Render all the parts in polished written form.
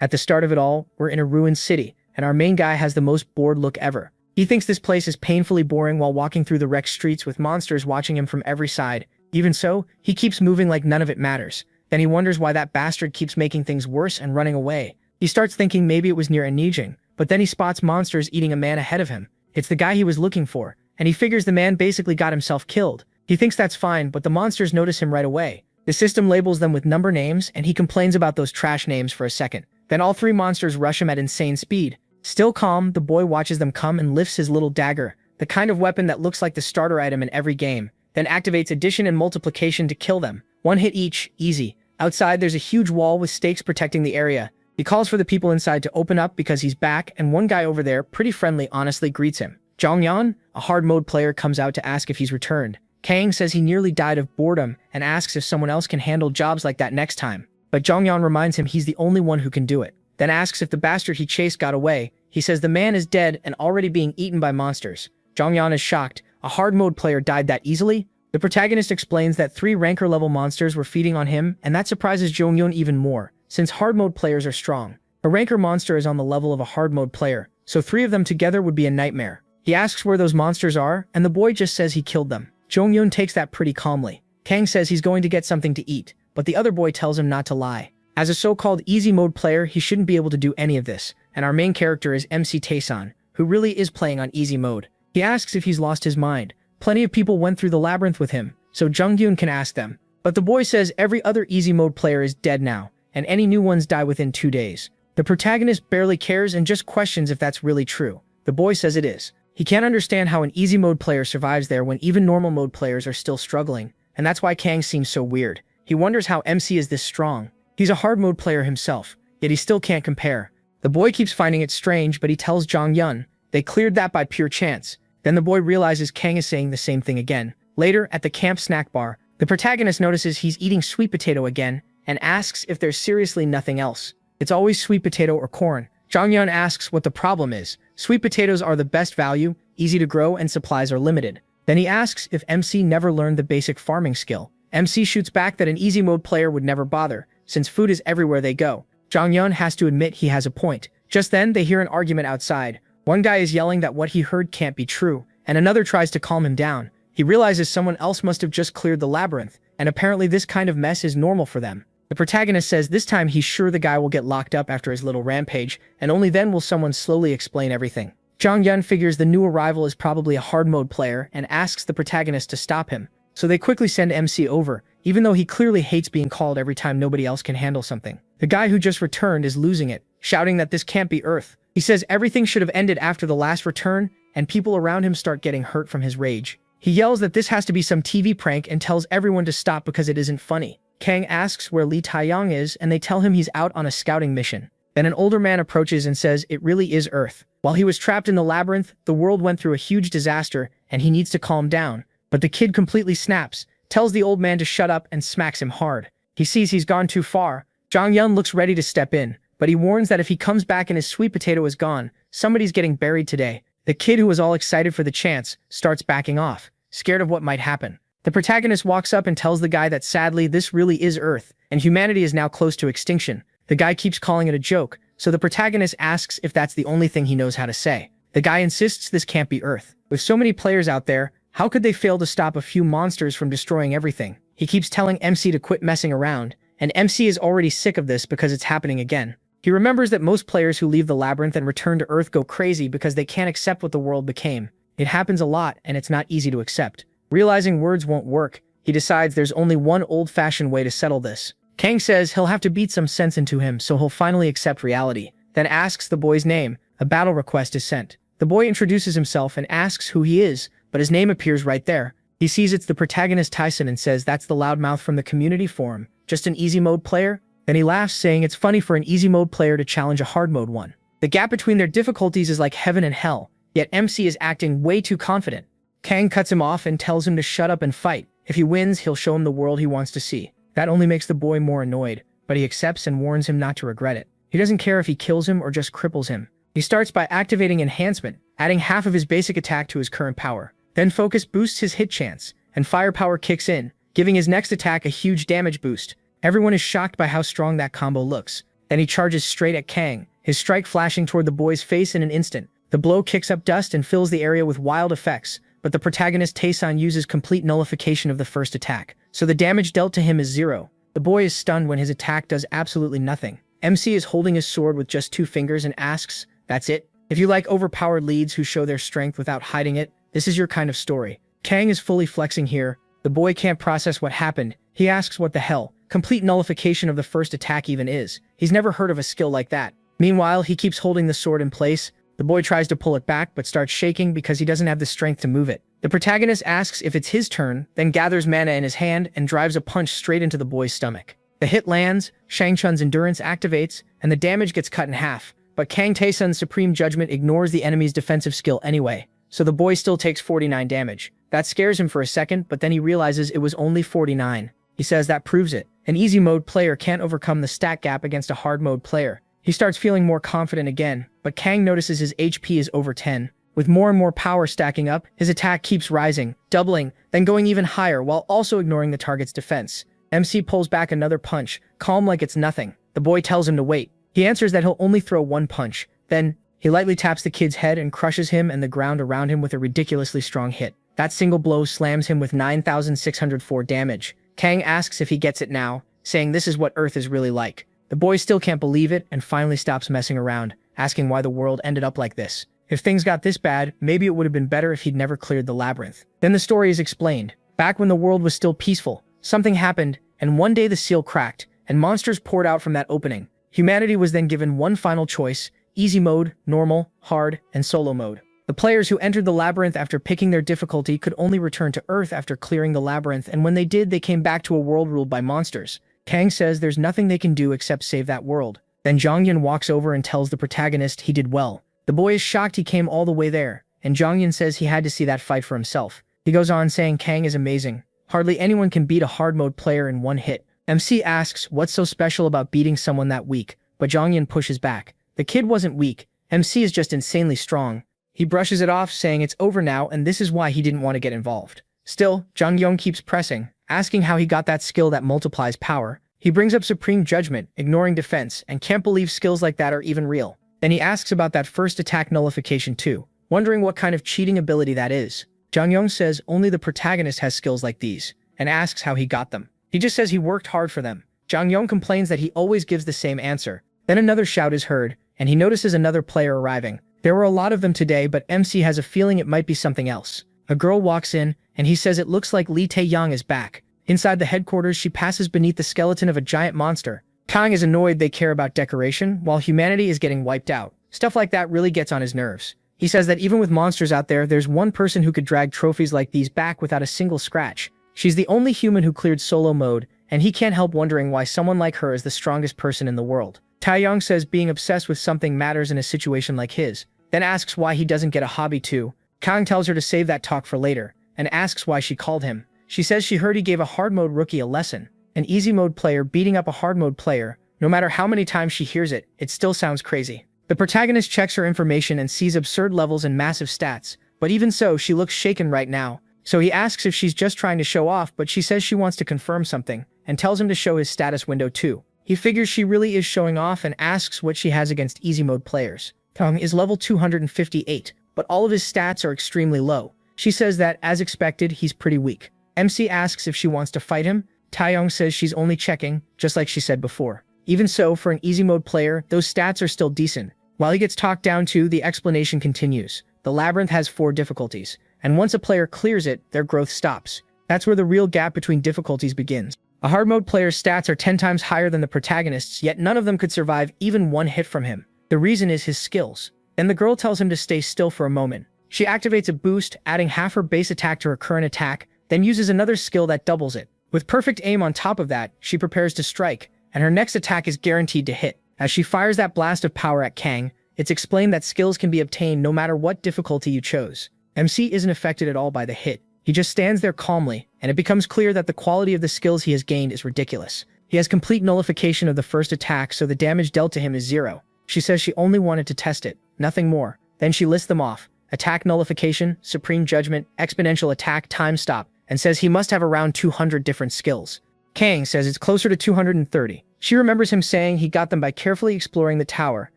At the start of it all, we're in a ruined city, and our main guy has the most bored look ever. He thinks this place is painfully boring while walking through the wrecked streets with monsters watching him from every side. Even so, he keeps moving like none of it matters. Then he wonders why that bastard keeps making things worse and running away. He starts thinking maybe it was near Anijing, but then he spots monsters eating a man ahead of him. It's the guy he was looking for, and he figures the man basically got himself killed. He thinks that's fine, but the monsters notice him right away. The system labels them with number names, and he complains about those trash names for a second. Then all three monsters rush him at insane speed. Still calm, the boy watches them come and lifts his little dagger, the kind of weapon that looks like the starter item in every game, then activates addition and multiplication to kill them. One hit each, easy. Outside, there's a huge wall with stakes protecting the area. He calls for the people inside to open up because he's back, and one guy over there, pretty friendly, honestly greets him. Zhongyan, a hard mode player, comes out to ask if he's returned. Kang says he nearly died of boredom and asks if someone else can handle jobs like that next time. But Zhongyan reminds him he's the only one who can do it. Then asks if the bastard he chased got away. He says the man is dead and already being eaten by monsters. Zhongyan is shocked. A hard mode player died that easily? The protagonist explains that 3 ranker level monsters were feeding on him, and that surprises Zhongyan even more, since hard mode players are strong. A ranker monster is on the level of a hard mode player, so 3 of them together would be a nightmare. He asks where those monsters are, and the boy just says he killed them. Zhongyan takes that pretty calmly. Kang says he's going to get something to eat, but the other boy tells him not to lie. As a so-called easy mode player, he shouldn't be able to do any of this, and our main character is MC Taesan, who really is playing on easy mode. He asks if he's lost his mind. Plenty of people went through the labyrinth with him, so Junghyun can ask them. But the boy says every other easy mode player is dead now, and any new ones die within 2 days. The protagonist barely cares and just questions if that's really true. The boy says it is. He can't understand how an easy mode player survives there when even normal mode players are still struggling, and that's why Kang seems so weird. He wonders how MC is this strong. He's a hard mode player himself, yet he still can't compare. The boy keeps finding it strange, but he tells Zhongyan they cleared that by pure chance. Then the boy realizes Kang is saying the same thing again. Later, at the camp snack bar, the protagonist notices he's eating sweet potato again and asks if there's seriously nothing else. It's always sweet potato or corn. Zhongyan asks what the problem is. Sweet potatoes are the best value, easy to grow, and supplies are limited. Then he asks if MC never learned the basic farming skill. MC shoots back that an easy mode player would never bother, since food is everywhere they go. Zhongyan has to admit he has a point. Just then, they hear an argument outside. One guy is yelling that what he heard can't be true, and another tries to calm him down. He realizes someone else must have just cleared the labyrinth, and apparently this kind of mess is normal for them. The protagonist says this time he's sure the guy will get locked up after his little rampage, and only then will someone slowly explain everything. Zhongyan figures the new arrival is probably a hard mode player and asks the protagonist to stop him. So they quickly send MC over, even though he clearly hates being called every time nobody else can handle something. The guy who just returned is losing it, shouting that this can't be Earth. He says everything should have ended after the last return, and people around him start getting hurt from his rage. He yells that this has to be some TV prank and tells everyone to stop because it isn't funny. Kang asks where Li Taiyang is, and they tell him he's out on a scouting mission. Then an older man approaches and says it really is Earth. While he was trapped in the labyrinth, the world went through a huge disaster, and he needs to calm down. But the kid completely snaps, tells the old man to shut up, and smacks him hard. He sees he's gone too far. Zhongyan looks ready to step in, but he warns that if he comes back and his sweet potato is gone, somebody's getting buried today. The kid, who was all excited for the chance, starts backing off, scared of what might happen. The protagonist walks up and tells the guy that sadly this really is Earth, and humanity is now close to extinction. The guy keeps calling it a joke, so the protagonist asks if that's the only thing he knows how to say. The guy insists this can't be Earth. With so many players out there, how could they fail to stop a few monsters from destroying everything? He keeps telling MC to quit messing around, and MC is already sick of this because it's happening again. He remembers that most players who leave the labyrinth and return to Earth go crazy because they can't accept what the world became. It happens a lot, and it's not easy to accept. Realizing words won't work, he decides there's only one old-fashioned way to settle this. Kang says he'll have to beat some sense into him so he'll finally accept reality, then asks the boy's name. A battle request is sent. The boy introduces himself and asks who he is, but his name appears right there. He sees it's the protagonist Tyson and says that's the loudmouth from the community forum, just an easy mode player? Then he laughs, saying it's funny for an easy mode player to challenge a hard mode one. The gap between their difficulties is like heaven and hell, yet MC is acting way too confident. Kang cuts him off and tells him to shut up and fight. If he wins, he'll show him the world he wants to see. That only makes the boy more annoyed, but he accepts and warns him not to regret it. He doesn't care if he kills him or just cripples him. He starts by activating enhancement, adding half of his basic attack to his current power. Then focus boosts his hit chance, and firepower kicks in, giving his next attack a huge damage boost. Everyone is shocked by how strong that combo looks. Then he charges straight at Kang, his strike flashing toward the boy's face in an instant. The blow kicks up dust and fills the area with wild effects, but the protagonist Taesan uses complete nullification of the first attack, so the damage dealt to him is 0. The boy is stunned when his attack does absolutely nothing. MC is holding his sword with just 2 fingers and asks, "That's it? If you like overpowered leads who show their strength without hiding it, this is your kind of story." Kang is fully flexing here. The boy can't process what happened. He asks what the hell complete nullification of the first attack even is. He's never heard of a skill like that. Meanwhile, he keeps holding the sword in place. The boy tries to pull it back but starts shaking because he doesn't have the strength to move it. The protagonist asks if it's his turn, then gathers mana in his hand and drives a punch straight into the boy's stomach. The hit lands, Shang Chun's endurance activates, and the damage gets cut in half. But Kang Taesun's supreme judgment ignores the enemy's defensive skill anyway, so the boy still takes 49 damage. That scares him for a second, but then he realizes it was only 49. He says that proves it. An easy mode player can't overcome the stat gap against a hard mode player. He starts feeling more confident again, but Kang notices his HP is over 10. With more and more power stacking up, his attack keeps rising, doubling, then going even higher while also ignoring the target's defense. MC pulls back another punch, calm like it's nothing. The boy tells him to wait. He answers that he'll only throw 1 punch. Then, he lightly taps the kid's head and crushes him and the ground around him with a ridiculously strong hit. That single blow slams him with 9,604 damage. Kang asks if he gets it now, saying this is what Earth is really like. The boy still can't believe it and finally stops messing around, asking why the world ended up like this. If things got this bad, maybe it would have been better if he'd never cleared the labyrinth. Then the story is explained. Back when the world was still peaceful, something happened, and one day the seal cracked, and monsters poured out from that opening. Humanity was then given one final choice: easy mode, normal, hard, and solo mode. The players who entered the labyrinth after picking their difficulty could only return to Earth after clearing the labyrinth, and when they did, they came back to a world ruled by monsters. Kang says there's nothing they can do except save that world. Then Jongyun walks over and tells the protagonist he did well. The boy is shocked he came all the way there, and Jongyun says he had to see that fight for himself. He goes on saying Kang is amazing. Hardly anyone can beat a hard mode player in 1 hit. MC asks what's so special about beating someone that weak, but Jongyun pushes back. The kid wasn't weak. MC is just insanely strong. He brushes it off, saying it's over now and this is why he didn't want to get involved. Still, Jongyun keeps pressing, asking how he got that skill that multiplies power. He brings up supreme judgment, ignoring defense, and can't believe skills like that are even real. Then he asks about that first attack nullification too, wondering what kind of cheating ability that is. Jongyun says only the protagonist has skills like these, and asks how he got them. He just says he worked hard for them. Jongyun complains that he always gives the same answer. Then another shout is heard, and he notices another player arriving. There were a lot of them today, but MC has a feeling it might be something else. A girl walks in, and he says it looks like Lee Tae-young is back. Inside the headquarters, she passes beneath the skeleton of a giant monster. Kang is annoyed they care about decoration, while humanity is getting wiped out. Stuff like that really gets on his nerves. He says that even with monsters out there, there's one person who could drag trophies like these back without a single scratch. She's the only human who cleared solo mode, and he can't help wondering why someone like her is the strongest person in the world. Taeyong says being obsessed with something matters in a situation like his, then asks why he doesn't get a hobby too. Kang tells her to save that talk for later, and asks why she called him. She says she heard he gave a hard mode rookie a lesson. An easy mode player beating up a hard mode player. No matter how many times she hears it, it still sounds crazy. The protagonist checks her information and sees absurd levels and massive stats, but even so, she looks shaken right now. So he asks if she's just trying to show off, but she says she wants to confirm something, and tells him to show his status window too. He figures she really is showing off and asks what she has against easy mode players. Kang is level 258, but all of his stats are extremely low. She says that, as expected, he's pretty weak. MC asks if she wants to fight him. Taeyong says she's only checking, just like she said before. Even so, for an easy mode player, those stats are still decent. While he gets talked down to, the explanation continues. The labyrinth has 4 difficulties, and once a player clears it, their growth stops. That's where the real gap between difficulties begins. A hard mode player's stats are 10 times higher than the protagonist's, yet none of them could survive even 1 hit from him. The reason is his skills. Then the girl tells him to stay still for a moment. She activates a boost, adding half her base attack to her current attack, then uses another skill that doubles it. With perfect aim on top of that, she prepares to strike, and her next attack is guaranteed to hit. As she fires that blast of power at Kang, it's explained that skills can be obtained no matter what difficulty you chose. MC isn't affected at all by the hit. He just stands there calmly, and it becomes clear that the quality of the skills he has gained is ridiculous. He has complete nullification of the first attack, so the damage dealt to him is 0. She says she only wanted to test it, nothing more. Then she lists them off: attack nullification, supreme judgment, exponential attack, time stop, and says he must have around 200 different skills. Kang says it's closer to 230. She remembers him saying he got them by carefully exploring the tower.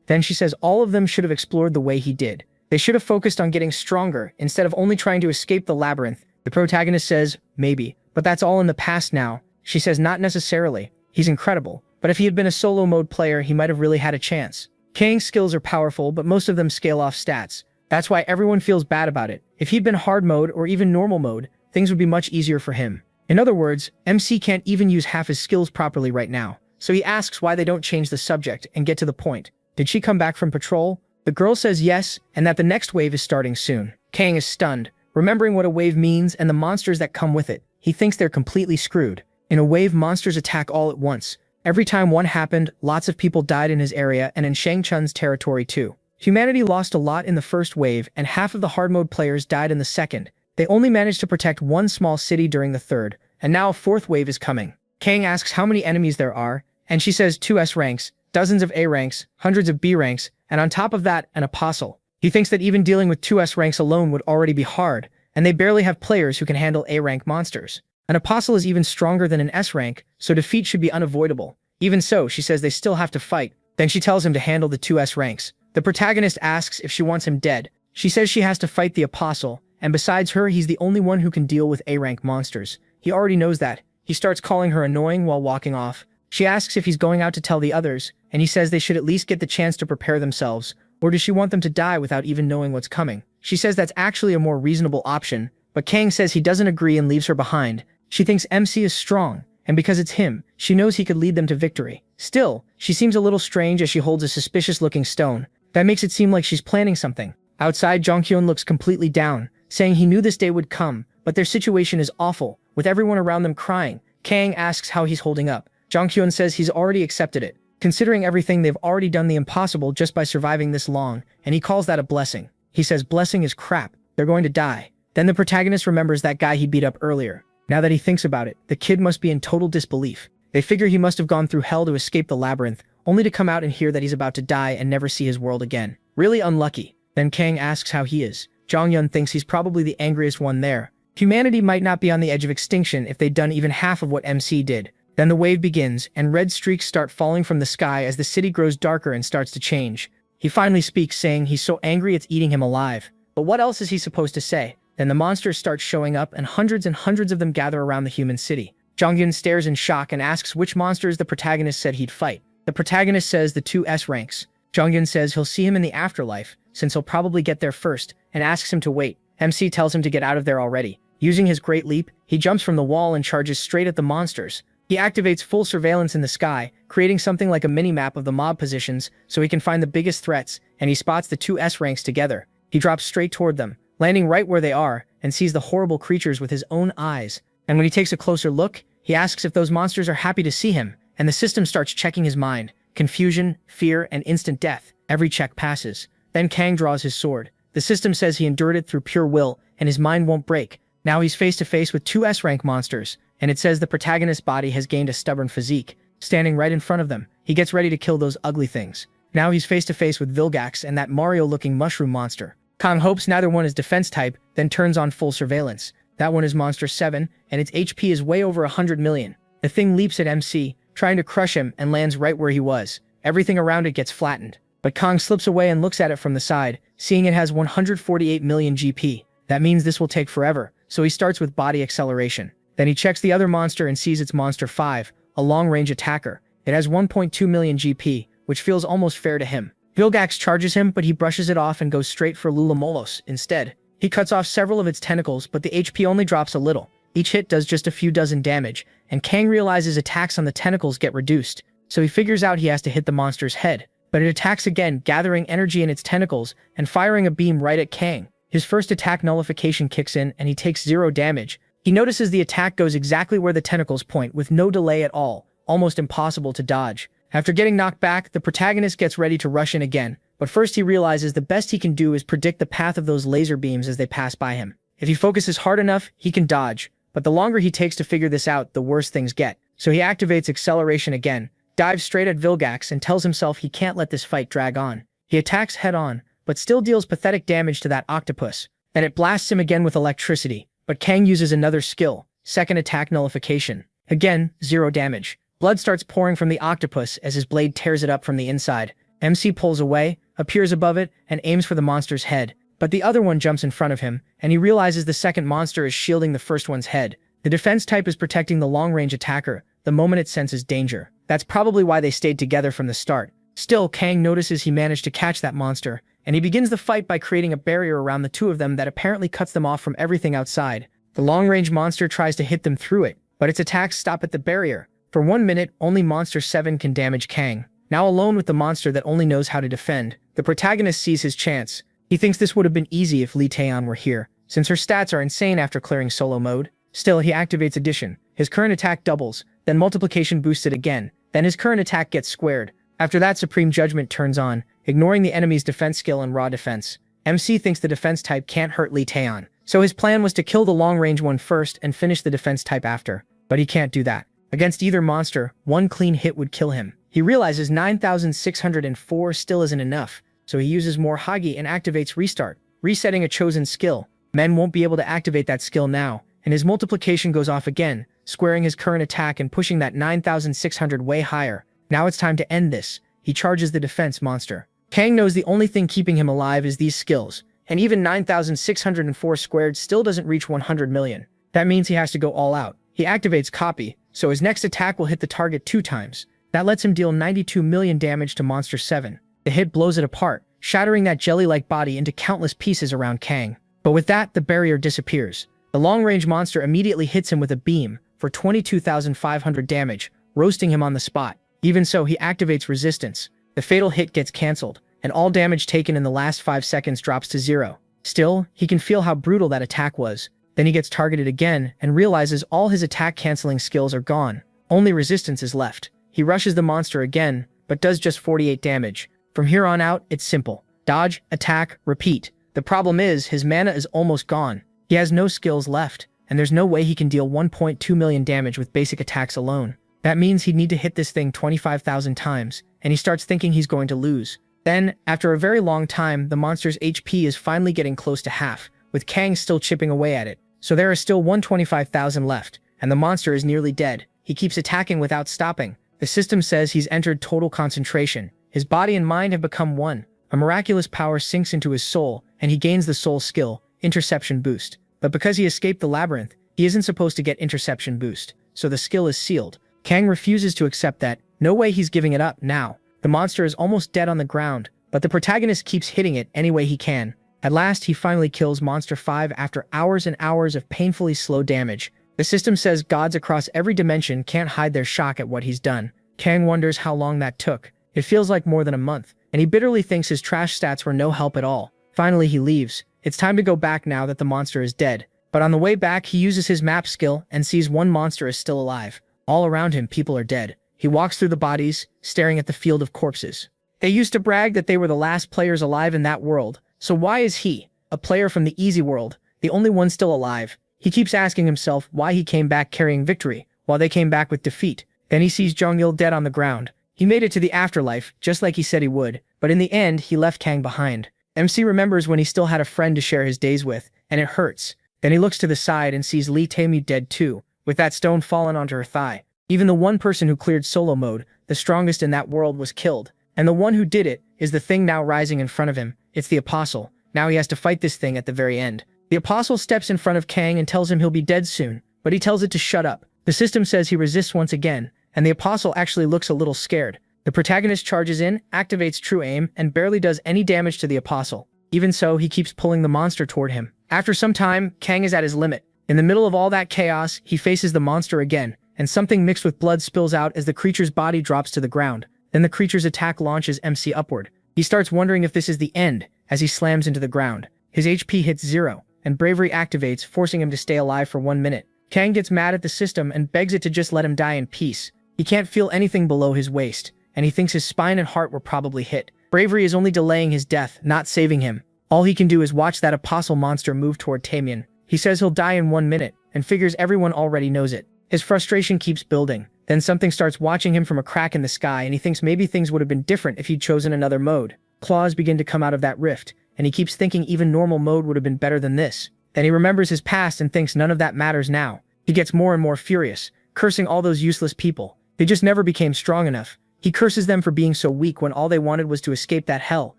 Then she says all of them should have explored the way he did. They should have focused on getting stronger instead of only trying to escape the labyrinth. The protagonist says, maybe, but that's all in the past now. She says not necessarily. He's incredible, but if he had been a solo mode player, he might have really had a chance. Kang's skills are powerful, but most of them scale off stats. That's why everyone feels bad about it. If he'd been hard mode or even normal mode, things would be much easier for him. In other words, MC can't even use half his skills properly right now. So he asks why they don't change the subject and get to the point. Did she come back from patrol? The girl says yes, and that the next wave is starting soon. Kang is stunned, remembering what a wave means and the monsters that come with it. He thinks they're completely screwed. In a wave, monsters attack all at once. Every time one happened, lots of people died in his area and in Shang Chun's territory too. Humanity lost a lot in the first wave, and half of the hard mode players died in the second. They only managed to protect one small city during the third, and now a fourth wave is coming. Kang asks how many enemies there are, and she says 2 S ranks, dozens of A ranks, hundreds of B ranks, and on top of that, an apostle. He thinks that even dealing with 2 S ranks alone would already be hard, and they barely have players who can handle A rank monsters. An apostle is even stronger than an S rank, so defeat should be unavoidable. Even so, she says they still have to fight. Then she tells him to handle the 2 S ranks. The protagonist asks if she wants him dead. She says she has to fight the apostle, and besides her, he's the only one who can deal with A rank monsters. He already knows that. He starts calling her annoying while walking off. She asks if he's going out to tell the others, and he says they should at least get the chance to prepare themselves, or does she want them to die without even knowing what's coming? She says that's actually a more reasonable option, but Kang says he doesn't agree and leaves her behind. She thinks MC is strong, and because it's him, she knows he could lead them to victory. Still, she seems a little strange as she holds a suspicious-looking stone. That makes it seem like she's planning something. Outside, Jonghyun looks completely down, saying he knew this day would come, but their situation is awful, with everyone around them crying. Kang asks how he's holding up. Jonghyun says he's already accepted it, considering everything they've already done the impossible just by surviving this long, and he calls that a blessing. He says blessing is crap, they're going to die. Then the protagonist remembers that guy he beat up earlier. Now that he thinks about it, the kid must be in total disbelief. They figure he must have gone through hell to escape the labyrinth, only to come out and hear that he's about to die and never see his world again. Really unlucky. Then Kang asks how he is. Jonghyun thinks he's probably the angriest one there. Humanity might not be on the edge of extinction if they'd done even half of what MC did. Then the wave begins, and red streaks start falling from the sky as the city grows darker and starts to change. He finally speaks, saying he's so angry it's eating him alive. But what else is he supposed to say? Then the monsters start showing up, and hundreds of them gather around the human city. Jonghyun stares in shock and asks which monsters the protagonist said he'd fight. The protagonist says the 2 S ranks. Jonghyun says he'll see him in the afterlife, since he'll probably get there first, and asks him to wait. MC tells him to get out of there already. Using his great leap, he jumps from the wall and charges straight at the monsters. He activates full surveillance in the sky, creating something like a mini-map of the mob positions so he can find the biggest threats, and he spots the 2 S ranks together. He drops straight toward them, landing right where they are, and sees the horrible creatures with his own eyes. And when he takes a closer look, he asks if those monsters are happy to see him, and the system starts checking his mind. Confusion, fear, and instant death. Every check passes. Then Kang draws his sword. The system says he endured it through pure will, and his mind won't break. Now he's face to face with 2 S rank monsters, and it says the protagonist's body has gained a stubborn physique. Standing right in front of them, he gets ready to kill those ugly things. Now he's face to face with Vilgax and that Mario-looking mushroom monster. Kang hopes neither one is defense type, then turns on full surveillance. That one is Monster 7, and its HP is way over 100 million. The thing leaps at MC, trying to crush him, and lands right where he was. Everything around it gets flattened. But Kang slips away and looks at it from the side, seeing it has 148 million GP. That means this will take forever, so he starts with body acceleration. Then he checks the other monster and sees it's Monster 5, a long-range attacker. It has 1.2 million GP, which feels almost fair to him. Vilgax charges him, but he brushes it off and goes straight for Lulamolos instead. He cuts off several of its tentacles, but the HP only drops a little. Each hit does just a few dozen damage, and Kang realizes attacks on the tentacles get reduced, so he figures out he has to hit the monster's head. But it attacks again, gathering energy in its tentacles and firing a beam right at Kang. His first attack nullification kicks in, and he takes 0 damage. He notices the attack goes exactly where the tentacles point, with no delay at all, almost impossible to dodge. After getting knocked back, the protagonist gets ready to rush in again, but first he realizes the best he can do is predict the path of those laser beams as they pass by him. If he focuses hard enough, he can dodge, but the longer he takes to figure this out, the worse things get. So he activates acceleration again, dives straight at Vilgax, and tells himself he can't let this fight drag on. He attacks head-on, but still deals pathetic damage to that octopus. Then it blasts him again with electricity, but Kang uses another skill, second attack nullification. Again, 0 damage. Blood starts pouring from the octopus as his blade tears it up from the inside. MC pulls away, appears above it, and aims for the monster's head. But the other one jumps in front of him, and he realizes the second monster is shielding the first one's head. The defense type is protecting the long-range attacker the moment it senses danger. That's probably why they stayed together from the start. Still, Kang notices he managed to catch that monster, and he begins the fight by creating a barrier around the two of them that apparently cuts them off from everything outside. The long-range monster tries to hit them through it, but its attacks stop at the barrier. For 1 minute, only Monster 7 can damage Kang. Now alone with the monster that only knows how to defend, the protagonist sees his chance. He thinks this would have been easy if Lee Taeyeon were here, since her stats are insane after clearing solo mode. Still, he activates addition. His current attack doubles, then multiplication boosted again, then his current attack gets squared. After that, Supreme Judgment turns on, ignoring the enemy's defense skill and raw defense. MC thinks the defense type can't hurt Lee Taeyeon, so his plan was to kill the long-range one first and finish the defense type after. But he can't do that. Against either monster, one clean hit would kill him. He realizes 9,604 still isn't enough, so he uses more Hagi and activates Restart, resetting a chosen skill. Men won't be able to activate that skill now, and his multiplication goes off again, squaring his current attack and pushing that 9,600 way higher. Now it's time to end this. He charges the defense monster. Kang knows the only thing keeping him alive is these skills, and even 9,604 squared still doesn't reach 100 million. That means he has to go all out. He activates Copy, so his next attack will hit the target 2 times. That lets him deal 92 million damage to Monster 7. The hit blows it apart, shattering that jelly-like body into countless pieces around Kang. But with that, the barrier disappears. The long-range monster immediately hits him with a beam for 22,500 damage, roasting him on the spot. Even so, he activates resistance. The fatal hit gets cancelled, and all damage taken in the last 5 seconds drops to 0. Still, he can feel how brutal that attack was. Then he gets targeted again and realizes all his attack-canceling skills are gone. Only resistance is left. He rushes the monster again, but does just 48 damage. From here on out, it's simple. Dodge, attack, repeat. The problem is, his mana is almost gone. He has no skills left, and there's no way he can deal 1.2 million damage with basic attacks alone. That means he'd need to hit this thing 25,000 times, and he starts thinking he's going to lose. Then, after a very long time, the monster's HP is finally getting close to half, with Kang still chipping away at it. So there are still 125,000 left, and the monster is nearly dead. He keeps attacking without stopping. The system says he's entered total concentration. His body and mind have become one. A miraculous power sinks into his soul, and he gains the soul skill, Interception Boost. But because he escaped the labyrinth, he isn't supposed to get Interception Boost, so the skill is sealed. Kang refuses to accept that. No way he's giving it up now. The monster is almost dead on the ground, but the protagonist keeps hitting it any way he can. At last, he finally kills Monster 5 after hours and hours of painfully slow damage. The system says gods across every dimension can't hide their shock at what he's done. Kang wonders how long that took. It feels like more than a month, and he bitterly thinks his trash stats were no help at all. Finally, he leaves. It's time to go back now that the monster is dead. But on the way back, he uses his map skill and sees one monster is still alive. All around him, people are dead. He walks through the bodies, staring at the field of corpses. They used to brag that they were the last players alive in that world. So why is he, a player from the easy world, the only one still alive? He keeps asking himself why he came back carrying victory, while they came back with defeat. Then he sees Jong-il dead on the ground. He made it to the afterlife, just like he said he would, but in the end, he left Kang behind. MC remembers when he still had a friend to share his days with, and it hurts. Then he looks to the side and sees Lee Tae-mi dead too, with that stone fallen onto her thigh. Even the one person who cleared solo mode, the strongest in that world, was killed. And the one who did it is the thing now rising in front of him. It's the Apostle. Now he has to fight this thing at the very end. The Apostle steps in front of Kang and tells him he'll be dead soon, but he tells it to shut up. The system says he resists once again, and the Apostle actually looks a little scared. The protagonist charges in, activates True Aim, and barely does any damage to the Apostle. Even so, he keeps pulling the monster toward him. After some time, Kang is at his limit. In the middle of all that chaos, he faces the monster again, and something mixed with blood spills out as the creature's body drops to the ground. Then the creature's attack launches MC upward. He starts wondering if this is the end, as he slams into the ground. His HP hits 0, and bravery activates, forcing him to stay alive for 1 minute. Kang gets mad at the system and begs it to just let him die in peace. He can't feel anything below his waist, and he thinks his spine and heart were probably hit. Bravery is only delaying his death, not saving him. All he can do is watch that Apostle monster move toward Taemin. He says he'll die in 1 minute, and figures everyone already knows it. His frustration keeps building. Then something starts watching him from a crack in the sky, and he thinks maybe things would have been different if he'd chosen another mode. Claws begin to come out of that rift, and he keeps thinking even normal mode would have been better than this. Then he remembers his past and thinks none of that matters now. He gets more and more furious, cursing all those useless people. They just never became strong enough. He curses them for being so weak when all they wanted was to escape that hell,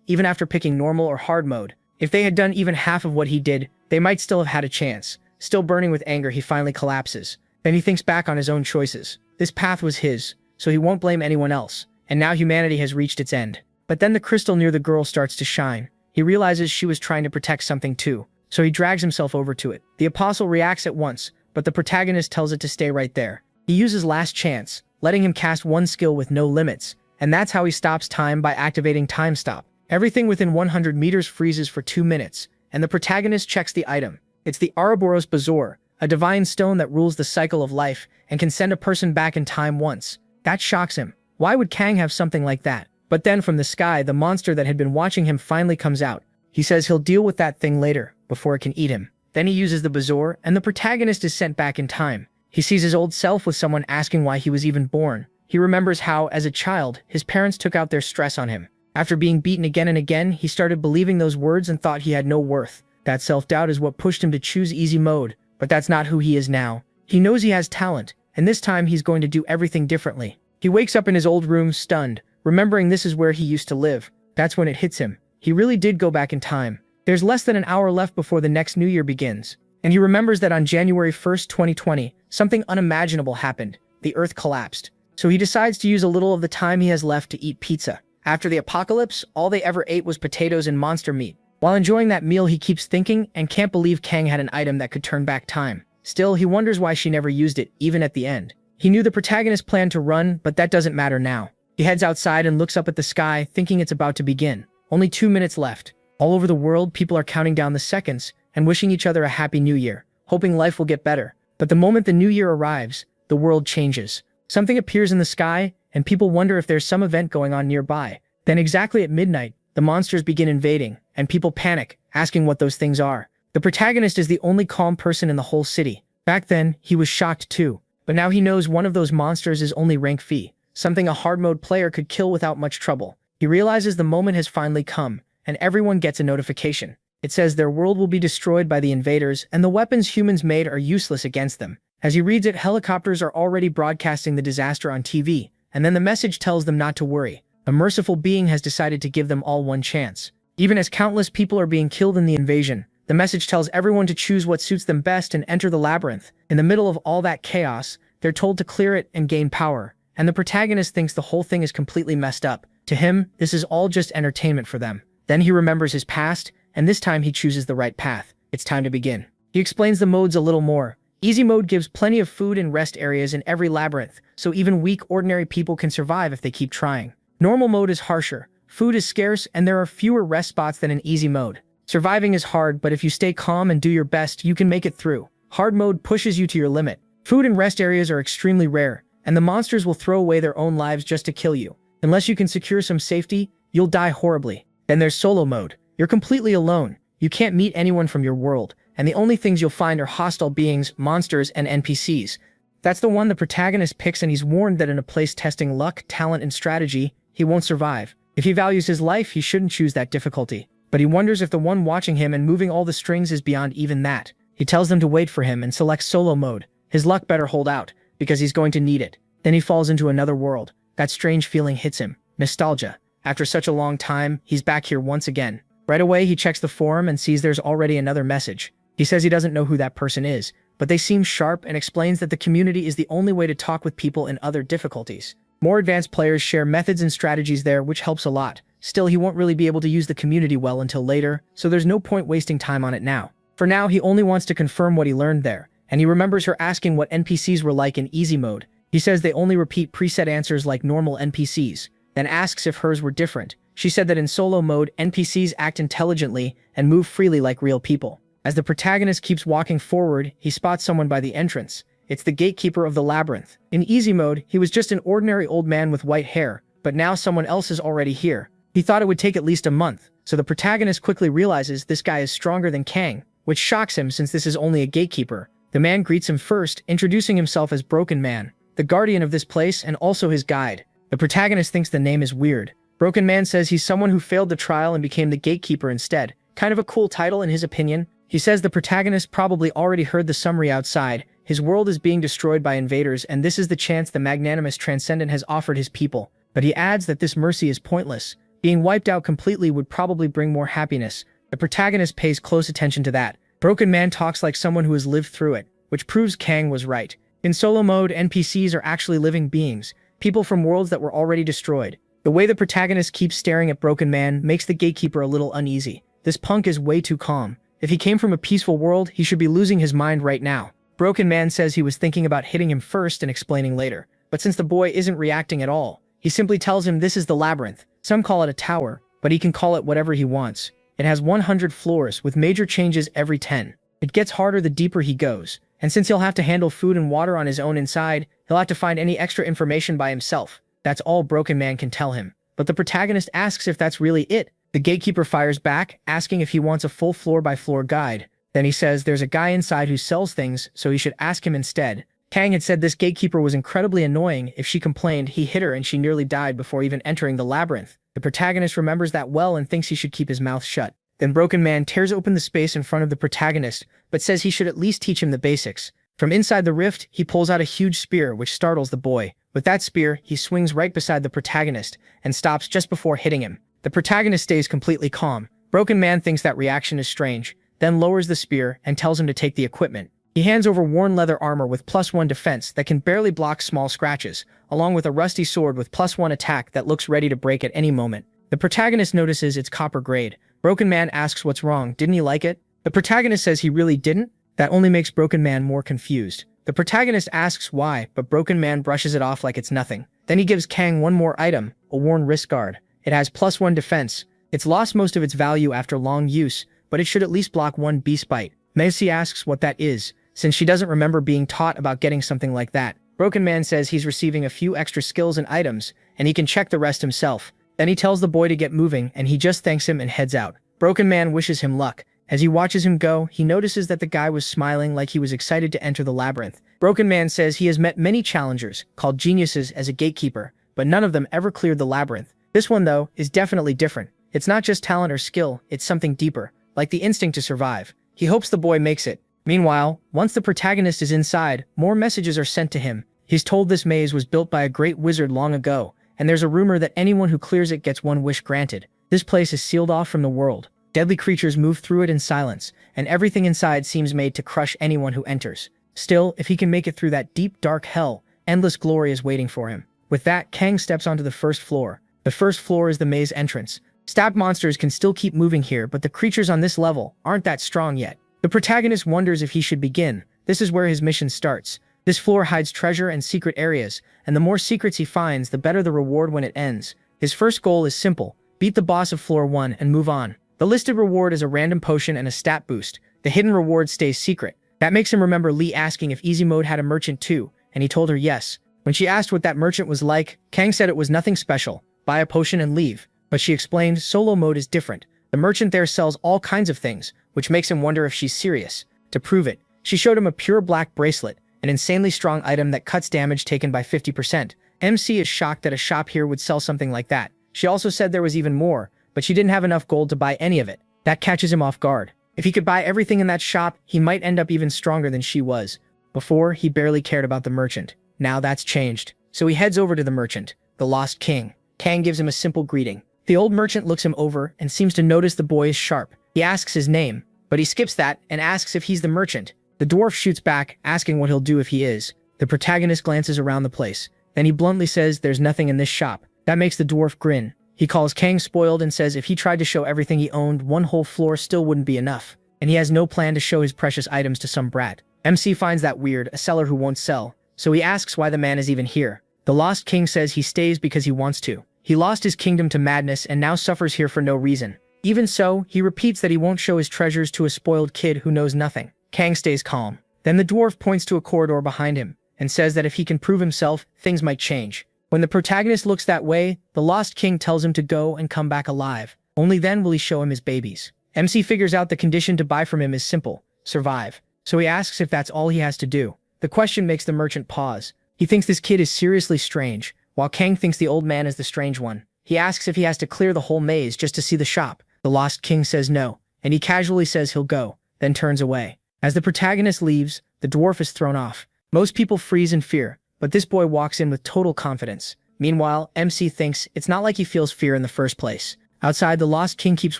even after picking normal or hard mode. If they had done even half of what he did, they might still have had a chance. Still burning with anger, he finally collapses. Then he thinks back on his own choices. This path was his, so he won't blame anyone else. And now humanity has reached its end. But then the crystal near the girl starts to shine. He realizes she was trying to protect something too, so he drags himself over to it. The apostle reacts at once, but the protagonist tells it to stay right there. He uses last chance, letting him cast one skill with no limits, and that's how he stops time by activating time stop. Everything within 100 meters freezes for 2 minutes, and the protagonist checks the item. It's the Ouroboros Bazaar, a divine stone that rules the cycle of life and can send a person back in time once. That shocks him. Why would Kang have something like that? But then from the sky, the monster that had been watching him finally comes out. He says he'll deal with that thing later, before it can eat him. Then he uses the Bazaar, and the protagonist is sent back in time. He sees his old self with someone asking why he was even born. He remembers how, as a child, his parents took out their stress on him. After being beaten again and again, he started believing those words and thought he had no worth. That self-doubt is what pushed him to choose easy mode, but that's not who he is now. He knows he has talent, and this time he's going to do everything differently. He wakes up in his old room stunned, remembering this is where he used to live. That's when it hits him. He really did go back in time. There's less than an hour left before the next new year begins, and he remembers that on January 1st, 2020, something unimaginable happened. The Earth collapsed. So he decides to use a little of the time he has left to eat pizza. After the apocalypse, all they ever ate was potatoes and monster meat. While enjoying that meal, he keeps thinking and can't believe Kang had an item that could turn back time. Still, he wonders why she never used it, even at the end. He knew the protagonist planned to run, but that doesn't matter now. He heads outside and looks up at the sky, thinking it's about to begin. Only 2 minutes left. All over the world, people are counting down the seconds and wishing each other a happy new year, hoping life will get better. But the moment the new year arrives, the world changes. Something appears in the sky, and people wonder if there's some event going on nearby. Then exactly at midnight, the monsters begin invading, and people panic, asking what those things are. The protagonist is the only calm person in the whole city. Back then, he was shocked too. But now he knows one of those monsters is only rank V, something a hard mode player could kill without much trouble. He realizes the moment has finally come, and everyone gets a notification. It says their world will be destroyed by the invaders, and the weapons humans made are useless against them. As he reads it, helicopters are already broadcasting the disaster on TV, and then the message tells them not to worry. A merciful being has decided to give them all one chance. Even as countless people are being killed in the invasion, the message tells everyone to choose what suits them best and enter the labyrinth. In the middle of all that chaos, they're told to clear it and gain power, and the protagonist thinks the whole thing is completely messed up. To him, this is all just entertainment for them. Then he remembers his past, and this time he chooses the right path. It's time to begin. He explains the modes a little more. Easy mode gives plenty of food and rest areas in every labyrinth, so even weak, ordinary people can survive if they keep trying. Normal mode is harsher. Food is scarce, and there are fewer rest spots than in easy mode. Surviving is hard, but if you stay calm and do your best, you can make it through. Hard mode pushes you to your limit. Food and rest areas are extremely rare, and the monsters will throw away their own lives just to kill you. Unless you can secure some safety, you'll die horribly. Then there's solo mode. You're completely alone. You can't meet anyone from your world, and the only things you'll find are hostile beings, monsters, and NPCs. That's the one the protagonist picks, and he's warned that in a place testing luck, talent, and strategy, he won't survive. If he values his life, he shouldn't choose that difficulty. But he wonders if the one watching him and moving all the strings is beyond even that. He tells them to wait for him and selects solo mode. His luck better hold out, because he's going to need it. Then he falls into another world. That strange feeling hits him. Nostalgia. After such a long time, he's back here once again. Right away, he checks the forum and sees there's already another message. He says he doesn't know who that person is, but they seem sharp and explains that the community is the only way to talk with people in other difficulties. More advanced players share methods and strategies there, which helps a lot. Still, he won't really be able to use the community well until later, so there's no point wasting time on it now. For now, he only wants to confirm what he learned there, and he remembers her asking what NPCs were like in easy mode. He says they only repeat preset answers like normal NPCs, then asks if hers were different. She said that in solo mode, NPCs act intelligently and move freely like real people. As the protagonist keeps walking forward, he spots someone by the entrance. It's the gatekeeper of the labyrinth. In easy mode, he was just an ordinary old man with white hair, but now someone else is already here. He thought it would take at least a month, so the protagonist quickly realizes this guy is stronger than Kang, which shocks him since this is only a gatekeeper. The man greets him first, introducing himself as Broken Man, the guardian of this place and also his guide. The protagonist thinks the name is weird. Broken Man says he's someone who failed the trial and became the gatekeeper instead. Kind of a cool title in his opinion. He says the protagonist probably already heard the summary outside. His world is being destroyed by invaders, and this is the chance the magnanimous Transcendent has offered his people. But he adds that this mercy is pointless. Being wiped out completely would probably bring more happiness. The protagonist pays close attention to that. Broken Man talks like someone who has lived through it, which proves Kang was right. In solo mode, NPCs are actually living beings, people from worlds that were already destroyed. The way the protagonist keeps staring at Broken Man makes the gatekeeper a little uneasy. This punk is way too calm. If he came from a peaceful world, he should be losing his mind right now. Broken Man says he was thinking about hitting him first and explaining later. But since the boy isn't reacting at all, he simply tells him this is the labyrinth. Some call it a tower, but he can call it whatever he wants. It has 100 floors with major changes every 10. It gets harder the deeper he goes. And since he'll have to handle food and water on his own inside, he'll have to find any extra information by himself. That's all Broken Man can tell him. But the protagonist asks if that's really it. The gatekeeper fires back, asking if he wants a full floor-by-floor guide. Then he says there's a guy inside who sells things, so he should ask him instead. Kang had said this gatekeeper was incredibly annoying. If she complained, he hit her and she nearly died before even entering the labyrinth. The protagonist remembers that well and thinks he should keep his mouth shut. Then Broken Man tears open the space in front of the protagonist, but says he should at least teach him the basics. From inside the rift, he pulls out a huge spear, which startles the boy. With that spear, he swings right beside the protagonist and stops just before hitting him. The protagonist stays completely calm. Broken Man thinks that reaction is strange, then lowers the spear and tells him to take the equipment. He hands over worn leather armor with +1 defense that can barely block small scratches, along with a rusty sword with +1 attack that looks ready to break at any moment. The protagonist notices it's copper grade. Broken Man asks what's wrong, didn't he like it? The protagonist says he really didn't. That only makes Broken Man more confused. The protagonist asks why, but Broken Man brushes it off like it's nothing. Then he gives Kang one more item, a worn wrist guard. It has +1 defense. It's lost most of its value after long use, but it should at least block 1 beast bite. Macy asks what that is, since she doesn't remember being taught about getting something like that. Broken Man says he's receiving a few extra skills and items, and he can check the rest himself. Then he tells the boy to get moving, and he just thanks him and heads out. Broken Man wishes him luck. As he watches him go, he notices that the guy was smiling like he was excited to enter the labyrinth. Broken Man says he has met many challengers, called geniuses, as a gatekeeper, but none of them ever cleared the labyrinth. This one, though, is definitely different. It's not just talent or skill, it's something deeper, like the instinct to survive. He hopes the boy makes it. Meanwhile, once the protagonist is inside, more messages are sent to him. He's told this maze was built by a great wizard long ago, and there's a rumor that anyone who clears it gets one wish granted. This place is sealed off from the world. Deadly creatures move through it in silence, and everything inside seems made to crush anyone who enters. Still, if he can make it through that deep, dark hell, endless glory is waiting for him. With that, Kang steps onto the first floor. The first floor is the maze entrance. Stabbed monsters can still keep moving here, but the creatures on this level aren't that strong yet. The protagonist wonders if he should begin. This is where his mission starts. This floor hides treasure and secret areas, and the more secrets he finds, the better the reward when it ends. His first goal is simple: beat the boss of floor 1 and move on. The listed reward is a random potion and a stat boost. The hidden reward stays secret. That makes him remember Lee asking if easy mode had a merchant too, and he told her yes. When she asked what that merchant was like, Kang said it was nothing special. Buy a potion and leave. But she explained solo mode is different. The merchant there sells all kinds of things, which makes him wonder if she's serious. To prove it, she showed him a pure black bracelet, an insanely strong item that cuts damage taken by 50%. MC is shocked that a shop here would sell something like that. She also said there was even more, but she didn't have enough gold to buy any of it. That catches him off guard. If he could buy everything in that shop, he might end up even stronger than she was. Before, he barely cared about the merchant. Now that's changed. So he heads over to the merchant, the Lost King. Kang gives him a simple greeting. The old merchant looks him over and seems to notice the boy is sharp. He asks his name, but he skips that and asks if he's the merchant. The dwarf shoots back, asking what he'll do if he is. The protagonist glances around the place. Then he bluntly says there's nothing in this shop. That makes the dwarf grin. He calls Kang spoiled and says if he tried to show everything he owned, one whole floor still wouldn't be enough. And he has no plan to show his precious items to some brat. MC finds that weird, a seller who won't sell. So he asks why the man is even here. The Lost King says he stays because he wants to. He lost his kingdom to madness and now suffers here for no reason. Even so, he repeats that he won't show his treasures to a spoiled kid who knows nothing. Kang stays calm. Then the dwarf points to a corridor behind him and says that if he can prove himself, things might change. When the protagonist looks that way, the Lost King tells him to go and come back alive. Only then will he show him his babies. MC figures out the condition to buy from him is simple: survive. So he asks if that's all he has to do. The question makes the merchant pause. He thinks this kid is seriously strange, while Kang thinks the old man is the strange one. He asks if he has to clear the whole maze just to see the shop. The Lost King says no, and he casually says he'll go, then turns away. As the protagonist leaves, the the dwarf is thrown off. Most people freeze in fear, but this boy walks in with total confidence. Meanwhile, MC thinks it's not like he feels fear in the first place. Outside, the Lost King keeps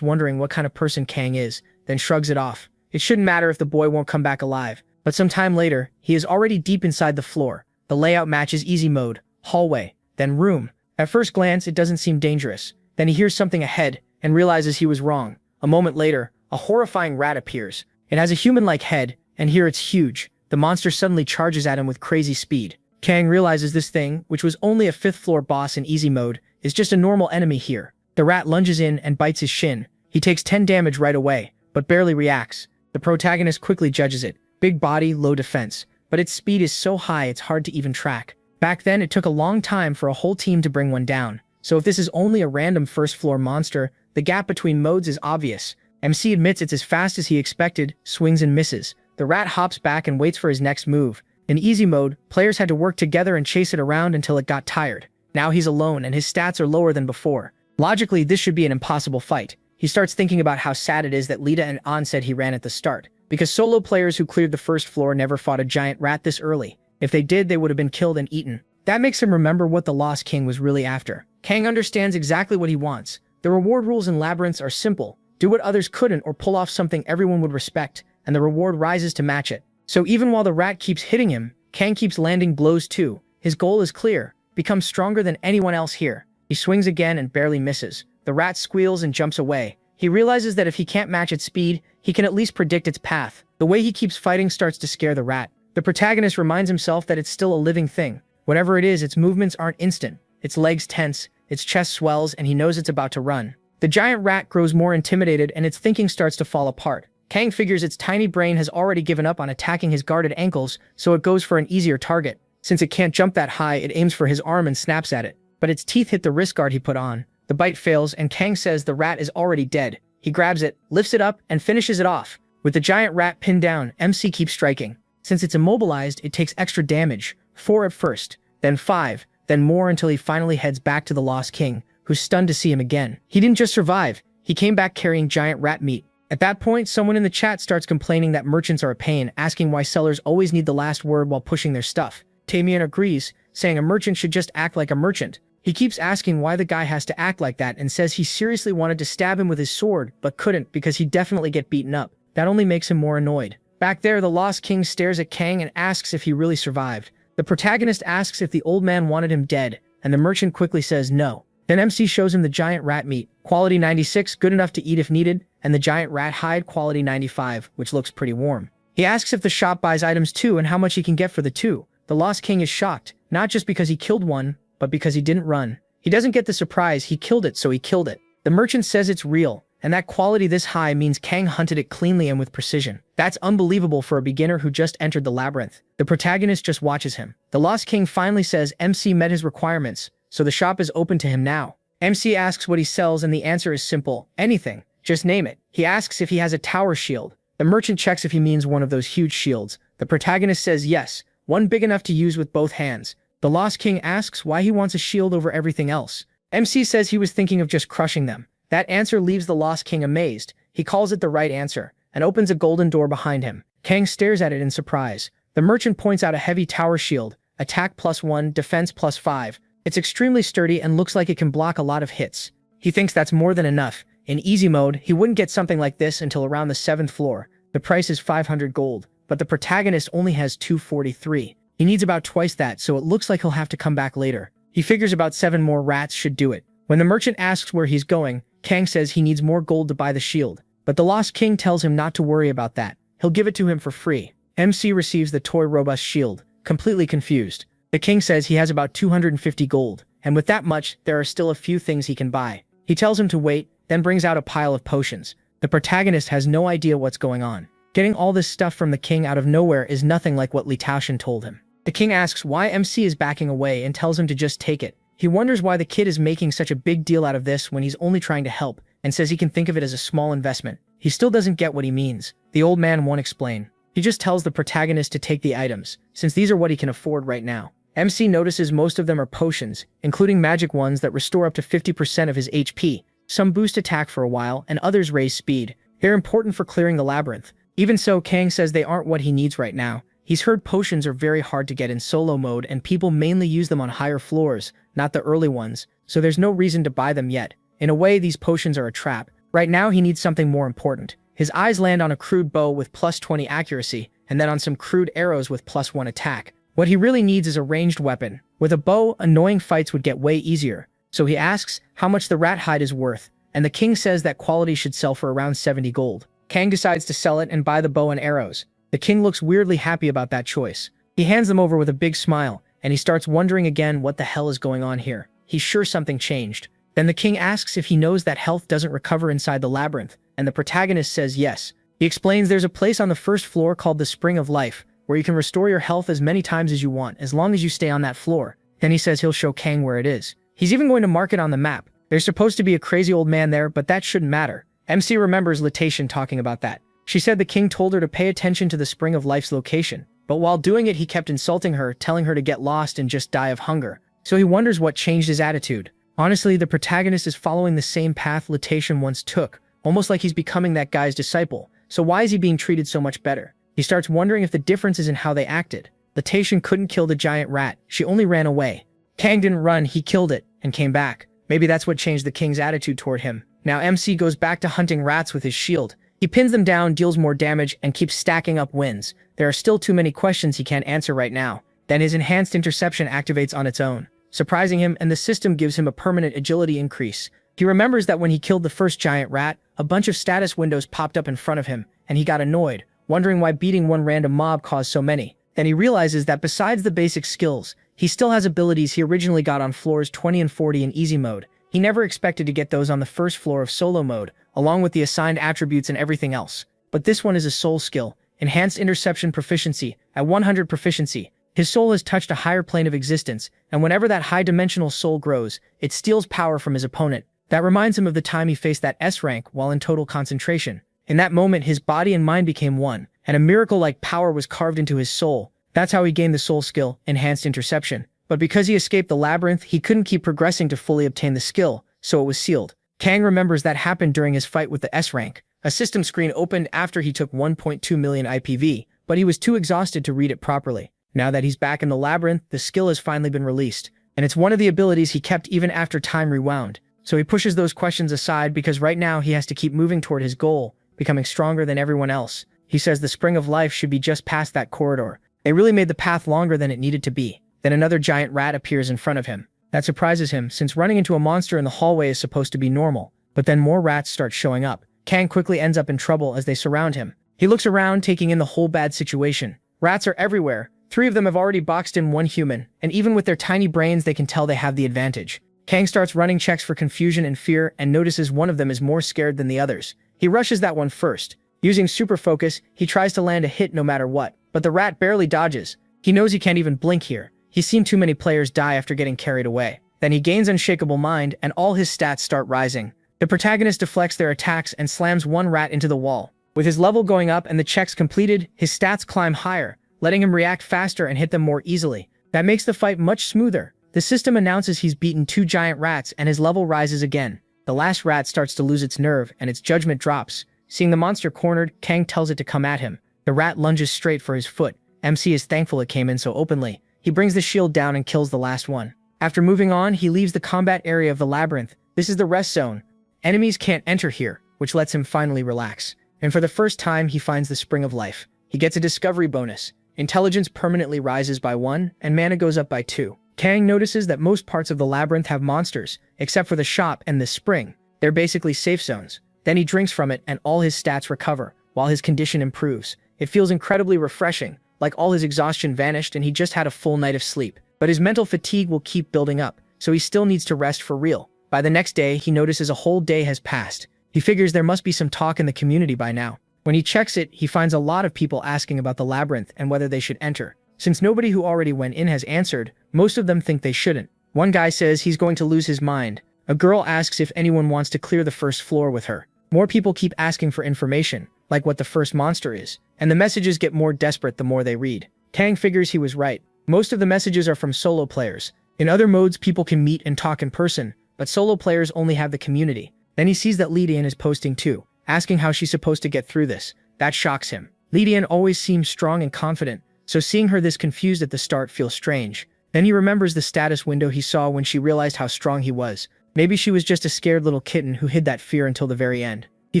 wondering what kind of person Kang is, then shrugs it off. It shouldn't matter if the boy won't come back alive. But some time later, he is already deep inside the floor. The layout matches easy mode, hallway, then room. At first glance, it doesn't seem dangerous. Then he hears something ahead and realizes he was wrong. A moment later, a horrifying rat appears. It has a human-like head, and here it's huge. The monster suddenly charges at him with crazy speed. Kang realizes this thing, which was only a 5th floor boss in easy mode, is just a normal enemy here. The rat lunges in and bites his shin. He takes 10 damage right away, but barely reacts. The protagonist quickly judges it. Big body, low defense. But its speed is so high it's hard to even track. Back then, it took a long time for a whole team to bring one down. So if this is only a random 1st floor monster, the gap between modes is obvious. MC admits it's as fast as he expected, swings and misses. The rat hops back and waits for his next move. In easy mode, players had to work together and chase it around until it got tired. Now he's alone and his stats are lower than before. Logically, this should be an impossible fight. He starts thinking about how sad it is that Lita and An said he ran at the start, because solo players who cleared the 1st floor never fought a giant rat this early. If they did, they would have been killed and eaten. That makes him remember what the Lost King was really after. Kang understands exactly what he wants. The reward rules in labyrinths are simple. Do what others couldn't or pull off something everyone would respect, and the reward rises to match it. So even while the rat keeps hitting him, Kang keeps landing blows too. His goal is clear: become stronger than anyone else here. He swings again and barely misses. The rat squeals and jumps away. He realizes that if he can't match its speed, he can at least predict its path. The way he keeps fighting starts to scare the rat. The protagonist reminds himself that it's still a living thing. Whatever it is, its movements aren't instant. Its legs tense, its chest swells, and he knows it's about to run. The giant rat grows more intimidated and its thinking starts to fall apart. Kang figures its tiny brain has already given up on attacking his guarded ankles, so it goes for an easier target. Since it can't jump that high, it aims for his arm and snaps at it. But its teeth hit the wrist guard he put on. The bite fails, and Kang says the rat is already dead. He grabs it, lifts it up, and finishes it off. With the giant rat pinned down, MC keeps striking. Since it's immobilized, it takes extra damage. 4 at first, then 5, then more until he finally heads back to the Lost King, who's stunned to see him again. He didn't just survive, he came back carrying giant rat meat. At that point, someone in the chat starts complaining that merchants are a pain, asking why sellers always need the last word while pushing their stuff. Tamian agrees, saying a merchant should just act like a merchant. He keeps asking why the guy has to act like that and says he seriously wanted to stab him with his sword, but couldn't because he'd definitely get beaten up. That only makes him more annoyed. Back there, the Lost King stares at Kang and asks if he really survived. The protagonist asks if the old man wanted him dead, and the merchant quickly says no. Then MC shows him the giant rat meat, quality 96, good enough to eat if needed, and the giant rat hide, quality 95, which looks pretty warm. He asks if the shop buys items too and how much he can get for the two. The Lost King is shocked, not just because he killed one, but because he didn't run. He doesn't get the surprise, he killed it, so he killed it. The merchant says it's real, and that quality this high means Kang hunted it cleanly and with precision. That's unbelievable for a beginner who just entered the labyrinth. The protagonist just watches him. The Lost King finally says MC met his requirements, so the shop is open to him now. MC asks what he sells and the answer is simple: anything. Just name it. He asks if he has a tower shield. The merchant checks if he means one of those huge shields. The protagonist says yes, one big enough to use with both hands. The Lost King asks why he wants a shield over everything else. MC says he was thinking of just crushing them. That answer leaves the Lost King amazed. He calls it the right answer, and opens a golden door behind him. Kang stares at it in surprise. The merchant points out a heavy tower shield, attack +1, defense +5. It's extremely sturdy and looks like it can block a lot of hits. He thinks that's more than enough. In easy mode, he wouldn't get something like this until around the 7th floor. The price is 500 gold, but the protagonist only has 243. He needs about twice that, so it looks like he'll have to come back later. He figures about 7 more rats should do it. When the merchant asks where he's going, Kang says he needs more gold to buy the shield. But the Lost King tells him not to worry about that. He'll give it to him for free. MC receives the toy robust shield, completely confused. The king says he has about 250 gold, and with that much, there are still a few things he can buy. He tells him to wait, then brings out a pile of potions. The protagonist has no idea what's going on. Getting all this stuff from the king out of nowhere is nothing like what Li Taoshan told him. The king asks why MC is backing away and tells him to just take it. He wonders why the kid is making such a big deal out of this when he's only trying to help, and says he can think of it as a small investment. He still doesn't get what he means. The old man won't explain. He just tells the protagonist to take the items, since these are what he can afford right now. MC notices most of them are potions, including magic ones that restore up to 50% of his HP. Some boost attack for a while, and others raise speed. They're important for clearing the labyrinth. Even so, Kang says they aren't what he needs right now. He's heard potions are very hard to get in solo mode and people mainly use them on higher floors, not the early ones, so there's no reason to buy them yet. In a way, these potions are a trap. Right now, he needs something more important. His eyes land on a crude bow with +20 accuracy, and then on some crude arrows with +1 attack. What he really needs is a ranged weapon. With a bow, annoying fights would get way easier. So he asks how much the rat hide is worth, and the king says that quality should sell for around 70 gold. Kang decides to sell it and buy the bow and arrows. The king looks weirdly happy about that choice. He hands them over with a big smile, and he starts wondering again what the hell is going on here. He's sure something changed. Then the king asks if he knows that health doesn't recover inside the labyrinth, and the protagonist says yes. He explains there's a place on the first floor called the Spring of Life, where you can restore your health as many times as you want, as long as you stay on that floor. Then he says he'll show Kang where it is. He's even going to mark it on the map. There's supposed to be a crazy old man there, but that shouldn't matter. MC remembers Lation talking about that. She said the king told her to pay attention to the Spring of Life's location, but while doing it he kept insulting her, telling her to get lost and just die of hunger. So he wonders what changed his attitude. Honestly, the protagonist is following the same path Lation once took, almost like he's becoming that guy's disciple. So why is he being treated so much better? He starts wondering if the difference is in how they acted. Lation couldn't kill the giant rat, she only ran away. Kang didn't run, he killed it, and came back. Maybe that's what changed the king's attitude toward him. Now MC goes back to hunting rats with his shield. He pins them down, deals more damage, and keeps stacking up wins. There are still too many questions he can't answer right now. Then his enhanced interception activates on its own, surprising him, and the system gives him a permanent agility increase. He remembers that when he killed the first giant rat, a bunch of status windows popped up in front of him, and he got annoyed, wondering why beating one random mob caused so many. Then he realizes that besides the basic skills, he still has abilities he originally got on floors 20 and 40 in easy mode. He never expected to get those on the first floor of solo mode, along with the assigned attributes and everything else. But this one is a soul skill, enhanced interception proficiency. At 100 proficiency, his soul has touched a higher plane of existence, and whenever that high-dimensional soul grows, it steals power from his opponent. That reminds him of the time he faced that S rank while in total concentration. In that moment, his body and mind became one, and a miracle-like power was carved into his soul. That's how he gained the soul skill, enhanced interception. But because he escaped the labyrinth, he couldn't keep progressing to fully obtain the skill, so it was sealed. Kang remembers that happened during his fight with the S rank. A system screen opened after he took 1.2 million IPV, but he was too exhausted to read it properly. Now that he's back in the labyrinth, the skill has finally been released, and it's one of the abilities he kept even after time rewound. So he pushes those questions aside because right now he has to keep moving toward his goal, becoming stronger than everyone else. He says the Spring of Life should be just past that corridor. They really made the path longer than it needed to be. Then another giant rat appears in front of him. That surprises him, since running into a monster in the hallway is supposed to be normal. But then more rats start showing up. Kang quickly ends up in trouble as they surround him. He looks around, taking in the whole bad situation. Rats are everywhere. 3 of them have already boxed in 1 human, and even with their tiny brains they can tell they have the advantage. Kang starts running checks for confusion and fear and notices one of them is more scared than the others. He rushes that one first. Using super focus, he tries to land a hit no matter what, but the rat barely dodges. He knows he can't even blink here. He's seen too many players die after getting carried away. Then he gains unshakable mind and all his stats start rising. The protagonist deflects their attacks and slams one rat into the wall. With his level going up and the checks completed, his stats climb higher, letting him react faster and hit them more easily. That makes the fight much smoother. The system announces he's beaten 2 giant rats and his level rises again. The last rat starts to lose its nerve and its judgment drops. Seeing the monster cornered, Kang tells it to come at him. The rat lunges straight for his foot. MC is thankful it came in so openly. He brings the shield down and kills the last one. After moving on, he leaves the combat area of the labyrinth. This is the rest zone. Enemies can't enter here, which lets him finally relax. And for the first time, he finds the Spring of Life. He gets a discovery bonus. Intelligence permanently rises by 1, and mana goes up by 2. Kang notices that most parts of the labyrinth have monsters, except for the shop and the spring. They're basically safe zones. Then he drinks from it and all his stats recover, while his condition improves. It feels incredibly refreshing, like all his exhaustion vanished and he just had a full night of sleep. But his mental fatigue will keep building up, so he still needs to rest for real. By the next day, he notices a whole day has passed. He figures there must be some talk in the community by now. When he checks it, he finds a lot of people asking about the labyrinth and whether they should enter. Since nobody who already went in has answered, most of them think they shouldn't. One guy says he's going to lose his mind. A girl asks if anyone wants to clear the first floor with her. More people keep asking for information, like what the first monster is, and the messages get more desperate the more they read. Kang figures he was right. Most of the messages are from solo players. In other modes, people can meet and talk in person, but solo players only have the community. Then he sees that Lidian is posting too, asking how she's supposed to get through this. That shocks him. Lidian always seems strong and confident, so seeing her this confused at the start feels strange. Then he remembers the status window he saw when she realized how strong he was. Maybe she was just a scared little kitten who hid that fear until the very end. He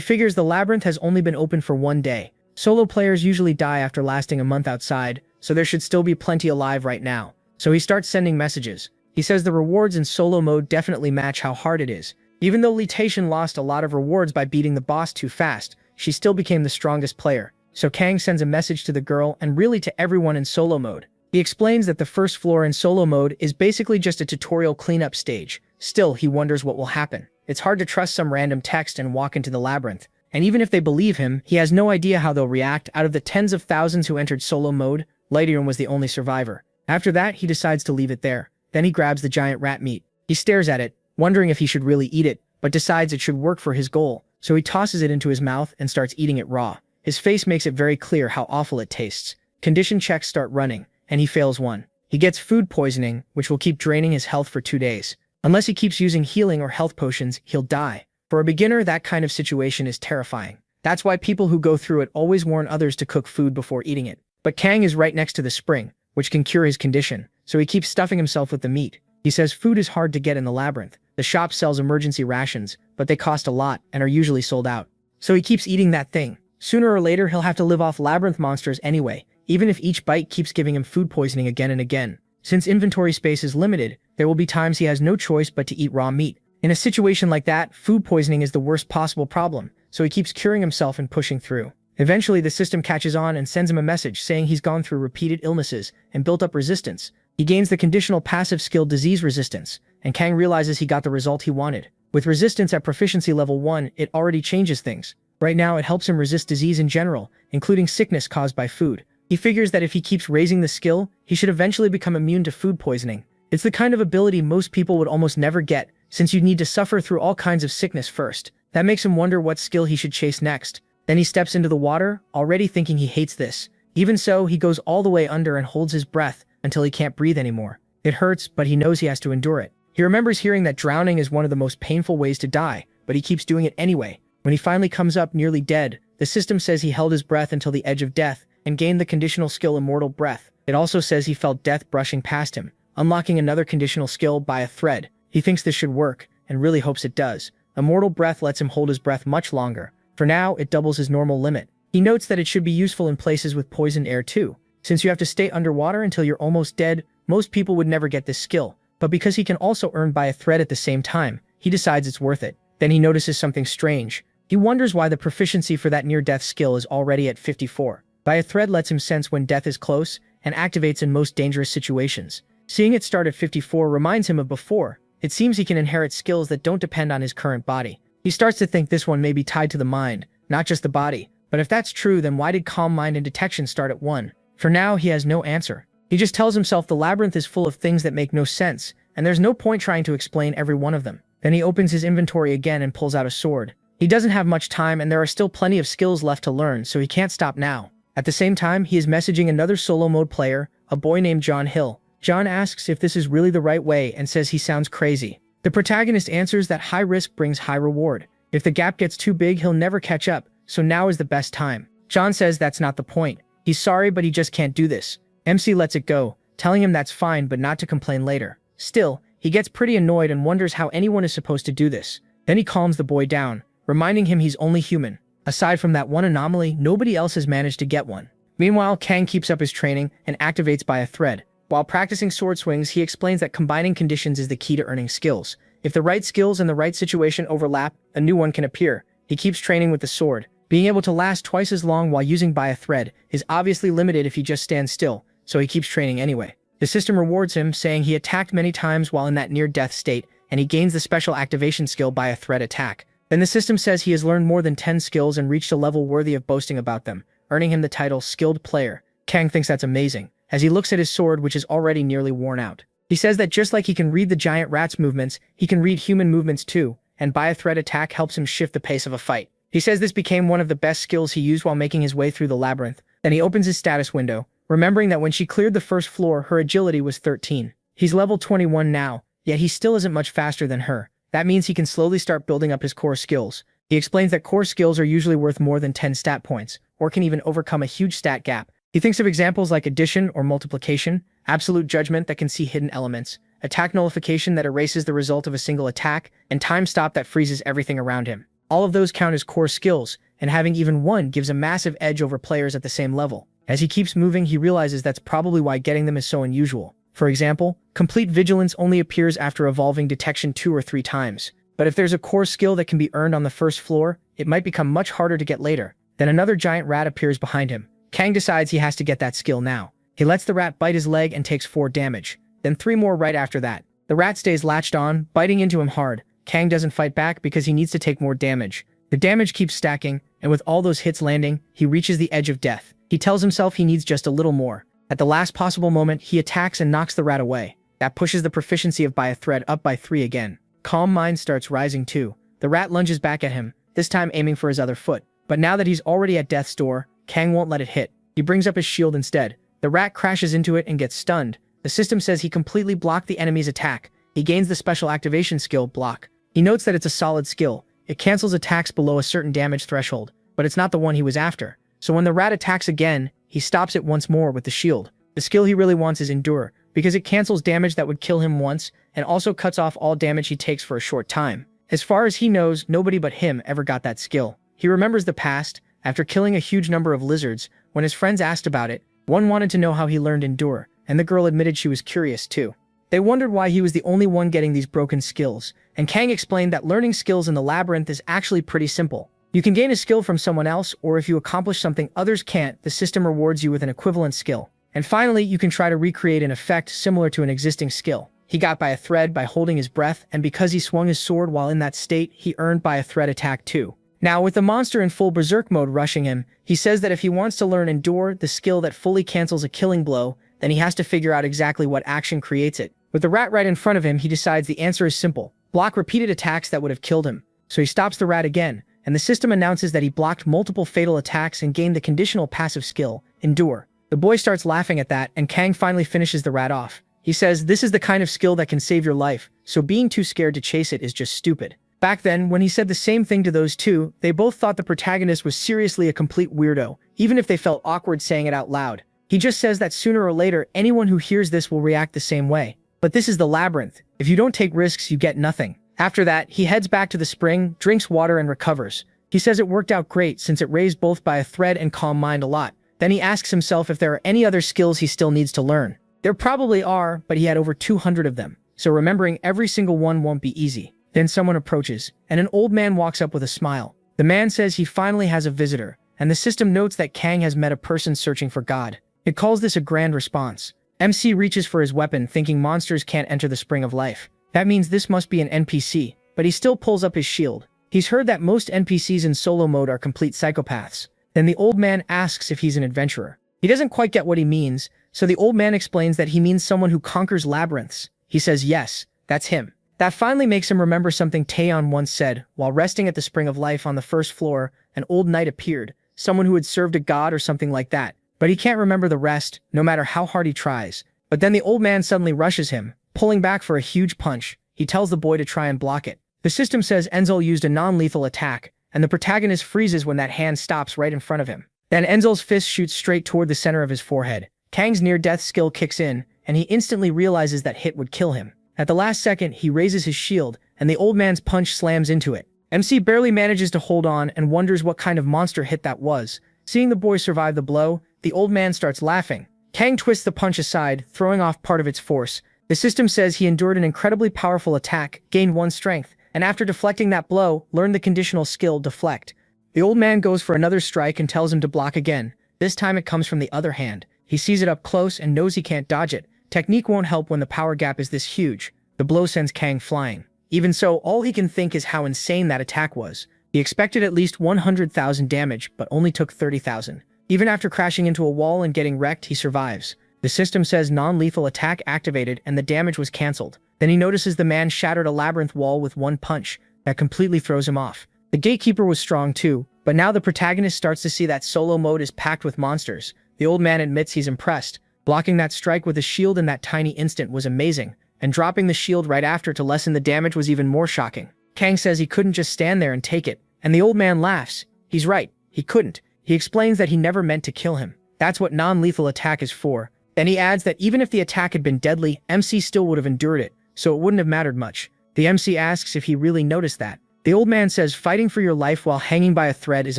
figures the labyrinth has only been open for one day. Solo players usually die after lasting a month outside, so there should still be plenty alive right now. So he starts sending messages. He says the rewards in solo mode definitely match how hard it is. Even though Litation lost a lot of rewards by beating the boss too fast, she still became the strongest player. So Kang sends a message to the girl and really to everyone in solo mode. He explains that the first floor in solo mode is basically just a tutorial cleanup stage. Still, he wonders what will happen. It's hard to trust some random text and walk into the labyrinth. And even if they believe him, he has no idea how they'll react. Out of the tens of thousands who entered solo mode, Lightium was the only survivor. After that, he decides to leave it there. Then he grabs the giant rat meat. He stares at it, wondering if he should really eat it, but decides it should work for his goal. So he tosses it into his mouth and starts eating it raw. His face makes it very clear how awful it tastes. Condition checks start running, and he fails one. He gets food poisoning, which will keep draining his health for 2 days. Unless he keeps using healing or health potions, he'll die. For a beginner, that kind of situation is terrifying. That's why people who go through it always warn others to cook food before eating it. But Kang is right next to the spring, which can cure his condition, so he keeps stuffing himself with the meat. He says food is hard to get in the labyrinth. The shop sells emergency rations, but they cost a lot and are usually sold out. So he keeps eating that thing. Sooner or later, he'll have to live off labyrinth monsters anyway, even if each bite keeps giving him food poisoning again and again. Since inventory space is limited, there will be times he has no choice but to eat raw meat. In a situation like that, food poisoning is the worst possible problem, so he keeps curing himself and pushing through. Eventually, the system catches on and sends him a message saying he's gone through repeated illnesses and built up resistance. He gains the conditional passive skill disease resistance, and Kang realizes he got the result he wanted. With resistance at proficiency level 1, it already changes things. Right now, it helps him resist disease in general, including sickness caused by food. He figures that if he keeps raising the skill, he should eventually become immune to food poisoning. It's the kind of ability most people would almost never get, since you'd need to suffer through all kinds of sickness first. That makes him wonder what skill he should chase next. Then he steps into the water, already thinking he hates this. Even so, he goes all the way under and holds his breath until he can't breathe anymore. It hurts, but he knows he has to endure it. He remembers hearing that drowning is one of the most painful ways to die, but he keeps doing it anyway. When he finally comes up nearly dead, the system says he held his breath until the edge of death and gained the conditional skill Immortal Breath. It also says he felt death brushing past him, unlocking another conditional skill by a thread. He thinks this should work, and really hopes it does. Immortal Breath lets him hold his breath much longer. For now, it doubles his normal limit. He notes that it should be useful in places with poisoned air too. Since you have to stay underwater until you're almost dead, most people would never get this skill. But because he can also earn by a thread at the same time, he decides it's worth it. Then he notices something strange. He wonders why the proficiency for that near-death skill is already at 54. By a thread lets him sense when death is close, and activates in most dangerous situations. Seeing it start at 54 reminds him of before. It seems he can inherit skills that don't depend on his current body. He starts to think this one may be tied to the mind, not just the body. But if that's true, then why did Calm Mind and Detection start at 1? For now, he has no answer. He just tells himself the labyrinth is full of things that make no sense, and there's no point trying to explain every one of them. Then he opens his inventory again and pulls out a sword. He doesn't have much time, and there are still plenty of skills left to learn, so he can't stop now. At the same time, he is messaging another solo mode player, a boy named John Hill. John asks if this is really the right way and says he sounds crazy. The protagonist answers that high risk brings high reward. If the gap gets too big, he'll never catch up, so now is the best time. John says that's not the point. He's sorry, but he just can't do this. MC lets it go, telling him that's fine but not to complain later. Still, he gets pretty annoyed and wonders how anyone is supposed to do this. Then he calms the boy down, reminding him he's only human. Aside from that one anomaly, nobody else has managed to get one. Meanwhile, Kang keeps up his training and activates by a thread. While practicing sword swings, he explains that combining conditions is the key to earning skills. If the right skills and the right situation overlap, a new one can appear. He keeps training with the sword. Being able to last twice as long while using by a thread is obviously limited if he just stands still, so he keeps training anyway. The system rewards him, saying he attacked many times while in that near-death state, and he gains the special activation skill by a thread attack. Then the system says he has learned more than 10 skills and reached a level worthy of boasting about them, earning him the title Skilled Player. Kang thinks that's amazing, as he looks at his sword, which is already nearly worn out. He says that just like he can read the giant rat's movements, he can read human movements too, and by a thread attack helps him shift the pace of a fight. He says this became one of the best skills he used while making his way through the labyrinth. Then he opens his status window, remembering that when she cleared the first floor, her agility was 13. He's level 21 now, yet he still isn't much faster than her. That means he can slowly start building up his core skills. He explains that core skills are usually worth more than 10 stat points, or can even overcome a huge stat gap. He thinks of examples like addition or multiplication, absolute judgment that can see hidden elements, attack nullification that erases the result of a single attack, and time stop that freezes everything around him. All of those count as core skills, and having even one gives a massive edge over players at the same level. As he keeps moving, he realizes that's probably why getting them is so unusual. For example, complete vigilance only appears after evolving detection 2 or 3 times. But if there's a core skill that can be earned on the first floor, it might become much harder to get later. Then another giant rat appears behind him. Kang decides he has to get that skill now. He lets the rat bite his leg and takes 4 damage. Then 3 more right after that. The rat stays latched on, biting into him hard. Kang doesn't fight back because he needs to take more damage. The damage keeps stacking, and with all those hits landing, he reaches the edge of death. He tells himself he needs just a little more. At the last possible moment, he attacks and knocks the rat away. That pushes the proficiency of by a thread up by 3 again. Calm mind starts rising too. The rat lunges back at him, this time aiming for his other foot. But now that he's already at death's door, Kang won't let it hit. He brings up his shield instead. The rat crashes into it and gets stunned. The system says he completely blocked the enemy's attack. He gains the special activation skill, Block. He notes that it's a solid skill. It cancels attacks below a certain damage threshold, but it's not the one he was after. So when the rat attacks again, he stops it once more with the shield. The skill he really wants is Endure, because it cancels damage that would kill him once, and also cuts off all damage he takes for a short time. As far as he knows, nobody but him ever got that skill. He remembers the past. After killing a huge number of lizards, when his friends asked about it, one wanted to know how he learned Endure, and the girl admitted she was curious too. They wondered why he was the only one getting these broken skills, and Kang explained that learning skills in the labyrinth is actually pretty simple. You can gain a skill from someone else, or if you accomplish something others can't, the system rewards you with an equivalent skill. And finally, you can try to recreate an effect similar to an existing skill. He got by a thread by holding his breath, and because he swung his sword while in that state, he earned by a thread attack too. Now, with the monster in full berserk mode rushing him, he says that if he wants to learn Endure, the skill that fully cancels a killing blow, then he has to figure out exactly what action creates it. With the rat right in front of him, he decides the answer is simple. Block repeated attacks that would have killed him. So he stops the rat again, and the system announces that he blocked multiple fatal attacks and gained the conditional passive skill, Endure. The boy starts laughing at that, and Kang finally finishes the rat off. He says this is the kind of skill that can save your life, so being too scared to chase it is just stupid. Back then, when he said the same thing to those two, they both thought the protagonist was seriously a complete weirdo, even if they felt awkward saying it out loud. He just says that sooner or later, anyone who hears this will react the same way. But this is the labyrinth. If you don't take risks, you get nothing. After that, he heads back to the spring, drinks water, and recovers. He says it worked out great since it raised both by a thread and calm mind a lot. Then he asks himself if there are any other skills he still needs to learn. There probably are, but he had over 200 of them, so remembering every single one won't be easy. Then someone approaches, and an old man walks up with a smile. The man says he finally has a visitor, and the system notes that Kang has met a person searching for God. It calls this a grand response. MC reaches for his weapon, thinking monsters can't enter the spring of life. That means this must be an NPC, but he still pulls up his shield. He's heard that most NPCs in solo mode are complete psychopaths. Then the old man asks if he's an adventurer. He doesn't quite get what he means, so the old man explains that he means someone who conquers labyrinths. He says yes, that's him. That finally makes him remember something Taeyeon once said. While resting at the Spring of Life on the first floor, an old knight appeared, someone who had served a god or something like that. But he can't remember the rest, no matter how hard he tries. But then the old man suddenly rushes him, pulling back for a huge punch. He tells the boy to try and block it. The system says Enzel used a non-lethal attack, and the protagonist freezes when that hand stops right in front of him. Then Enzel's fist shoots straight toward the center of his forehead. Kang's near-death skill kicks in, and he instantly realizes that hit would kill him. At the last second, he raises his shield, and the old man's punch slams into it. MC barely manages to hold on and wonders what kind of monster hit that was. Seeing the boy survive the blow, the old man starts laughing. Kang twists the punch aside, throwing off part of its force. The system says he endured an incredibly powerful attack, gained 1 strength, and after deflecting that blow, learned the conditional skill Deflect. The old man goes for another strike and tells him to block again. This time it comes from the other hand. He sees it up close and knows he can't dodge it. Technique won't help when the power gap is this huge. The blow sends Kang flying. Even so, all he can think is how insane that attack was. He expected at least 100,000 damage, but only took 30,000. Even after crashing into a wall and getting wrecked, he survives. The system says non-lethal attack activated and the damage was cancelled. Then he notices the man shattered a labyrinth wall with 1 punch. That completely throws him off. The gatekeeper was strong too, but now the protagonist starts to see that solo mode is packed with monsters. The old man admits he's impressed. Blocking that strike with a shield in that tiny instant was amazing, and dropping the shield right after to lessen the damage was even more shocking. Kang says he couldn't just stand there and take it, and the old man laughs. He's right, he couldn't. He explains that he never meant to kill him. That's what non-lethal attack is for. Then he adds that even if the attack had been deadly, MC still would have endured it, so it wouldn't have mattered much. The MC asks if he really noticed that. The old man says fighting for your life while hanging by a thread is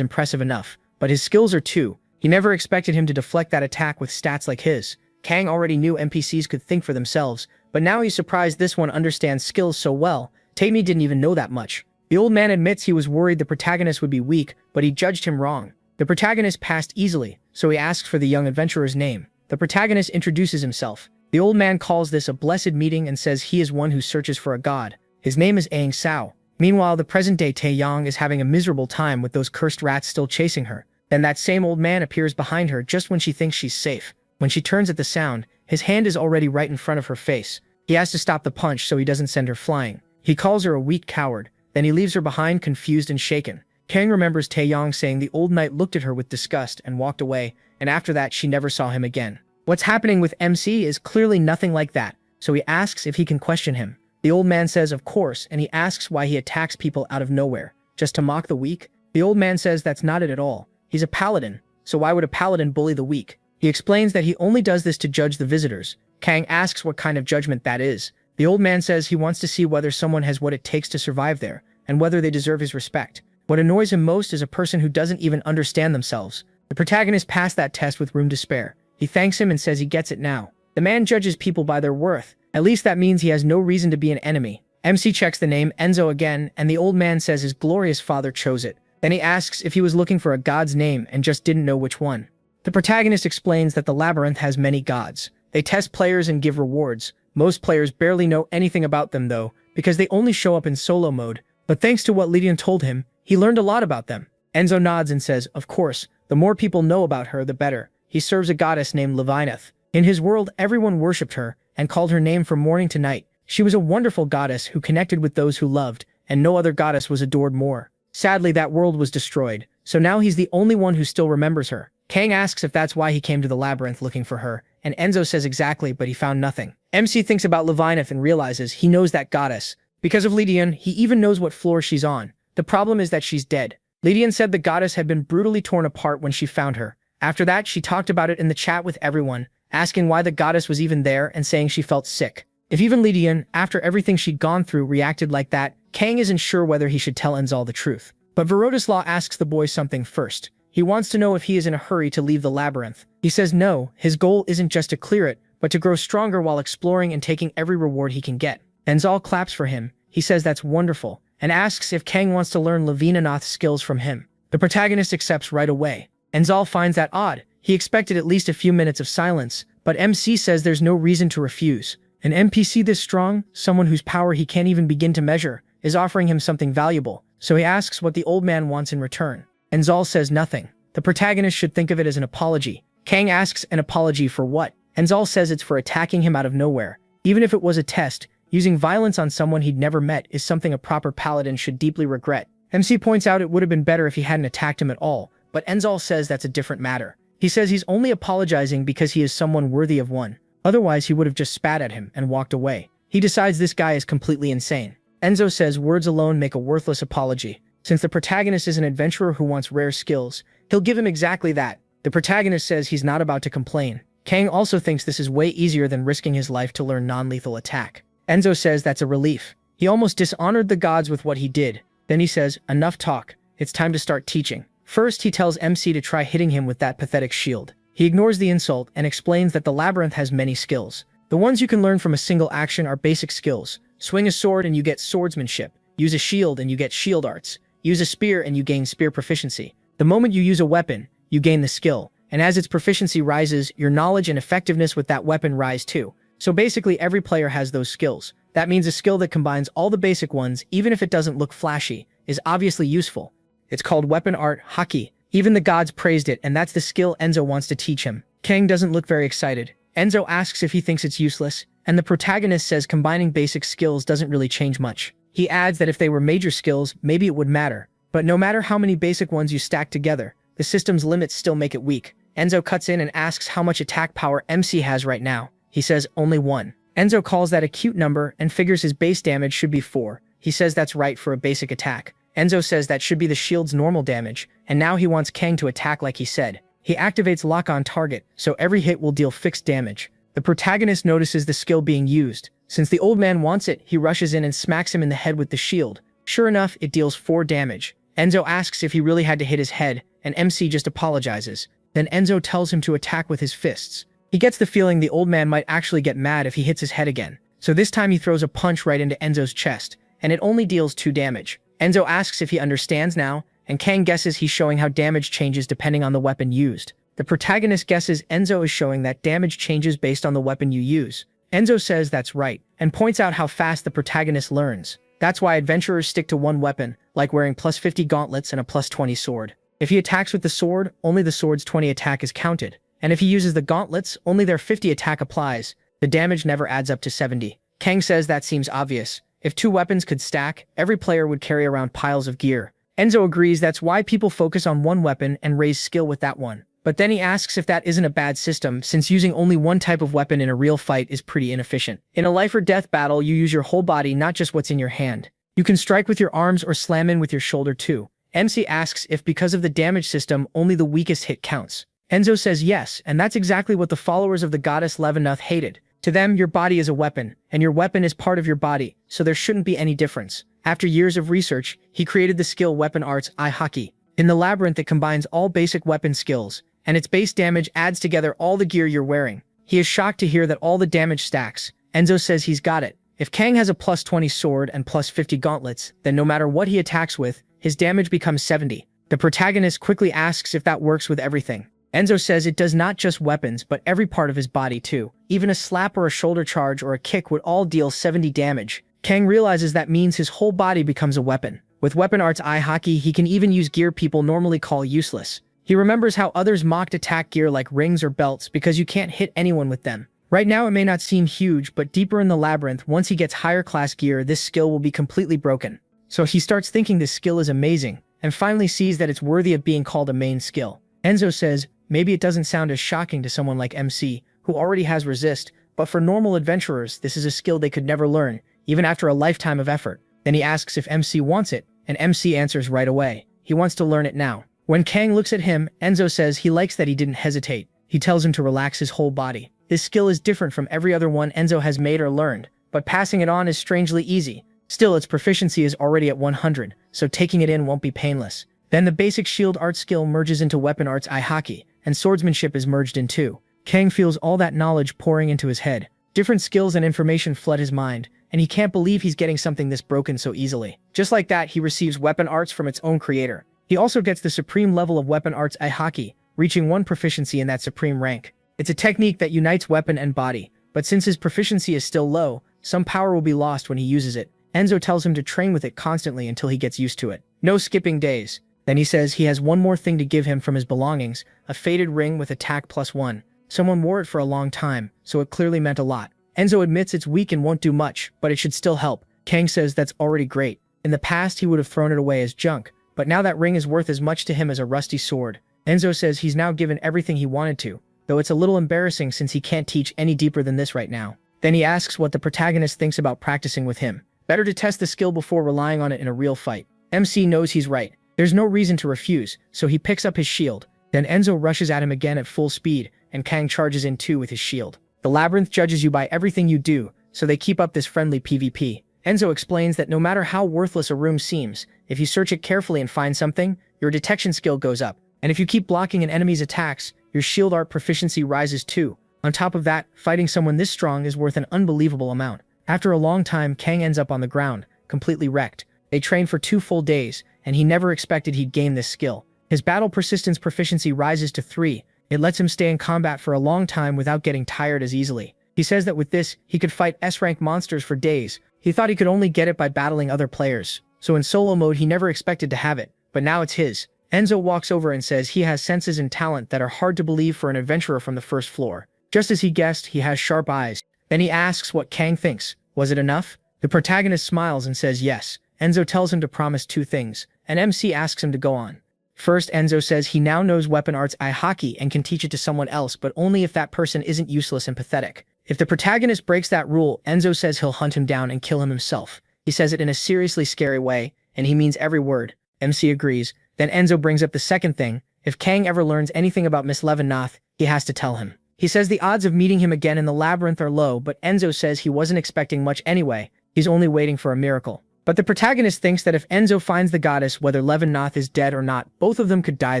impressive enough, but his skills are too. He never expected him to deflect that attack with stats like his. Kang already knew NPCs could think for themselves, but now he's surprised this one understands skills so well. Tammy didn't even know that much. The old man admits he was worried the protagonist would be weak, but he judged him wrong. The protagonist passed easily, so he asks for the young adventurer's name. The protagonist introduces himself. The old man calls this a blessed meeting and says he is one who searches for a god. His name is Aang Sao. Meanwhile, the present-day Taeyong is having a miserable time with those cursed rats still chasing her. Then that same old man appears behind her just when she thinks she's safe. When she turns at the sound, his hand is already right in front of her face. He has to stop the punch so he doesn't send her flying. He calls her a weak coward. Then he leaves her behind, confused and shaken. Kang remembers Taeyong saying the old knight looked at her with disgust and walked away, and after that she never saw him again. What's happening with MC is clearly nothing like that, so he asks if he can question him. The old man says of course, and he asks why he attacks people out of nowhere. Just to mock the weak? The old man says that's not it at all. He's a paladin, so why would a paladin bully the weak? He explains that he only does this to judge the visitors. Kang asks what kind of judgment that is. The old man says he wants to see whether someone has what it takes to survive there, and whether they deserve his respect. What annoys him most is a person who doesn't even understand themselves. The protagonist passed that test with room to spare. He thanks him and says he gets it now. The man judges people by their worth. At least that means he has no reason to be an enemy. MC checks the name Enzo again, and the old man says his glorious father chose it. Then he asks if he was looking for a god's name and just didn't know which one. The protagonist explains that the labyrinth has many gods. They test players and give rewards. Most players barely know anything about them though, because they only show up in solo mode. But thanks to what Lydian told him, he learned a lot about them. Enzo nods and says, of course, the more people know about her, the better. He serves a goddess named Levineth. In his world, everyone worshipped her and called her name from morning to night. She was a wonderful goddess who connected with those who loved, and no other goddess was adored more. Sadly, that world was destroyed, so now he's the only one who still remembers her. Kang asks if that's why he came to the labyrinth looking for her, and Enzo says exactly, but he found nothing. MC thinks about Levineth and realizes he knows that goddess. Because of Lydian, he even knows what floor she's on. The problem is that she's dead. Lydian said the goddess had been brutally torn apart when she found her. After that, she talked about it in the chat with everyone, asking why the goddess was even there and saying she felt sick. If even Lydian, after everything she'd gone through, reacted like that, Kang isn't sure whether he should tell Enzal the truth. But Verotislaw asks the boy something first. He wants to know if he is in a hurry to leave the labyrinth. He says no, his goal isn't just to clear it, but to grow stronger while exploring and taking every reward he can get. Enzal claps for him. He says that's wonderful, and asks if Kang wants to learn Levinanath's skills from him. The protagonist accepts right away. Enzal finds that odd. He expected at least a few minutes of silence, but MC says there's no reason to refuse. An NPC this strong, someone whose power he can't even begin to measure, is offering him something valuable, so he asks what the old man wants in return. Enzal says nothing. The protagonist should think of it as an apology. Kang asks an apology for what? Enzal says it's for attacking him out of nowhere. Even if it was a test, using violence on someone he'd never met is something a proper paladin should deeply regret. MC points out it would have been better if he hadn't attacked him at all, but Enzal says that's a different matter. He says he's only apologizing because he is someone worthy of one. Otherwise, he would have just spat at him and walked away. He decides this guy is completely insane. Enzo says words alone make a worthless apology. Since the protagonist is an adventurer who wants rare skills, he'll give him exactly that. The protagonist says he's not about to complain. Kang also thinks this is way easier than risking his life to learn non-lethal attack. Enzo says that's a relief. He almost dishonored the gods with what he did. Then he says, enough talk. It's time to start teaching. First, he tells MC to try hitting him with that pathetic shield. He ignores the insult and explains that the labyrinth has many skills. The ones you can learn from a single action are basic skills. Swing a sword and you get swordsmanship. Use a shield and you get shield arts. Use a spear and you gain spear proficiency. The moment you use a weapon, you gain the skill. And as its proficiency rises, your knowledge and effectiveness with that weapon rise too. So basically every player has those skills. That means a skill that combines all the basic ones, even if it doesn't look flashy, is obviously useful. It's called weapon art, haki. Even the gods praised it, and that's the skill Enzo wants to teach him. Kang doesn't look very excited. Enzo asks if he thinks it's useless, and the protagonist says combining basic skills doesn't really change much. He adds that if they were major skills, maybe it would matter. But no matter how many basic ones you stack together, the system's limits still make it weak. Enzo cuts in and asks how much attack power MC has right now. He says only 1. Enzo calls that a cute number and figures his base damage should be 4. He says that's right for a basic attack. Enzo says that should be the shield's normal damage, and now he wants Kang to attack like he said. He activates lock on target, so every hit will deal fixed damage. The protagonist notices the skill being used. Since the old man wants it, he rushes in and smacks him in the head with the shield. Sure enough, it deals 4 damage. Enzo asks if he really had to hit his head, and MC just apologizes. Then Enzo tells him to attack with his fists. He gets the feeling the old man might actually get mad if he hits his head again. So this time he throws a punch right into Enzo's chest, and it only deals 2 damage. Enzo asks if he understands now, and Kang guesses he's showing how damage changes depending on the weapon used. The protagonist guesses Enzo is showing that damage changes based on the weapon you use. Enzo says that's right, and points out how fast the protagonist learns. That's why adventurers stick to one weapon, like wearing +50 gauntlets and a +20 sword. If he attacks with the sword, only the sword's 20 attack is counted. And if he uses the gauntlets, only their 50 attack applies. The damage never adds up to 70. Kang says that seems obvious. If 2 weapons could stack, every player would carry around piles of gear. Enzo agrees that's why people focus on one weapon and raise skill with that one. But then he asks if that isn't a bad system, since using only one type of weapon in a real fight is pretty inefficient. In a life or death battle, you use your whole body, not just what's in your hand. You can strike with your arms or slam in with your shoulder too. MC asks if because of the damage system, only the weakest hit counts. Enzo says yes, and that's exactly what the followers of the goddess Levinuth hated. To them, your body is a weapon, and your weapon is part of your body, so there shouldn't be any difference. After years of research, he created the skill Weapon Arts Ihaki. In the labyrinth, it combines all basic weapon skills, and its base damage adds together all the gear you're wearing. He is shocked to hear that all the damage stacks. Enzo says he's got it. If Kang has a +20 sword and +50 gauntlets, then no matter what he attacks with, his damage becomes 70. The protagonist quickly asks if that works with everything. Enzo says it does not just weapons, but every part of his body too. Even a slap or a shoulder charge or a kick would all deal 70 damage. Kang realizes that means his whole body becomes a weapon. With Weapon Arts Ihaki, he can even use gear people normally call useless. He remembers how others mocked attack gear like rings or belts because you can't hit anyone with them. Right now it may not seem huge, but deeper in the labyrinth, once he gets higher class gear, this skill will be completely broken. So he starts thinking this skill is amazing, and finally sees that it's worthy of being called a main skill. Enzo says, maybe it doesn't sound as shocking to someone like MC, who already has resist, but for normal adventurers, this is a skill they could never learn, even after a lifetime of effort. Then he asks if MC wants it, and MC answers right away. He wants to learn it now. When Kang looks at him, Enzo says he likes that he didn't hesitate. He tells him to relax his whole body. This skill is different from every other one Enzo has made or learned, but passing it on is strangely easy. Still, its proficiency is already at 100, so taking it in won't be painless. Then the basic shield art skill merges into Weapon Arts Ihaki, and swordsmanship is merged in too. Kang feels all that knowledge pouring into his head. Different skills and information flood his mind, and he can't believe he's getting something this broken so easily. Just like that, he receives weapon arts from its own creator. He also gets the supreme level of Weapon Arts Ihaki, reaching 1 proficiency in that supreme rank. It's a technique that unites weapon and body, but since his proficiency is still low, some power will be lost when he uses it. Enzo tells him to train with it constantly until he gets used to it. No skipping days. Then he says he has one more thing to give him from his belongings, a faded ring with attack +1. Someone wore it for a long time, so it clearly meant a lot. Enzo admits it's weak and won't do much, but it should still help. Kang says that's already great. In the past, he would have thrown it away as junk, but now that ring is worth as much to him as a rusty sword. Enzo says he's now given everything he wanted to, though it's a little embarrassing since he can't teach any deeper than this right now. Then he asks what the protagonist thinks about practicing with him. Better to test the skill before relying on it in a real fight. MC knows he's right. There's no reason to refuse, so he picks up his shield. Then Enzo rushes at him again at full speed, and Kang charges in too with his shield. The labyrinth judges you by everything you do, so they keep up this friendly PvP. Enzo explains that no matter how worthless a room seems, if you search it carefully and find something, your detection skill goes up. And if you keep blocking an enemy's attacks, your shield art proficiency rises too. On top of that, fighting someone this strong is worth an unbelievable amount. After a long time, Kang ends up on the ground, completely wrecked. They trained for 2 full days, and he never expected he'd gain this skill. His battle persistence proficiency rises to 3. It lets him stay in combat for a long time without getting tired as easily. He says that with this, he could fight S-rank monsters for days. He thought he could only get it by battling other players. So in solo mode, he never expected to have it, but now it's his. Enzo walks over and says he has senses and talent that are hard to believe for an adventurer from the first floor. Just as he guessed, he has sharp eyes. Then he asks what Kang thinks. Was it enough? The protagonist smiles and says yes. Enzo tells him to promise 2 things, and MC asks him to go on. First, Enzo says he now knows Weapon Arts Ihaki and can teach it to someone else, but only if that person isn't useless and pathetic. If the protagonist breaks that rule, Enzo says he'll hunt him down and kill him himself. He says it in a seriously scary way, and he means every word. MC agrees. Then Enzo brings up the second thing, If Kang ever learns anything about Miss Leavenworth, he has to tell him. He says the odds of meeting him again in the labyrinth are low, but Enzo says he wasn't expecting much anyway. He's only waiting for a miracle. But the protagonist thinks that if Enzo finds the goddess, whether Leavenworth is dead or not, both of them could die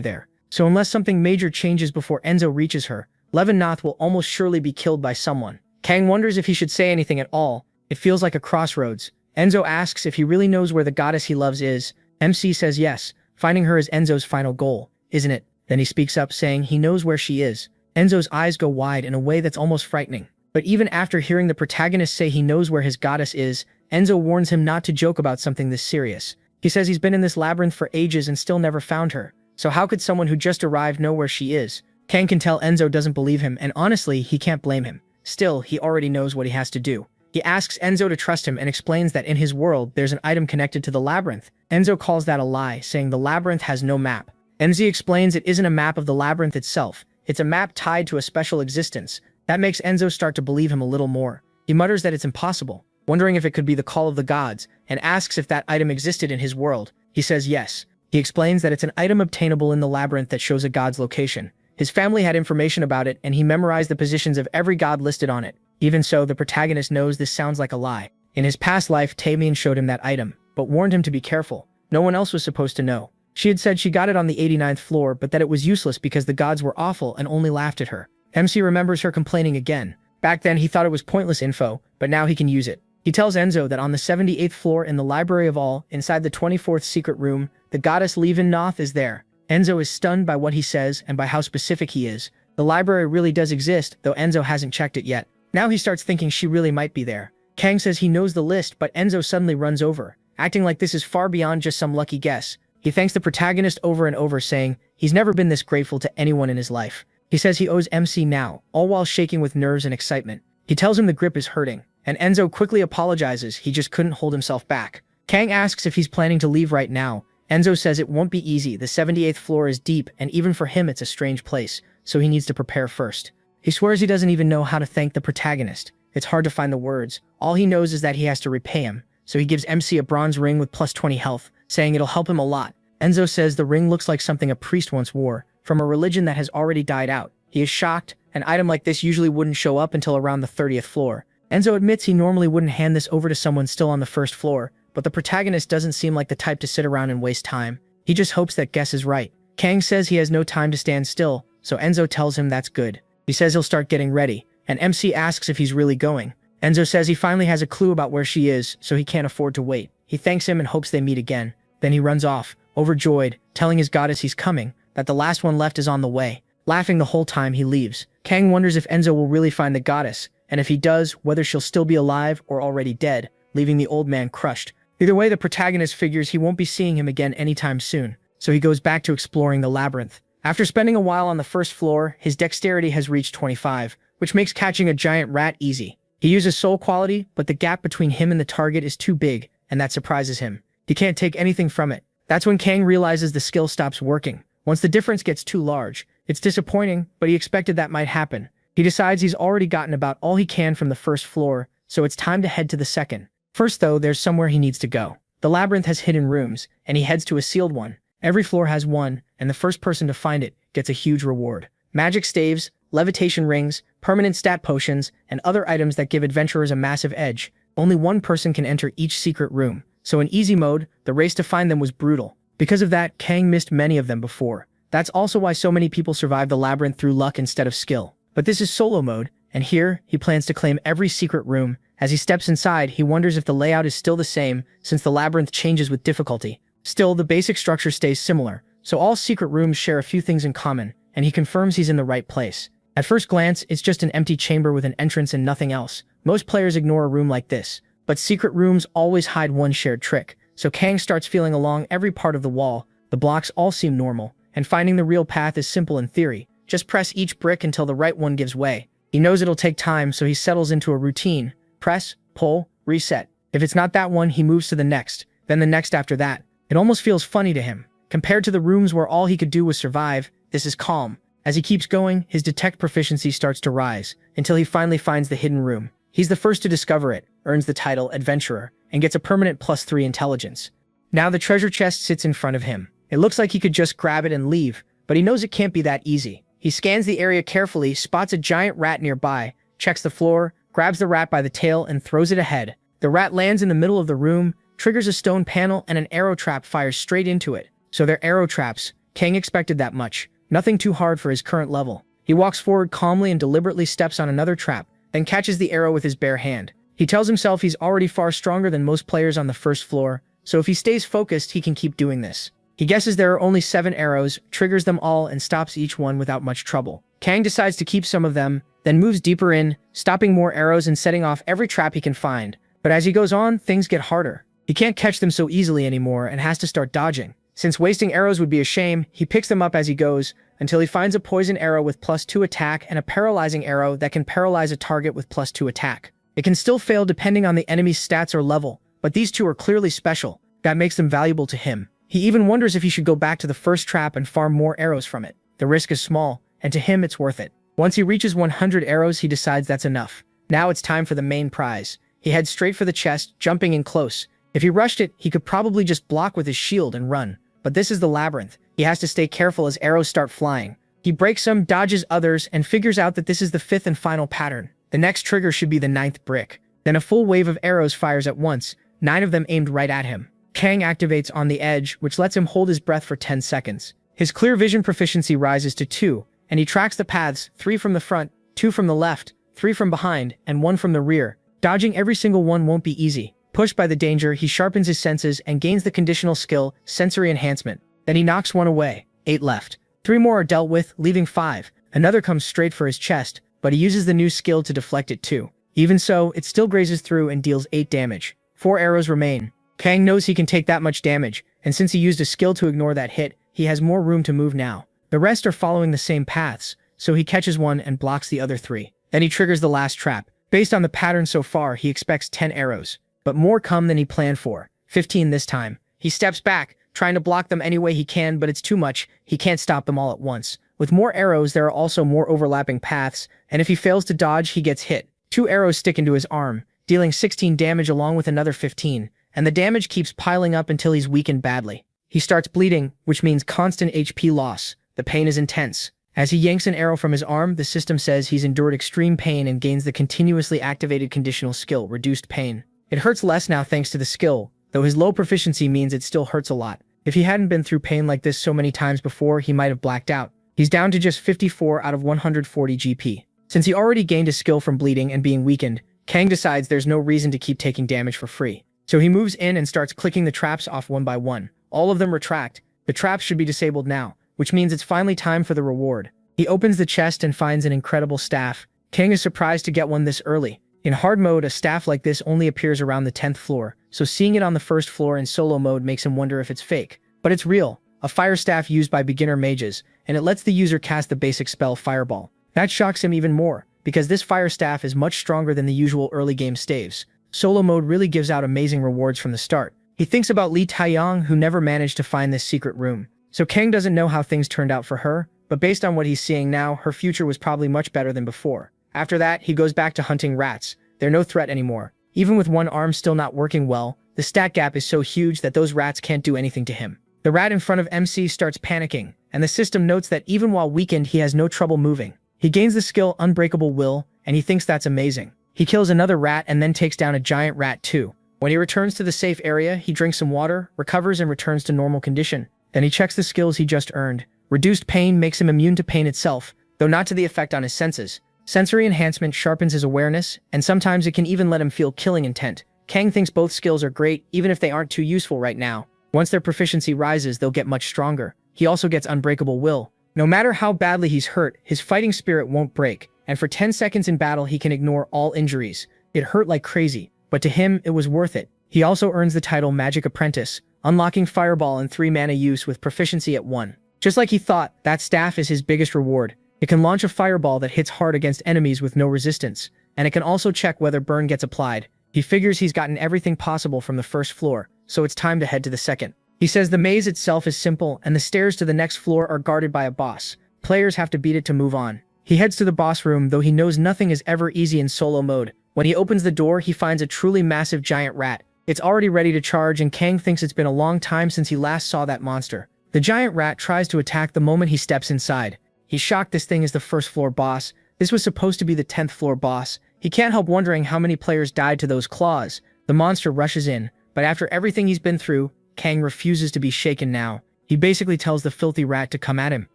there. So unless something major changes before Enzo reaches her, Leavenworth will almost surely be killed by someone. Kang wonders if he should say anything at all. It feels like a crossroads. Enzo asks if he really knows where the goddess he loves is. MC says yes. Finding her is Enzo's final goal, isn't it? Then he speaks up saying he knows where she is. Enzo's eyes go wide in a way that's almost frightening. But even after hearing the protagonist say he knows where his goddess is, Enzo warns him not to joke about something this serious. He says he's been in this labyrinth for ages and still never found her. So how could someone who just arrived know where she is? Kang can tell Enzo doesn't believe him, and honestly, he can't blame him. Still, he already knows what he has to do. He asks Enzo to trust him and explains that in his world, there's an item connected to the labyrinth. Enzo calls that a lie, saying the labyrinth has no map. Enzo explains it isn't a map of the labyrinth itself. It's a map tied to a special existence. That makes Enzo start to believe him a little more. He mutters that it's impossible, wondering if it could be the call of the gods, and asks if that item existed in his world. He says yes. He explains that it's an item obtainable in the labyrinth that shows a god's location. His family had information about it, and he memorized the positions of every god listed on it. Even so, the protagonist knows this sounds like a lie. In his past life, Tamian showed him that item, but warned him to be careful. No one else was supposed to know. She had said she got it on the 89th floor, but that it was useless because the gods were awful and only laughed at her. MC remembers her complaining again. Back then, he thought it was pointless info, but now he can use it. He tells Enzo that on the 78th floor in the Library of All, inside the 24th secret room, the goddess Leavenworth is there. Enzo is stunned by what he says and by how specific he is. The library really does exist, though Enzo hasn't checked it yet. Now he starts thinking she really might be there. Kang says he knows the list, but Enzo suddenly runs over, acting like this is far beyond just some lucky guess. He thanks the protagonist over and over, saying he's never been this grateful to anyone in his life. He says he owes MC now, all while shaking with nerves and excitement. He tells him the grip is hurting, and Enzo quickly apologizes. He just couldn't hold himself back. Kang asks if he's planning to leave right now. Enzo says it won't be easy. The 78th floor is deep, and even for him it's a strange place, so he needs to prepare first. He swears he doesn't even know how to thank the protagonist. It's hard to find the words. All he knows is that he has to repay him, so he gives MC a bronze ring with plus 20 health, saying it'll help him a lot. Enzo says the ring looks like something a priest once wore, from a religion that has already died out. He is shocked. An item like this usually wouldn't show up until around the 30th floor. Enzo admits he normally wouldn't hand this over to someone still on the first floor, but the protagonist doesn't seem like the type to sit around and waste time. He just hopes that guess is right. Kang says he has no time to stand still, so Enzo tells him that's good. He says he'll start getting ready, and MC asks if he's really going. Enzo says he finally has a clue about where she is, so he can't afford to wait. He thanks him and hopes they meet again. Then he runs off, overjoyed, telling his goddess he's coming, that the last one left is on the way. Laughing the whole time he leaves. Kang wonders if Enzo will really find the goddess, and if he does, whether she'll still be alive or already dead, leaving the old man crushed. Either way, the protagonist figures he won't be seeing him again anytime soon, so he goes back to exploring the labyrinth. After spending a while on the first floor, his dexterity has reached 25, which makes catching a giant rat easy. He uses soul quality, but the gap between him and the target is too big, and that surprises him. He can't take anything from it. That's when Kang realizes the skill stops working. Once the difference gets too large, it's disappointing, but he expected that might happen. He decides he's already gotten about all he can from the first floor, so it's time to head to the second. First though, there's somewhere he needs to go. The labyrinth has hidden rooms, and he heads to a sealed one. Every floor has one, and the first person to find it gets a huge reward. Magic staves, levitation rings, permanent stat potions, and other items that give adventurers a massive edge. Only one person can enter each secret room, so in easy mode, the race to find them was brutal. Because of that, Kang missed many of them before. That's also why so many people survive the labyrinth through luck instead of skill. But this is solo mode, and here, he plans to claim every secret room. As he steps inside, he wonders if the layout is still the same, since the labyrinth changes with difficulty. Still, the basic structure stays similar, so all secret rooms share a few things in common, and he confirms he's in the right place. At first glance, it's just an empty chamber with an entrance and nothing else. Most players ignore a room like this, but secret rooms always hide one shared trick, so Kang starts feeling along every part of the wall. The blocks all seem normal, and finding the real path is simple in theory. Just press each brick until the right one gives way. He knows it'll take time, so he settles into a routine. Press, pull, reset. If it's not that one, he moves to the next, then the next after that. It almost feels funny to him. Compared to the rooms where all he could do was survive, this is calm. As he keeps going, his detect proficiency starts to rise, until he finally finds the hidden room. He's the first to discover it, earns the title Adventurer, and gets a permanent +3 intelligence. Now the treasure chest sits in front of him. It looks like he could just grab it and leave, but he knows it can't be that easy. He scans the area carefully, spots a giant rat nearby, checks the floor, grabs the rat by the tail, and throws it ahead. The rat lands in the middle of the room, triggers a stone panel, and an arrow trap fires straight into it. So they're arrow traps. Kang expected that much. Nothing too hard for his current level. He walks forward calmly and deliberately steps on another trap, then catches the arrow with his bare hand. He tells himself he's already far stronger than most players on the first floor, so if he stays focused, he can keep doing this. He guesses there are only 7 arrows, triggers them all, and stops each one without much trouble. Kang decides to keep some of them, then moves deeper in, stopping more arrows and setting off every trap he can find. But as he goes on, things get harder. He can't catch them so easily anymore and has to start dodging. Since wasting arrows would be a shame, he picks them up as he goes, until he finds a poison arrow with +2 attack and a paralyzing arrow that can paralyze a target with +2 attack. It can still fail depending on the enemy's stats or level, but these two are clearly special. That makes them valuable to him. He even wonders if he should go back to the first trap and farm more arrows from it. The risk is small, and to him it's worth it. Once he reaches 100 arrows, he decides that's enough. Now it's time for the main prize. He heads straight for the chest, jumping in close. If he rushed it, he could probably just block with his shield and run. But this is the labyrinth. He has to stay careful as arrows start flying. He breaks some, dodges others, and figures out that this is the 5th and final pattern. The next trigger should be the 9th brick. Then a full wave of arrows fires at once, 9 of them aimed right at him. Kang activates on the edge, which lets him hold his breath for 10 seconds. His clear vision proficiency rises to 2, and he tracks the paths, 3 from the front, 2 from the left, 3 from behind, and 1 from the rear. Dodging every single one won't be easy. Pushed by the danger, he sharpens his senses and gains the conditional skill, Sensory Enhancement. Then he knocks 1 away. 8 left. 3 more are dealt with, leaving 5. Another comes straight for his chest, but he uses the new skill to deflect it too. Even so, it still grazes through and deals 8 damage. 4 arrows remain. Kang knows he can take that much damage, and since he used a skill to ignore that hit, he has more room to move now. The rest are following the same paths, so he catches one and blocks the other 3. Then he triggers the last trap. Based on the pattern so far, he expects 10 arrows. But more come than he planned for. 15 this time. He steps back, trying to block them any way he can, but it's too much. He can't stop them all at once. With more arrows, there are also more overlapping paths, and if he fails to dodge, he gets hit. 2 arrows stick into his arm, dealing 16 damage along with another 15, and the damage keeps piling up until he's weakened badly. He starts bleeding, which means constant HP loss. The pain is intense. As he yanks an arrow from his arm, the system says he's endured extreme pain and gains the continuously activated conditional skill, Reduced Pain. It hurts less now thanks to the skill, though his low proficiency means it still hurts a lot. If he hadn't been through pain like this so many times before, he might have blacked out. He's down to just 54 out of 140 GP. Since he already gained a skill from bleeding and being weakened, Kang decides there's no reason to keep taking damage for free. So he moves in and starts clicking the traps off one by one. All of them retract. The traps should be disabled now, which means it's finally time for the reward. He opens the chest and finds an incredible staff. Kang is surprised to get one this early. In hard mode, a staff like this only appears around the 10th floor, so seeing it on the first floor in solo mode makes him wonder if it's fake. But it's real. A fire staff used by beginner mages, and it lets the user cast the basic spell Fireball. That shocks him even more, because this fire staff is much stronger than the usual early game staves. Solo mode really gives out amazing rewards from the start. He thinks about Li Taiyang, who never managed to find this secret room. So Kang doesn't know how things turned out for her, but based on what he's seeing now, her future was probably much better than before. After that, he goes back to hunting rats. They're no threat anymore. Even with one arm still not working well, the stat gap is so huge that those rats can't do anything to him. The rat in front of MC starts panicking, and the system notes that even while weakened, he has no trouble moving. He gains the skill Unbreakable Will, and he thinks that's amazing. He kills another rat and then takes down a giant rat too. When he returns to the safe area, he drinks some water, recovers, and returns to normal condition. Then he checks the skills he just earned. Reduced Pain makes him immune to pain itself, though not to the effect on his senses. Sensory Enhancement sharpens his awareness, and sometimes it can even let him feel killing intent. Kang thinks both skills are great, even if they aren't too useful right now. Once their proficiency rises, they'll get much stronger. He also gets Unbreakable Will. No matter how badly he's hurt, his fighting spirit won't break, and for 10 seconds in battle he can ignore all injuries. It hurt like crazy, but to him it was worth it. He also earns the title Magic Apprentice, unlocking Fireball and 3 mana use with proficiency at 1. Just like he thought, that staff is his biggest reward. It can launch a fireball that hits hard against enemies with no resistance, and it can also check whether burn gets applied. He figures he's gotten everything possible from the first floor, so it's time to head to the second. He says the maze itself is simple, and the stairs to the next floor are guarded by a boss. Players have to beat it to move on. He heads to the boss room, though he knows nothing is ever easy in solo mode. When he opens the door, he finds a truly massive giant rat. It's already ready to charge, and Kang thinks it's been a long time since he last saw that monster. The The giant rat tries to attack the moment he steps inside. He's shocked this thing is the first floor boss. This was supposed to be the 10th floor boss. He can't help wondering how many players died to those claws. The monster rushes in, but after everything he's been through, Kang refuses to be shaken now. He basically tells the filthy rat to come at him.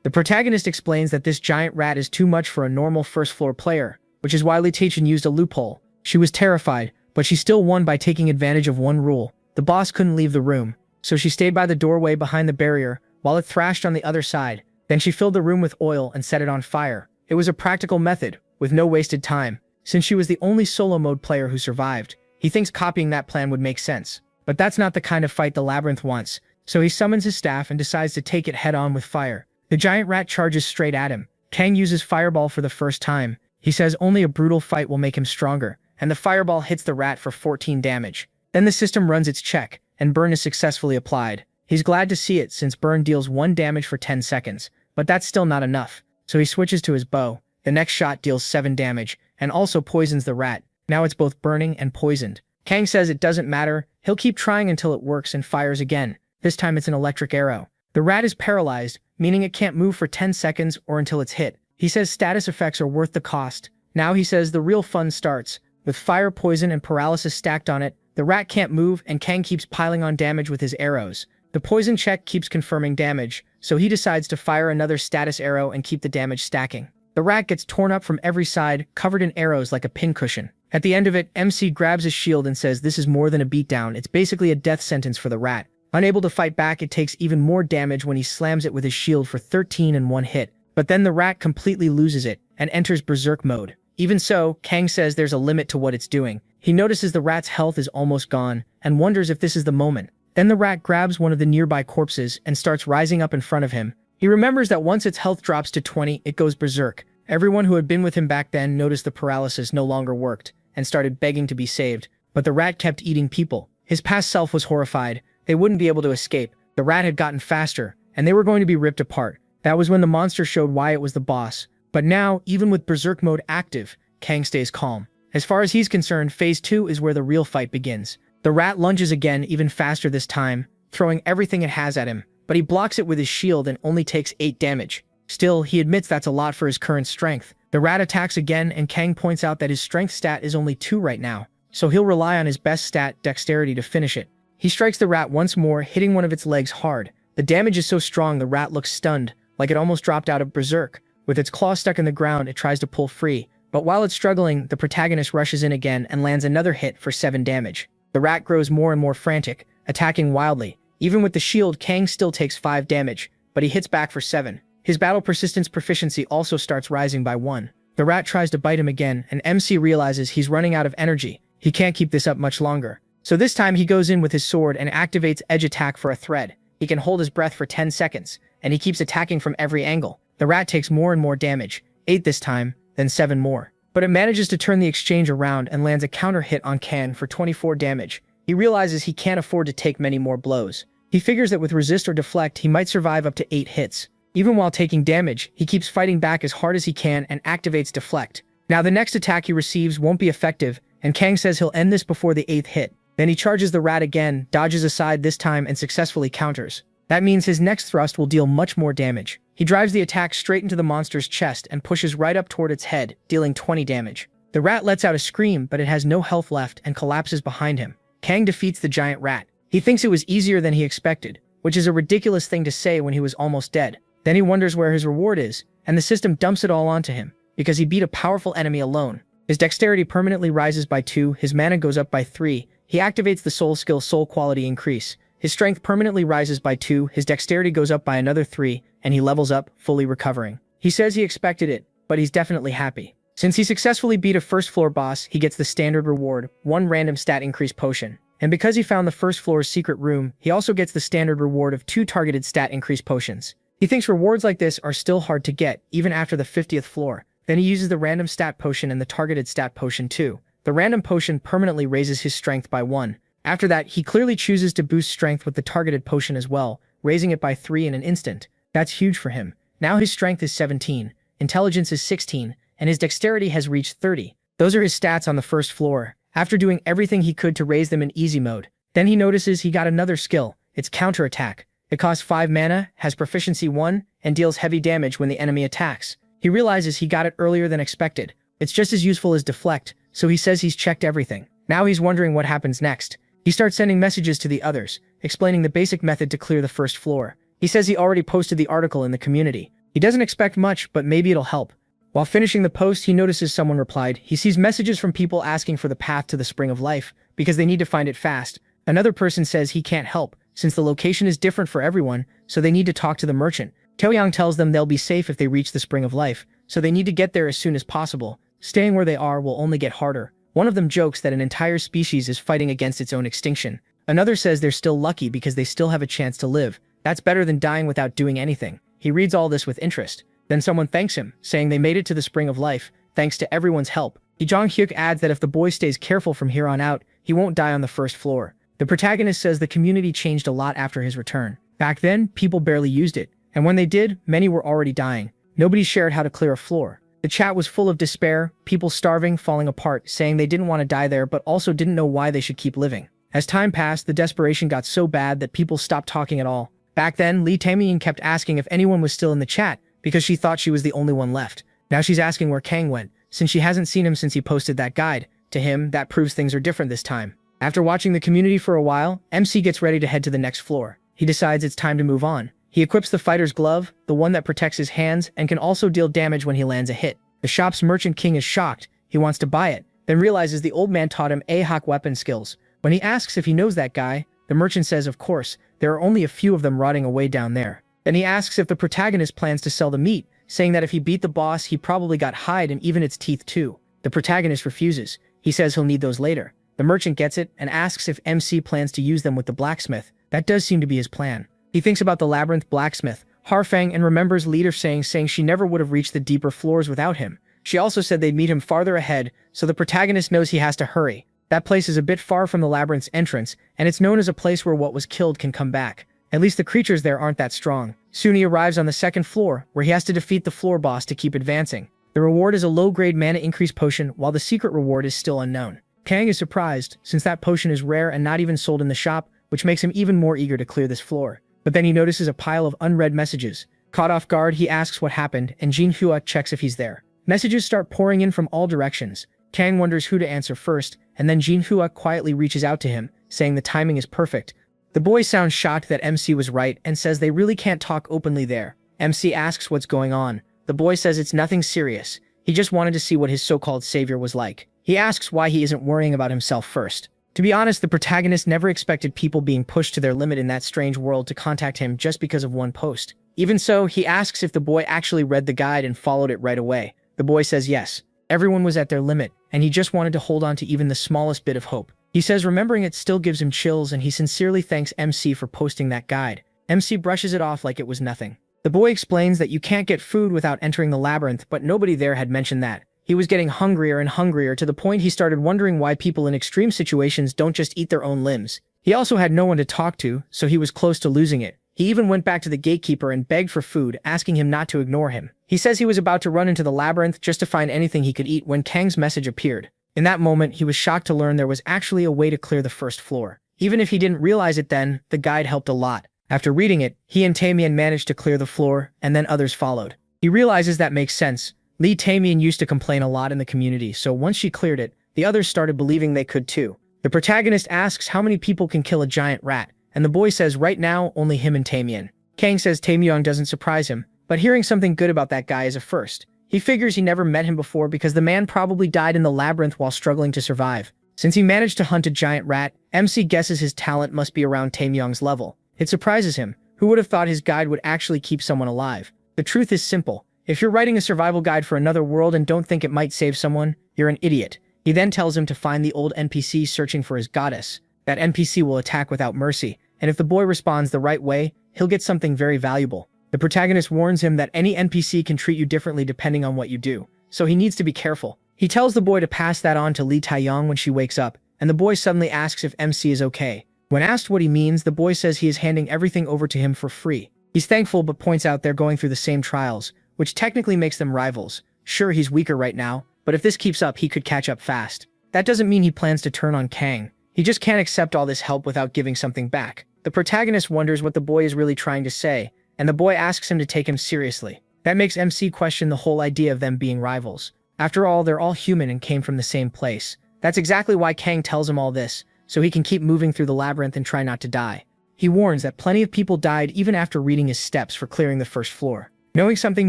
The protagonist explains that this giant rat is too much for a normal first floor player, which is why Lee Tae-chin used a loophole. She was terrified, but she still won by taking advantage of one rule. The boss couldn't leave the room, so she stayed by the doorway behind the barrier while it thrashed on the other side. Then she filled the room with oil and set it on fire. It was a practical method, with no wasted time. Since she was the only solo mode player who survived, he thinks copying that plan would make sense. But that's not the kind of fight the labyrinth wants, so he summons his staff and decides to take it head-on with fire. The giant rat charges straight at him. Kang uses fireball for the first time. He says only a brutal fight will make him stronger, and the fireball hits the rat for 14 damage. Then the system runs its check, and burn is successfully applied. He's glad to see it since burn deals 1 damage for 10 seconds, but that's still not enough, so he switches to his bow. The next shot deals 7 damage, and also poisons the rat. Now it's both burning and poisoned. Kang says it doesn't matter, he'll keep trying until it works and fires again. This time it's an electric arrow. The rat is paralyzed, meaning it can't move for 10 seconds or until it's hit. He says status effects are worth the cost. Now he says the real fun starts. With fire, poison, and paralysis stacked on it, the rat can't move and Kang keeps piling on damage with his arrows. The poison check keeps confirming damage, so he decides to fire another status arrow and keep the damage stacking. The rat gets torn up from every side, covered in arrows like a pincushion. At the end of it, MC grabs his shield and says this is more than a beatdown, it's basically a death sentence for the rat. Unable to fight back, it takes even more damage when he slams it with his shield for 13 in one hit. But then the rat completely loses it and enters berserk mode. Even so, Kang says there's a limit to what it's doing. He notices the rat's health is almost gone and wonders if this is the moment. Then the rat grabs one of the nearby corpses and starts rising up in front of him. He remembers that once its health drops to 20, it goes berserk. Everyone who had been with him back then noticed the paralysis no longer worked and started begging to be saved. But the rat kept eating people. His past self was horrified. They wouldn't be able to escape. The rat had gotten faster, and they were going to be ripped apart. That was when the monster showed why it was the boss. But now, even with berserk mode active, Kang stays calm. As far as he's concerned, phase 2 is where the real fight begins. The rat lunges again, even faster this time, throwing everything it has at him, but he blocks it with his shield and only takes 8 damage. Still, he admits that's a lot for his current strength. The rat attacks again, and Kang points out that his strength stat is only 2 right now, so he'll rely on his best stat, dexterity, to finish it. He strikes the rat once more, hitting one of its legs hard. The damage is so strong the rat looks stunned, like it almost dropped out of berserk. With its claw stuck in the ground, it tries to pull free, but while it's struggling, the protagonist rushes in again and lands another hit for 7 damage. The rat grows more and more frantic, attacking wildly. Even with the shield, Kang still takes 5 damage, but he hits back for 7. His battle persistence proficiency also starts rising by 1. The rat tries to bite him again, and MC realizes he's running out of energy. He can't keep this up much longer. So this time he goes in with his sword and activates edge attack for a thread. He can hold his breath for 10 seconds, and he keeps attacking from every angle. The rat takes more and more damage, 8 this time, then 7 more. But it manages to turn the exchange around and lands a counter hit on Kang for 24 damage. He realizes he can't afford to take many more blows. He figures that with resist or deflect he might survive up to 8 hits. Even while taking damage, he keeps fighting back as hard as he can and activates deflect. Now the next attack he receives won't be effective, and Kang says he'll end this before the 8th hit. Then he charges the rat again, dodges aside this time, and successfully counters. That means his next thrust will deal much more damage. He drives the attack straight into the monster's chest and pushes right up toward its head, dealing 20 damage. The rat lets out a scream, but it has no health left and collapses behind him. Kang defeats the giant rat. He thinks it was easier than he expected, which is a ridiculous thing to say when he was almost dead. Then he wonders where his reward is, and the system dumps it all onto him, because he beat a powerful enemy alone. His dexterity permanently rises by 2, his mana goes up by 3, he activates the soul skill soul quality increase. His strength permanently rises by 2, his dexterity goes up by another 3, and he levels up, fully recovering. He says he expected it, but he's definitely happy. Since he successfully beat a first floor boss, he gets the standard reward, 1 random stat increase potion. And because he found the first floor's secret room, he also gets the standard reward of 2 targeted stat increase potions. He thinks rewards like this are still hard to get, even after the 50th floor. Then he uses the random stat potion and the targeted stat potion too. The random potion permanently raises his strength by 1. After that, he clearly chooses to boost strength with the targeted potion as well, raising it by 3 in an instant. That's huge for him. Now his strength is 17, intelligence is 16, and his dexterity has reached 30. Those are his stats on the first floor, after doing everything he could to raise them in easy mode. Then he notices he got another skill, it's counterattack. It costs 5 mana, has proficiency 1, and deals heavy damage when the enemy attacks. He realizes he got it earlier than expected. It's just as useful as deflect, so he says he's checked everything. Now he's wondering what happens next. He starts sending messages to the others, explaining the basic method to clear the first floor. He says he already posted the article in the community. He doesn't expect much, but maybe it'll help. While finishing the post, he notices someone replied. He sees messages from people asking for the path to the Spring of Life, because they need to find it fast. Another person says he can't help, since the location is different for everyone, so they need to talk to the merchant. Taoyang tells them they'll be safe if they reach the Spring of Life, so they need to get there as soon as possible. Staying where they are will only get harder. One of them jokes that an entire species is fighting against its own extinction. Another says they're still lucky because they still have a chance to live. That's better than dying without doing anything. He reads all this with interest. Then someone thanks him, saying they made it to the Spring of Life, thanks to everyone's help. Jong-hyuk adds that if the boy stays careful from here on out, he won't die on the first floor. The protagonist says the community changed a lot after his return. Back then, people barely used it, and when they did, many were already dying. Nobody shared how to clear a floor. The chat was full of despair, people starving, falling apart, saying they didn't want to die there but also didn't know why they should keep living. As time passed, the desperation got so bad that people stopped talking at all. Back then, Lee Tae-myung kept asking if anyone was still in the chat, because she thought she was the only one left. Now she's asking where Kang went, since she hasn't seen him since he posted that guide. To him, that proves things are different this time. After watching the community for a while, MC gets ready to head to the next floor. He decides it's time to move on. He equips the fighter's glove, the one that protects his hands and can also deal damage when he lands a hit. The shop's merchant king is shocked. He wants to buy it, then realizes the old man taught him AHawk weapon skills. When he asks if he knows that guy, the merchant says of course, there are only a few of them rotting away down there. Then he asks if the protagonist plans to sell the meat, saying that if he beat the boss, he probably got hide and even its teeth too. The protagonist refuses. He says he'll need those later. The merchant gets it and asks if MC plans to use them with the blacksmith. That does seem to be his plan. He thinks about the labyrinth blacksmith, Harfang, and remembers Leader saying she never would have reached the deeper floors without him. She also said they'd meet him farther ahead, so the protagonist knows he has to hurry. That place is a bit far from the labyrinth's entrance, and it's known as a place where what was killed can come back. At least the creatures there aren't that strong. Soon he arrives on the second floor, where he has to defeat the floor boss to keep advancing. The reward is a low-grade mana increase potion, while the secret reward is still unknown. Kang is surprised, since that potion is rare and not even sold in the shop, which makes him even more eager to clear this floor. But then he notices a pile of unread messages. Caught off guard, he asks what happened, and Jinhua checks if he's there. Messages start pouring in from all directions. Kang wonders who to answer first, and then Jinhua quietly reaches out to him, saying the timing is perfect. The boy sounds shocked that MC was right and says they really can't talk openly there. MC asks what's going on. The boy says it's nothing serious. He just wanted to see what his so-called savior was like. He asks why he isn't worrying about himself first. To be honest, the protagonist never expected people being pushed to their limit in that strange world to contact him just because of one post. Even so, he asks if the boy actually read the guide and followed it right away. The boy says yes. Everyone was at their limit, and he just wanted to hold on to even the smallest bit of hope. He says remembering it still gives him chills, and he sincerely thanks MC for posting that guide. MC brushes it off like it was nothing. The boy explains that you can't get food without entering the labyrinth, but nobody there had mentioned that. He was getting hungrier and hungrier to the point he started wondering why people in extreme situations don't just eat their own limbs. He also had no one to talk to, so he was close to losing it. He even went back to the gatekeeper and begged for food, asking him not to ignore him. He says he was about to run into the labyrinth just to find anything he could eat when Kang's message appeared. In that moment, he was shocked to learn there was actually a way to clear the first floor. Even if he didn't realize it then, the guide helped a lot. After reading it, he and Tae-myung managed to clear the floor, and then others followed. He realizes that makes sense. Lee Tae-myung used to complain a lot in the community, so once she cleared it, the others started believing they could too. The protagonist asks how many people can kill a giant rat, and the boy says right now only him and Tae-myung. Kang says Tae-myung doesn't surprise him, but hearing something good about that guy is a first. He figures he never met him before because the man probably died in the labyrinth while struggling to survive. Since he managed to hunt a giant rat, MC guesses his talent must be around Tae-myung's level. It surprises him. Who would have thought his guide would actually keep someone alive? The truth is simple. If you're writing a survival guide for another world and don't think it might save someone, you're an idiot. He then tells him to find the old NPC searching for his goddess. That NPC will attack without mercy, and if the boy responds the right way, he'll get something very valuable. The protagonist warns him that any NPC can treat you differently depending on what you do, so he needs to be careful. He tells the boy to pass that on to Lee Tae-young when she wakes up, and the boy suddenly asks if MC is okay. When asked what he means, the boy says he is handing everything over to him for free. He's thankful but points out they're going through the same trials, which technically makes them rivals. Sure, he's weaker right now, but if this keeps up, he could catch up fast. That doesn't mean he plans to turn on Kang. He just can't accept all this help without giving something back. The protagonist wonders what the boy is really trying to say, and the boy asks him to take him seriously. That makes MC question the whole idea of them being rivals. After all, they're all human and came from the same place. That's exactly why Kang tells him all this, so he can keep moving through the labyrinth and try not to die. He warns that plenty of people died even after reading his steps for clearing the first floor. Knowing something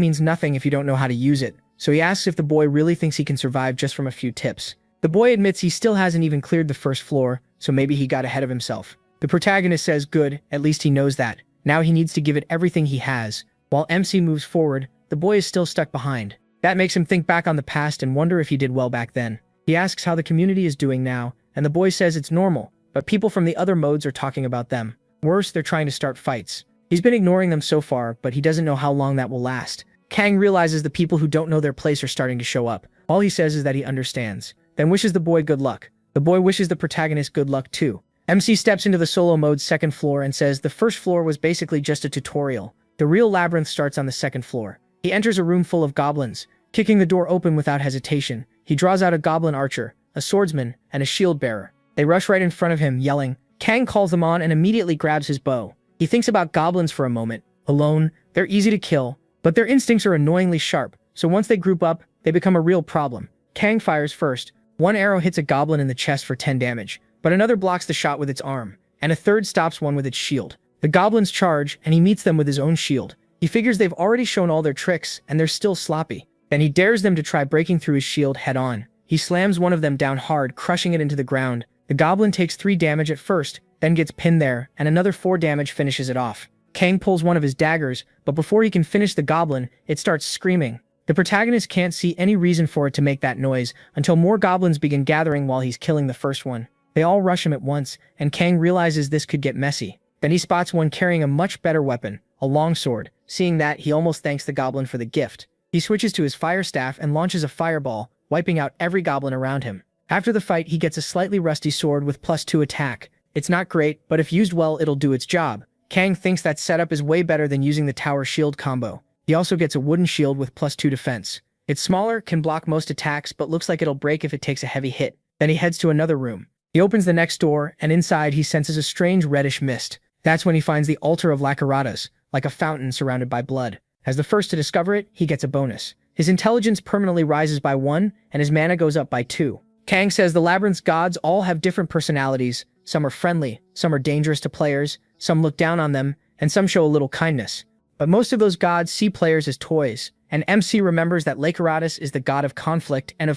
means nothing if you don't know how to use it, so he asks if the boy really thinks he can survive just from a few tips. The boy admits he still hasn't even cleared the first floor, so maybe he got ahead of himself. The protagonist says good, at least he knows that. Now he needs to give it everything he has. While MC moves forward, the boy is still stuck behind. That makes him think back on the past and wonder if he did well back then. He asks how the community is doing now, and the boy says it's normal, but people from the other modes are talking about them. Worse, they're trying to start fights. He's been ignoring them so far, but he doesn't know how long that will last. Kang realizes the people who don't know their place are starting to show up. All he says is that he understands, then wishes the boy good luck. The boy wishes the protagonist good luck too. MC steps into the solo mode's second floor and says the first floor was basically just a tutorial. The real labyrinth starts on the second floor. He enters a room full of goblins. Kicking the door open without hesitation, he draws out a goblin archer, a swordsman, and a shield bearer. They rush right in front of him, yelling. Kang calls them on and immediately grabs his bow. He thinks about goblins for a moment. Alone, they're easy to kill, but their instincts are annoyingly sharp, so once they group up, they become a real problem. Kang fires first. One arrow hits a goblin in the chest for 10 damage, but another blocks the shot with its arm, and a third stops one with its shield. The goblins charge, and he meets them with his own shield. He figures they've already shown all their tricks, and they're still sloppy. Then he dares them to try breaking through his shield head-on. He slams one of them down hard, crushing it into the ground. The goblin takes 3 damage at first, then gets pinned there, and another 4 damage finishes it off. Kang pulls one of his daggers, but before he can finish the goblin, it starts screaming. The protagonist can't see any reason for it to make that noise until more goblins begin gathering while he's killing the first one. They all rush him at once, and Kang realizes this could get messy. Then he spots one carrying a much better weapon, a longsword. Seeing that, he almost thanks the goblin for the gift. He switches to his fire staff and launches a fireball, wiping out every goblin around him. After the fight, he gets a slightly rusty sword with +2 attack. It's not great, but if used well, it'll do its job. Kang thinks that setup is way better than using the tower shield combo. He also gets a wooden shield with +2 defense. It's smaller, can block most attacks, but looks like it'll break if it takes a heavy hit. Then he heads to another room. He opens the next door, and inside he senses a strange reddish mist. That's when he finds the altar of Lacaratas, like a fountain surrounded by blood. As the first to discover it, he gets a bonus. His intelligence permanently rises by 1, and his mana goes up by 2. Kang says the labyrinth's gods all have different personalities. Some are friendly, some are dangerous to players, some look down on them, and some show a little kindness. But most of those gods see players as toys, and MC remembers that Lacaratas is the god of conflict and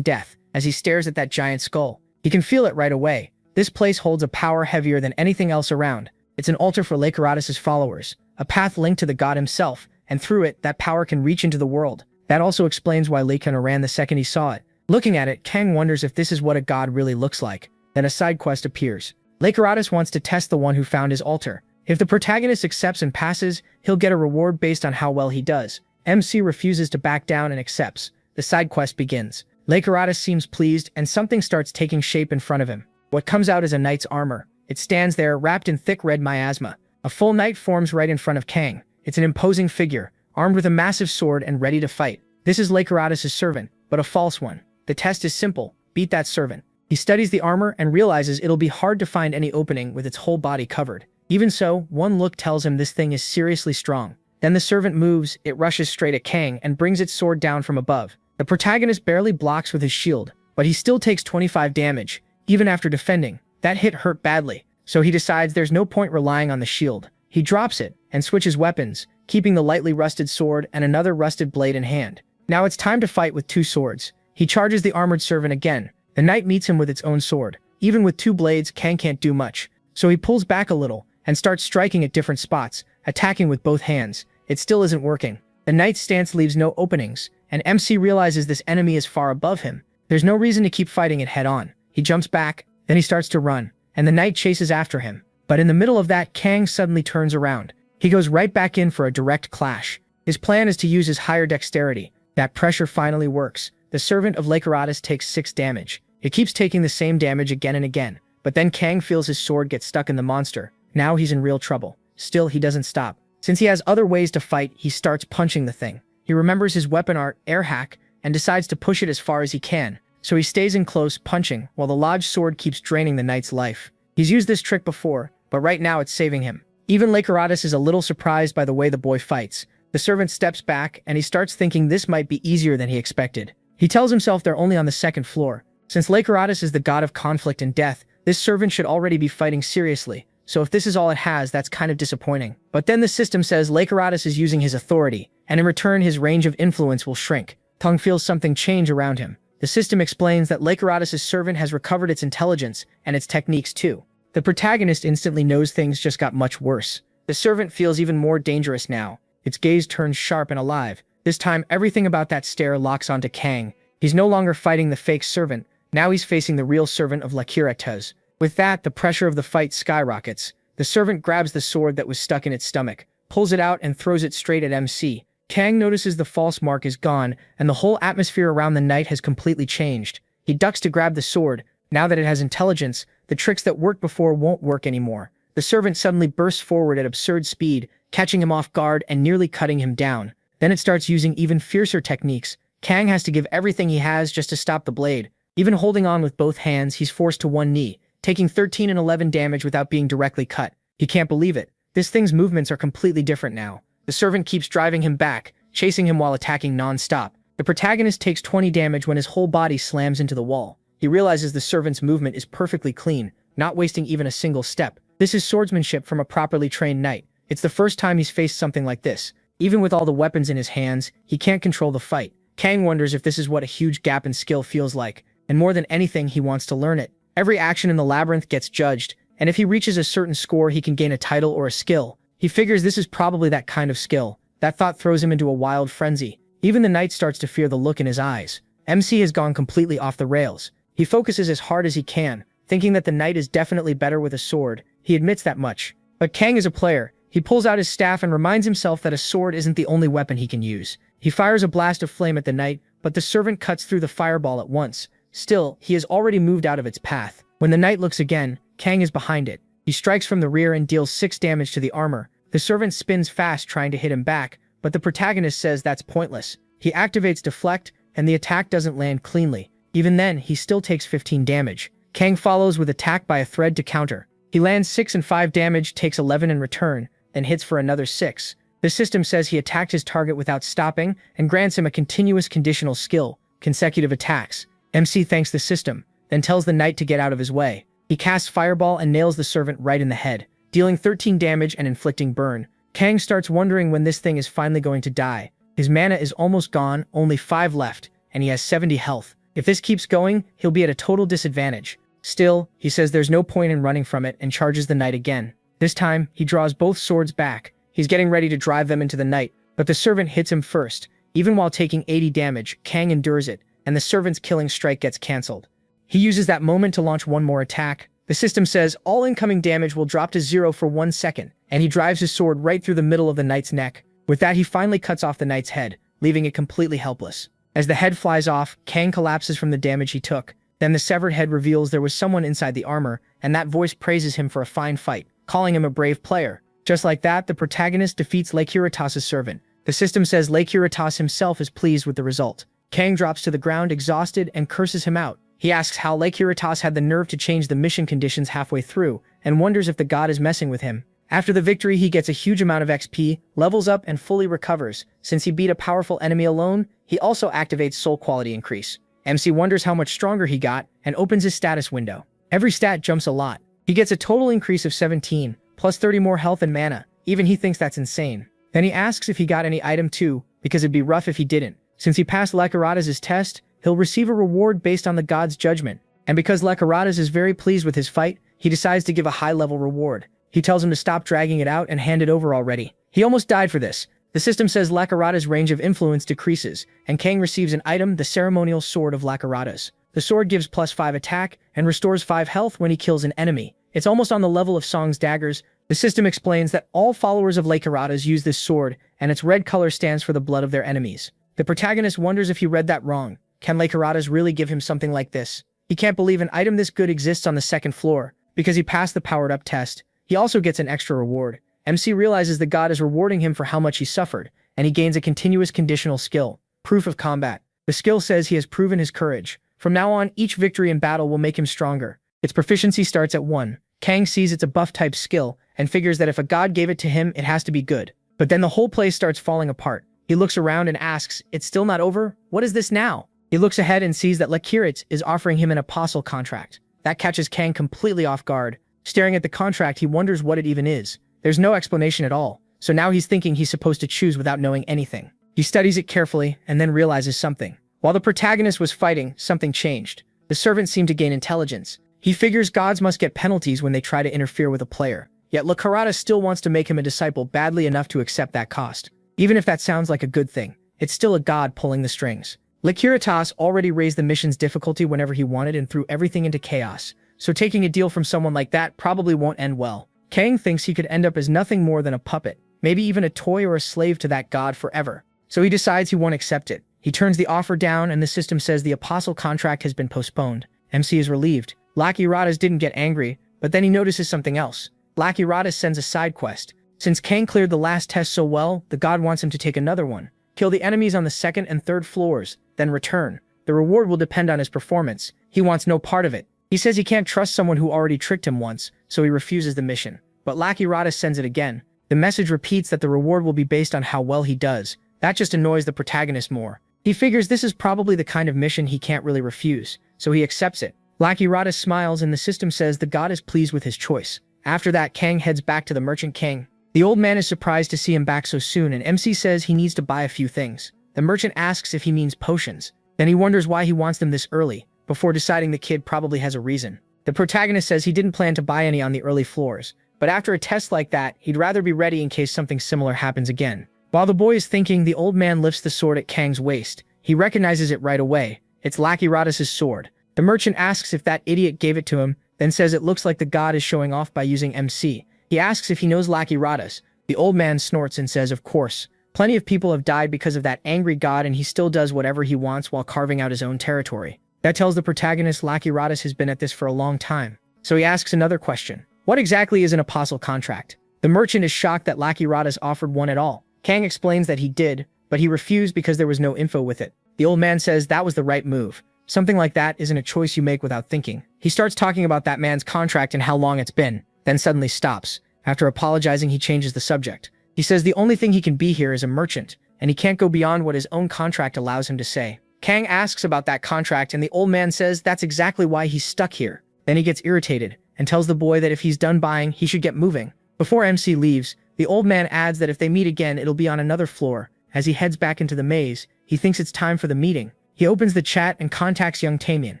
death as he stares at that giant skull. He can feel it right away. This place holds a power heavier than anything else around. It's an altar for Lacaratas' followers, a path linked to the god himself, and through it, that power can reach into the world. That also explains why Lakana ran the second he saw it. Looking at it, Kang wonders if this is what a god really looks like. Then a side quest appears. Lacaratas wants to test the one who found his altar. If the protagonist accepts and passes, he'll get a reward based on how well he does. MC refuses to back down and accepts. The side quest begins. Lacaratas seems pleased, and something starts taking shape in front of him. What comes out is a knight's armor. It stands there, wrapped in thick red miasma. A full knight forms right in front of Kang. It's an imposing figure, armed with a massive sword and ready to fight. This is Lacaratas' servant, but a false one. The test is simple. Beat that servant. He studies the armor and realizes it'll be hard to find any opening with its whole body covered. Even so, one look tells him this thing is seriously strong. Then the servant moves, it rushes straight at Kang and brings its sword down from above. The protagonist barely blocks with his shield, but he still takes 25 damage, even after defending. That hit hurt badly, so he decides there's no point relying on the shield. He drops it and switches weapons, keeping the lightly rusted sword and another rusted blade in hand. Now it's time to fight with 2 swords. He charges the armored servant again. The knight meets him with its own sword. Even with 2 blades, Kang can't do much, so he pulls back a little and starts striking at different spots, attacking with both hands. It still isn't working. The knight's stance leaves no openings, and MC realizes this enemy is far above him. There's no reason to keep fighting it head-on. He jumps back, then he starts to run, and the knight chases after him. But in the middle of that, Kang suddenly turns around. He goes right back in for a direct clash. His plan is to use his higher dexterity. That pressure finally works. The servant of Lacaratas takes 6 damage. It keeps taking the same damage again and again, but then Kang feels his sword get stuck in the monster. Now he's in real trouble. Still, he doesn't stop. Since he has other ways to fight, he starts punching the thing. He remembers his weapon art, air hack, and decides to push it as far as he can. So he stays in close, punching, while the lodged sword keeps draining the knight's life. He's used this trick before, but right now it's saving him. Even Lycuratus is a little surprised by the way the boy fights. The servant steps back, and he starts thinking this might be easier than he expected. He tells himself they're only on the second floor. Since Lycuratus is the god of conflict and death, this servant should already be fighting seriously. So if this is all it has, that's kind of disappointing. But then the system says Lycuratus is using his authority, and in return his range of influence will shrink. Tung feels something change around him. The system explains that Lycuratus' servant has recovered its intelligence, and its techniques too. The protagonist instantly knows things just got much worse. The servant feels even more dangerous now. Its gaze turns sharp and alive. This time everything about that stare locks onto Kang. He's no longer fighting the fake servant, now he's facing the real servant of Lycuratus. With that, the pressure of the fight skyrockets. The servant grabs the sword that was stuck in its stomach, pulls it out and throws it straight at MC. Kang notices the false mark is gone, and the whole atmosphere around the night has completely changed. He ducks to grab the sword. Now that it has intelligence, the tricks that worked before won't work anymore. The servant suddenly bursts forward at absurd speed, catching him off guard and nearly cutting him down. Then it starts using even fiercer techniques. Kang has to give everything he has just to stop the blade. Even holding on with both hands, he's forced to one knee, taking 13 and 11 damage without being directly cut. He can't believe it. This thing's movements are completely different now. The servant keeps driving him back, chasing him while attacking non-stop. The protagonist takes 20 damage when his whole body slams into the wall. He realizes the servant's movement is perfectly clean, not wasting even a single step. This is swordsmanship from a properly trained knight. It's the first time he's faced something like this. Even with all the weapons in his hands, he can't control the fight. Kang wonders if this is what a huge gap in skill feels like, and more than anything, he wants to learn it. Every action in the labyrinth gets judged, and if he reaches a certain score, he can gain a title or a skill. He figures this is probably that kind of skill. That thought throws him into a wild frenzy. Even the knight starts to fear the look in his eyes. MC has gone completely off the rails. He focuses as hard as he can, thinking that the knight is definitely better with a sword. He admits that much. But Kang is a player. He pulls out his staff and reminds himself that a sword isn't the only weapon he can use. He fires a blast of flame at the knight, but the servant cuts through the fireball at once. Still, he has already moved out of its path. When the knight looks again, Kang is behind it. He strikes from the rear and deals 6 damage to the armor. The servant spins fast trying to hit him back, but the protagonist says that's pointless. He activates Deflect, and the attack doesn't land cleanly. Even then, he still takes 15 damage. Kang follows with attack by a thread to counter. He lands 6 and 5 damage, takes 11 in return, then hits for another 6. The system says he attacked his target without stopping and grants him a continuous conditional skill, consecutive attacks. MC thanks the system, then tells the knight to get out of his way. He casts Fireball and nails the servant right in the head, dealing 13 damage and inflicting burn. Kang starts wondering when this thing is finally going to die. His mana is almost gone, only 5 left, and he has 70 health. If this keeps going, he'll be at a total disadvantage. Still, he says there's no point in running from it and charges the knight again. This time, he draws both swords back. He's getting ready to drive them into the knight, but the servant hits him first. Even while taking 80 damage, Kang endures it, and the servant's killing strike gets cancelled. He uses that moment to launch one more attack. The system says all incoming damage will drop to 0 for 1 second, and he drives his sword right through the middle of the knight's neck. With that, he finally cuts off the knight's head, leaving it completely helpless. As the head flies off, Kang collapses from the damage he took. Then the severed head reveals there was someone inside the armor, and that voice praises him for a fine fight, calling him a brave player. Just like that, the protagonist defeats Lycuratus' servant. The system says Lycuratus himself is pleased with the result. Kang drops to the ground exhausted and curses him out. He asks how Lycuratus had the nerve to change the mission conditions halfway through, and wonders if the god is messing with him. After the victory, he gets a huge amount of XP, levels up, and fully recovers. Since he beat a powerful enemy alone, he also activates Soul Quality Increase. MC wonders how much stronger he got, and opens his status window. Every stat jumps a lot. He gets a total increase of 17, plus 30 more health and mana. Even he thinks that's insane. Then he asks if he got any item too, because it'd be rough if he didn't. Since he passed Lycuratus' test, he'll receive a reward based on the god's judgment. And because Lycuratus is very pleased with his fight, he decides to give a high-level reward. He tells him to stop dragging it out and hand it over already. He almost died for this. The system says Lycuratus' range of influence decreases, and Kang receives an item, the ceremonial sword of Lycuratus. The sword gives plus 5 attack and restores 5 health when he kills an enemy. It's almost on the level of Song's daggers. The system explains that all followers of Lycuratus use this sword, and its red color stands for the blood of their enemies. The protagonist wonders if he read that wrong. Can Lycuratus really give him something like this? He can't believe an item this good exists on the 2nd floor. Because he passed the powered-up test, he also gets an extra reward. MC realizes the god is rewarding him for how much he suffered, and he gains a continuous conditional skill, Proof of Combat. The skill says he has proven his courage. From now on, each victory in battle will make him stronger. Its proficiency starts at 1. Kang sees it's a buff-type skill and figures that if a god gave it to him, it has to be good. But then the whole place starts falling apart. He looks around and asks, "It's still not over? What is this now?" He looks ahead and sees that Lakirit is offering him an apostle contract. That catches Kang completely off guard. Staring at the contract, he wonders what it even is. There's no explanation at all, so now he's thinking he's supposed to choose without knowing anything. He studies it carefully and then realizes something. While the protagonist was fighting, something changed. The servant seemed to gain intelligence. He figures gods must get penalties when they try to interfere with a player. Yet Lakarada still wants to make him a disciple badly enough to accept that cost. Even if that sounds like a good thing, it's still a god pulling the strings. Lakiritas already raised the mission's difficulty whenever he wanted and threw everything into chaos, so taking a deal from someone like that probably won't end well. Kang thinks he could end up as nothing more than a puppet, maybe even a toy or a slave to that god forever. So he decides he won't accept it. He turns the offer down and the system says the apostle contract has been postponed. MC is relieved. Lakiratas didn't get angry, but then he notices something else. Lakiratas sends a side quest. Since Kang cleared the last test so well, the god wants him to take another one. Kill the enemies on the second and third floors, then return. The reward will depend on his performance. He wants no part of it. He says he can't trust someone who already tricked him once, so he refuses the mission. But Lakiratas sends it again. The message repeats that the reward will be based on how well he does. That just annoys the protagonist more. He figures this is probably the kind of mission he can't really refuse, so he accepts it. Lakiratas smiles and the system says the god is pleased with his choice. After that, Kang heads back to the Merchant King. The old man is surprised to see him back so soon and MC says he needs to buy a few things. The merchant asks if he means potions. Then he wonders why he wants them this early, before deciding the kid probably has a reason. The protagonist says he didn't plan to buy any on the early floors, but after a test like that, he'd rather be ready in case something similar happens again. While the boy is thinking, the old man lifts the sword at Kang's waist. He recognizes it right away. It's Lakiratas' sword. The merchant asks if that idiot gave it to him, then says it looks like the god is showing off by using MC. He asks if he knows Lakiratas. The old man snorts and says, of course. Plenty of people have died because of that angry god and he still does whatever he wants while carving out his own territory. That tells the protagonist Lakiratas has been at this for a long time. So he asks another question. What exactly is an apostle contract? The merchant is shocked that Lakiratas offered one at all. Kang explains that he did, but he refused because there was no info with it. The old man says that was the right move. Something like that isn't a choice you make without thinking. He starts talking about that man's contract and how long it's been, then suddenly stops. After apologizing, he changes the subject. He says the only thing he can be here is a merchant, and he can't go beyond what his own contract allows him to say. Kang asks about that contract and the old man says that's exactly why he's stuck here. Then he gets irritated and tells the boy that if he's done buying, he should get moving. Before MC leaves, the old man adds that if they meet again, it'll be on another floor. As he heads back into the maze, he thinks it's time for the meeting. He opens the chat and contacts young Tamian.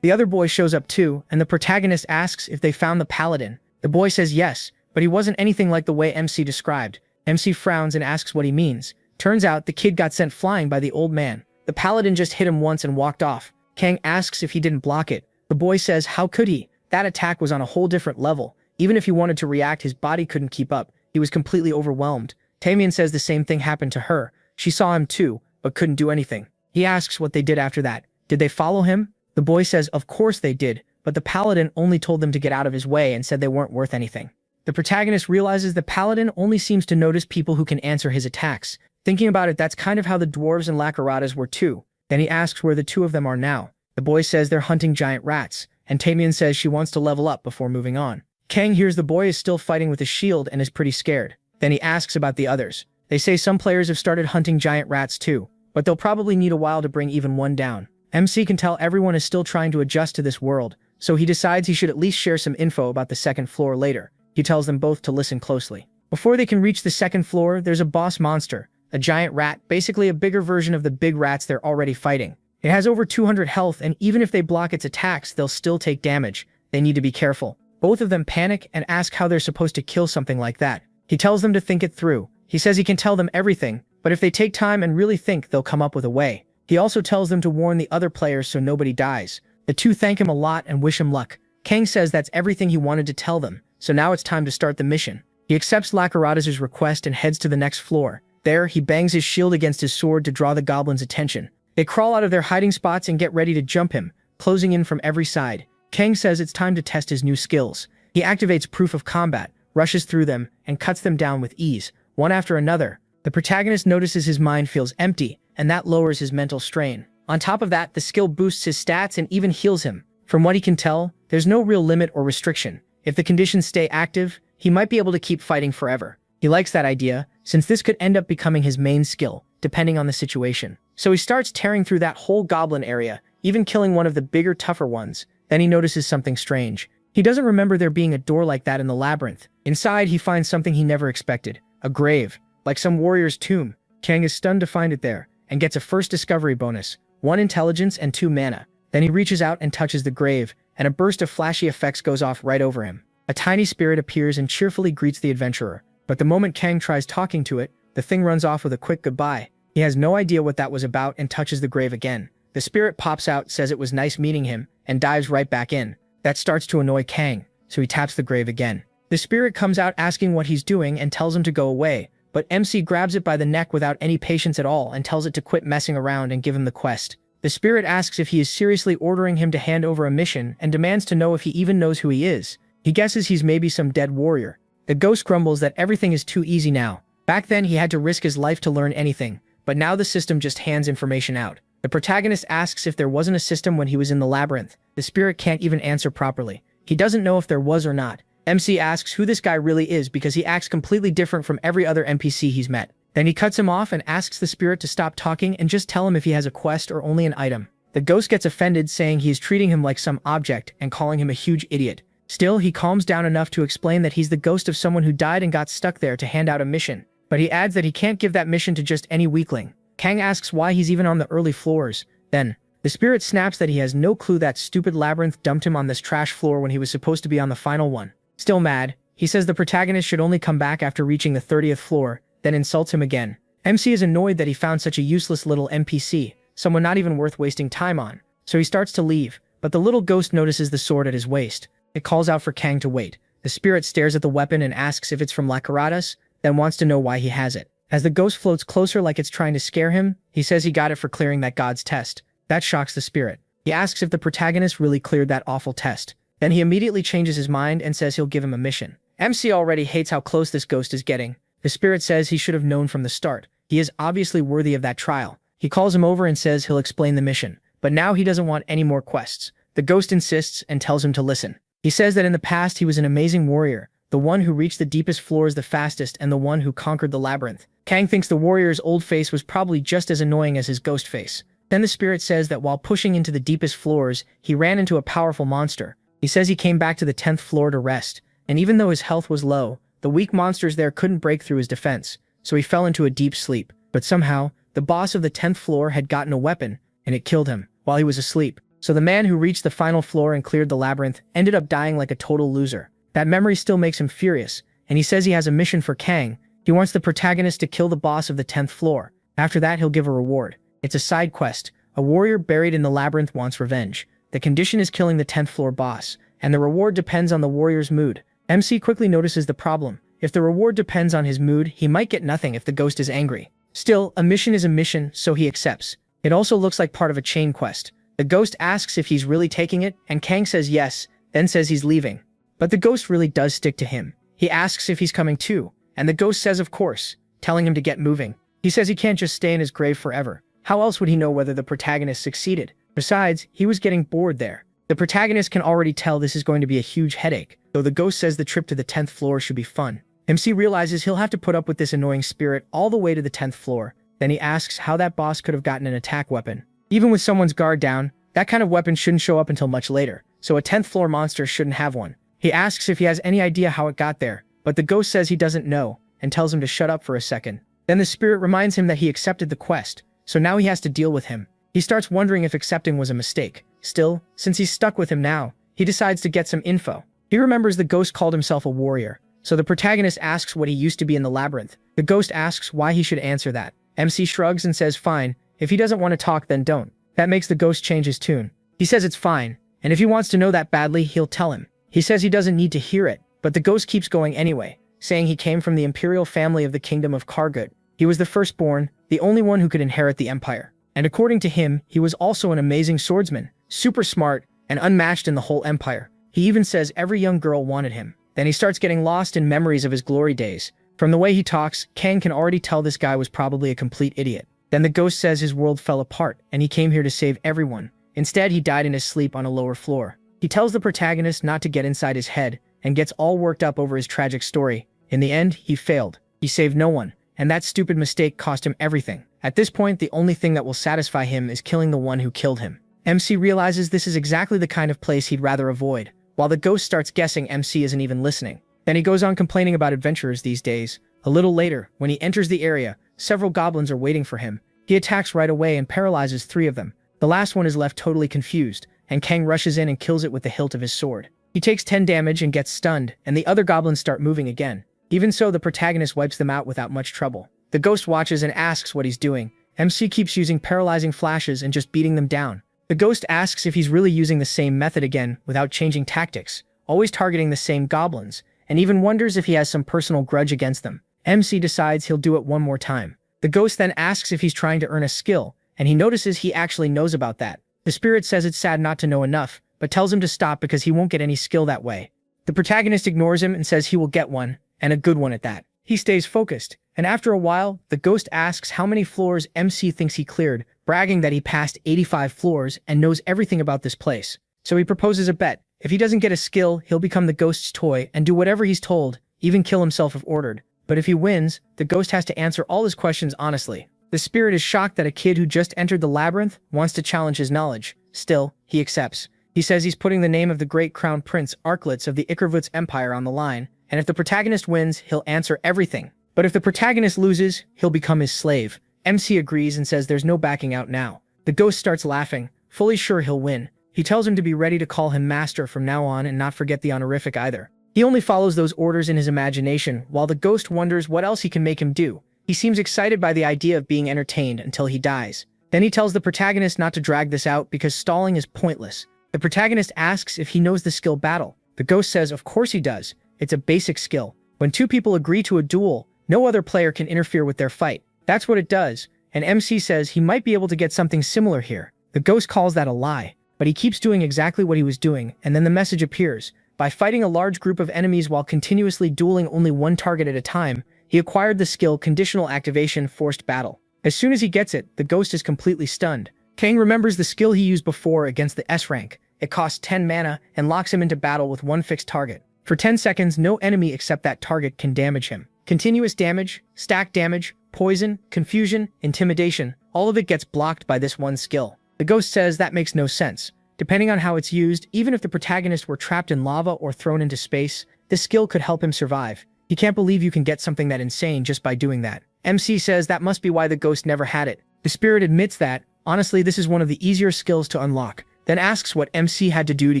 The other boy shows up too, and the protagonist asks if they found the paladin. The boy says yes, but he wasn't anything like the way MC described. MC frowns and asks what he means. Turns out the kid got sent flying by the old man. The paladin just hit him once and walked off. Kang asks if he didn't block it. The boy says how could he? That attack was on a whole different level. Even if he wanted to react, his body couldn't keep up. He was completely overwhelmed. Tamian says the same thing happened to her. She saw him too, but couldn't do anything. He asks what they did after that. Did they follow him? The boy says of course they did, but the paladin only told them to get out of his way and said they weren't worth anything. The protagonist realizes the paladin only seems to notice people who can answer his attacks. Thinking about it, that's kind of how the dwarves and Lakiratas were too. Then he asks where the two of them are now. The boy says they're hunting giant rats, and Tamian says she wants to level up before moving on. Kang hears the boy is still fighting with a shield and is pretty scared. Then he asks about the others. They say some players have started hunting giant rats too, but they'll probably need a while to bring even one down. MC can tell everyone is still trying to adjust to this world, so he decides he should at least share some info about the second floor later. He tells them both to listen closely. Before they can reach the second floor, there's a boss monster, a giant rat, basically a bigger version of the big rats they're already fighting. It has over 200 health, and even if they block its attacks, they'll still take damage. They need to be careful. Both of them panic and ask how they're supposed to kill something like that. He tells them to think it through. He says he can tell them everything, but if they take time and really think, they'll come up with a way. He also tells them to warn the other players so nobody dies. The two thank him a lot and wish him luck. Kang says that's everything he wanted to tell them, so now it's time to start the mission. He accepts Lakiratas' request and heads to the next floor. There, he bangs his shield against his sword to draw the goblins' attention. They crawl out of their hiding spots and get ready to jump him, closing in from every side. Kang says it's time to test his new skills. He activates Proof of Combat, rushes through them, and cuts them down with ease, one after another. The protagonist notices his mind feels empty, and that lowers his mental strain. On top of that, the skill boosts his stats and even heals him. From what he can tell, there's no real limit or restriction. If the conditions stay active, he might be able to keep fighting forever. He likes that idea, since this could end up becoming his main skill, depending on the situation. So he starts tearing through that whole goblin area, even killing one of the bigger, tougher ones. Then he notices something strange. He doesn't remember there being a door like that in the labyrinth. Inside, he finds something he never expected. A grave, like some warrior's tomb. Kang is stunned to find it there, and gets a first discovery bonus, 1 intelligence and 2 mana. Then he reaches out and touches the grave, and a burst of flashy effects goes off right over him. A tiny spirit appears and cheerfully greets the adventurer. But the moment Kang tries talking to it, the thing runs off with a quick goodbye. He has no idea what that was about and touches the grave again. The spirit pops out, says it was nice meeting him, and dives right back in. That starts to annoy Kang, so he taps the grave again. The spirit comes out asking what he's doing and tells him to go away, but MC grabs it by the neck without any patience at all and tells it to quit messing around and give him the quest. The spirit asks if he is seriously ordering him to hand over a mission and demands to know if he even knows who he is. He guesses he's maybe some dead warrior. The ghost grumbles that everything is too easy now. Back then he had to risk his life to learn anything, but now the system just hands information out. The protagonist asks if there wasn't a system when he was in the labyrinth. The spirit can't even answer properly. He doesn't know if there was or not. MC asks who this guy really is because he acts completely different from every other NPC he's met. Then he cuts him off and asks the spirit to stop talking and just tell him if he has a quest or only an item. The ghost gets offended, saying he is treating him like some object and calling him a huge idiot. Still, he calms down enough to explain that he's the ghost of someone who died and got stuck there to hand out a mission. But he adds that he can't give that mission to just any weakling. Kang asks why he's even on the early floors. Then, the spirit snaps that he has no clue that stupid labyrinth dumped him on this trash floor when he was supposed to be on the final one. Still mad, he says the protagonist should only come back after reaching the 30th floor, then insults him again. MC is annoyed that he found such a useless little NPC, someone not even worth wasting time on. So he starts to leave, but the little ghost notices the sword at his waist. It calls out for Kang to wait. The spirit stares at the weapon and asks if it's from Lakaratas, then wants to know why he has it. As the ghost floats closer like it's trying to scare him, he says he got it for clearing that god's test. That shocks the spirit. He asks if the protagonist really cleared that awful test. Then he immediately changes his mind and says he'll give him a mission. MC already hates how close this ghost is getting. The spirit says he should have known from the start. He is obviously worthy of that trial. He calls him over and says he'll explain the mission. But now he doesn't want any more quests. The ghost insists and tells him to listen. He says that in the past he was an amazing warrior, the one who reached the deepest floors the fastest and the one who conquered the labyrinth. Kang thinks the warrior's old face was probably just as annoying as his ghost face. Then the spirit says that while pushing into the deepest floors, he ran into a powerful monster. He says he came back to the 10th floor to rest, and even though his health was low, the weak monsters there couldn't break through his defense, so he fell into a deep sleep. But somehow, the boss of the 10th floor had gotten a weapon, and it killed him while he was asleep. So the man who reached the final floor and cleared the labyrinth ended up dying like a total loser. That memory still makes him furious, and he says he has a mission for Kang. He wants the protagonist to kill the boss of the 10th floor. After that, he'll give a reward. It's a side quest. A warrior buried in the labyrinth wants revenge. The condition is killing the 10th floor boss, and the reward depends on the warrior's mood. MC quickly notices the problem. If the reward depends on his mood, he might get nothing if the ghost is angry. Still, a mission is a mission, so he accepts. It also looks like part of a chain quest. The ghost asks if he's really taking it, and Kang says yes, then says he's leaving. But the ghost really does stick to him. He asks if he's coming too, and the ghost says of course, telling him to get moving. He says he can't just stay in his grave forever. How else would he know whether the protagonist succeeded? Besides, he was getting bored there. The protagonist can already tell this is going to be a huge headache, though the ghost says the trip to the 10th floor should be fun. MC realizes he'll have to put up with this annoying spirit all the way to the 10th floor. Then he asks how that boss could have gotten an attack weapon. Even with someone's guard down, that kind of weapon shouldn't show up until much later, so a 10th floor monster shouldn't have one. He asks if he has any idea how it got there, but the ghost says he doesn't know, and tells him to shut up for a second. Then the spirit reminds him that he accepted the quest, so now he has to deal with him. He starts wondering if accepting was a mistake. Still, since he's stuck with him now, he decides to get some info. He remembers the ghost called himself a warrior, so the protagonist asks what he used to be in the labyrinth. The ghost asks why he should answer that. MC shrugs and says fine, if he doesn't want to talk then don't. That makes the ghost change his tune. He says it's fine, and if he wants to know that badly, he'll tell him. He says he doesn't need to hear it, but the ghost keeps going anyway, saying he came from the imperial family of the kingdom of Kargut. He was the firstborn, the only one who could inherit the empire. And according to him, he was also an amazing swordsman, super smart, and unmatched in the whole empire. He even says every young girl wanted him. Then he starts getting lost in memories of his glory days. From the way he talks, Kang can already tell this guy was probably a complete idiot. Then the ghost says his world fell apart, and he came here to save everyone. Instead, he died in his sleep on a lower floor. He tells the protagonist not to get inside his head, and gets all worked up over his tragic story. In the end, he failed. He saved no one, and that stupid mistake cost him everything. At this point, the only thing that will satisfy him is killing the one who killed him. MC realizes this is exactly the kind of place he'd rather avoid, while the ghost starts guessing MC isn't even listening. Then he goes on complaining about adventurers these days. A little later, when he enters the area, several goblins are waiting for him. He attacks right away and paralyzes 3 of them. The last one is left totally confused, and Kang rushes in and kills it with the hilt of his sword. He takes 10 damage and gets stunned, and the other goblins start moving again. Even so, the protagonist wipes them out without much trouble. The ghost watches and asks what he's doing. MC keeps using paralyzing flashes and just beating them down. The ghost asks if he's really using the same method again without changing tactics, always targeting the same goblins, and even wonders if he has some personal grudge against them. MC decides he'll do it one more time. The ghost then asks if he's trying to earn a skill, and he notices he actually knows about that. The spirit says it's sad not to know enough, but tells him to stop because he won't get any skill that way. The protagonist ignores him and says he will get one, and a good one at that. He stays focused, and after a while, the ghost asks how many floors MC thinks he cleared, bragging that he passed 85 floors and knows everything about this place. So he proposes a bet. If he doesn't get a skill, he'll become the ghost's toy and do whatever he's told, even kill himself if ordered. But if he wins, the ghost has to answer all his questions honestly. The spirit is shocked that a kid who just entered the labyrinth wants to challenge his knowledge. Still, he accepts. He says he's putting the name of the great crown prince Arklitz of the Ikervut's empire on the line, and if the protagonist wins, he'll answer everything. But if the protagonist loses, he'll become his slave. MC agrees and says there's no backing out now. The ghost starts laughing, fully sure he'll win. He tells him to be ready to call him master from now on and not forget the honorific either. He only follows those orders in his imagination, while the ghost wonders what else he can make him do. He seems excited by the idea of being entertained until he dies. Then he tells the protagonist not to drag this out because stalling is pointless. The protagonist asks if he knows the skill battle. The ghost says of course he does. It's a basic skill. When 2 people agree to a duel, no other player can interfere with their fight. That's what it does, and MC says he might be able to get something similar here. The ghost calls that a lie, but he keeps doing exactly what he was doing, and then the message appears. By fighting a large group of enemies while continuously dueling only one target at a time, he acquired the skill Conditional Activation Forced Battle. As soon as he gets it, the ghost is completely stunned. Kang remembers the skill he used before against the S rank. It costs 10 mana and locks him into battle with one fixed target. For 10 seconds, no enemy except that target can damage him. Continuous damage, stack damage, poison, confusion, intimidation, all of it gets blocked by this one skill. The ghost says that makes no sense. Depending on how it's used, even if the protagonist were trapped in lava or thrown into space, this skill could help him survive. He can't believe you can get something that insane just by doing that. MC says that must be why the ghost never had it. The spirit admits that, honestly, this is one of the easier skills to unlock, then asks what MC had to do to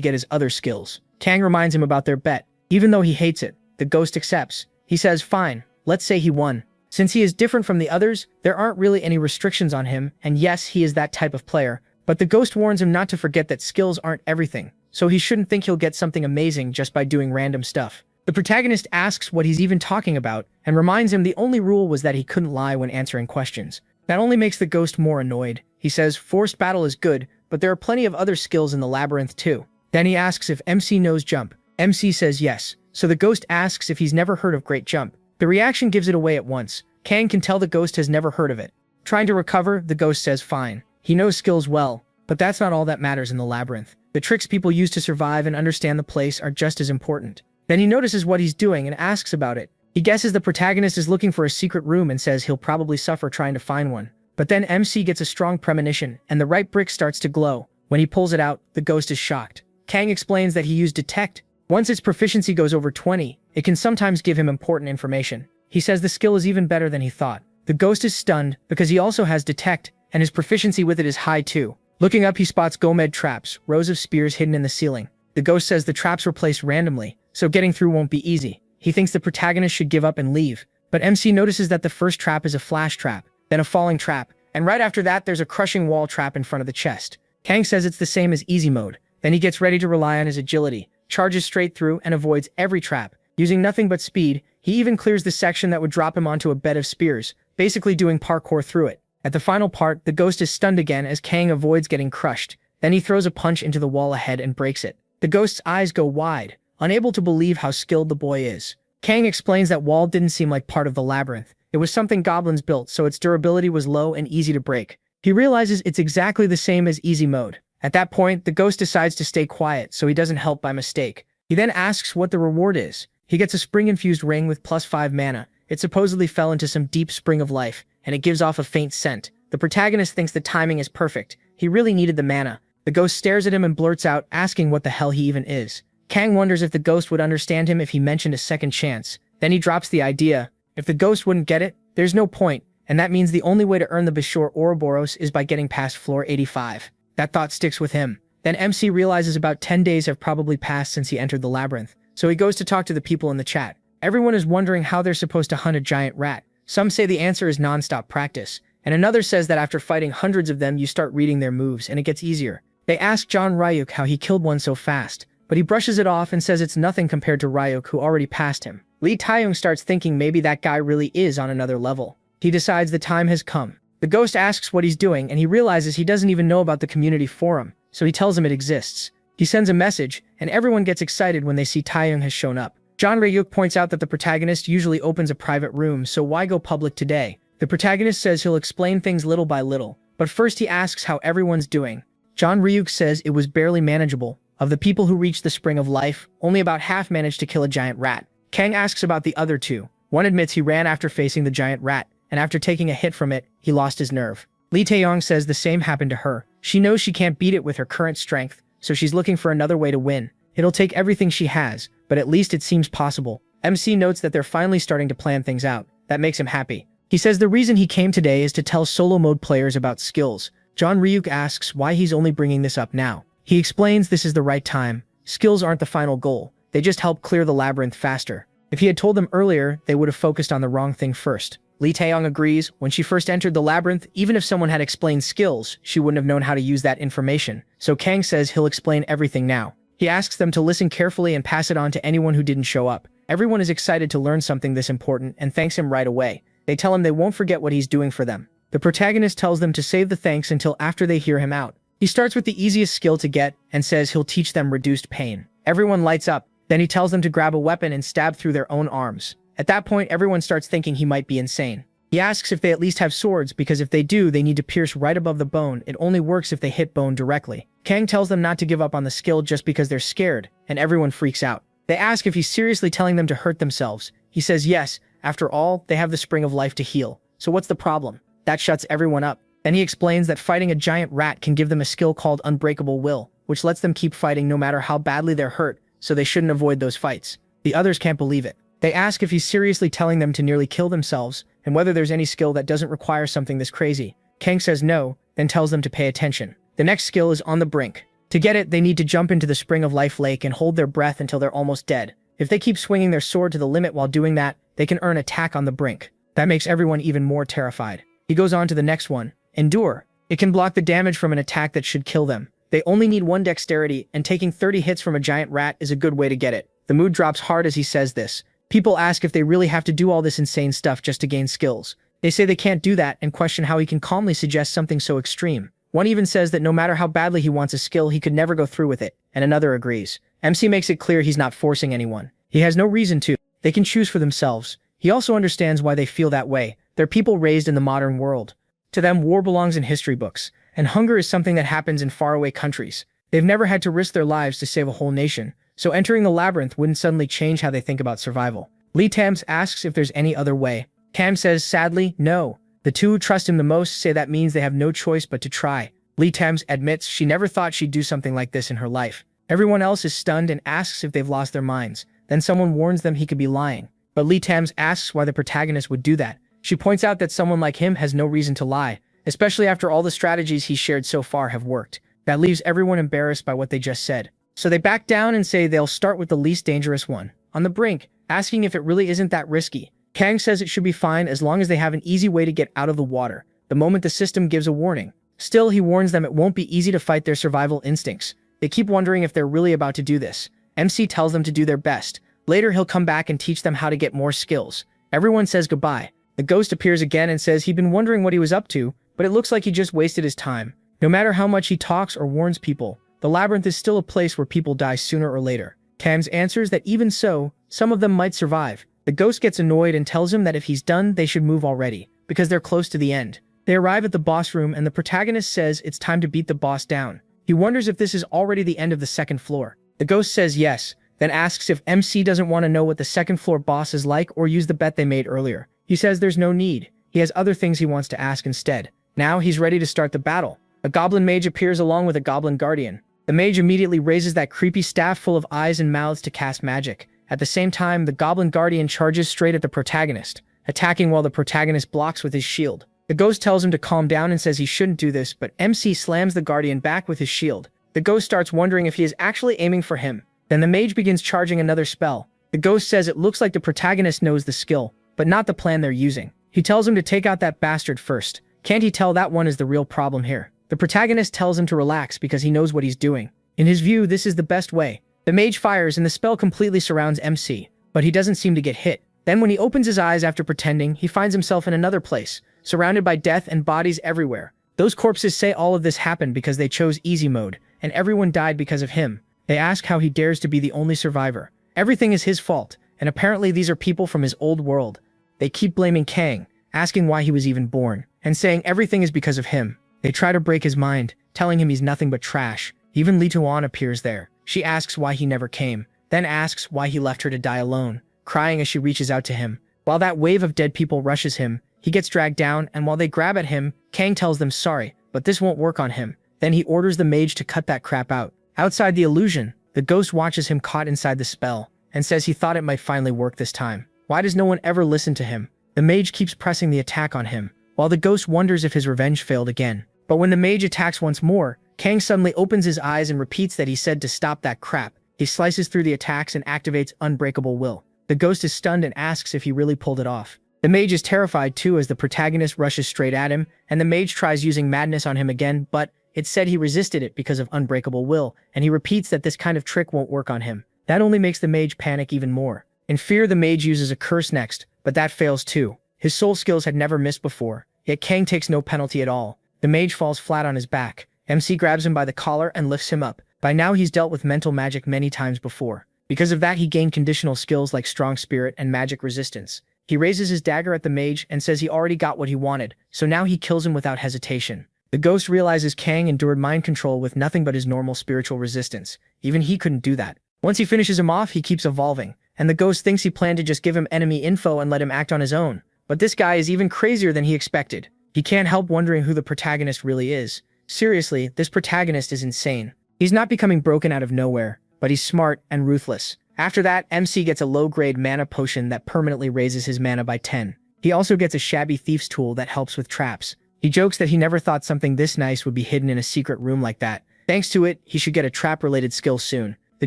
get his other skills. Kang reminds him about their bet. Even though he hates it, the ghost accepts. He says, fine, let's say he won. Since he is different from the others, there aren't really any restrictions on him, and yes, he is that type of player, but the ghost warns him not to forget that skills aren't everything, so he shouldn't think he'll get something amazing just by doing random stuff. The protagonist asks what he's even talking about, and reminds him the only rule was that he couldn't lie when answering questions. That only makes the ghost more annoyed. He says forced battle is good, but there are plenty of other skills in the labyrinth too. Then he asks if MC knows jump. MC says yes, so the ghost asks if he's never heard of Great Jump. The reaction gives it away at once. Kang can tell the ghost has never heard of it. Trying to recover, the ghost says fine. He knows skills well, but that's not all that matters in the labyrinth. The tricks people use to survive and understand the place are just as important. Then he notices what he's doing and asks about it. He guesses the protagonist is looking for a secret room and says he'll probably suffer trying to find one. But then MC gets a strong premonition, and the right brick starts to glow. When he pulls it out, the ghost is shocked. Kang explains that he used Detect. Once its proficiency goes over 20, it can sometimes give him important information. He says the skill is even better than he thought. The ghost is stunned because he also has Detect, and his proficiency with it is high too. Looking up, he spots Gomed traps, rows of spears hidden in the ceiling. The ghost says the traps were placed randomly, so getting through won't be easy. He thinks the protagonist should give up and leave, but MC notices that the first trap is a flash trap, then a falling trap, and right after that there's a crushing wall trap in front of the chest. Kang says it's the same as easy mode. Then he gets ready to rely on his agility, charges straight through and avoids every trap. Using nothing but speed, he even clears the section that would drop him onto a bed of spears, basically doing parkour through it. At the final part, the ghost is stunned again as Kang avoids getting crushed. Then he throws a punch into the wall ahead and breaks it. The ghost's eyes go wide, unable to believe how skilled the boy is. Kang explains that wall didn't seem like part of the labyrinth. It was something goblins built, so its durability was low and easy to break. He realizes it's exactly the same as easy mode. At that point, the ghost decides to stay quiet so he doesn't help by mistake. He then asks what the reward is. He gets a spring-infused ring with +5 mana. It supposedly fell into some deep spring of life, and it gives off a faint scent. The protagonist thinks the timing is perfect. He really needed the mana. The ghost stares at him and blurts out, asking what the hell he even is. Kang wonders if the ghost would understand him if he mentioned a second chance. Then he drops the idea. If the ghost wouldn't get it, there's no point, and that means the only way to earn the Bashor Ouroboros is by getting past floor 85. That thought sticks with him. Then MC realizes about 10 days have probably passed since he entered the labyrinth, so he goes to talk to the people in the chat. Everyone is wondering how they're supposed to hunt a giant rat. Some say the answer is non-stop practice, and another says that after fighting hundreds of them you start reading their moves and it gets easier. They ask John Ryuk how he killed one so fast, but he brushes it off and says it's nothing compared to Ryuk who already passed him. Lee Taeyong starts thinking maybe that guy really is on another level. He decides the time has come. The ghost asks what he's doing and he realizes he doesn't even know about the community forum, so he tells him it exists. He sends a message, and everyone gets excited when they see Taeyong has shown up. John Ryuk points out that the protagonist usually opens a private room, so why go public today? The protagonist says he'll explain things little by little, but first he asks how everyone's doing. John Ryuk says it was barely manageable. Of the people who reached the Spring of Life, only about half managed to kill a giant rat. Kang asks about the other two. One admits he ran after facing the giant rat, and after taking a hit from it, he lost his nerve. Lee Taeyong says the same happened to her. She knows she can't beat it with her current strength, so she's looking for another way to win. It'll take everything she has, but at least it seems possible. MC notes that they're finally starting to plan things out. That makes him happy. He says the reason he came today is to tell solo mode players about skills. John Ryuk asks why he's only bringing this up now. He explains this is the right time. Skills aren't the final goal. They just help clear the labyrinth faster. If he had told them earlier, they would have focused on the wrong thing first. Lee Taeyong agrees. When she first entered the labyrinth, even if someone had explained skills, she wouldn't have known how to use that information. So Kang says he'll explain everything now. He asks them to listen carefully and pass it on to anyone who didn't show up. Everyone is excited to learn something this important and thanks him right away. They tell him they won't forget what he's doing for them. The protagonist tells them to save the thanks until after they hear him out. He starts with the easiest skill to get and says he'll teach them reduced pain. Everyone lights up. Then he tells them to grab a weapon and stab through their own arms. At that point, everyone starts thinking he might be insane. He asks if they at least have swords, because if they do, they need to pierce right above the bone. It only works if they hit bone directly. Kang tells them not to give up on the skill just because they're scared, and everyone freaks out. They ask if he's seriously telling them to hurt themselves. He says yes, after all, they have the Spring of Life to heal. So what's the problem? That shuts everyone up. Then he explains that fighting a giant rat can give them a skill called Unbreakable Will, which lets them keep fighting no matter how badly they're hurt, so they shouldn't avoid those fights. The others can't believe it. They ask if he's seriously telling them to nearly kill themselves, and whether there's any skill that doesn't require something this crazy. Kang says no, then tells them to pay attention. The next skill is On the Brink. To get it, they need to jump into the Spring of Life lake and hold their breath until they're almost dead. If they keep swinging their sword to the limit while doing that, they can earn Attack on the Brink. That makes everyone even more terrified. He goes on to the next one, Endure. It can block the damage from an attack that should kill them. They only need 1 dexterity, and taking 30 hits from a giant rat is a good way to get it. The mood drops hard as he says this. People ask if they really have to do all this insane stuff just to gain skills. They say they can't do that and question how he can calmly suggest something so extreme. One even says that no matter how badly he wants a skill, he could never go through with it, and another agrees. MC makes it clear he's not forcing anyone. He has no reason to. They can choose for themselves. He also understands why they feel that way. They're people raised in the modern world. To them, war belongs in history books, and hunger is something that happens in faraway countries. They've never had to risk their lives to save a whole nation, so entering the labyrinth wouldn't suddenly change how they think about survival. Lee Tams asks if there's any other way. Cam says sadly, no. The two who trust him the most say that means they have no choice but to try. Lee Tams admits she never thought she'd do something like this in her life. Everyone else is stunned and asks if they've lost their minds. Then someone warns them he could be lying. But Lee Tams asks why the protagonist would do that. She points out that someone like him has no reason to lie, especially after all the strategies he's shared so far have worked. That leaves everyone embarrassed by what they just said. So they back down and say they'll start with the least dangerous one, On the Brink, asking if it really isn't that risky. Kang says it should be fine as long as they have an easy way to get out of the water, the moment the system gives a warning. Still, he warns them it won't be easy to fight their survival instincts. They keep wondering if they're really about to do this. MC tells them to do their best. Later, he'll come back and teach them how to get more skills. Everyone says goodbye. The ghost appears again and says he'd been wondering what he was up to, but it looks like he just wasted his time. No matter how much he talks or warns people, the labyrinth is still a place where people die sooner or later. Kams answers that even so, some of them might survive. The ghost gets annoyed and tells him that if he's done, they should move already, because they're close to the end. They arrive at the boss room and the protagonist says it's time to beat the boss down. He wonders if this is already the end of the second floor. The ghost says yes. then asks if MC doesn't want to know what the second floor boss is like or use the bet they made earlier. He says there's no need. He has other things he wants to ask instead. Now he's ready to start the battle. A goblin mage appears along with a goblin guardian. The mage immediately raises that creepy staff full of eyes and mouths to cast magic. At the same time, the goblin guardian charges straight at the protagonist, attacking while the protagonist blocks with his shield. The ghost tells him to calm down and says he shouldn't do this, but MC slams the guardian back with his shield. The ghost starts wondering if he is actually aiming for him. Then the mage begins charging another spell. The ghost says it looks like the protagonist knows the skill, but not the plan they're using. He tells him to take out that bastard first. Can't he tell that one is the real problem here? The protagonist tells him to relax because he knows what he's doing. In his view, this is the best way. The mage fires and the spell completely surrounds MC, but he doesn't seem to get hit. Then when he opens his eyes after pretending, he finds himself in another place, surrounded by death and bodies everywhere. Those corpses say all of this happened because they chose easy mode, and everyone died because of him. They ask how he dares to be the only survivor. Everything is his fault, and apparently these are people from his old world. They keep blaming Kang, asking why he was even born, and saying everything is because of him. They try to break his mind, telling him he's nothing but trash. Even Li Tuan appears there. She asks why he never came, then asks why he left her to die alone, crying as she reaches out to him. While that wave of dead people rushes him, he gets dragged down, and while they grab at him, Kang tells them sorry, but this won't work on him. Then he orders the mage to cut that crap out. Outside the illusion, the ghost watches him caught inside the spell, and says he thought it might finally work this time. Why does no one ever listen to him? The mage keeps pressing the attack on him, while the ghost wonders if his revenge failed again. But when the mage attacks once more, Kang suddenly opens his eyes and repeats that he said to stop that crap. He slices through the attacks and activates Unbreakable Will. The ghost is stunned and asks if he really pulled it off. The mage is terrified too as the protagonist rushes straight at him, and the mage tries using madness on him again, but it said he resisted it because of Unbreakable Will, and he repeats that this kind of trick won't work on him. That only makes the mage panic even more. In fear, the mage uses a curse next, but that fails too. His soul skills had never missed before, yet Kang takes no penalty at all. The mage falls flat on his back. MC grabs him by the collar and lifts him up. By now he's dealt with mental magic many times before. Because of that, he gained conditional skills like strong spirit and magic resistance. He raises his dagger at the mage and says he already got what he wanted, so now he kills him without hesitation. The ghost realizes Kang endured mind control with nothing but his normal spiritual resistance. Even he couldn't do that. Once he finishes him off, he keeps evolving, and the ghost thinks he planned to just give him enemy info and let him act on his own. But this guy is even crazier than he expected. He can't help wondering who the protagonist really is. Seriously, this protagonist is insane. He's not becoming broken out of nowhere, but he's smart and ruthless. After that, MC gets a low-grade mana potion that permanently raises his mana by 10. He also gets a shabby thief's tool that helps with traps. He jokes that he never thought something this nice would be hidden in a secret room like that. Thanks to it, he should get a trap-related skill soon. The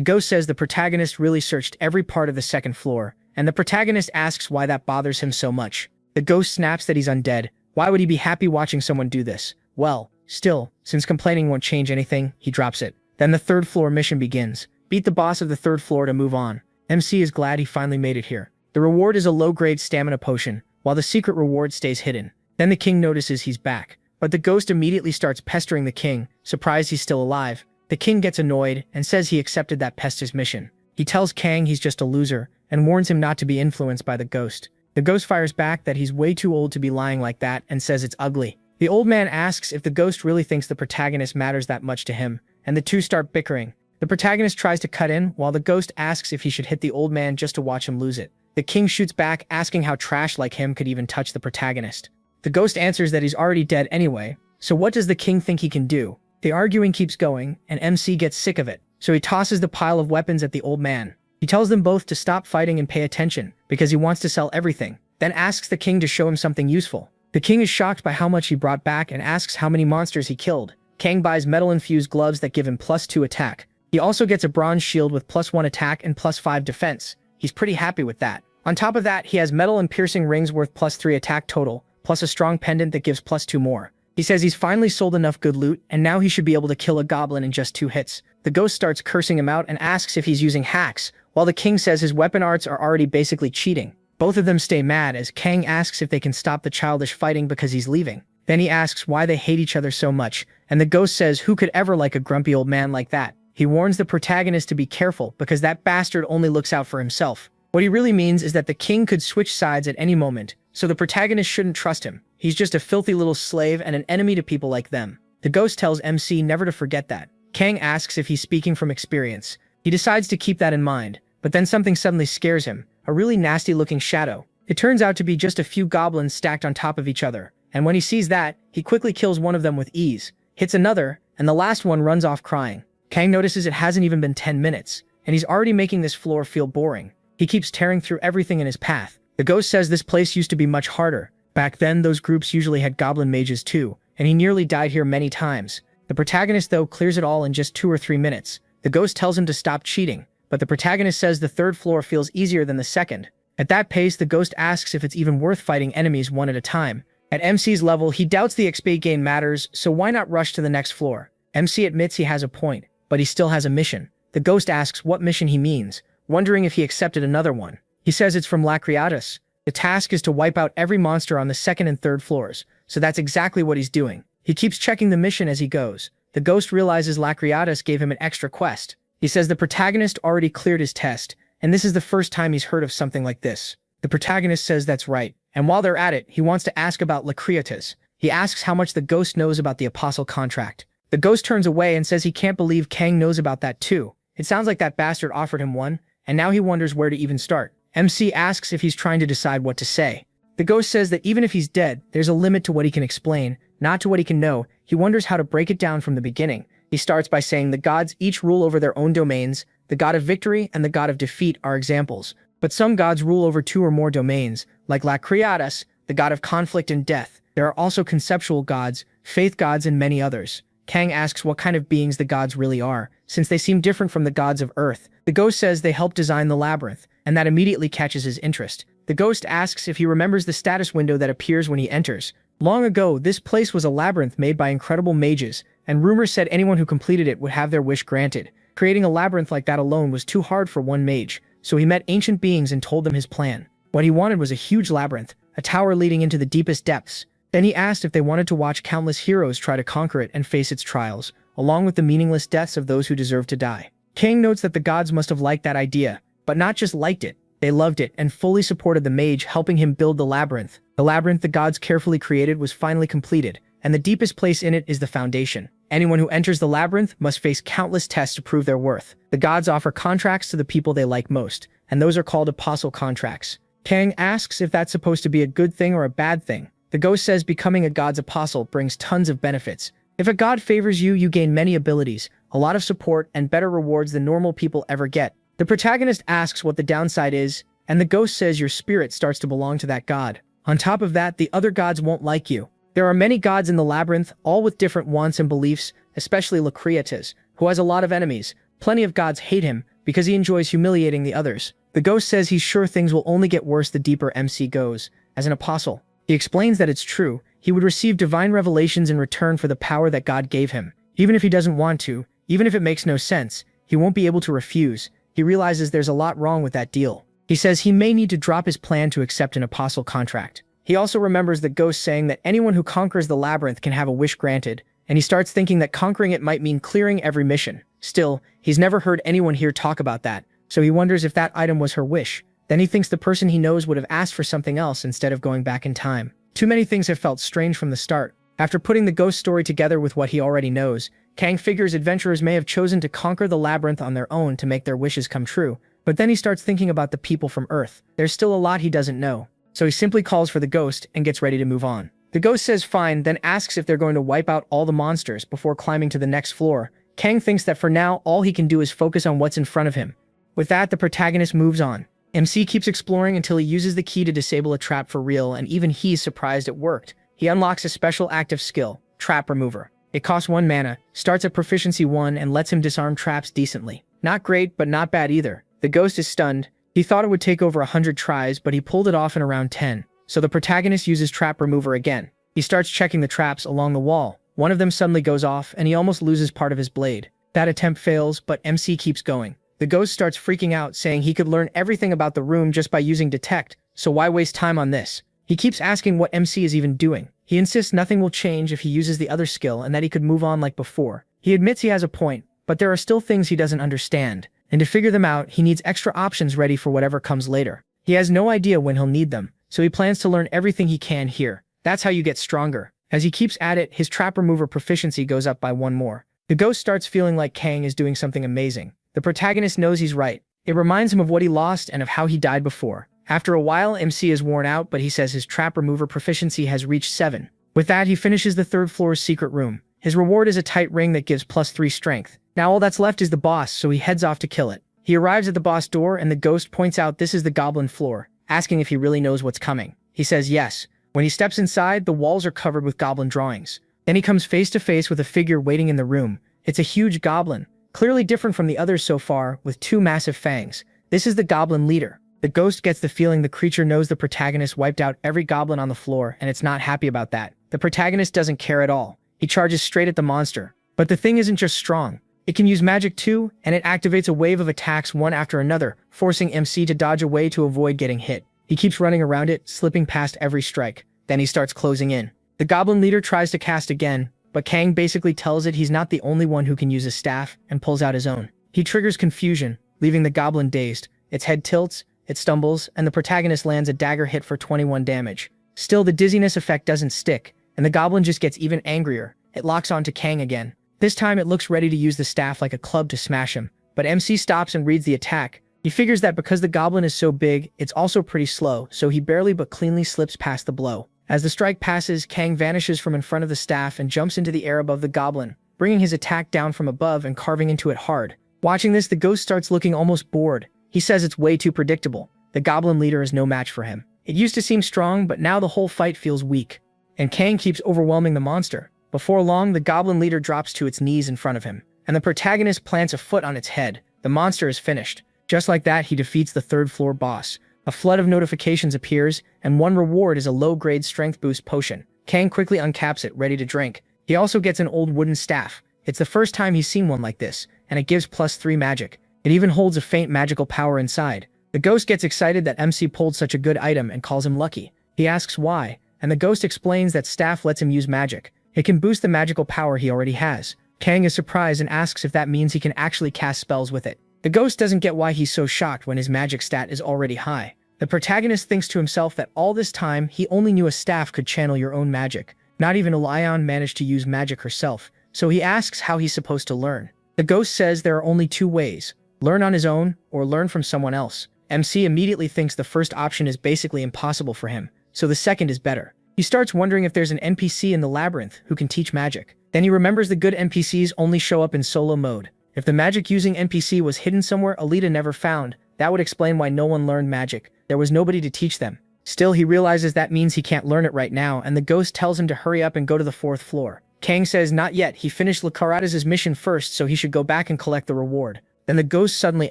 ghost says the protagonist really searched every part of the second floor, and the protagonist asks why that bothers him so much. The ghost snaps that he's undead. Why would he be happy watching someone do this? Well, still, since complaining won't change anything, he drops it. Then the third floor mission begins. Beat the boss of the third floor to move on. MC is glad he finally made it here. The reward is a low-grade stamina potion, while the secret reward stays hidden. Then the king notices he's back, but the ghost immediately starts pestering the king, surprised he's still alive. The king gets annoyed and says he accepted that pester's mission. He tells Kang he's just a loser and warns him not to be influenced by the ghost. The ghost fires back that he's way too old to be lying like that and says it's ugly. The old man asks if the ghost really thinks the protagonist matters that much to him, and the two start bickering. The protagonist tries to cut in, while the ghost asks if he should hit the old man just to watch him lose it. The king shoots back, asking how trash like him could even touch the protagonist. The ghost answers that he's already dead anyway, so what does the king think he can do? The arguing keeps going, and MC gets sick of it, so he tosses the pile of weapons at the old man. He tells them both to stop fighting and pay attention, because he wants to sell everything, then asks the king to show him something useful. The king is shocked by how much he brought back and asks how many monsters he killed. Kang buys metal-infused gloves that give him +2 attack. He also gets a bronze shield with +1 attack and +5 defense. He's pretty happy with that. On top of that, he has metal and piercing rings worth +3 attack total, plus a strong pendant that gives +2 more. He says he's finally sold enough good loot, and now he should be able to kill a goblin in just 2 hits. The ghost starts cursing him out and asks if he's using hacks, while the king says his weapon arts are already basically cheating. Both of them stay mad as Kang asks if they can stop the childish fighting because he's leaving. Then he asks why they hate each other so much, and the ghost says who could ever like a grumpy old man like that. He warns the protagonist to be careful because that bastard only looks out for himself. What he really means is that the king could switch sides at any moment, so the protagonist shouldn't trust him. He's just a filthy little slave and an enemy to people like them. The ghost tells MC never to forget that. Kang asks if he's speaking from experience, He decides to keep that in mind, but then something suddenly scares him, a really nasty-looking shadow. It turns out to be just a few goblins stacked on top of each other, and when he sees that, he quickly kills one of them with ease, hits another, and the last one runs off crying. Kang notices it hasn't even been 10 minutes, and he's already making this floor feel boring. He keeps tearing through everything in his path. The ghost says this place used to be much harder. Back then, those groups usually had goblin mages too, and he nearly died here many times. The protagonist, though, clears it all in just 2 or 3 minutes. The ghost tells him to stop cheating, but the protagonist says the third floor feels easier than the second. At that pace, the ghost asks if it's even worth fighting enemies one at a time. At MC's level, he doubts the XP gain matters, so why not rush to the next floor? MC admits he has a point, but he still has a mission. The ghost asks what mission he means, wondering if he accepted another one. He says it's from Lacriatus. The task is to wipe out every monster on the 2nd and 3rd floors, so that's exactly what he's doing. He keeps checking the mission as he goes. The ghost realizes Lacriatus gave him an extra quest. He says the protagonist already cleared his test, and this is the first time he's heard of something like this. The protagonist says that's right, and while they're at it, he wants to ask about Lacriatus. He asks how much the ghost knows about the apostle contract. The ghost turns away and says he can't believe Kang knows about that too. It sounds like that bastard offered him one, and now he wonders where to even start. MC asks if he's trying to decide what to say. The ghost says that even if he's dead, there's a limit to what he can explain, not to what he can know. He wonders how to break it down from the beginning. He starts by saying the gods each rule over their own domains. The god of victory and the god of defeat are examples. But some gods rule over 2 or more domains, like Lacriatus, the god of conflict and death. There are also conceptual gods, faith gods, and many others. Kang asks what kind of beings the gods really are, since they seem different from the gods of Earth. The ghost says they helped design the labyrinth, and that immediately catches his interest. The ghost asks if he remembers the status window that appears when he enters. Long ago, this place was a labyrinth made by incredible mages, and rumors said anyone who completed it would have their wish granted. Creating a labyrinth like that alone was too hard for one mage, so he met ancient beings and told them his plan. What he wanted was a huge labyrinth, a tower leading into the deepest depths. Then he asked if they wanted to watch countless heroes try to conquer it and face its trials, along with the meaningless deaths of those who deserve to die. Kang notes that the gods must have liked that idea, but not just liked it. They loved it and fully supported the mage helping him build the labyrinth. The labyrinth the gods carefully created was finally completed, and the deepest place in it is the foundation. Anyone who enters the labyrinth must face countless tests to prove their worth. The gods offer contracts to the people they like most, and those are called apostle contracts. Kang asks if that's supposed to be a good thing or a bad thing. The ghost says becoming a god's apostle brings tons of benefits. If a god favors you, you gain many abilities, a lot of support, and better rewards than normal people ever get. The protagonist asks what the downside is, and the ghost says your spirit starts to belong to that god. On top of that, the other gods won't like you. There are many gods in the labyrinth, all with different wants and beliefs, especially Lacriatus, who has a lot of enemies. Plenty of gods hate him because he enjoys humiliating the others. The ghost says he's sure things will only get worse the deeper MC goes. As an apostle, he explains that it's true. He would receive divine revelations in return for the power that God gave him. Even if he doesn't want to, even if it makes no sense, he won't be able to refuse. He realizes there's a lot wrong with that deal. He says he may need to drop his plan to accept an apostle contract. He also remembers the ghost saying that anyone who conquers the labyrinth can have a wish granted, and he starts thinking that conquering it might mean clearing every mission. Still, he's never heard anyone here talk about that, so he wonders if that item was her wish. Then he thinks the person he knows would have asked for something else instead of going back in time. Too many things have felt strange from the start. After putting the ghost story together with what he already knows, Kang figures adventurers may have chosen to conquer the labyrinth on their own to make their wishes come true. But then he starts thinking about the people from Earth. There's still a lot he doesn't know. So he simply calls for the ghost and gets ready to move on. The ghost says fine, then asks if they're going to wipe out all the monsters before climbing to the next floor. Kang thinks that for now, all he can do is focus on what's in front of him. With that, the protagonist moves on. MC keeps exploring until he uses the key to disable a trap for real, and even he's surprised it worked. He unlocks a special active skill, Trap Remover. It costs 1 mana, starts at proficiency 1, and lets him disarm traps decently. Not great, but not bad either. The ghost is stunned. He thought it would take over 100 tries, but he pulled it off in around 10. So the protagonist uses Trap Remover again. He starts checking the traps along the wall. One of them suddenly goes off, and he almost loses part of his blade. That attempt fails, but MC keeps going. The ghost starts freaking out, saying he could learn everything about the room just by using Detect, so why waste time on this? He keeps asking what MC is even doing. He insists nothing will change if he uses the other skill and that he could move on like before. He admits he has a point, but there are still things he doesn't understand. And to figure them out, he needs extra options ready for whatever comes later. He has no idea when he'll need them, so he plans to learn everything he can here. That's how you get stronger. As he keeps at it, his Trap Remover proficiency goes up by 1 more. The ghost starts feeling like Kang is doing something amazing. The protagonist knows he's right. It reminds him of what he lost and of how he died before. After a while, MC is worn out, but he says his trap remover proficiency has reached 7. With that, he finishes the 3rd floor's secret room. His reward is a tight ring that gives +3 strength. Now all that's left is the boss, so he heads off to kill it. He arrives at the boss door and the ghost points out this is the goblin floor, asking if he really knows what's coming. He says yes. When he steps inside, the walls are covered with goblin drawings. Then he comes face to face with a figure waiting in the room. It's a huge goblin, clearly different from the others so far, with 2 massive fangs. This is the goblin leader. The ghost gets the feeling the creature knows the protagonist wiped out every goblin on the floor, and it's not happy about that. The protagonist doesn't care at all. He charges straight at the monster. But the thing isn't just strong. It can use magic too, and it activates a wave of attacks one after another, forcing MC to dodge away to avoid getting hit. He keeps running around it, slipping past every strike. Then he starts closing in. The goblin leader tries to cast again, but Kang basically tells it he's not the only one who can use his staff, and pulls out his own. He triggers confusion, leaving the goblin dazed. Its head tilts, it stumbles, and the protagonist lands a dagger hit for 21 damage. Still, the dizziness effect doesn't stick, and the goblin just gets even angrier. It locks onto Kang again. This time it looks ready to use the staff like a club to smash him, but MC stops and reads the attack. He figures that because the goblin is so big, it's also pretty slow, so he barely but cleanly slips past the blow. As the strike passes, Kang vanishes from in front of the staff and jumps into the air above the goblin, bringing his attack down from above and carving into it hard. Watching this, the ghost starts looking almost bored. He says it's way too predictable. The goblin leader is no match for him. It used to seem strong, but now the whole fight feels weak. And Kang keeps overwhelming the monster. Before long, the goblin leader drops to its knees in front of him, and the protagonist plants a foot on its head. The monster is finished. Just like that, he defeats the 3rd floor boss. A flood of notifications appears, and one reward is a low-grade strength boost potion. Kang quickly uncaps it, ready to drink. He also gets an old wooden staff. It's the first time he's seen one like this, and it gives +3 magic. It even holds a faint magical power inside. The ghost gets excited that MC pulled such a good item and calls him lucky. He asks why, and the ghost explains that staff lets him use magic. It can boost the magical power he already has. Kang is surprised and asks if that means he can actually cast spells with it. The ghost doesn't get why he's so shocked when his magic stat is already high. The protagonist thinks to himself that all this time he only knew a staff could channel your own magic. Not even Lion managed to use magic herself, so he asks how he's supposed to learn. The ghost says there are only 2 ways: learn on his own or learn from someone else. MC immediately thinks the first option is basically impossible for him, so the second is better. He starts wondering if there's an NPC in the labyrinth who can teach magic. Then he remembers the good NPCs only show up in solo mode. If the magic-using NPC was hidden somewhere Alita never found, that would explain why no one learned magic. There was nobody to teach them. Still, he realizes that means he can't learn it right now, and the ghost tells him to hurry up and go to the 4th floor. Kang says not yet, he finished Lakarada's mission first, so he should go back and collect the reward. Then the ghost suddenly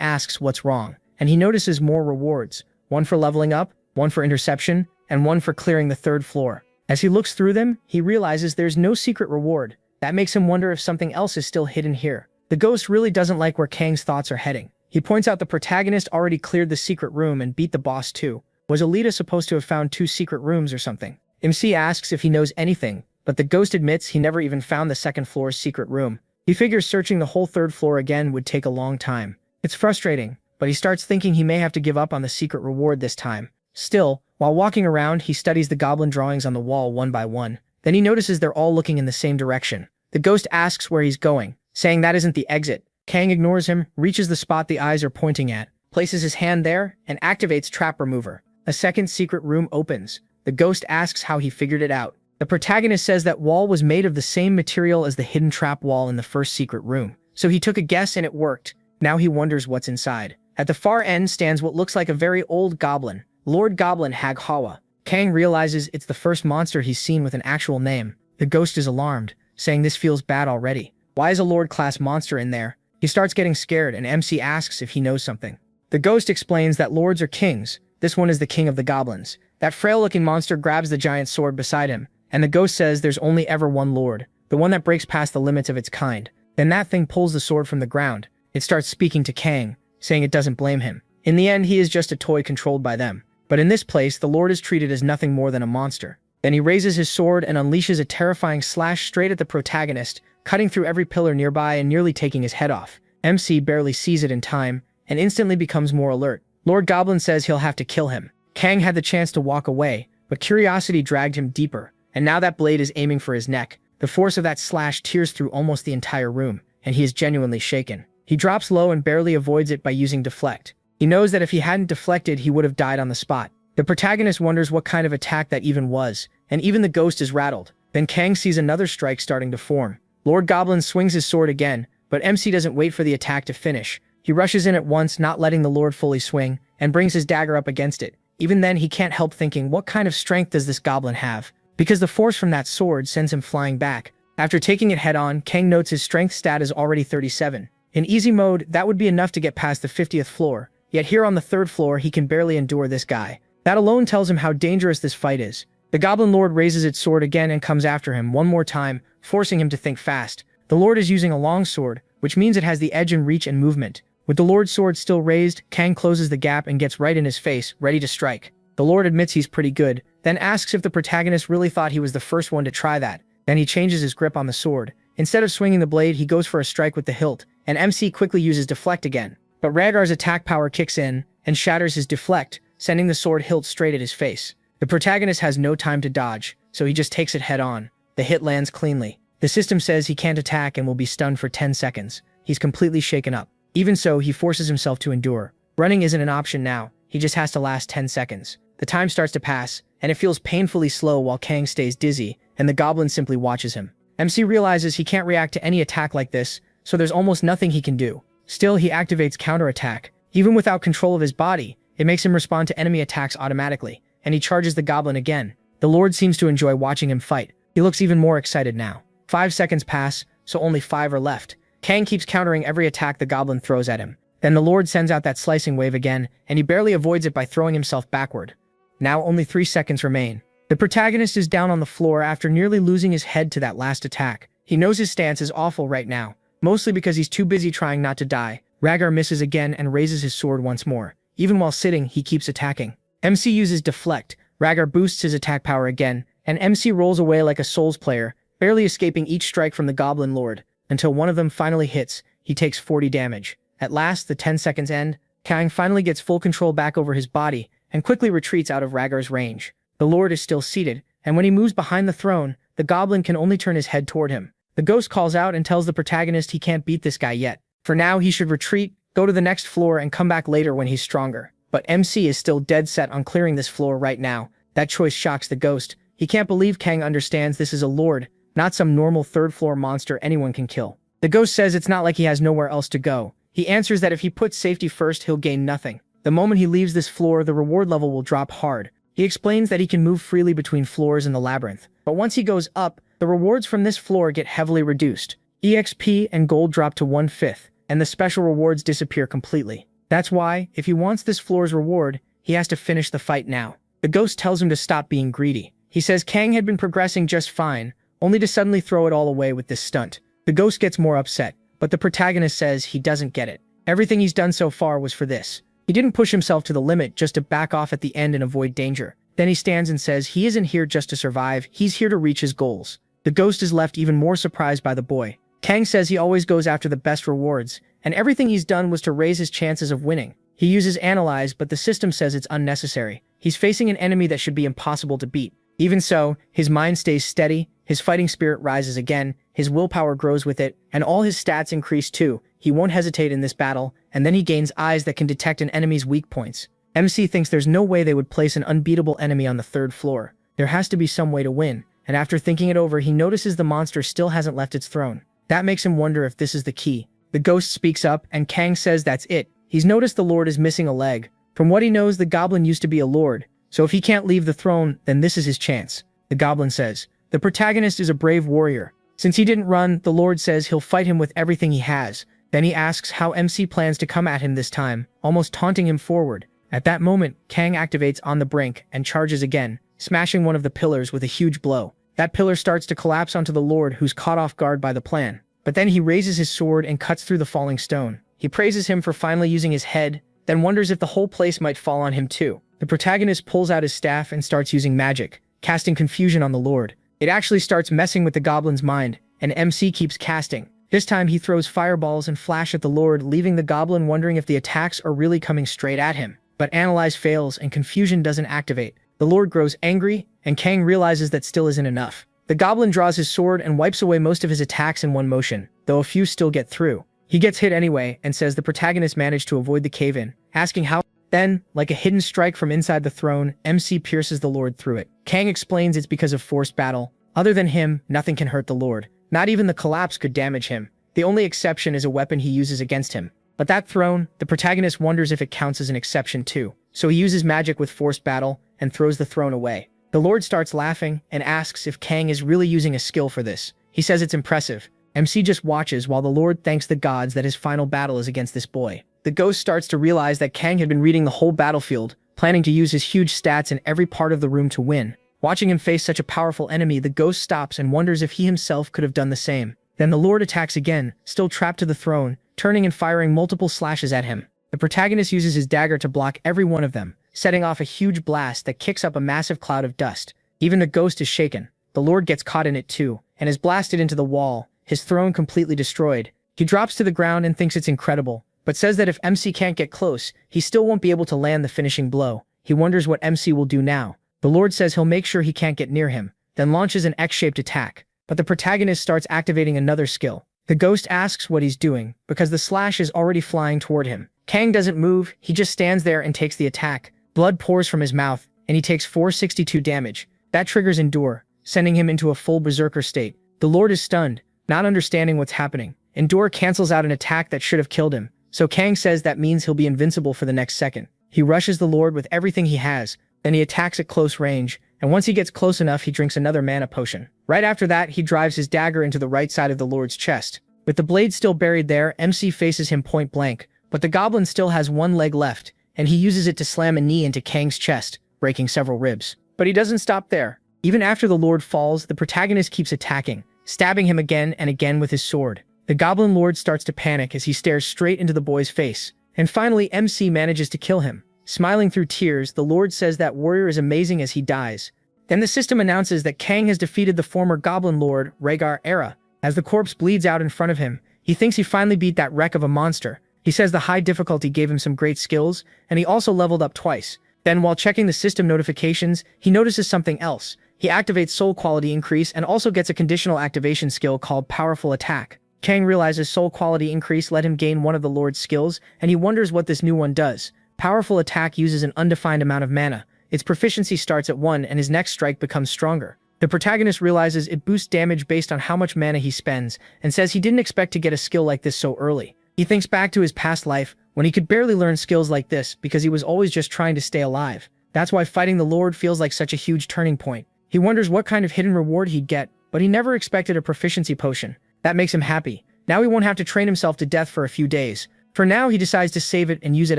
asks what's wrong, and he notices more rewards. One for leveling up, one for interception, and one for clearing the 3rd floor. As he looks through them, he realizes there's no secret reward. That makes him wonder if something else is still hidden here. The ghost really doesn't like where Kang's thoughts are heading. He points out the protagonist already cleared the secret room and beat the boss too. Was Alita supposed to have found 2 secret rooms or something? MC asks if he knows anything, but the ghost admits he never even found the 2nd floor's secret room. He figures searching the whole 3rd floor again would take a long time. It's frustrating, but he starts thinking he may have to give up on the secret reward this time. Still, while walking around, he studies the goblin drawings on the wall one by one. Then he notices they're all looking in the same direction. The ghost asks where he's going, saying that isn't the exit. Kang ignores him, reaches the spot the eyes are pointing at, places his hand there, and activates Trap Remover. A second secret room opens. The ghost asks how he figured it out. The protagonist says that wall was made of the same material as the hidden trap wall in the first secret room. So he took a guess and it worked. Now he wonders what's inside. At the far end stands what looks like a very old goblin, Lord Goblin Haghawa. Kang realizes it's the first monster he's seen with an actual name. The ghost is alarmed, saying this feels bad already. Why is a Lord-class monster in there? He starts getting scared and MC asks if he knows something. The ghost explains that lords are kings. This one is the king of the goblins. That frail-looking monster grabs the giant sword beside him, and the ghost says there's only ever one lord, the one that breaks past the limits of its kind. Then that thing pulls the sword from the ground. It starts speaking to Kang, saying it doesn't blame him. In the end, he is just a toy controlled by them. But in this place, the lord is treated as nothing more than a monster. Then he raises his sword and unleashes a terrifying slash straight at the protagonist, cutting through every pillar nearby and nearly taking his head off. MC barely sees it in time, and instantly becomes more alert. Lord Goblin says he'll have to kill him. Kang had the chance to walk away, but curiosity dragged him deeper, and now that blade is aiming for his neck. The force of that slash tears through almost the entire room, and he is genuinely shaken. He drops low and barely avoids it by using deflect. He knows that if he hadn't deflected, he would have died on the spot. The protagonist wonders what kind of attack that even was, and even the ghost is rattled. Then Kang sees another strike starting to form. Lord Goblin swings his sword again, but MC doesn't wait for the attack to finish. He rushes in at once, not letting the Lord fully swing, and brings his dagger up against it. Even then, he can't help thinking, what kind of strength does this goblin have? Because the force from that sword sends him flying back. After taking it head-on, Kang notes his strength stat is already 37. In easy mode, that would be enough to get past the 50th floor, yet here on the 3rd floor, he can barely endure this guy. That alone tells him how dangerous this fight is. The Goblin Lord raises its sword again and comes after him one more time, forcing him to think fast. The Lord is using a long sword, which means it has the edge in reach and movement. With the Lord's sword still raised, Kang closes the gap and gets right in his face, ready to strike. The Lord admits he's pretty good, then asks if the protagonist really thought he was the first one to try that. Then he changes his grip on the sword. Instead of swinging the blade, he goes for a strike with the hilt, and MC quickly uses deflect again. But Rhaegar's attack power kicks in and shatters his deflect, sending the sword hilt straight at his face. The protagonist has no time to dodge, so he just takes it head on. The hit lands cleanly. The system says he can't attack and will be stunned for 10 seconds. He's completely shaken up. Even so, he forces himself to endure. Running isn't an option now, he just has to last 10 seconds. The time starts to pass, and it feels painfully slow while Kang stays dizzy, and the goblin simply watches him. MC realizes he can't react to any attack like this, so there's almost nothing he can do. Still, he activates counterattack. Even without control of his body, it makes him respond to enemy attacks automatically, and he charges the goblin again. The Lord seems to enjoy watching him fight. He looks even more excited now. 5 seconds pass, so only 5 are left. Kang keeps countering every attack the goblin throws at him. Then the Lord sends out that slicing wave again, and he barely avoids it by throwing himself backward. Now only 3 seconds remain. The protagonist is down on the floor after nearly losing his head to that last attack. He knows his stance is awful right now, mostly because he's too busy trying not to die. Rhaegar misses again and raises his sword once more. Even while sitting, he keeps attacking. MC uses deflect. Rhaegar boosts his attack power again, and MC rolls away like a Souls player, barely escaping each strike from the Goblin Lord. Until one of them finally hits, he takes 40 damage. At last, the 10 seconds end. Kang finally gets full control back over his body, and quickly retreats out of Rhaegar's range. The Lord is still seated, and when he moves behind the throne, the goblin can only turn his head toward him. The ghost calls out and tells the protagonist he can't beat this guy yet. For now, he should retreat, go to the next floor, and come back later when he's stronger. But MC is still dead set on clearing this floor right now. That choice shocks the ghost. He can't believe Kang understands this is a lord, not some normal 3rd floor monster anyone can kill. The ghost says it's not like he has nowhere else to go. He answers that if he puts safety first, he'll gain nothing. The moment he leaves this floor, the reward level will drop hard. He explains that he can move freely between floors in the labyrinth, but once he goes up, the rewards from this floor get heavily reduced. EXP and gold drop to 1/5, and the special rewards disappear completely. That's why, if he wants this floor's reward, he has to finish the fight now. The ghost tells him to stop being greedy. He says Kang had been progressing just fine, only to suddenly throw it all away with this stunt. The ghost gets more upset, but the protagonist says he doesn't get it. Everything he's done so far was for this. He didn't push himself to the limit just to back off at the end and avoid danger. Then he stands and says he isn't here just to survive, he's here to reach his goals. The ghost is left even more surprised by the boy. Kang says he always goes after the best rewards, and everything he's done was to raise his chances of winning. He uses Analyze, but the system says it's unnecessary. He's facing an enemy that should be impossible to beat. Even so, his mind stays steady, his fighting spirit rises again, his willpower grows with it, and all his stats increase too. He won't hesitate in this battle, and then he gains eyes that can detect an enemy's weak points. MC thinks there's no way they would place an unbeatable enemy on the 3rd floor. There has to be some way to win, and after thinking it over, he notices the monster still hasn't left its throne. That makes him wonder if this is the key. The ghost speaks up, and Kang says that's it. He's noticed the Lord is missing a leg. From what he knows, the goblin used to be a lord, so if he can't leave the throne, then this is his chance. The goblin says, the protagonist is a brave warrior. Since he didn't run, the Lord says he'll fight him with everything he has. Then he asks how MC plans to come at him this time, almost taunting him forward. At that moment, Kang activates On the Brink and charges again, smashing one of the pillars with a huge blow. That pillar starts to collapse onto the Lord, who's caught off guard by the plan. But then he raises his sword and cuts through the falling stone. He praises him for finally using his head, then wonders if the whole place might fall on him too. The protagonist pulls out his staff and starts using magic, casting confusion on the Lord. It actually starts messing with the goblin's mind, and MC keeps casting. This time he throws fireballs and flash at the Lord, leaving the goblin wondering if the attacks are really coming straight at him. But Analyze fails and confusion doesn't activate. The Lord grows angry, and Kang realizes that still isn't enough. The goblin draws his sword and wipes away most of his attacks in one motion, though a few still get through. He gets hit anyway and says the protagonist managed to avoid the cave-in, asking how. Then, like a hidden strike from inside the throne, MC pierces the Lord through it. Kang explains it's because of forced battle. Other than him, nothing can hurt the Lord. Not even the collapse could damage him. The only exception is a weapon he uses against him. But that throne, the protagonist wonders if it counts as an exception too. So he uses magic with forced battle and throws the throne away. The Lord starts laughing and asks if Kang is really using a skill for this. He says it's impressive. MC just watches while the Lord thanks the gods that his final battle is against this boy. The ghost starts to realize that Kang had been reading the whole battlefield, planning to use his huge stats in every part of the room to win. Watching him face such a powerful enemy, the ghost stops and wonders if he himself could have done the same. Then the Lord attacks again, still trapped to the throne, turning and firing multiple slashes at him. The protagonist uses his dagger to block every one of them, setting off a huge blast that kicks up a massive cloud of dust. Even the ghost is shaken. The Lord gets caught in it too, and is blasted into the wall, his throne completely destroyed. He drops to the ground and thinks it's incredible, but says that if MC can't get close, he still won't be able to land the finishing blow. He wonders what MC will do now. The Lord says he'll make sure he can't get near him, then launches an X-shaped attack. But the protagonist starts activating another skill. The ghost asks what he's doing, because the slash is already flying toward him. Kang doesn't move, he just stands there and takes the attack. Blood pours from his mouth, and he takes 462 damage. That triggers Endure, sending him into a full berserker state. The Lord is stunned, not understanding what's happening. Endure cancels out an attack that should have killed him, so Kang says that means he'll be invincible for the next second. He rushes the Lord with everything he has, then he attacks at close range, and once he gets close enough he drinks another mana potion. Right after that, he drives his dagger into the right side of the Lord's chest. With the blade still buried there, MC faces him point blank, but the goblin still has one leg left, and he uses it to slam a knee into Kang's chest, breaking several ribs. But he doesn't stop there. Even after the Lord falls, the protagonist keeps attacking, stabbing him again and again with his sword. The Goblin Lord starts to panic as he stares straight into the boy's face. And finally, MC manages to kill him. Smiling through tears, the Lord says that warrior is amazing as he dies. Then the system announces that Kang has defeated the former Goblin Lord, Regressor. As the corpse bleeds out in front of him, he thinks he finally beat that wreck of a monster. He says the high difficulty gave him some great skills, and he also leveled up twice. Then while checking the system notifications, he notices something else. He activates soul quality increase and also gets a conditional activation skill called Powerful Attack. Kang realizes soul quality increase let him gain one of the Lord's skills, and he wonders what this new one does. Powerful Attack uses an undefined amount of mana. Its proficiency starts at 1 and his next strike becomes stronger. The protagonist realizes it boosts damage based on how much mana he spends, and says he didn't expect to get a skill like this so early. He thinks back to his past life, when he could barely learn skills like this because he was always just trying to stay alive. That's why fighting the Lord feels like such a huge turning point. He wonders what kind of hidden reward he'd get, but he never expected a proficiency potion. That makes him happy. Now he won't have to train himself to death for a few days. For now, he decides to save it and use it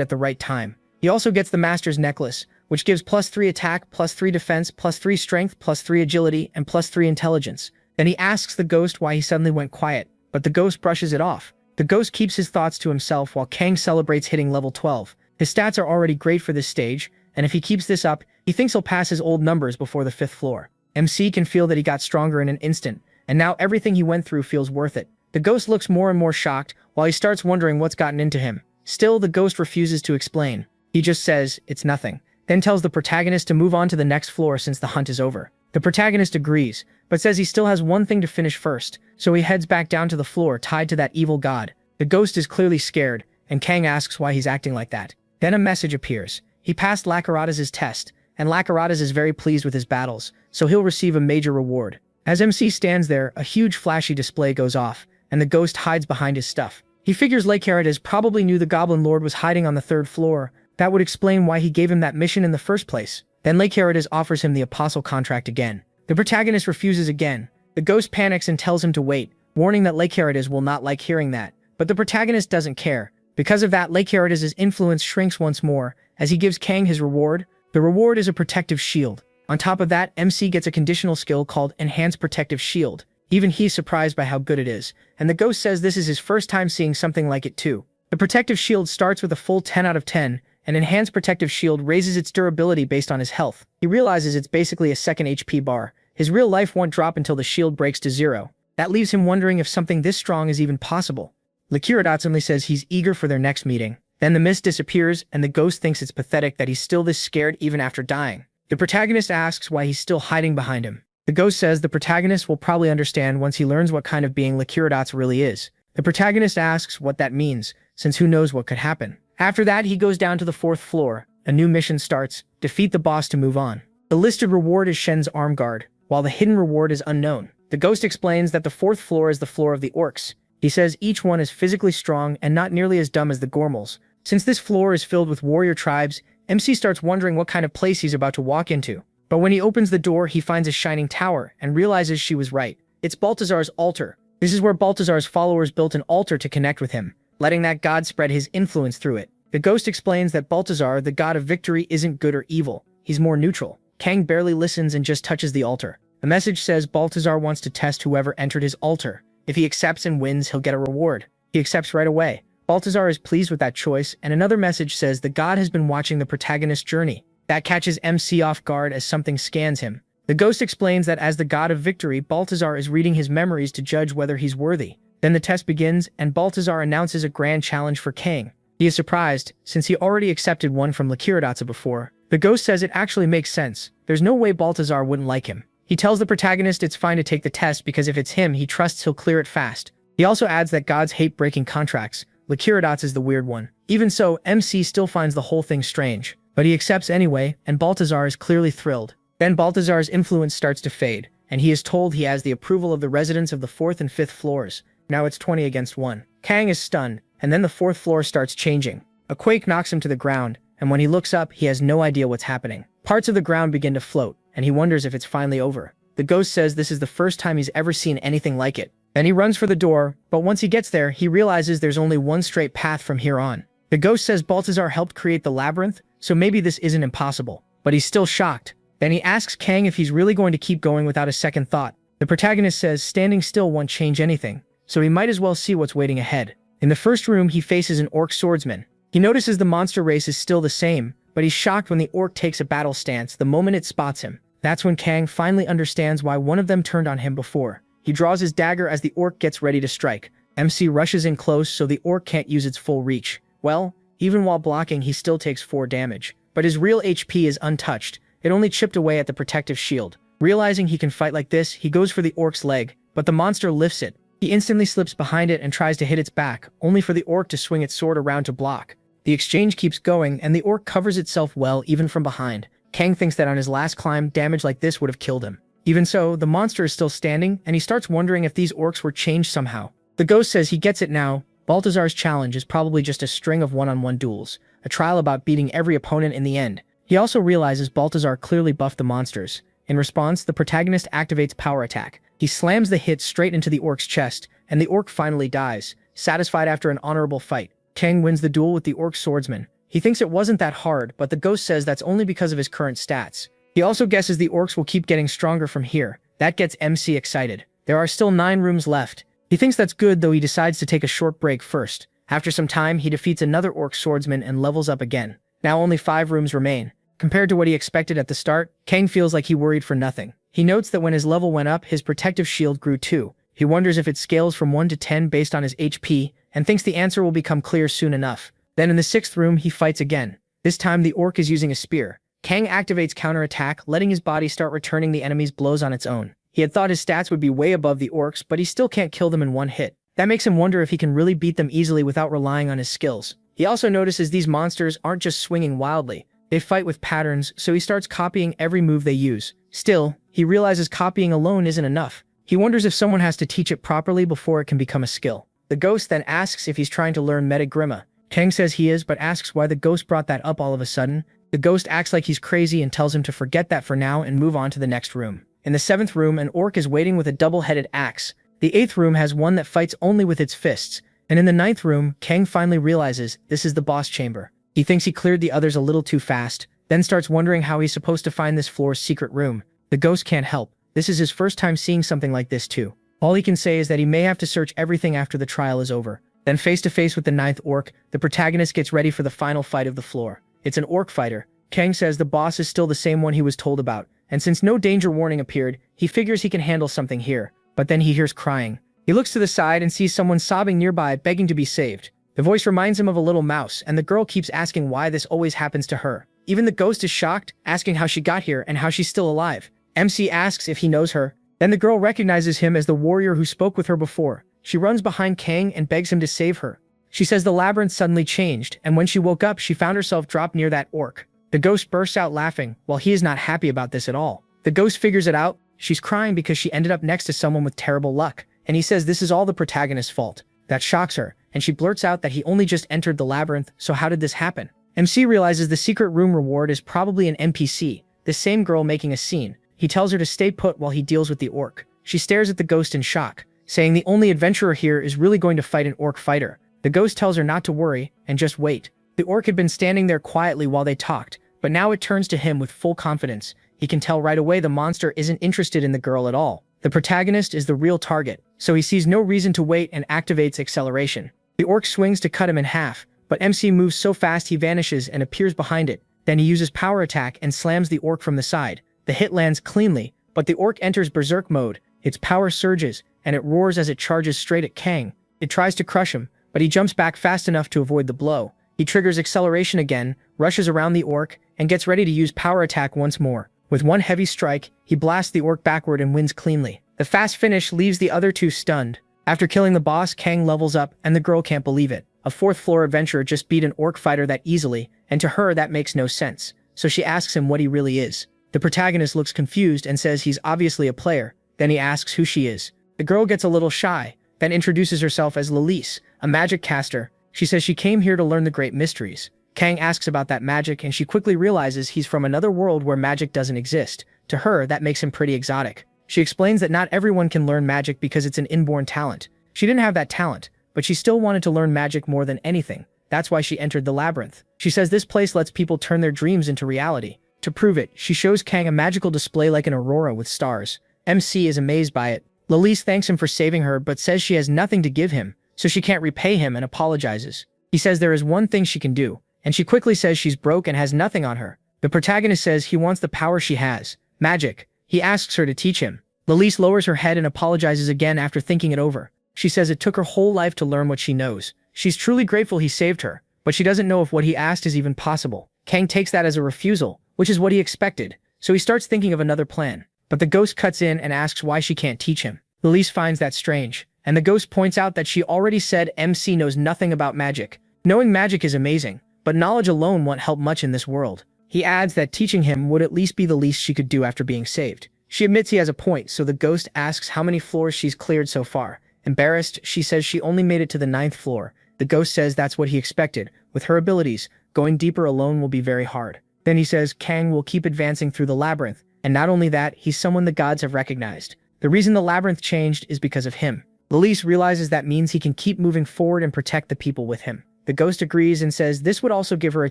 at the right time. He also gets the Master's Necklace, which gives +3 attack, +3 defense, +3 strength, +3 agility, and +3 intelligence. Then he asks the ghost why he suddenly went quiet, but the ghost brushes it off. The ghost keeps his thoughts to himself while Kang celebrates hitting level 12. His stats are already great for this stage, and if he keeps this up, he thinks he'll pass his old numbers before the 5th floor. MC can feel that he got stronger in an instant, and now everything he went through feels worth it. The ghost looks more and more shocked while he starts wondering what's gotten into him. Still, the ghost refuses to explain. He just says, it's nothing, then tells the protagonist to move on to the next floor since the hunt is over. The protagonist agrees, but says he still has one thing to finish first, so he heads back down to the floor tied to that evil god. The ghost is clearly scared, and Kang asks why he's acting like that. Then a message appears. He passed Lakarada's test, and Lakarada's is very pleased with his battles, so he'll receive a major reward. As MC stands there, a huge flashy display goes off, and the ghost hides behind his stuff. He figures Lakarada's probably knew the Goblin Lord was hiding on the 3rd floor. That would explain why he gave him that mission in the first place. Then Lakarada's offers him the apostle contract again. The protagonist refuses again. The ghost panics and tells him to wait, warning that Lakarada's will not like hearing that. But the protagonist doesn't care. Because of that, Lakarada's influence shrinks once more, as he gives Kang his reward. The reward is a protective shield. On top of that, MC gets a conditional skill called Enhanced Protective Shield. Even he's surprised by how good it is, and the ghost says this is his first time seeing something like it too. The protective shield starts with a full 10 out of 10, and Enhanced Protective Shield raises its durability based on his health. He realizes it's basically a second HP bar. His real life won't drop until the shield breaks to 0. That leaves him wondering if something this strong is even possible. Lakarada says he's eager for their next meeting. Then the mist disappears, and the ghost thinks it's pathetic that he's still this scared even after dying. The protagonist asks why he's still hiding behind him. The ghost says the protagonist will probably understand once he learns what kind of being Lakarada really is. The protagonist asks what that means, since who knows what could happen. After that, he goes down to the 4th floor. A new mission starts: defeat the boss to move on. The listed reward is Shen's arm guard, while the hidden reward is unknown. The ghost explains that the 4th floor is the floor of the orcs. He says each one is physically strong and not nearly as dumb as the Gormals. Since this floor is filled with warrior tribes, MC starts wondering what kind of place he's about to walk into. But when he opens the door, he finds a shining tower and realizes she was right. It's Balthazar's altar. This is where Balthazar's followers built an altar to connect with him, letting that god spread his influence through it. The ghost explains that Balthazar, the god of victory, isn't good or evil. He's more neutral. Kang barely listens and just touches the altar. A message says Balthazar wants to test whoever entered his altar. If he accepts and wins, he'll get a reward. He accepts right away. Balthazar is pleased with that choice, and another message says the god has been watching the protagonist's journey. That catches MC off guard as something scans him. The ghost explains that as the god of victory, Balthazar is reading his memories to judge whether he's worthy. Then the test begins, and Balthazar announces a grand challenge for Kang. He is surprised, since he already accepted one from Lakiradatsa before. The ghost says it actually makes sense. There's no way Balthazar wouldn't like him. He tells the protagonist it's fine to take the test because if it's him, he trusts he'll clear it fast. He also adds that gods hate breaking contracts. Lakiradatsa is the weird one. Even so, MC still finds the whole thing strange. But he accepts anyway, and Balthazar is clearly thrilled. Then Balthazar's influence starts to fade, and he is told he has the approval of the residents of the 4th and 5th floors. Now it's 20 against 1. Kang is stunned, and then the 4th floor starts changing. A quake knocks him to the ground, and when he looks up, he has no idea what's happening. Parts of the ground begin to float, and he wonders if it's finally over. The ghost says this is the first time he's ever seen anything like it. Then he runs for the door, but once he gets there, he realizes there's only one straight path from here on. The ghost says Balthazar helped create the labyrinth, so maybe this isn't impossible. But he's still shocked. Then he asks Kang if he's really going to keep going without a second thought. The protagonist says standing still won't change anything, so he might as well see what's waiting ahead. In the first room, he faces an orc swordsman. He notices the monster race is still the same, but he's shocked when the orc takes a battle stance the moment it spots him. That's when Kang finally understands why one of them turned on him before. He draws his dagger as the orc gets ready to strike. MC rushes in close so the orc can't use its full reach. Well, even while blocking, he still takes 4 damage. But his real HP is untouched. It only chipped away at the protective shield. Realizing he can fight like this, he goes for the orc's leg, but the monster lifts it. He instantly slips behind it and tries to hit its back, only for the orc to swing its sword around to block. The exchange keeps going, and the orc covers itself well even from behind. Kang thinks that on his last climb, damage like this would have killed him. Even so, the monster is still standing, and he starts wondering if these orcs were changed somehow. The ghost says he gets it now. Balthazar's challenge is probably just a string of one-on-one duels, a trial about beating every opponent in the end. He also realizes Balthazar clearly buffed the monsters. In response, the protagonist activates Power Attack. He slams the hit straight into the orc's chest, and the orc finally dies, satisfied after an honorable fight. Kang wins the duel with the orc swordsman. He thinks it wasn't that hard, but the ghost says that's only because of his current stats. He also guesses the orcs will keep getting stronger from here. That gets MC excited. There are still 9 rooms left. He thinks that's good, though he decides to take a short break first. After some time, he defeats another orc swordsman and levels up again. Now only 5 rooms remain. Compared to what he expected at the start, Kang feels like he worried for nothing. He notes that when his level went up, his protective shield grew too. He wonders if it scales from 1 to 10 based on his HP, and thinks the answer will become clear soon enough. Then in the 6th room, he fights again. This time the orc is using a spear. Kang activates counterattack, letting his body start returning the enemy's blows on its own. He had thought his stats would be way above the orcs, but he still can't kill them in one hit. That makes him wonder if he can really beat them easily without relying on his skills. He also notices these monsters aren't just swinging wildly. They fight with patterns, so he starts copying every move they use. Still, he realizes copying alone isn't enough. He wonders if someone has to teach it properly before it can become a skill. The ghost then asks if he's trying to learn metagrima. Kang says he is, but asks why the ghost brought that up all of a sudden. The ghost acts like he's crazy and tells him to forget that for now and move on to the next room. In the 7th room, an orc is waiting with a double-headed axe. The 8th room has one that fights only with its fists. And in the 9th room, Kang finally realizes this is the boss chamber. He thinks he cleared the others a little too fast, then starts wondering how he's supposed to find this floor's secret room. The ghost can't help. This is his first time seeing something like this too. All he can say is that he may have to search everything after the trial is over. Then face to face with the 9th orc, the protagonist gets ready for the final fight of the floor. It's an orc fighter. Kang says the boss is still the same one he was told about, and since no danger warning appeared, he figures he can handle something here. But then he hears crying. He looks to the side and sees someone sobbing nearby, begging to be saved. The voice reminds him of a little mouse, and the girl keeps asking why this always happens to her. Even the ghost is shocked, asking how she got here and how she's still alive. MC asks if he knows her. Then the girl recognizes him as the warrior who spoke with her before. She runs behind Kang and begs him to save her. She says the labyrinth suddenly changed, and when she woke up, she found herself dropped near that orc. The ghost bursts out laughing, while he is not happy about this at all. The ghost figures it out. She's crying because she ended up next to someone with terrible luck, and he says this is all the protagonist's fault. That shocks her, and she blurts out that he only just entered the labyrinth, so how did this happen? MC realizes the secret room reward is probably an NPC, the same girl making a scene. He tells her to stay put while he deals with the orc. She stares at the ghost in shock, saying the only adventurer here is really going to fight an orc fighter. The ghost tells her not to worry, and just wait. The orc had been standing there quietly while they talked, but now it turns to him with full confidence. He can tell right away the monster isn't interested in the girl at all. The protagonist is the real target, so he sees no reason to wait and activates acceleration. The orc swings to cut him in half, but MC moves so fast he vanishes and appears behind it. Then he uses power attack and slams the orc from the side. The hit lands cleanly, but the orc enters berserk mode. Its power surges, and it roars as it charges straight at Kang. It tries to crush him, but he jumps back fast enough to avoid the blow. He triggers acceleration again, rushes around the orc, and gets ready to use power attack once more. With one heavy strike, he blasts the orc backward and wins cleanly. The fast finish leaves the other two stunned. After killing the boss, Kang levels up, and the girl can't believe it. A fourth-floor adventurer just beat an orc fighter that easily, and to her that makes no sense. So she asks him what he really is. The protagonist looks confused and says he's obviously a player. Then he asks who she is. The girl gets a little shy, then introduces herself as Lilise, a magic caster. She says she came here to learn the great mysteries. Kang asks about that magic, and she quickly realizes he's from another world where magic doesn't exist. To her, that makes him pretty exotic. She explains that not everyone can learn magic because it's an inborn talent. She didn't have that talent, but she still wanted to learn magic more than anything. That's why she entered the labyrinth. She says this place lets people turn their dreams into reality. To prove it, she shows Kang a magical display like an aurora with stars. MC is amazed by it. Lilise thanks him for saving her but says she has nothing to give him, so she can't repay him and apologizes. He says there is one thing she can do, and she quickly says she's broke and has nothing on her. The protagonist says he wants the power she has, magic. He asks her to teach him. Lilise lowers her head and apologizes again after thinking it over. She says it took her whole life to learn what she knows. She's truly grateful he saved her, but she doesn't know if what he asked is even possible. Kang takes that as a refusal, which is what he expected, so he starts thinking of another plan. But the ghost cuts in and asks why she can't teach him. Lilise finds that strange, and the ghost points out that she already said MC knows nothing about magic. Knowing magic is amazing, but knowledge alone won't help much in this world. He adds that teaching him would at least be the least she could do after being saved. She admits he has a point, so the ghost asks how many floors she's cleared so far. Embarrassed, she says she only made it to the 9th floor. The ghost says that's what he expected. With her abilities, going deeper alone will be very hard. Then he says Kang will keep advancing through the labyrinth, and not only that, he's someone the gods have recognized. The reason the labyrinth changed is because of him. Lilise realizes that means he can keep moving forward and protect the people with him. The ghost agrees and says this would also give her a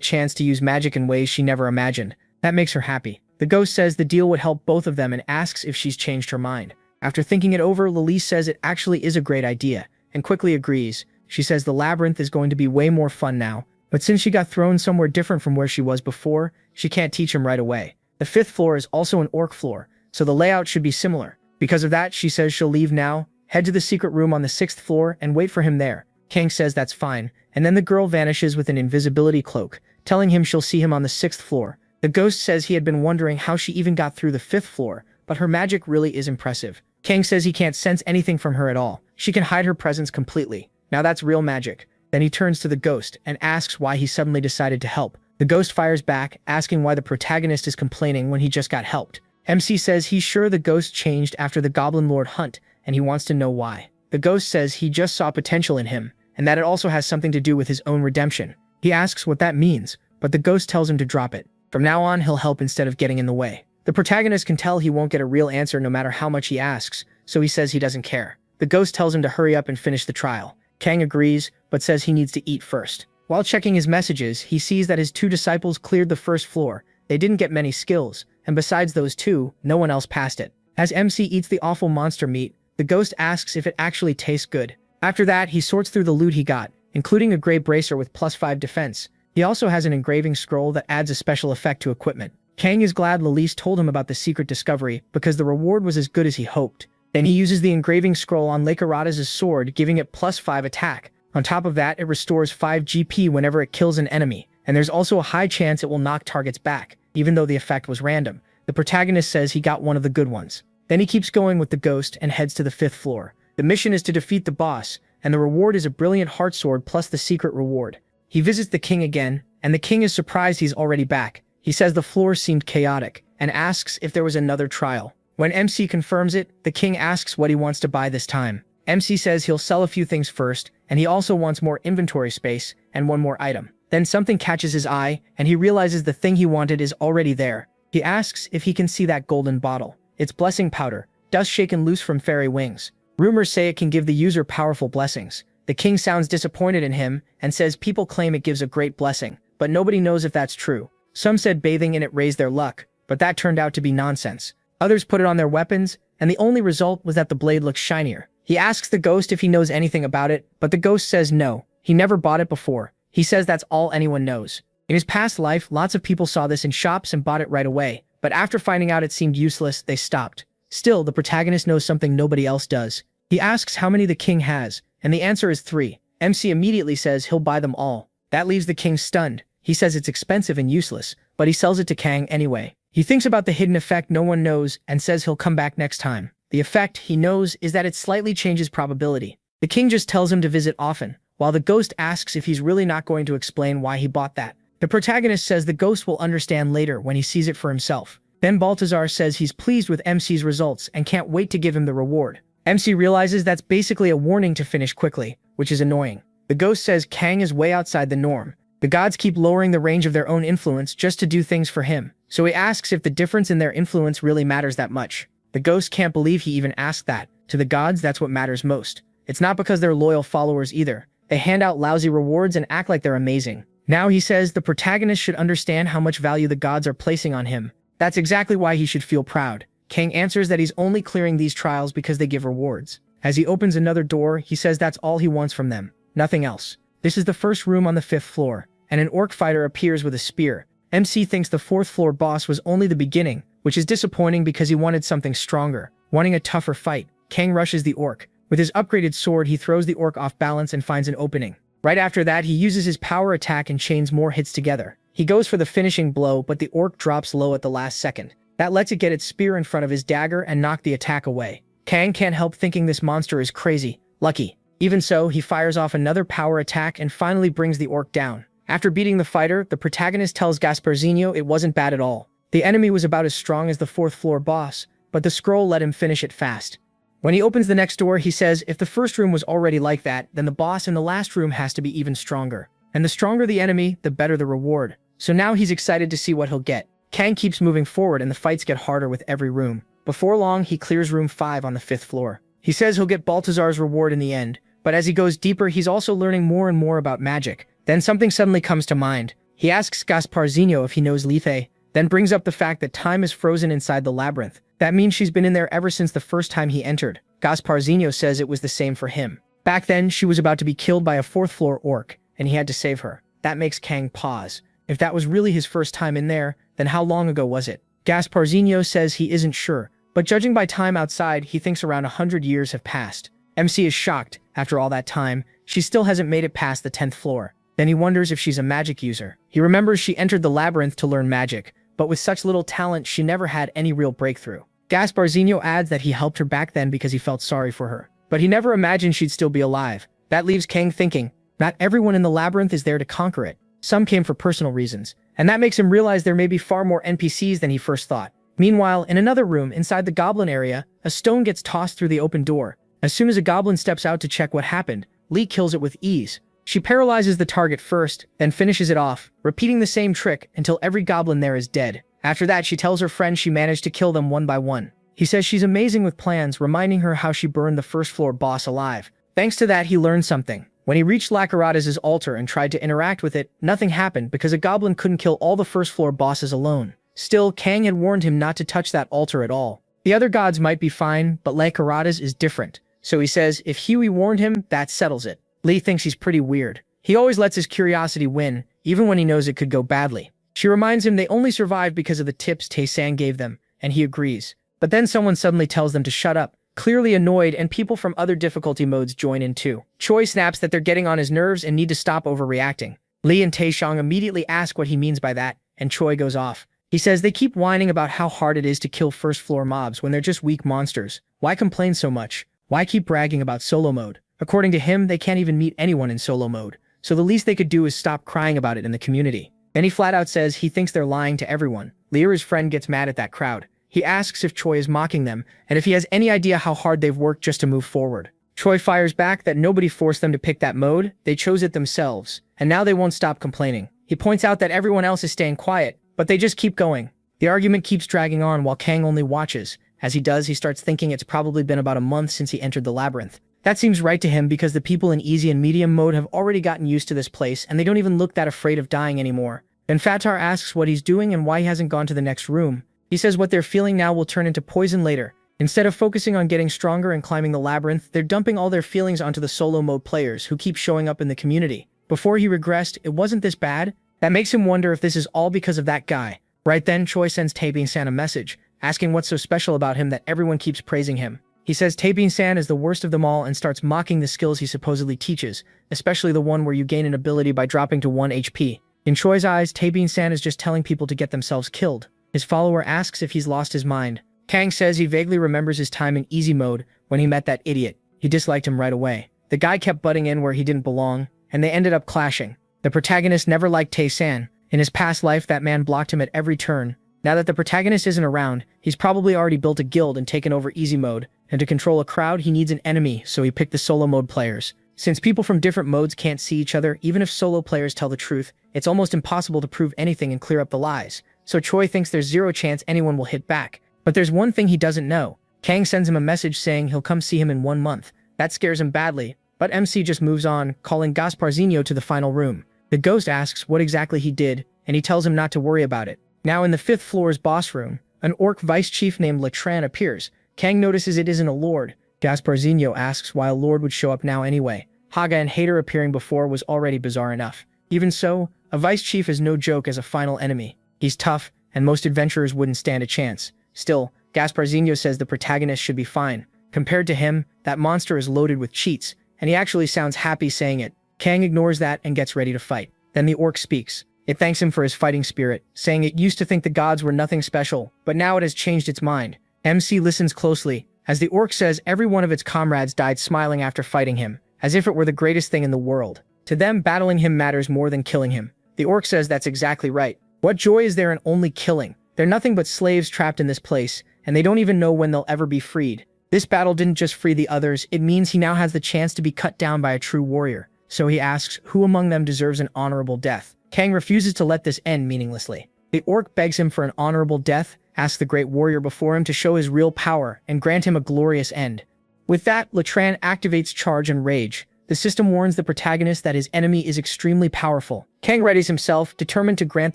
chance to use magic in ways she never imagined. That makes her happy. The ghost says the deal would help both of them and asks if she's changed her mind. After thinking it over, Lilise says it actually is a great idea, and quickly agrees. She says the labyrinth is going to be way more fun now, but since she got thrown somewhere different from where she was before, she can't teach him right away. The 5th floor is also an orc floor, so the layout should be similar. Because of that, she says she'll leave now, head to the secret room on the 6th floor, and wait for him there. Kang says that's fine, and then the girl vanishes with an invisibility cloak, telling him she'll see him on the 6th floor. The ghost says he had been wondering how she even got through the 5th floor, but her magic really is impressive. Kang says he can't sense anything from her at all. She can hide her presence completely. Now that's real magic. Then he turns to the ghost and asks why he suddenly decided to help. The ghost fires back, asking why the protagonist is complaining when he just got helped. MC says he's sure the ghost changed after the Goblin Lord hunt, and he wants to know why. The ghost says he just saw potential in him, and that it also has something to do with his own redemption. He asks what that means, but the ghost tells him to drop it. From now on, he'll help instead of getting in the way. The protagonist can tell he won't get a real answer no matter how much he asks, so he says he doesn't care. The ghost tells him to hurry up and finish the trial. Kang agrees, but says he needs to eat first. While checking his messages, he sees that his 2 disciples cleared the 1st floor. They didn't get many skills, and besides those 2, no one else passed it. As MC eats the awful monster meat, the ghost asks if it actually tastes good. After that, he sorts through the loot he got, including a gray bracer with +5 defense. He also has an engraving scroll that adds a special effect to equipment. Kang is glad Lilise told him about the secret discovery because the reward was as good as he hoped. Then he uses the engraving scroll on Lakerada's sword, giving it +5 attack. On top of that, it restores 5 GP whenever it kills an enemy, and there's also a high chance it will knock targets back, even though the effect was random. The protagonist says he got one of the good ones. Then he keeps going with the ghost and heads to the 5th floor. The The mission is to defeat the boss, and the reward is a brilliant heart sword plus the secret reward. He visits the king again, and the king is surprised he's already back. He says the floor seemed chaotic, and asks if there was another trial. When MC confirms it, the king asks what he wants to buy this time. MC says he'll sell a few things first, and he also wants more inventory space and one more item. Then something catches his eye, and he realizes the thing he wanted is already there. He asks if he can see that golden bottle. It's blessing powder, dust shaken loose from fairy wings. Rumors say it can give the user powerful blessings. The king sounds disappointed in him and says people claim it gives a great blessing, but nobody knows if that's true. Some said bathing in it raised their luck, but that turned out to be nonsense. Others put it on their weapons, and the only result was that the blade looks shinier. He asks the ghost if he knows anything about it, but the ghost says no, he never bought it before. He says that's all anyone knows. In his past life, lots of people saw this in shops and bought it right away, but after finding out it seemed useless, they stopped. Still, the protagonist knows something nobody else does. He asks how many the king has, and the answer is 3. MC immediately says he'll buy them all. That leaves the king stunned. He says it's expensive and useless, but he sells it to Kang anyway. He thinks about the hidden effect no one knows and says he'll come back next time. The effect, he knows, is that it slightly changes probability. The king just tells him to visit often, while the ghost asks if he's really not going to explain why he bought that. The protagonist says the ghost will understand later when he sees it for himself. Then Baltazar says he's pleased with MC's results and can't wait to give him the reward. MC realizes that's basically a warning to finish quickly, which is annoying. The ghost says Kang is way outside the norm. The gods keep lowering the range of their own influence just to do things for him, so he asks if the difference in their influence really matters that much. The ghost can't believe he even asked that. To the gods, that's what matters most. It's not because they're loyal followers either. They hand out lousy rewards and act like they're amazing. Now he says the protagonist should understand how much value the gods are placing on him. That's exactly why he should feel proud. Kang answers that he's only clearing these trials because they give rewards. As he opens another door, he says that's all he wants from them. Nothing else. This is the first room on the 5th floor, and an orc fighter appears with a spear. MC thinks the 4th floor boss was only the beginning, which is disappointing because he wanted something stronger. Wanting a tougher fight, Kang rushes the orc. With his upgraded sword, he throws the orc off balance and finds an opening. Right after that, he uses his power attack and chains more hits together. He goes for the finishing blow, but the orc drops low at the last second. That lets it get its spear in front of his dagger and knock the attack away. Kang can't help thinking this monster is crazy. Lucky. Even so, he fires off another power attack and finally brings the orc down. After beating the fighter, the protagonist tells Gasparzinho it wasn't bad at all. The enemy was about as strong as the 4th floor boss, but the scroll let him finish it fast. When he opens the next door, he says if the first room was already like that, then the boss in the last room has to be even stronger. And the stronger the enemy, the better the reward. So now he's excited to see what he'll get. Kang keeps moving forward and the fights get harder with every room. Before long, he clears room 5 on the 5th floor. He says he'll get Baltazar's reward in the end, but as he goes deeper, he's also learning more and more about magic. Then something suddenly comes to mind. He asks Gasparzinho if he knows Lethe, then brings up the fact that time is frozen inside the labyrinth. That means she's been in there ever since the first time he entered. Gasparzinho says it was the same for him. Back then, she was about to be killed by a 4th floor orc, and he had to save her. That makes Kang pause. If that was really his first time in there, then how long ago was it? Gasparzinho says he isn't sure, but judging by time outside, he thinks around 100 years have passed. MC is shocked. After all that time, she still hasn't made it past the 10th floor. Then he wonders if she's a magic user. He remembers she entered the labyrinth to learn magic, but with such little talent, she never had any real breakthrough. Gasparzinho adds that he helped her back then because he felt sorry for her, but he never imagined she'd still be alive. That leaves Kang thinking, not everyone in the labyrinth is there to conquer it. Some came for personal reasons, and that makes him realize there may be far more NPCs than he first thought. Meanwhile, in another room inside the goblin area, a stone gets tossed through the open door. As soon as a goblin steps out to check what happened, Lee kills it with ease. She paralyzes the target first, then finishes it off, repeating the same trick until every goblin there is dead. After that, she tells her friend she managed to kill them one by one. He says she's amazing with plans, reminding her how she burned the 1st floor boss alive. Thanks to that, he learned something. When he reached Lacarata's altar and tried to interact with it, nothing happened because a goblin couldn't kill all the 1st floor bosses alone. Still, Kang had warned him not to touch that altar at all. The other gods might be fine, but Lacarata's is different. So he says if Huey warned him, that settles it. Lee thinks he's pretty weird. He always lets his curiosity win, even when he knows it could go badly. She reminds him they only survived because of the tips Tae-san gave them, and he agrees. But then someone suddenly tells them to shut up, clearly annoyed, and people from other difficulty modes join in too. Choi snaps that they're getting on his nerves and need to stop overreacting. Lee and Tae-shang immediately ask what he means by that, and Choi goes off. He says they keep whining about how hard it is to kill 1st floor mobs when they're just weak monsters. Why complain so much? Why keep bragging about solo mode? According to him, they can't even meet anyone in solo mode, so the least they could do is stop crying about it in the community. Then he flat out says he thinks they're lying to everyone. Lyra's friend gets mad at that crowd. He asks if Choi is mocking them, and if he has any idea how hard they've worked just to move forward. Choi fires back that nobody forced them to pick that mode, they chose it themselves, and now they won't stop complaining. He points out that everyone else is staying quiet, but they just keep going. The argument keeps dragging on while Kang only watches. As he does, he starts thinking it's probably been about a month since he entered the labyrinth. That seems right to him because the people in easy and medium mode have already gotten used to this place and they don't even look that afraid of dying anymore. Then Fatar asks what he's doing and why he hasn't gone to the next room. He says what they're feeling now will turn into poison later. Instead of focusing on getting stronger and climbing the labyrinth, they're dumping all their feelings onto the solo mode players who keep showing up in the community. Before he regressed, it wasn't this bad. That makes him wonder if this is all because of that guy. Right then, Choi sends Taebin-san a message, asking what's so special about him that everyone keeps praising him. He says Taebin-san is the worst of them all and starts mocking the skills he supposedly teaches, especially the one where you gain an ability by dropping to 1 HP. In Choi's eyes, Taebin-san is just telling people to get themselves killed. His follower asks if he's lost his mind. Kang says he vaguely remembers his time in easy mode when he met that idiot. He disliked him right away. The guy kept butting in where he didn't belong, and they ended up clashing. The protagonist never liked Tae-san. In his past life, that man blocked him at every turn. Now that the protagonist isn't around, he's probably already built a guild and taken over easy mode, and to control a crowd, he needs an enemy, so he picked the solo mode players. Since people from different modes can't see each other, even if solo players tell the truth, it's almost impossible to prove anything and clear up the lies. So Choi thinks there's zero chance anyone will hit back. But there's one thing he doesn't know. Kang sends him a message saying he'll come see him in 1 month. That scares him badly, but MC just moves on, calling Gasparzinho to the final room. The ghost asks what exactly he did, and he tells him not to worry about it. Now in the 5th floor's boss room, an orc vice chief named Latran appears. Kang notices it isn't a lord. Gasparzinho asks why a lord would show up now anyway. Haga and Hater appearing before was already bizarre enough. Even so, a vice chief is no joke as a final enemy. He's tough, and most adventurers wouldn't stand a chance. Still, Gasparzinho says the protagonist should be fine. Compared to him, that monster is loaded with cheats, and he actually sounds happy saying it. Kang ignores that and gets ready to fight. Then the orc speaks. It thanks him for his fighting spirit, saying it used to think the gods were nothing special, but now it has changed its mind. MC listens closely, as the orc says every one of its comrades died smiling after fighting him, as if it were the greatest thing in the world. To them, battling him matters more than killing him. The orc says that's exactly right. What joy is there in only killing? They're nothing but slaves trapped in this place, and they don't even know when they'll ever be freed. This battle didn't just free the others, it means he now has the chance to be cut down by a true warrior. So he asks who among them deserves an honorable death. Kang refuses to let this end meaninglessly. The orc begs him for an honorable death, asks the great warrior before him to show his real power and grant him a glorious end. With that, Latran activates Charge and Rage. The system warns the protagonist that his enemy is extremely powerful. Kang readies himself, determined to grant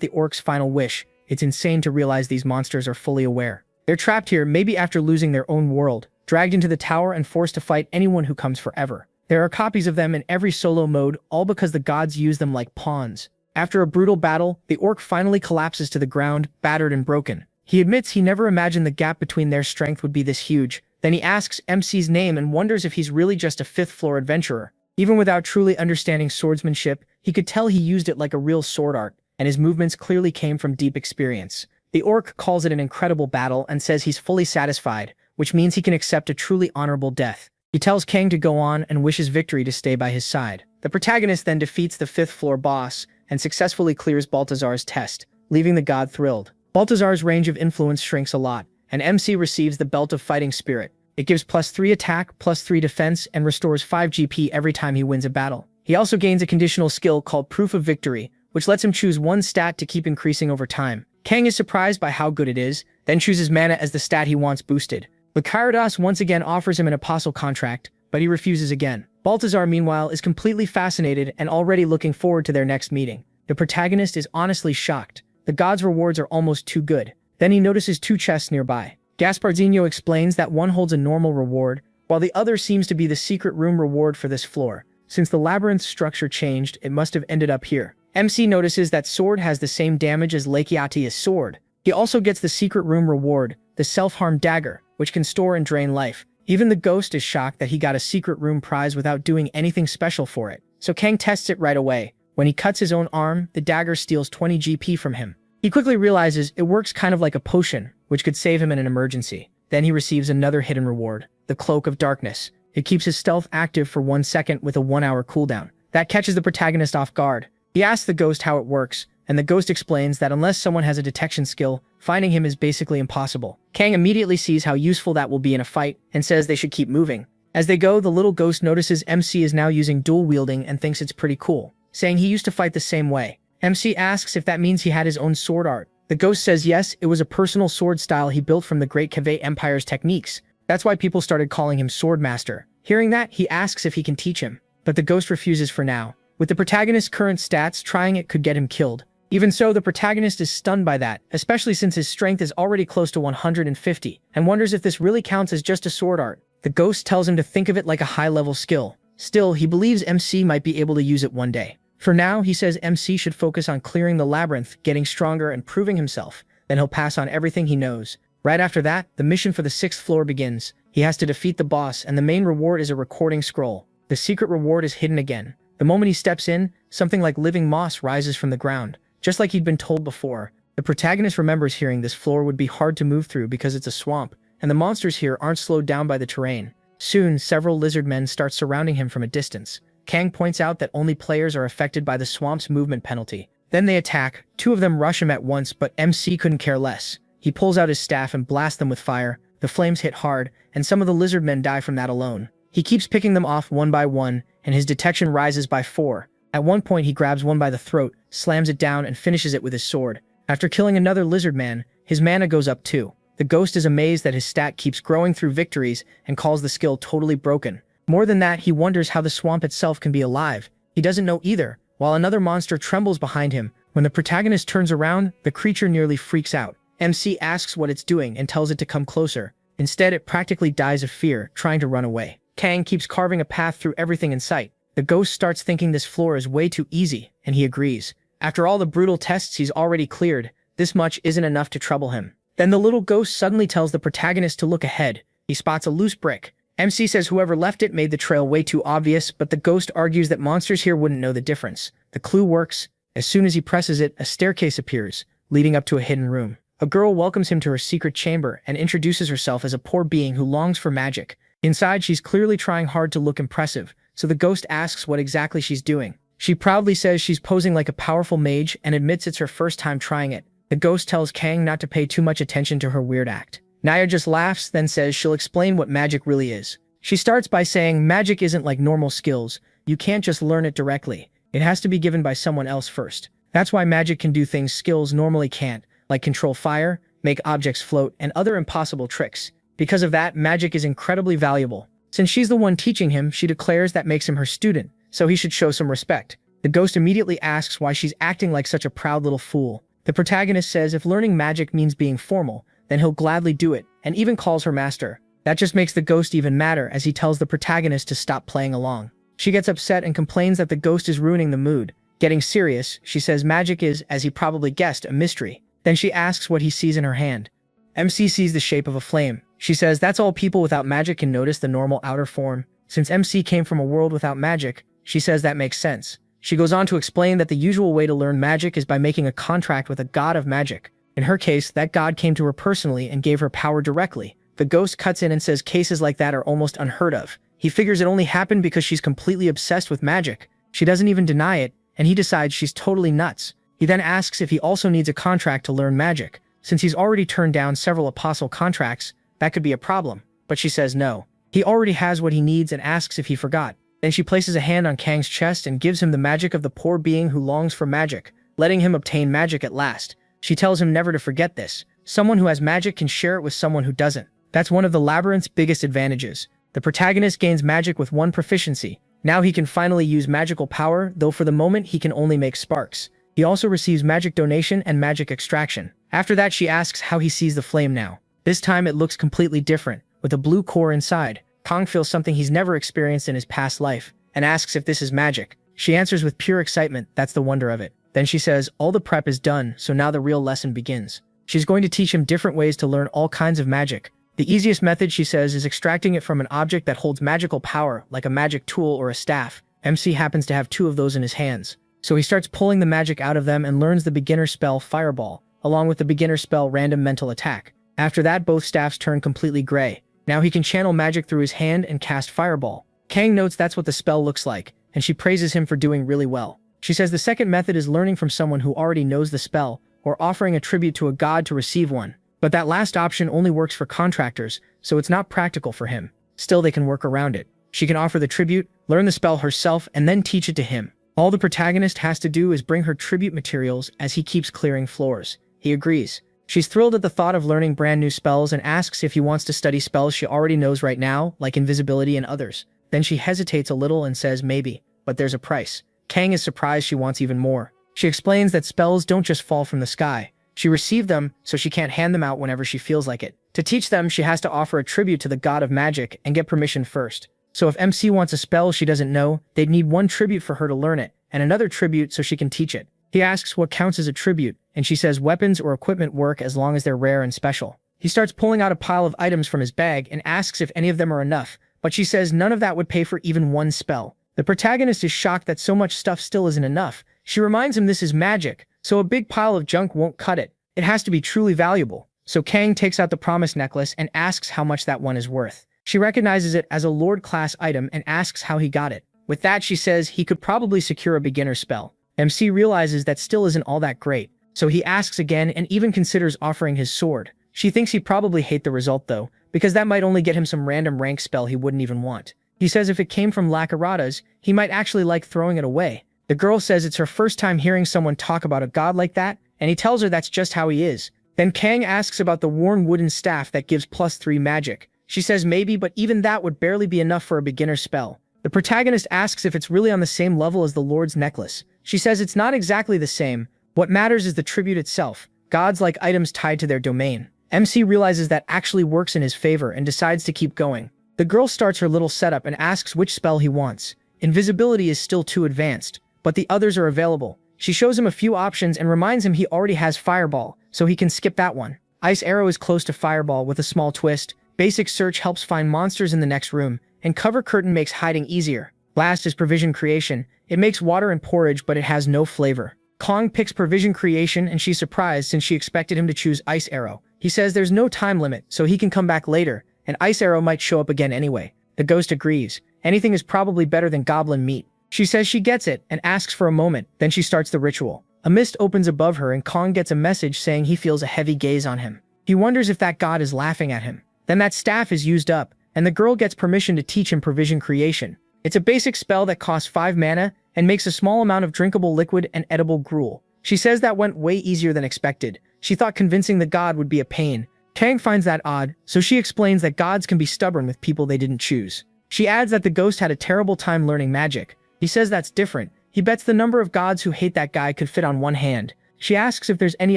the orc's final wish. It's insane to realize these monsters are fully aware. They're trapped here maybe after losing their own world, dragged into the tower and forced to fight anyone who comes forever. There are copies of them in every solo mode, all because the gods use them like pawns. After a brutal battle, the orc finally collapses to the ground, battered and broken. He admits he never imagined the gap between their strength would be this huge. Then he asks MC's name and wonders if he's really just a 5th floor adventurer. Even without truly understanding swordsmanship, he could tell he used it like a real sword art, and his movements clearly came from deep experience. The orc calls it an incredible battle and says he's fully satisfied, which means he can accept a truly honorable death. He tells Kang to go on and wishes victory to stay by his side. The protagonist then defeats the 5th floor boss and successfully clears Baltazar's test, leaving the god thrilled. Baltazar's range of influence shrinks a lot, and MC receives the Belt of Fighting Spirit. It gives +3 attack, +3 defense, and restores 5 GP every time he wins a battle. He also gains a conditional skill called Proof of Victory, which lets him choose one stat to keep increasing over time. Kang is surprised by how good it is, then chooses mana as the stat he wants boosted. Lycarados once again offers him an apostle contract, but he refuses again. Baltazar, meanwhile, is completely fascinated and already looking forward to their next meeting. The protagonist is honestly shocked. The god's rewards are almost too good. Then he notices 2 chests nearby. Gasparzinho explains that one holds a normal reward, while the other seems to be the secret room reward for this floor. Since the labyrinth's structure changed, it must have ended up here. MC notices that sword has the same damage as Lakiati's sword. He also gets the secret room reward, the self-harm dagger, which can store and drain life. Even the ghost is shocked that he got a secret room prize without doing anything special for it. So Kang tests it right away. When he cuts his own arm, the dagger steals 20 GP from him. He quickly realizes it works kind of like a potion, which could save him in an emergency. Then he receives another hidden reward, the Cloak of Darkness. It keeps his stealth active for 1 second with a 1-hour cooldown. That catches the protagonist off guard. He asks the ghost how it works, and the ghost explains that unless someone has a detection skill, finding him is basically impossible. Kang immediately sees how useful that will be in a fight and says they should keep moving. As they go, the little ghost notices MC is now using dual wielding and thinks it's pretty cool, saying he used to fight the same way. MC asks if that means he had his own sword art. The ghost says yes, it was a personal sword style he built from the Great Kaveh Empire's techniques. That's why people started calling him Sword Master. Hearing that, he asks if he can teach him, but the ghost refuses for now. With the protagonist's current stats, trying it could get him killed. Even so, the protagonist is stunned by that, especially since his strength is already close to 150, and wonders if this really counts as just a sword art. The ghost tells him to think of it like a high-level skill. Still, he believes MC might be able to use it one day. For now, he says MC should focus on clearing the labyrinth, getting stronger, and proving himself. Then he'll pass on everything he knows. Right after that, the mission for the 6th floor begins. He has to defeat the boss, and the main reward is a recording scroll. The secret reward is hidden again. The moment he steps in, something like living moss rises from the ground. Just like he'd been told before, the protagonist remembers hearing this floor would be hard to move through because it's a swamp, and the monsters here aren't slowed down by the terrain. Soon, several lizard men start surrounding him from a distance. Kang points out that only players are affected by the swamp's movement penalty. Then they attack. 2 of them rush him at once, but MC couldn't care less. He pulls out his staff and blasts them with fire. The flames hit hard, and some of the lizard men die from that alone. He keeps picking them off one by one, and his detection rises by 4. At one point, he grabs one by the throat, slams it down, and finishes it with his sword. After killing another lizard man, his mana goes up too. The ghost is amazed that his stat keeps growing through victories and calls the skill totally broken. More than that, he wonders how the swamp itself can be alive. He doesn't know either, while another monster trembles behind him. When the protagonist turns around, the creature nearly freaks out. MC asks what it's doing and tells it to come closer. Instead, it practically dies of fear, trying to run away. Kang keeps carving a path through everything in sight. The ghost starts thinking this floor is way too easy, and he agrees. After all the brutal tests he's already cleared, this much isn't enough to trouble him. Then the little ghost suddenly tells the protagonist to look ahead. He spots a loose brick. MC says whoever left it made the trail way too obvious, but the ghost argues that monsters here wouldn't know the difference. The clue works. As soon as he presses it, a staircase appears, leading up to a hidden room. A girl welcomes him to her secret chamber and introduces herself as a poor being who longs for magic. Inside, she's clearly trying hard to look impressive, so the ghost asks what exactly she's doing. She proudly says she's posing like a powerful mage and admits it's her first time trying it. The ghost tells Kang not to pay too much attention to her weird act. Naya just laughs, then says she'll explain what magic really is. She starts by saying magic isn't like normal skills. You can't just learn it directly. It has to be given by someone else first. That's why magic can do things skills normally can't, like control fire, make objects float, and other impossible tricks. Because of that, magic is incredibly valuable. Since she's the one teaching him, she declares that makes him her student, so he should show some respect. The ghost immediately asks why she's acting like such a proud little fool. The protagonist says if learning magic means being formal, then he'll gladly do it, and even calls her master. That just makes the ghost even madder as he tells the protagonist to stop playing along. She gets upset and complains that the ghost is ruining the mood. Getting serious, she says magic is, as he probably guessed, a mystery. Then she asks what he sees in her hand. MC sees the shape of a flame. She says that's all people without magic can notice the normal outer form. Since MC came from a world without magic, she says that makes sense. She goes on to explain that the usual way to learn magic is by making a contract with a god of magic. In her case, that god came to her personally and gave her power directly. The ghost cuts in and says cases like that are almost unheard of. He figures it only happened because she's completely obsessed with magic. She doesn't even deny it, and he decides she's totally nuts. He then asks if he also needs a contract to learn magic. Since he's already turned down several apostle contracts, that could be a problem. But she says no. He already has what he needs and asks if he forgot. Then she places a hand on Kang's chest and gives him the magic of the poor being who longs for magic, letting him obtain magic at last. She tells him never to forget this. Someone who has magic can share it with someone who doesn't. That's one of the labyrinth's biggest advantages. The protagonist gains magic with 1 proficiency. Now he can finally use magical power, though for the moment he can only make sparks. He also receives magic donation and magic extraction. After that, she asks how he sees the flame now. This time it looks completely different, with a blue core inside. Kang feels something he's never experienced in his past life, and asks if this is magic. She answers with pure excitement, that's the wonder of it. Then she says, all the prep is done, so now the real lesson begins. She's going to teach him different ways to learn all kinds of magic. The easiest method, she says, is extracting it from an object that holds magical power, like a magic tool or a staff. MC happens to have 2 of those in his hands. So he starts pulling the magic out of them and learns the beginner spell Fireball, along with the beginner spell Random Mental Attack. After that, both staffs turn completely gray. Now he can channel magic through his hand and cast Fireball. Kang notes that's what the spell looks like, and she praises him for doing really well. She says the second method is learning from someone who already knows the spell, or offering a tribute to a god to receive one. But that last option only works for contractors, so it's not practical for him. Still, they can work around it. She can offer the tribute, learn the spell herself, and then teach it to him. All the protagonist has to do is bring her tribute materials as he keeps clearing floors. He agrees. She's thrilled at the thought of learning brand new spells and asks if he wants to study spells she already knows right now, like invisibility and others. Then she hesitates a little and says maybe, but there's a price. Kang is surprised she wants even more. She explains that spells don't just fall from the sky. She received them, so she can't hand them out whenever she feels like it. To teach them, she has to offer a tribute to the god of magic and get permission first. So if MC wants a spell she doesn't know, they'd need one tribute for her to learn it, and another tribute so she can teach it. He asks what counts as a tribute, and she says weapons or equipment work as long as they're rare and special. He starts pulling out a pile of items from his bag and asks if any of them are enough, but she says none of that would pay for even one spell. The protagonist is shocked that so much stuff still isn't enough. She reminds him this is magic, so a big pile of junk won't cut it. It has to be truly valuable. So Kang takes out the promise necklace and asks how much that one is worth. She recognizes it as a Lord-class item and asks how he got it. With that, she says he could probably secure a beginner spell. MC realizes that still isn't all that great, so he asks again and even considers offering his sword. She thinks he'd probably hate the result though, because that might only get him some random rank spell he wouldn't even want. He says if it came from Lakarada's, he might actually like throwing it away. The girl says it's her first time hearing someone talk about a god like that, and he tells her that's just how he is. Then Kang asks about the worn wooden staff that gives +3 magic. She says maybe, but even that would barely be enough for a beginner spell. The protagonist asks if it's really on the same level as the Lord's necklace. She says it's not exactly the same. What matters is the tribute itself. Gods like items tied to their domain. MC realizes that actually works in his favor and decides to keep going. The girl starts her little setup and asks which spell he wants. Invisibility is still too advanced, but the others are available. She shows him a few options and reminds him he already has Fireball, so he can skip that one. Ice Arrow is close to Fireball with a small twist. Basic Search helps find monsters in the next room, and Cover Curtain makes hiding easier. Blast is Provision Creation. It makes water and porridge, but it has no flavor. Kong picks Provision Creation, and she's surprised since she expected him to choose Ice Arrow. He says there's no time limit, so he can come back later, and Ice Arrow might show up again anyway. The ghost agrees. Anything is probably better than goblin meat. She says she gets it and asks for a moment, then she starts the ritual. A mist opens above her and Kong gets a message saying he feels a heavy gaze on him. He wonders if that god is laughing at him. Then that staff is used up, and the girl gets permission to teach him Provision Creation. It's a basic spell that costs 5 mana and makes a small amount of drinkable liquid and edible gruel. She says that went way easier than expected. She thought convincing the god would be a pain. Kang finds that odd, so she explains that gods can be stubborn with people they didn't choose. She adds that the ghost had a terrible time learning magic. He says that's different. He bets the number of gods who hate that guy could fit on one hand. She asks if there's any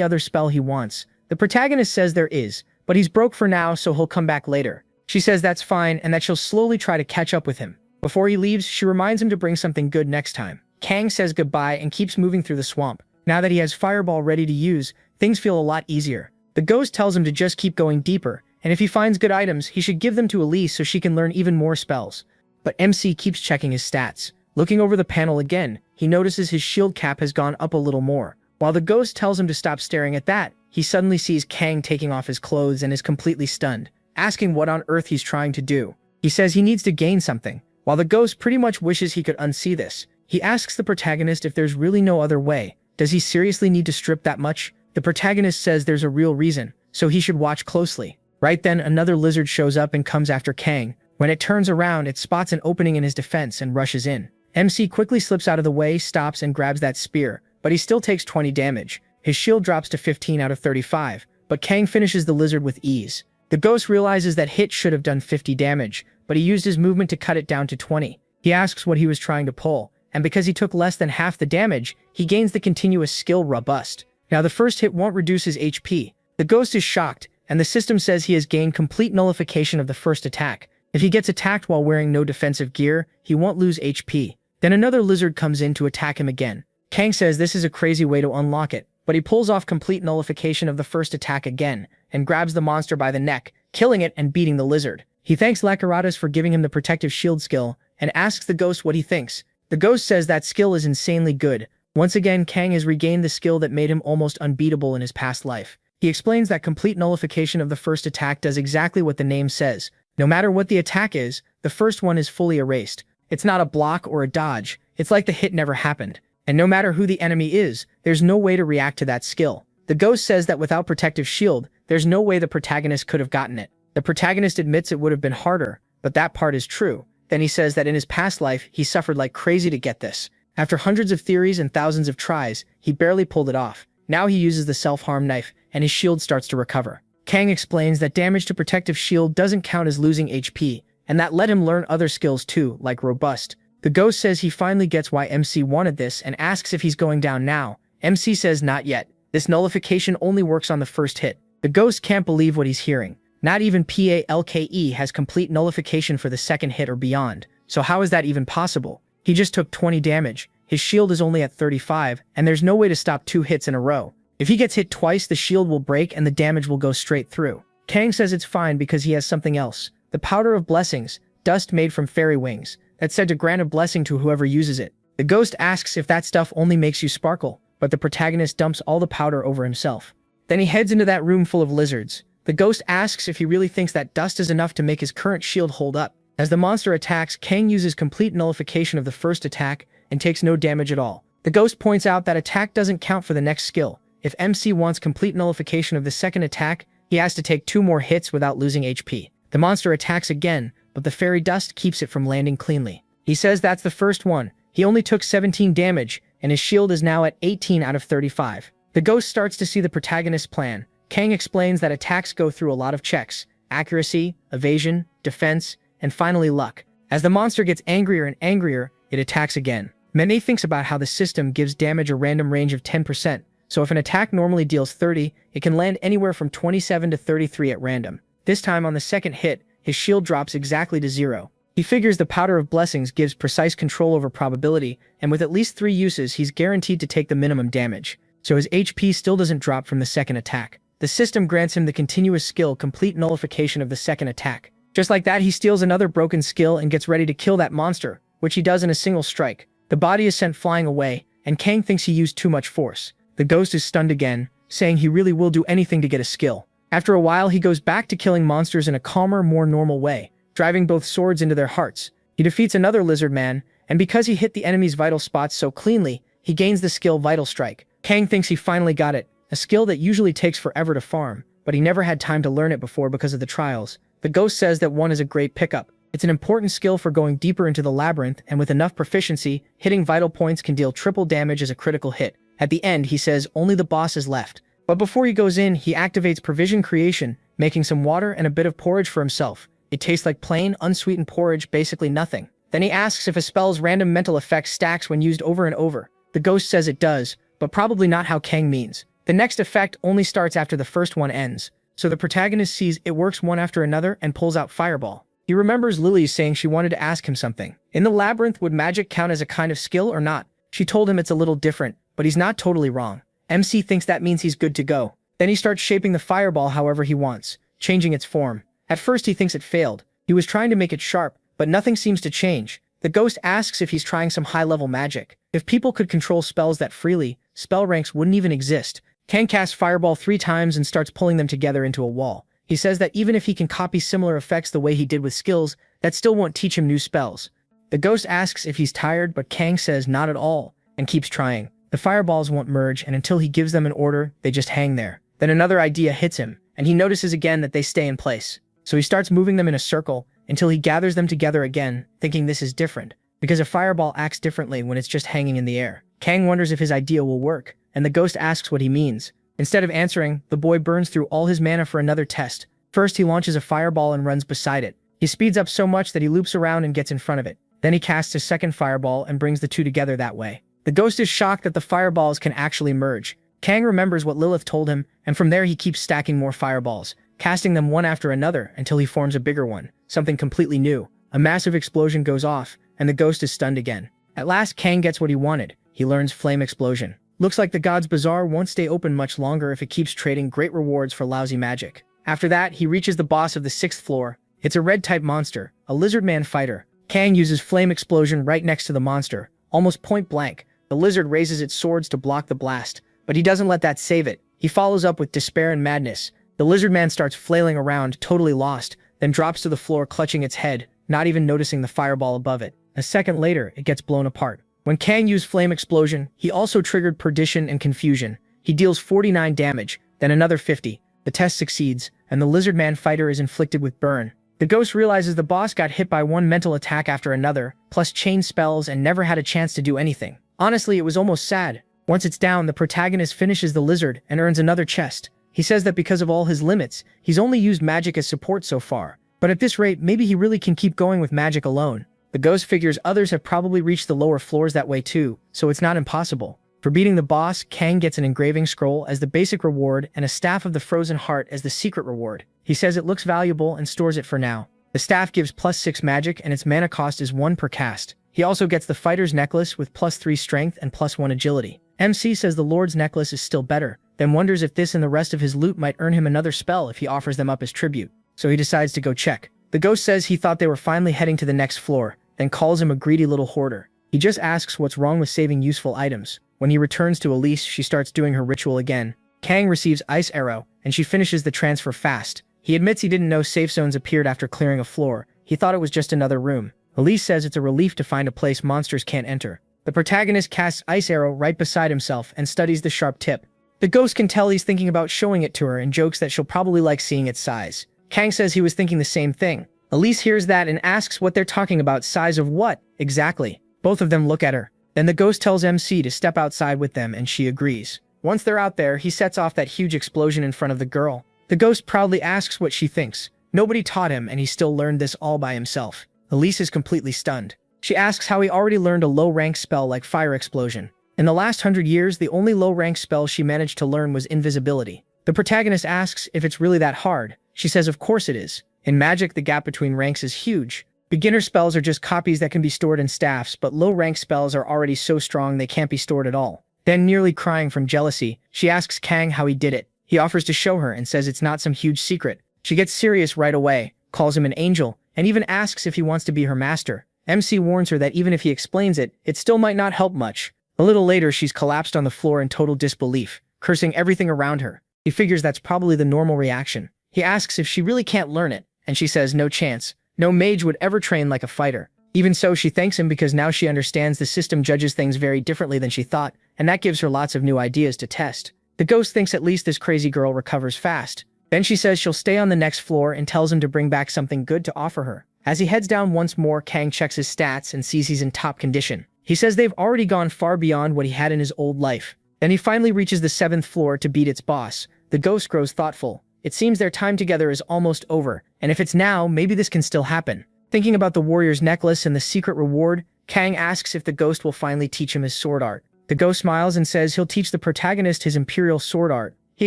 other spell he wants. The protagonist says there is, but he's broke for now, so he'll come back later. She says that's fine and that she'll slowly try to catch up with him. Before he leaves, she reminds him to bring something good next time. Kang says goodbye and keeps moving through the swamp. Now that he has Fireball ready to use, things feel a lot easier. The ghost tells him to just keep going deeper, and if he finds good items, he should give them to Elise so she can learn even more spells. But MC keeps checking his stats. Looking over the panel again, he notices his shield cap has gone up a little more. While the ghost tells him to stop staring at that, he suddenly sees Kang taking off his clothes and is completely stunned, asking what on earth he's trying to do. He says he needs to gain something. While the ghost pretty much wishes he could unsee this, he asks the protagonist if there's really no other way. Does he seriously need to strip that much? The protagonist says there's a real reason, so he should watch closely. Right then, another lizard shows up and comes after Kang. When it turns around, it spots an opening in his defense and rushes in. MC quickly slips out of the way, stops and grabs that spear, but he still takes 20 damage. His shield drops to 15 out of 35, but Kang finishes the lizard with ease. The ghost realizes that hit should have done 50 damage, but he used his movement to cut it down to 20. He asks what he was trying to pull, and because he took less than half the damage, he gains the continuous skill Robust. Now the first hit won't reduce his HP. The ghost is shocked, and the system says he has gained complete nullification of the first attack. If he gets attacked while wearing no defensive gear, he won't lose HP. Then another lizard comes in to attack him again. Kang says this is a crazy way to unlock it, but he pulls off complete nullification of the first attack again, and grabs the monster by the neck, killing it and beating the lizard. He thanks Lakarada's for giving him the protective shield skill, and asks the ghost what he thinks. The ghost says that skill is insanely good. Once again, Kang has regained the skill that made him almost unbeatable in his past life. He explains that complete nullification of the first attack does exactly what the name says. No matter what the attack is, the first one is fully erased. It's not a block or a dodge. It's like the hit never happened. And no matter who the enemy is, there's no way to react to that skill. The ghost says that without protective shield, there's no way the protagonist could have gotten it. The protagonist admits it would have been harder, but that part is true. Then he says that in his past life, he suffered like crazy to get this. After hundreds of theories and thousands of tries, he barely pulled it off. Now he uses the self-harm knife, and his shield starts to recover. Kang explains that damage to protective shield doesn't count as losing HP, and that let him learn other skills too, like robust. The ghost says he finally gets why MC wanted this and asks if he's going down now. MC says not yet. This nullification only works on the first hit. The ghost can't believe what he's hearing. Not even PALKE has complete nullification for the second hit or beyond. So how is that even possible? He just took 20 damage. His shield is only at 35, and there's no way to stop 2 hits in a row. If he gets hit twice, the shield will break and the damage will go straight through. Kang says it's fine because he has something else. The powder of blessings, dust made from fairy wings, that's said to grant a blessing to whoever uses it. The ghost asks if that stuff only makes you sparkle, but the protagonist dumps all the powder over himself. Then he heads into that room full of lizards. The ghost asks if he really thinks that dust is enough to make his current shield hold up. As the monster attacks, Kang uses complete nullification of the first attack and takes no damage at all. The ghost points out that attack doesn't count for the next skill. If MC wants complete nullification of the second attack, he has to take 2 more hits without losing HP. The monster attacks again, but the fairy dust keeps it from landing cleanly. He says that's the first one. He only took 17 damage, and his shield is now at 18 out of 35. The ghost starts to see the protagonist's plan. Kang explains that attacks go through a lot of checks: accuracy, evasion, defense, and finally luck. As the monster gets angrier and angrier, it attacks again. Mane thinks about how the system gives damage a random range of 10%, so if an attack normally deals 30, it can land anywhere from 27 to 33 at random. This time on the second hit, his shield drops exactly to 0. He figures the powder of blessings gives precise control over probability, and with at least 3 uses he's guaranteed to take the minimum damage, so his HP still doesn't drop from the second attack. The system grants him the continuous skill complete nullification of the second attack. Just like that, he steals another broken skill and gets ready to kill that monster, which he does in a single strike. The body is sent flying away, and Kang thinks he used too much force. The ghost is stunned again, saying he really will do anything to get a skill. After a while, he goes back to killing monsters in a calmer, more normal way, driving both swords into their hearts. He defeats another lizard man, and because he hit the enemy's vital spots so cleanly, he gains the skill Vital Strike. Kang thinks he finally got it, a skill that usually takes forever to farm, but he never had time to learn it before because of the trials. The ghost says that 1 is a great pickup. It's an important skill for going deeper into the labyrinth, and with enough proficiency, hitting vital points can deal triple damage as a critical hit. At the end, he says only the boss is left. But before he goes in, he activates provision creation, making some water and a bit of porridge for himself. It tastes like plain, unsweetened porridge, basically nothing. Then he asks if a spell's random mental effect stacks when used over and over. The ghost says it does, but probably not how Kang means. The next effect only starts after the first one ends, so the protagonist sees it works one after another and pulls out Fireball. He remembers Lily saying she wanted to ask him something. In the labyrinth, would magic count as a kind of skill or not? She told him it's a little different, but he's not totally wrong. MC thinks that means he's good to go. Then he starts shaping the fireball however he wants, changing its form. At first he thinks it failed. He was trying to make it sharp, but nothing seems to change. The ghost asks if he's trying some high-level magic. If people could control spells that freely, spell ranks wouldn't even exist. Kang casts Fireball 3 times and starts pulling them together into a wall. He says that even if he can copy similar effects the way he did with skills, that still won't teach him new spells. The ghost asks if he's tired, but Kang says not at all, and keeps trying. The fireballs won't merge, and until he gives them an order, they just hang there. Then another idea hits him, and he notices again that they stay in place. So he starts moving them in a circle, until he gathers them together again, thinking this is different, because a fireball acts differently when it's just hanging in the air. Kang wonders if his idea will work, and the ghost asks what he means. Instead of answering, the boy burns through all his mana for another test. First, he launches a fireball and runs beside it. He speeds up so much that he loops around and gets in front of it. Then he casts a second fireball and brings the two together that way. The ghost is shocked that the fireballs can actually merge. Kang remembers what Lilith told him, and from there he keeps stacking more fireballs, casting them one after another until he forms a bigger one, something completely new. A massive explosion goes off, and the ghost is stunned again. At last, Kang gets what he wanted. He learns Flame Explosion. Looks like the God's Bazaar won't stay open much longer if it keeps trading great rewards for lousy magic. After that, he reaches the boss of the 6th floor. It's a red-type monster, a lizard man fighter. Kang uses Flame Explosion right next to the monster, almost point blank. The lizard raises its swords to block the blast, but he doesn't let that save it. He follows up with Despair and Madness. The lizard man starts flailing around, totally lost. then drops to the floor clutching its head, not even noticing the fireball above it. A second later, it gets blown apart. When Kang used Flame Explosion, he also triggered Perdition and Confusion. He deals 49 damage, then another 50. The test succeeds, and the Lizard Man fighter is inflicted with burn. The ghost realizes the boss got hit by one mental attack after another, plus chain spells, and never had a chance to do anything. Honestly, it was almost sad. Once it's down, the protagonist finishes the lizard and earns another chest. He says that because of all his limits, he's only used magic as support so far. But at this rate, maybe he really can keep going with magic alone. The ghost figures others have probably reached the lower floors that way too, so it's not impossible. For beating the boss, Kang gets an engraving scroll as the basic reward and a staff of the frozen heart as the secret reward. He says it looks valuable and stores it for now. The staff gives +6 magic and its mana cost is 1 per cast. He also gets the fighter's necklace with +3 strength and +1 agility. MC says the Lord's necklace is still better, then wonders if this and the rest of his loot might earn him another spell if he offers them up as tribute. So he decides to go check. The ghost says he thought they were finally heading to the next floor, then calls him a greedy little hoarder. He just asks what's wrong with saving useful items. When he returns to Elise, she starts doing her ritual again. Kang receives Ice Arrow, and she finishes the transfer fast. He admits he didn't know safe zones appeared after clearing a floor. He thought it was just another room. Elise says it's a relief to find a place monsters can't enter. The protagonist casts Ice Arrow right beside himself and studies the sharp tip. The ghost can tell he's thinking about showing it to her and jokes that she'll probably like seeing its size. Kang says he was thinking the same thing. Elise hears that and asks what they're talking about. Size of what, exactly? Both of them look at her. Then the ghost tells MC to step outside with them and she agrees. Once they're out there, he sets off that huge explosion in front of the girl. The ghost proudly asks what she thinks. Nobody taught him and he still learned this all by himself. Elise is completely stunned. She asks how he already learned a low-rank spell like Fire Explosion. In the last 100 years, the only low-rank spell she managed to learn was Invisibility. The protagonist asks if it's really that hard. She says of course it is. In magic, the gap between ranks is huge. Beginner spells are just copies that can be stored in staffs, but low-rank spells are already so strong they can't be stored at all. Then, nearly crying from jealousy, she asks Kang how he did it. He offers to show her and says it's not some huge secret. She gets serious right away, calls him an angel, and even asks if he wants to be her master. MC warns her that even if he explains it, it still might not help much. A little later, she's collapsed on the floor in total disbelief, cursing everything around her. He figures that's probably the normal reaction. He asks if she really can't learn it, and she says no chance. No mage would ever train like a fighter. Even so, she thanks him because now she understands the system judges things very differently than she thought, and that gives her lots of new ideas to test. The ghost thinks at least this crazy girl recovers fast. Then she says she'll stay on the next floor and tells him to bring back something good to offer her. As he heads down once more, Kang checks his stats and sees he's in top condition. He says they've already gone far beyond what he had in his old life. Then he finally reaches the 7th floor to beat its boss. The ghost grows thoughtful. It seems their time together is almost over, and if it's now, maybe this can still happen. Thinking about the warrior's necklace and the secret reward, Kang asks if the ghost will finally teach him his sword art. The ghost smiles and says he'll teach the protagonist his imperial sword art. He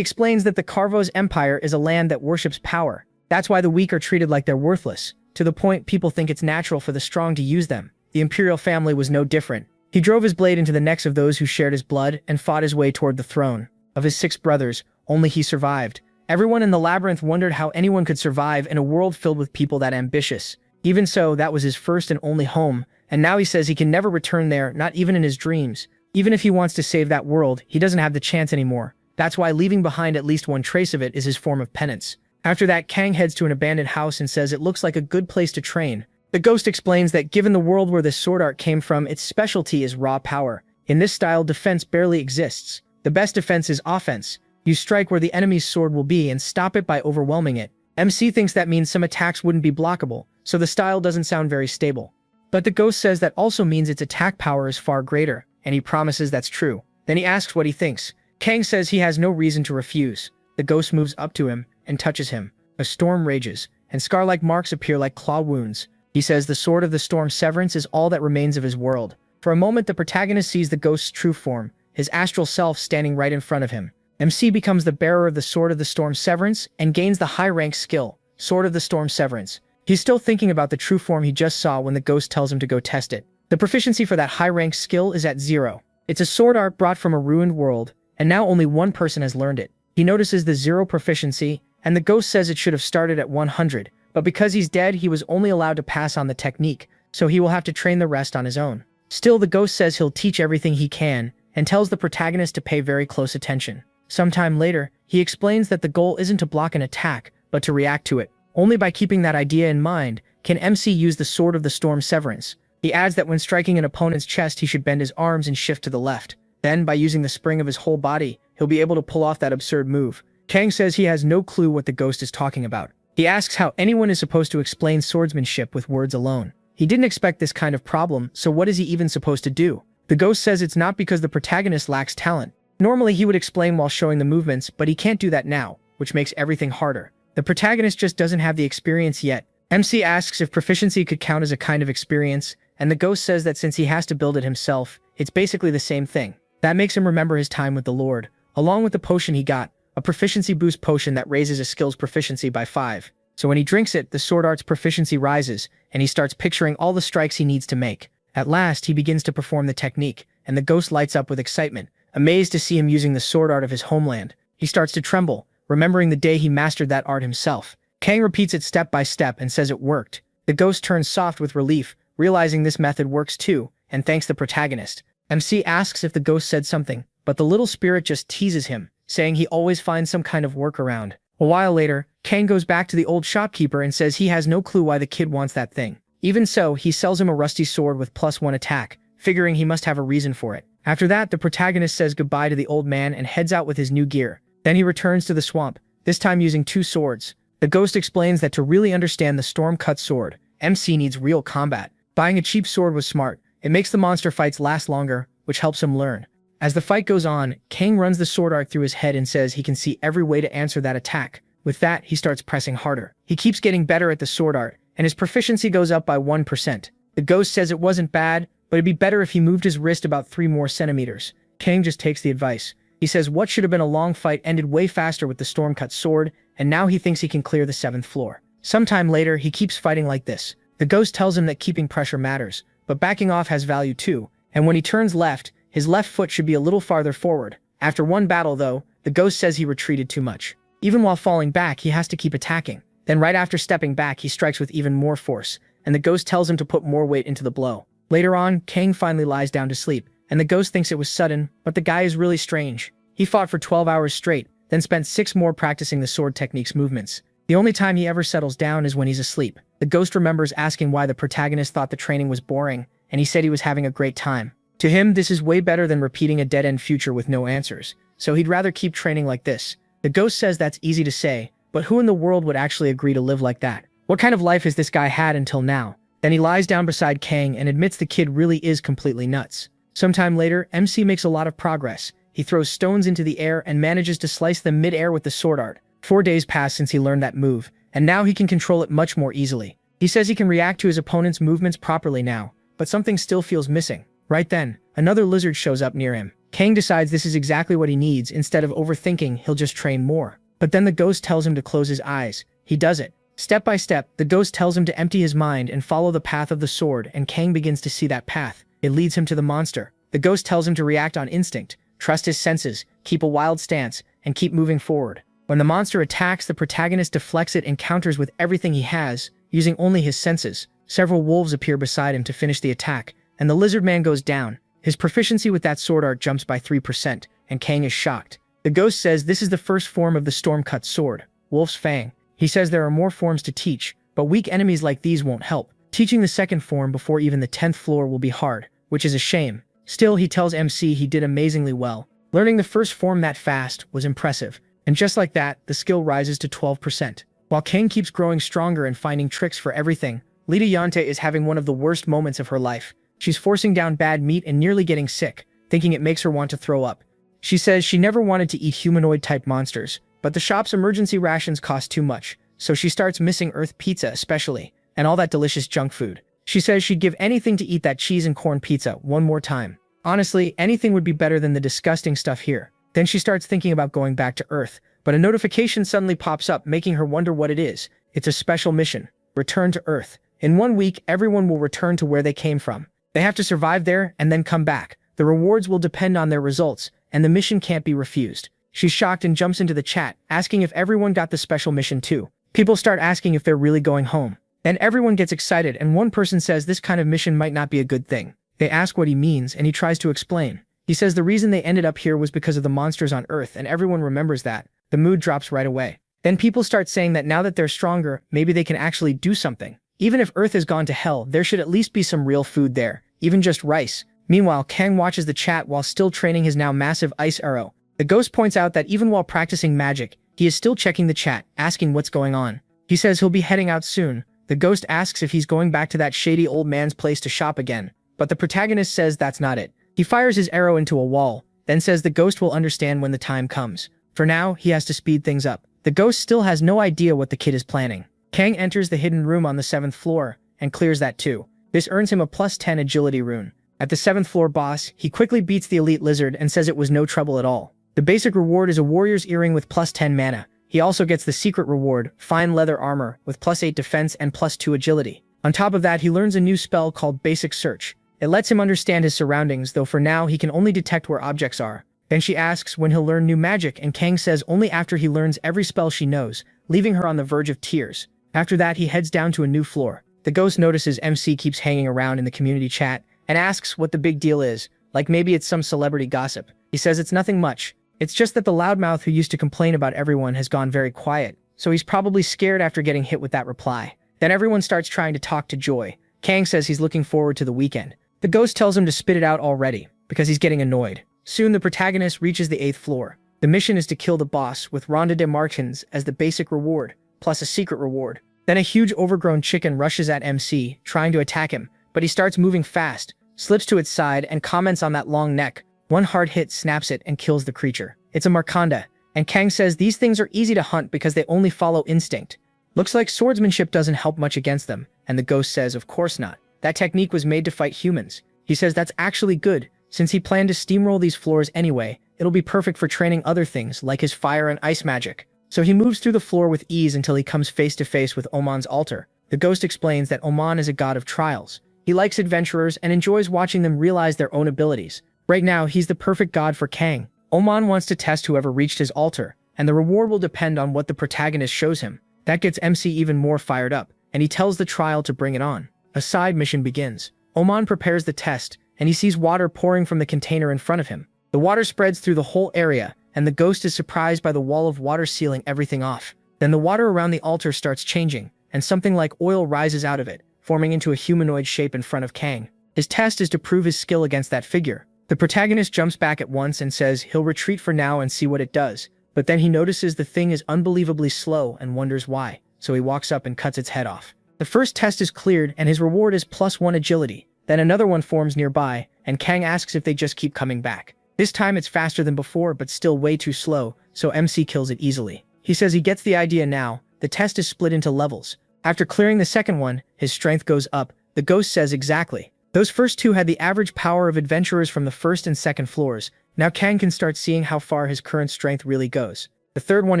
explains that the Carvo's empire is a land that worships power. That's why the weak are treated like they're worthless. To the point people think it's natural for the strong to use them. The imperial family was no different. He drove his blade into the necks of those who shared his blood and fought his way toward the throne. Of his 6 brothers, only he survived. Everyone in the labyrinth wondered how anyone could survive in a world filled with people that ambitious. Even so, that was his first and only home, and now he says he can never return there, not even in his dreams. Even if he wants to save that world, he doesn't have the chance anymore. That's why leaving behind at least one trace of it is his form of penance. After that, Kang heads to an abandoned house and says it looks like a good place to train. The ghost explains that given the world where this sword art came from, its specialty is raw power. In this style, defense barely exists. The best defense is offense. You strike where the enemy's sword will be and stop it by overwhelming it. MC thinks that means some attacks wouldn't be blockable, so the style doesn't sound very stable. But the ghost says that also means its attack power is far greater, and he promises that's true. Then he asks what he thinks. Kang says he has no reason to refuse. The ghost moves up to him and touches him. A storm rages, and scar-like marks appear like claw wounds. He says the Sword of the Storm Severance is all that remains of his world. For a moment, the protagonist sees the ghost's true form, his astral self standing right in front of him. MC becomes the bearer of the Sword of the Storm Severance and gains the high-rank skill, Sword of the Storm Severance. He's still thinking about the true form he just saw when the ghost tells him to go test it. The proficiency for that high-rank skill is at 0. It's a sword art brought from a ruined world, and now only one person has learned it. He notices the 0 proficiency, and the ghost says it should have started at 100, but because he's dead, he was only allowed to pass on the technique, so he will have to train the rest on his own. Still, the ghost says he'll teach everything he can, and tells the protagonist to pay very close attention. Sometime later, he explains that the goal isn't to block an attack, but to react to it. Only by keeping that idea in mind can MC use the Sword of the Storm Severance. He adds that when striking an opponent's chest, he should bend his arms and shift to the left. Then, by using the spring of his whole body, he'll be able to pull off that absurd move. Kang says he has no clue what the ghost is talking about. He asks how anyone is supposed to explain swordsmanship with words alone. He didn't expect this kind of problem, so what is he even supposed to do? The ghost says it's not because the protagonist lacks talent. Normally he would explain while showing the movements, but he can't do that now, which makes everything harder. The protagonist just doesn't have the experience yet. MC asks if proficiency could count as a kind of experience, and the ghost says that since he has to build it himself, it's basically the same thing. That makes him remember his time with the Lord, along with the potion he got, a proficiency boost potion that raises a skill's proficiency by 5. So when he drinks it, the sword art's proficiency rises, and he starts picturing all the strikes he needs to make. At last, he begins to perform the technique, and the ghost lights up with excitement, amazed to see him using the sword art of his homeland. He starts to tremble, remembering the day he mastered that art himself. Kang repeats it step by step and says it worked. The ghost turns soft with relief, realizing this method works too, and thanks the protagonist. MC asks if the ghost said something, but the little spirit just teases him, saying he always finds some kind of workaround. A while later, Kang goes back to the old shopkeeper and says he has no clue why the kid wants that thing. Even so, he sells him a rusty sword with +1 attack, figuring he must have a reason for it. After that, the protagonist says goodbye to the old man and heads out with his new gear. Then he returns to the swamp, this time using 2 swords. The ghost explains that to really understand the storm-cut sword, MC needs real combat. Buying a cheap sword was smart. It makes the monster fights last longer, which helps him learn. As the fight goes on, Kang runs the sword art through his head and says he can see every way to answer that attack. With that, he starts pressing harder. He keeps getting better at the sword art, and his proficiency goes up by 1%. The ghost says it wasn't bad, but it'd be better if he moved his wrist about 3 more centimeters. Kang just takes the advice. He says what should have been a long fight ended way faster with the storm-cut sword, and now he thinks he can clear the 7th floor. Sometime later, he keeps fighting like this. The ghost tells him that keeping pressure matters, but backing off has value too, and when he turns left, his left foot should be a little farther forward. After one battle though, the ghost says he retreated too much. Even while falling back, he has to keep attacking. Then right after stepping back, he strikes with even more force, and the ghost tells him to put more weight into the blow. Later on, Kang finally lies down to sleep, and the ghost thinks it was sudden, but the guy is really strange. He fought for 12 hours straight, then spent 6 more practicing the sword technique's movements. The only time he ever settles down is when he's asleep. The ghost remembers asking why the protagonist thought the training was boring, and he said he was having a great time. To him, this is way better than repeating a dead-end future with no answers, so he'd rather keep training like this. The ghost says that's easy to say, but who in the world would actually agree to live like that? What kind of life has this guy had until now? Then he lies down beside Kang and admits the kid really is completely nuts. Sometime later, MC makes a lot of progress. He throws stones into the air and manages to slice them mid-air with the sword art. 4 days pass since he learned that move, and now he can control it much more easily. He says he can react to his opponent's movements properly now, but something still feels missing. Right then, another lizard shows up near him. Kang decides this is exactly what he needs. Instead of overthinking, he'll just train more. But then the ghost tells him to close his eyes. He does it. Step by step, the ghost tells him to empty his mind and follow the path of the sword, and Kang begins to see that path. It leads him to the monster. The ghost tells him to react on instinct, trust his senses, keep a wild stance, and keep moving forward. When the monster attacks, the protagonist deflects it and counters with everything he has, using only his senses. Several wolves appear beside him to finish the attack, and the lizard man goes down. His proficiency with that sword art jumps by 3%, and Kang is shocked. The ghost says this is the first form of the storm-cut sword, Wolf's Fang. He says there are more forms to teach, but weak enemies like these won't help. Teaching the second form before even the 10th floor will be hard, which is a shame. Still, he tells MC he did amazingly well. Learning the first form that fast was impressive, and just like that, the skill rises to 12%. While Kang keeps growing stronger and finding tricks for everything, Lita Yante is having one of the worst moments of her life. She's forcing down bad meat and nearly getting sick, thinking it makes her want to throw up. She says she never wanted to eat humanoid-type monsters, but the shop's emergency rations cost too much, so she starts missing Earth pizza especially, and all that delicious junk food. She says she'd give anything to eat that cheese and corn pizza one more time. Honestly, anything would be better than the disgusting stuff here. Then she starts thinking about going back to Earth, but a notification suddenly pops up, making her wonder what it is. It's a special mission. Return to Earth. In 1 week, everyone will return to where they came from. They have to survive there and then come back. The rewards will depend on their results, and the mission can't be refused. She's shocked and jumps into the chat, asking if everyone got the special mission too. People start asking if they're really going home. Then everyone gets excited, and one person says this kind of mission might not be a good thing. They ask what he means, and he tries to explain. He says the reason they ended up here was because of the monsters on Earth, and everyone remembers that. The mood drops right away. Then people start saying that now that they're stronger, maybe they can actually do something. Even if Earth has gone to hell, there should at least be some real food there, even just rice. Meanwhile, Kang watches the chat while still training his now massive ice arrow. The ghost points out that even while practicing magic, he is still checking the chat, asking what's going on. He says he'll be heading out soon. The ghost asks if he's going back to that shady old man's place to shop again, but the protagonist says that's not it. He fires his arrow into a wall, then says the ghost will understand when the time comes. For now, he has to speed things up. The ghost still has no idea what the kid is planning. Kang enters the hidden room on the 7th floor, and clears that too. This earns him a +10 agility rune. At the 7th floor boss, he quickly beats the elite lizard and says it was no trouble at all. The basic reward is a warrior's earring with +10 mana. He also gets the secret reward, fine leather armor, with +8 defense and +2 agility. On top of that, he learns a new spell called Basic Search. It lets him understand his surroundings, though for now he can only detect where objects are. Then she asks when he'll learn new magic, and Kang says only after he learns every spell she knows, leaving her on the verge of tears. After that, he heads down to a new floor. The ghost notices MC keeps hanging around in the community chat, and asks what the big deal is, like maybe it's some celebrity gossip. He says it's nothing much. It's just that the loudmouth who used to complain about everyone has gone very quiet, so he's probably scared after getting hit with that reply. Then everyone starts trying to talk to Joy. Kang says he's looking forward to the weekend. The ghost tells him to spit it out already, because he's getting annoyed. Soon the protagonist reaches the 8th floor. The mission is to kill the boss with Ronda de Martins as the basic reward, plus a secret reward. Then a huge overgrown chicken rushes at MC, trying to attack him, but he starts moving fast, slips to its side, and comments on that long neck. One hard hit snaps it and kills the creature. It's a Marconda, and Kang says these things are easy to hunt because they only follow instinct. Looks like swordsmanship doesn't help much against them, and the ghost says of course not. That technique was made to fight humans. He says that's actually good, since he planned to steamroll these floors anyway, it'll be perfect for training other things like his fire and ice magic. So he moves through the floor with ease until he comes face to face with Oman's altar. The ghost explains that Oman is a god of trials. He likes adventurers and enjoys watching them realize their own abilities. Right now, he's the perfect god for Kang. Oman wants to test whoever reached his altar, and the reward will depend on what the protagonist shows him. That gets MC even more fired up, and he tells the trial to bring it on. A side mission begins. Oman prepares the test, and he sees water pouring from the container in front of him. The water spreads through the whole area, and the ghost is surprised by the wall of water sealing everything off. Then the water around the altar starts changing, and something like oil rises out of it, forming into a humanoid shape in front of Kang. His test is to prove his skill against that figure. The protagonist jumps back at once and says he'll retreat for now and see what it does, but then he notices the thing is unbelievably slow and wonders why, so he walks up and cuts its head off. The first test is cleared and his reward is +1 agility. Then another one forms nearby, and Kang asks if they just keep coming back. This time it's faster than before but still way too slow, so MC kills it easily. He says he gets the idea now. The test is split into levels. After clearing the second one, his strength goes up. The ghost says exactly. Those first two had the average power of adventurers from the 1st and 2nd floors. Now Kang can start seeing how far his current strength really goes. The third one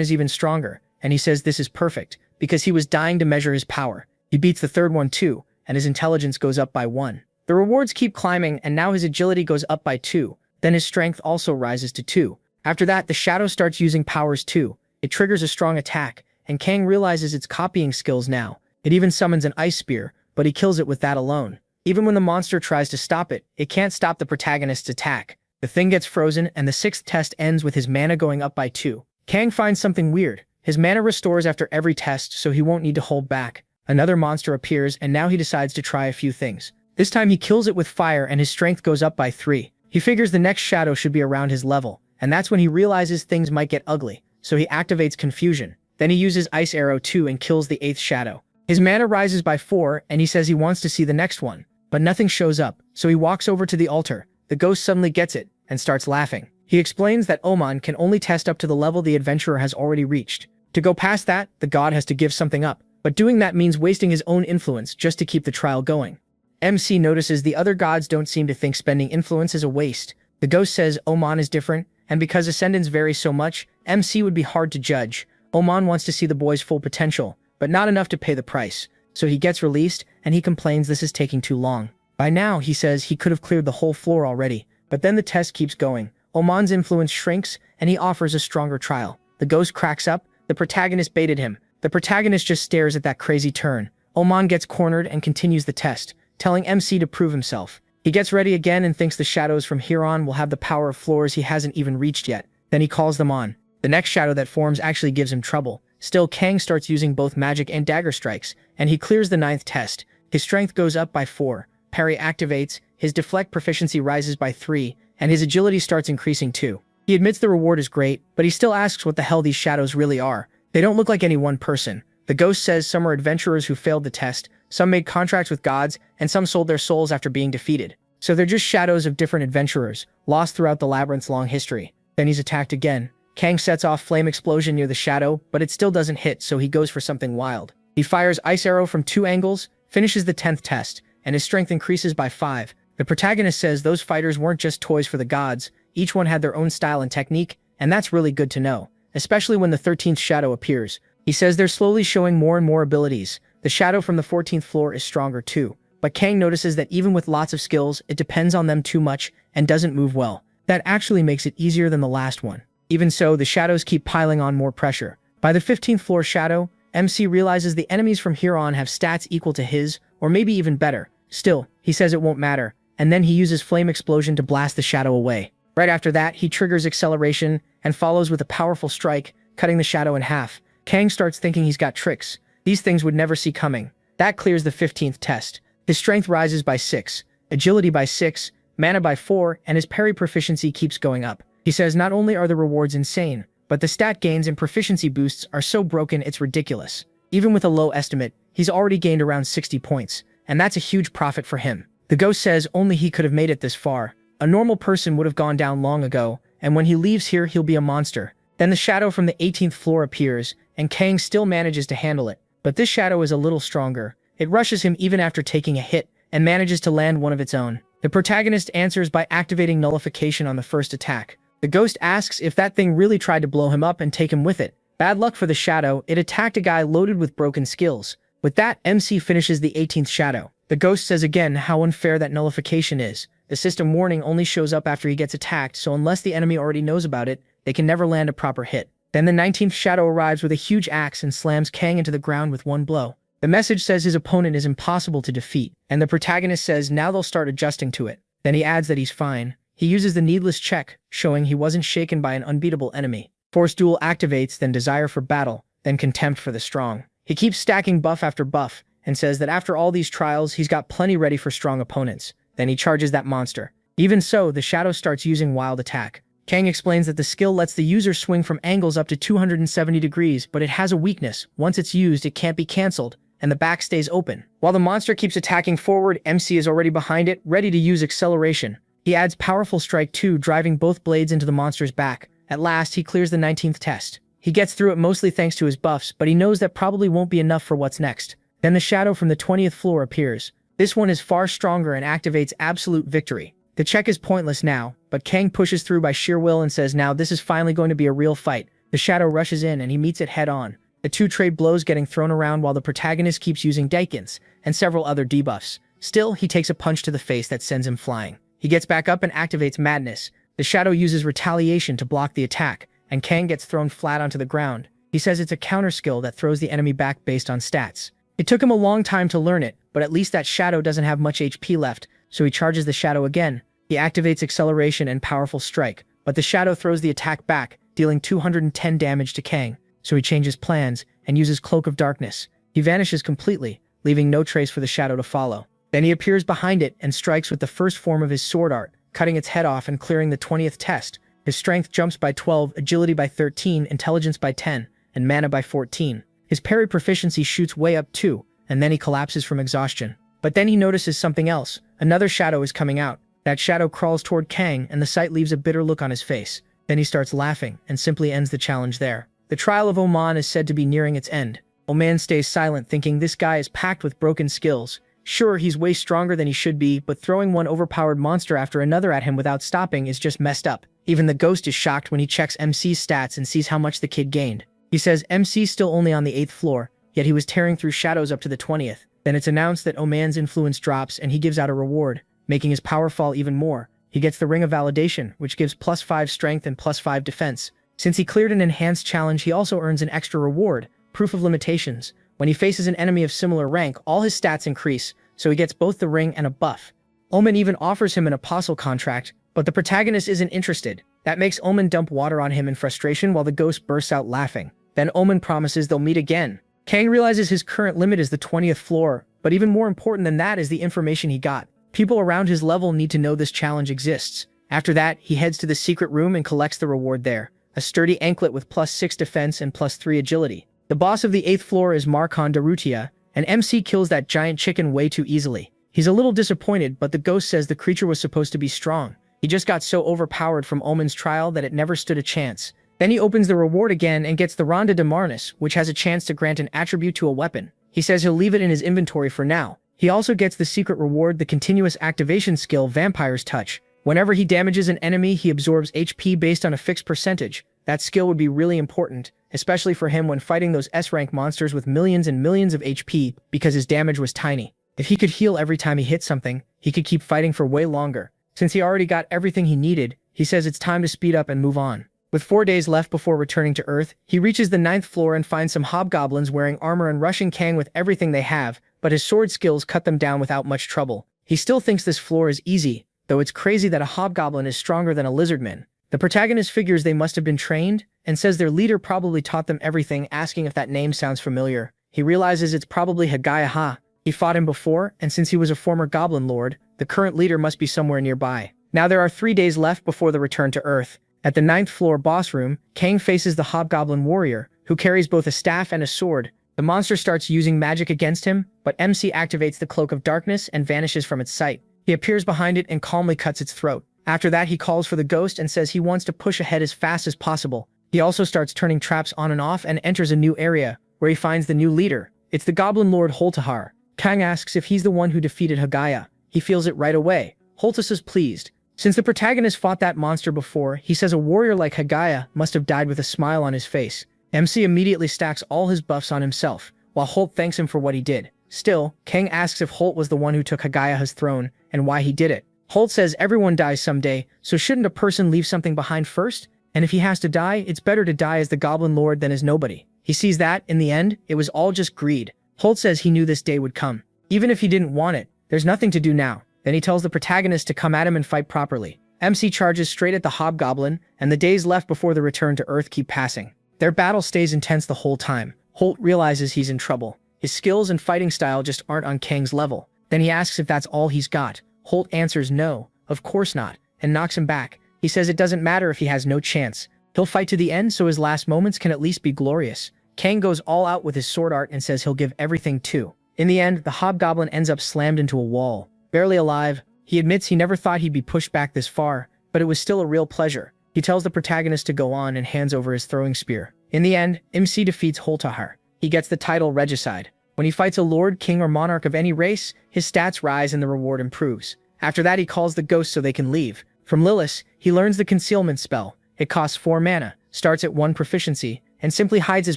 is even stronger, and he says this is perfect, because he was dying to measure his power. He beats the third one too, and his intelligence goes up by 1. The rewards keep climbing, and now his agility goes up by 2. Then his strength also rises to 2. After that, the shadow starts using powers too. It triggers a strong attack, and Kang realizes it's copying skills now. It even summons an ice spear, but he kills it with that alone. Even when the monster tries to stop it, it can't stop the protagonist's attack. The thing gets frozen, and the 6th test ends with his mana going up by 2. Kang finds something weird. His mana restores after every test, so he won't need to hold back. Another monster appears, and now he decides to try a few things. This time he kills it with fire, and his strength goes up by 3. He figures the next shadow should be around his level, and that's when he realizes things might get ugly, so he activates Confusion. Then he uses Ice Arrow too and kills the 8th shadow. His mana rises by 4, and he says he wants to see the next one. But nothing shows up, so he walks over to the altar. The ghost suddenly gets it, and starts laughing. He explains that Oman can only test up to the level the adventurer has already reached. To go past that, the god has to give something up, but doing that means wasting his own influence just to keep the trial going. MC notices the other gods don't seem to think spending influence is a waste. The ghost says Oman is different, and because ascendants vary so much, MC would be hard to judge. Oman wants to see the boy's full potential, but not enough to pay the price. So he gets released, and he complains this is taking too long. By now, he says he could have cleared the whole floor already, but then the test keeps going. Oman's influence shrinks, and he offers a stronger trial. The ghost cracks up. The protagonist baited him. The protagonist just stares at that crazy turn. Oman gets cornered and continues the test, telling MC to prove himself. He gets ready again and thinks the shadows from here on will have the power of floors he hasn't even reached yet. Then he calls them on. The next shadow that forms actually gives him trouble, Still, Kang starts using both magic and dagger strikes, and he clears the 9th test. His strength goes up by 4, parry activates, his deflect proficiency rises by 3, and his agility starts increasing too. He admits the reward is great, but he still asks what the hell these shadows really are. They don't look like any one person. The ghost says some are adventurers who failed the test, some made contracts with gods, and some sold their souls after being defeated. So they're just shadows of different adventurers, lost throughout the labyrinth's long history. Then he's attacked again. Kang sets off flame explosion near the shadow, but it still doesn't hit, so he goes for something wild. He fires ice arrow from 2 angles, finishes the 10th test, and his strength increases by 5. The protagonist says those fighters weren't just toys for the gods, each one had their own style and technique, and that's really good to know, especially when the 13th shadow appears. He says they're slowly showing more and more abilities. The shadow from the 14th floor is stronger too, but Kang notices that even with lots of skills, it depends on them too much and doesn't move well. That actually makes it easier than the last one. Even so, the shadows keep piling on more pressure. By the 15th floor shadow, MC realizes the enemies from here on have stats equal to his, or maybe even better. Still, he says it won't matter, and then he uses flame explosion to blast the shadow away. Right after that, he triggers acceleration and follows with a powerful strike, cutting the shadow in half. Kang starts thinking he's got tricks. These things would never see coming. That clears the 15th test. His strength rises by 6, agility by 6, mana by 4, and his parry proficiency keeps going up. He says not only are the rewards insane, but the stat gains and proficiency boosts are so broken it's ridiculous. Even with a low estimate, he's already gained around 60 points, and that's a huge profit for him. The ghost says only he could have made it this far. A normal person would have gone down long ago, and when he leaves here he'll be a monster. Then the shadow from the 18th floor appears, and Kang still manages to handle it. But this shadow is a little stronger. It rushes him even after taking a hit, and manages to land one of its own. The protagonist answers by activating nullification on the first attack. The ghost asks if that thing really tried to blow him up and take him with it. Bad luck for the shadow, it attacked a guy loaded with broken skills. With that, MC finishes the 18th shadow. The ghost says again how unfair that nullification is. The system warning only shows up after he gets attacked, so unless the enemy already knows about it, they can never land a proper hit. Then the 19th shadow arrives with a huge axe and slams Kang into the ground with one blow. The message says his opponent is impossible to defeat, and the protagonist says now they'll start adjusting to it. Then he adds that he's fine. He uses the needless check, showing he wasn't shaken by an unbeatable enemy. Force duel activates, then desire for battle, then contempt for the strong. He keeps stacking buff after buff, and says that after all these trials, he's got plenty ready for strong opponents. Then he charges that monster. Even so, the shadow starts using wild attack. Kang explains that the skill lets the user swing from angles up to 270 degrees, but it has a weakness. Once it's used, it can't be cancelled, and the back stays open. While the monster keeps attacking forward, MC is already behind it, ready to use acceleration. He adds powerful strike 2, driving both blades into the monster's back. At last, he clears the 19th test. He gets through it mostly thanks to his buffs, but he knows that probably won't be enough for what's next. Then the shadow from the 20th floor appears. This one is far stronger and activates absolute victory. The check is pointless now, but Kang pushes through by sheer will and says now this is finally going to be a real fight. The shadow rushes in and he meets it head on. The two trade blows getting thrown around while the protagonist keeps using Daikins and several other debuffs. Still, he takes a punch to the face that sends him flying. He gets back up and activates Madness. The shadow uses retaliation to block the attack, and Kang gets thrown flat onto the ground. He says it's a counter skill that throws the enemy back based on stats. It took him a long time to learn it, but at least that shadow doesn't have much HP left, so he charges the shadow again. He activates acceleration and powerful strike, but the shadow throws the attack back, dealing 210 damage to Kang, so he changes plans and uses Cloak of Darkness. He vanishes completely, leaving no trace for the shadow to follow. Then he appears behind it and strikes with the first form of his sword art, cutting its head off and clearing the 20th test. His strength jumps by 12, agility by 13, intelligence by 10, and mana by 14. His parry proficiency shoots way up too, and then he collapses from exhaustion. But then he notices something else. Another shadow is coming out. That shadow crawls toward Kang, and the sight leaves a bitter look on his face. Then he starts laughing, and simply ends the challenge there. The trial of Oman is said to be nearing its end. Oman stays silent, thinking this guy is packed with broken skills. Sure, he's way stronger than he should be, but throwing one overpowered monster after another at him without stopping is just messed up. Even the ghost is shocked when he checks MC's stats and sees how much the kid gained. He says MC's still only on the 8th floor, yet he was tearing through shadows up to the 20th. Then it's announced that Oman's influence drops and he gives out a reward, making his power fall even more. He gets the Ring of Validation, which gives +5 strength and +5 defense. Since he cleared an enhanced challenge, he also earns an extra reward, Proof of Limitations. When he faces an enemy of similar rank, all his stats increase, so he gets both the ring and a buff. Oman even offers him an apostle contract, but the protagonist isn't interested. That makes Oman dump water on him in frustration while the ghost bursts out laughing. Then Omen promises they'll meet again. Kang realizes his current limit is the 20th floor, but even more important than that is the information he got. People around his level need to know this challenge exists. After that, he heads to the secret room and collects the reward there. A sturdy anklet with +6 defense and +3 agility. The boss of the 8th floor is Marcon Darutia, and MC kills that giant chicken way too easily. He's a little disappointed, but the ghost says the creature was supposed to be strong. He just got so overpowered from Omen's trial that it never stood a chance. Then he opens the reward again and gets the Ronda de Marnis, which has a chance to grant an attribute to a weapon. He says he'll leave it in his inventory for now. He also gets the secret reward, the continuous activation skill Vampire's Touch. Whenever he damages an enemy, he absorbs HP based on a fixed percentage. That skill would be really important, especially for him when fighting those S-rank monsters with millions and millions of HP, because his damage was tiny. If he could heal every time he hit something, he could keep fighting for way longer. Since he already got everything he needed, he says it's time to speed up and move on. With 4 days left before returning to Earth, he reaches the 9th floor and finds some hobgoblins wearing armor and rushing Kang with everything they have, but his sword skills cut them down without much trouble. He still thinks this floor is easy, though it's crazy that a hobgoblin is stronger than a lizardman. The protagonist figures they must have been trained, and says their leader probably taught them everything, asking if that name sounds familiar. He realizes it's probably Hagaya. He fought him before, and since he was a former goblin lord, the current leader must be somewhere nearby. Now there are 3 days left before the return to Earth. At the 9th floor boss room, Kang faces the hobgoblin warrior, who carries both a staff and a sword. The monster starts using magic against him, but MC activates the Cloak of Darkness and vanishes from its sight. He appears behind it and calmly cuts its throat. After that, he calls for the ghost and says he wants to push ahead as fast as possible. He also starts turning traps on and off and enters a new area, where he finds the new leader. It's the Goblin Lord Holtahar. Kang asks if he's the one who defeated Hagaya. He feels it right away. Holtus is pleased. Since the protagonist fought that monster before, he says a warrior like Hagaya must have died with a smile on his face. MC immediately stacks all his buffs on himself, while Holt thanks him for what he did. Still, Kang asks if Holt was the one who took Hagaya's throne, and why he did it. Holt says everyone dies someday, so shouldn't a person leave something behind first? And if he has to die, it's better to die as the Goblin Lord than as nobody. He sees that, in the end, it was all just greed. Holt says he knew this day would come. Even if he didn't want it, there's nothing to do now. Then he tells the protagonist to come at him and fight properly. MC charges straight at the hobgoblin, and the days left before the return to Earth keep passing. Their battle stays intense the whole time. Holt realizes he's in trouble. His skills and fighting style just aren't on Kang's level. Then he asks if that's all he's got. Holt answers no, of course not, and knocks him back. He says it doesn't matter if he has no chance. He'll fight to the end so his last moments can at least be glorious. Kang goes all out with his sword art and says he'll give everything too. In the end, the hobgoblin ends up slammed into a wall. Barely alive, he admits he never thought he'd be pushed back this far, but it was still a real pleasure. He tells the protagonist to go on and hands over his throwing spear. In the end, MC defeats Holtahar. He gets the title Regicide. When he fights a lord, king, or monarch of any race, his stats rise and the reward improves. After that, he calls the ghost so they can leave. From Lilith, he learns the concealment spell. It costs 4 mana, starts at 1 proficiency, and simply hides his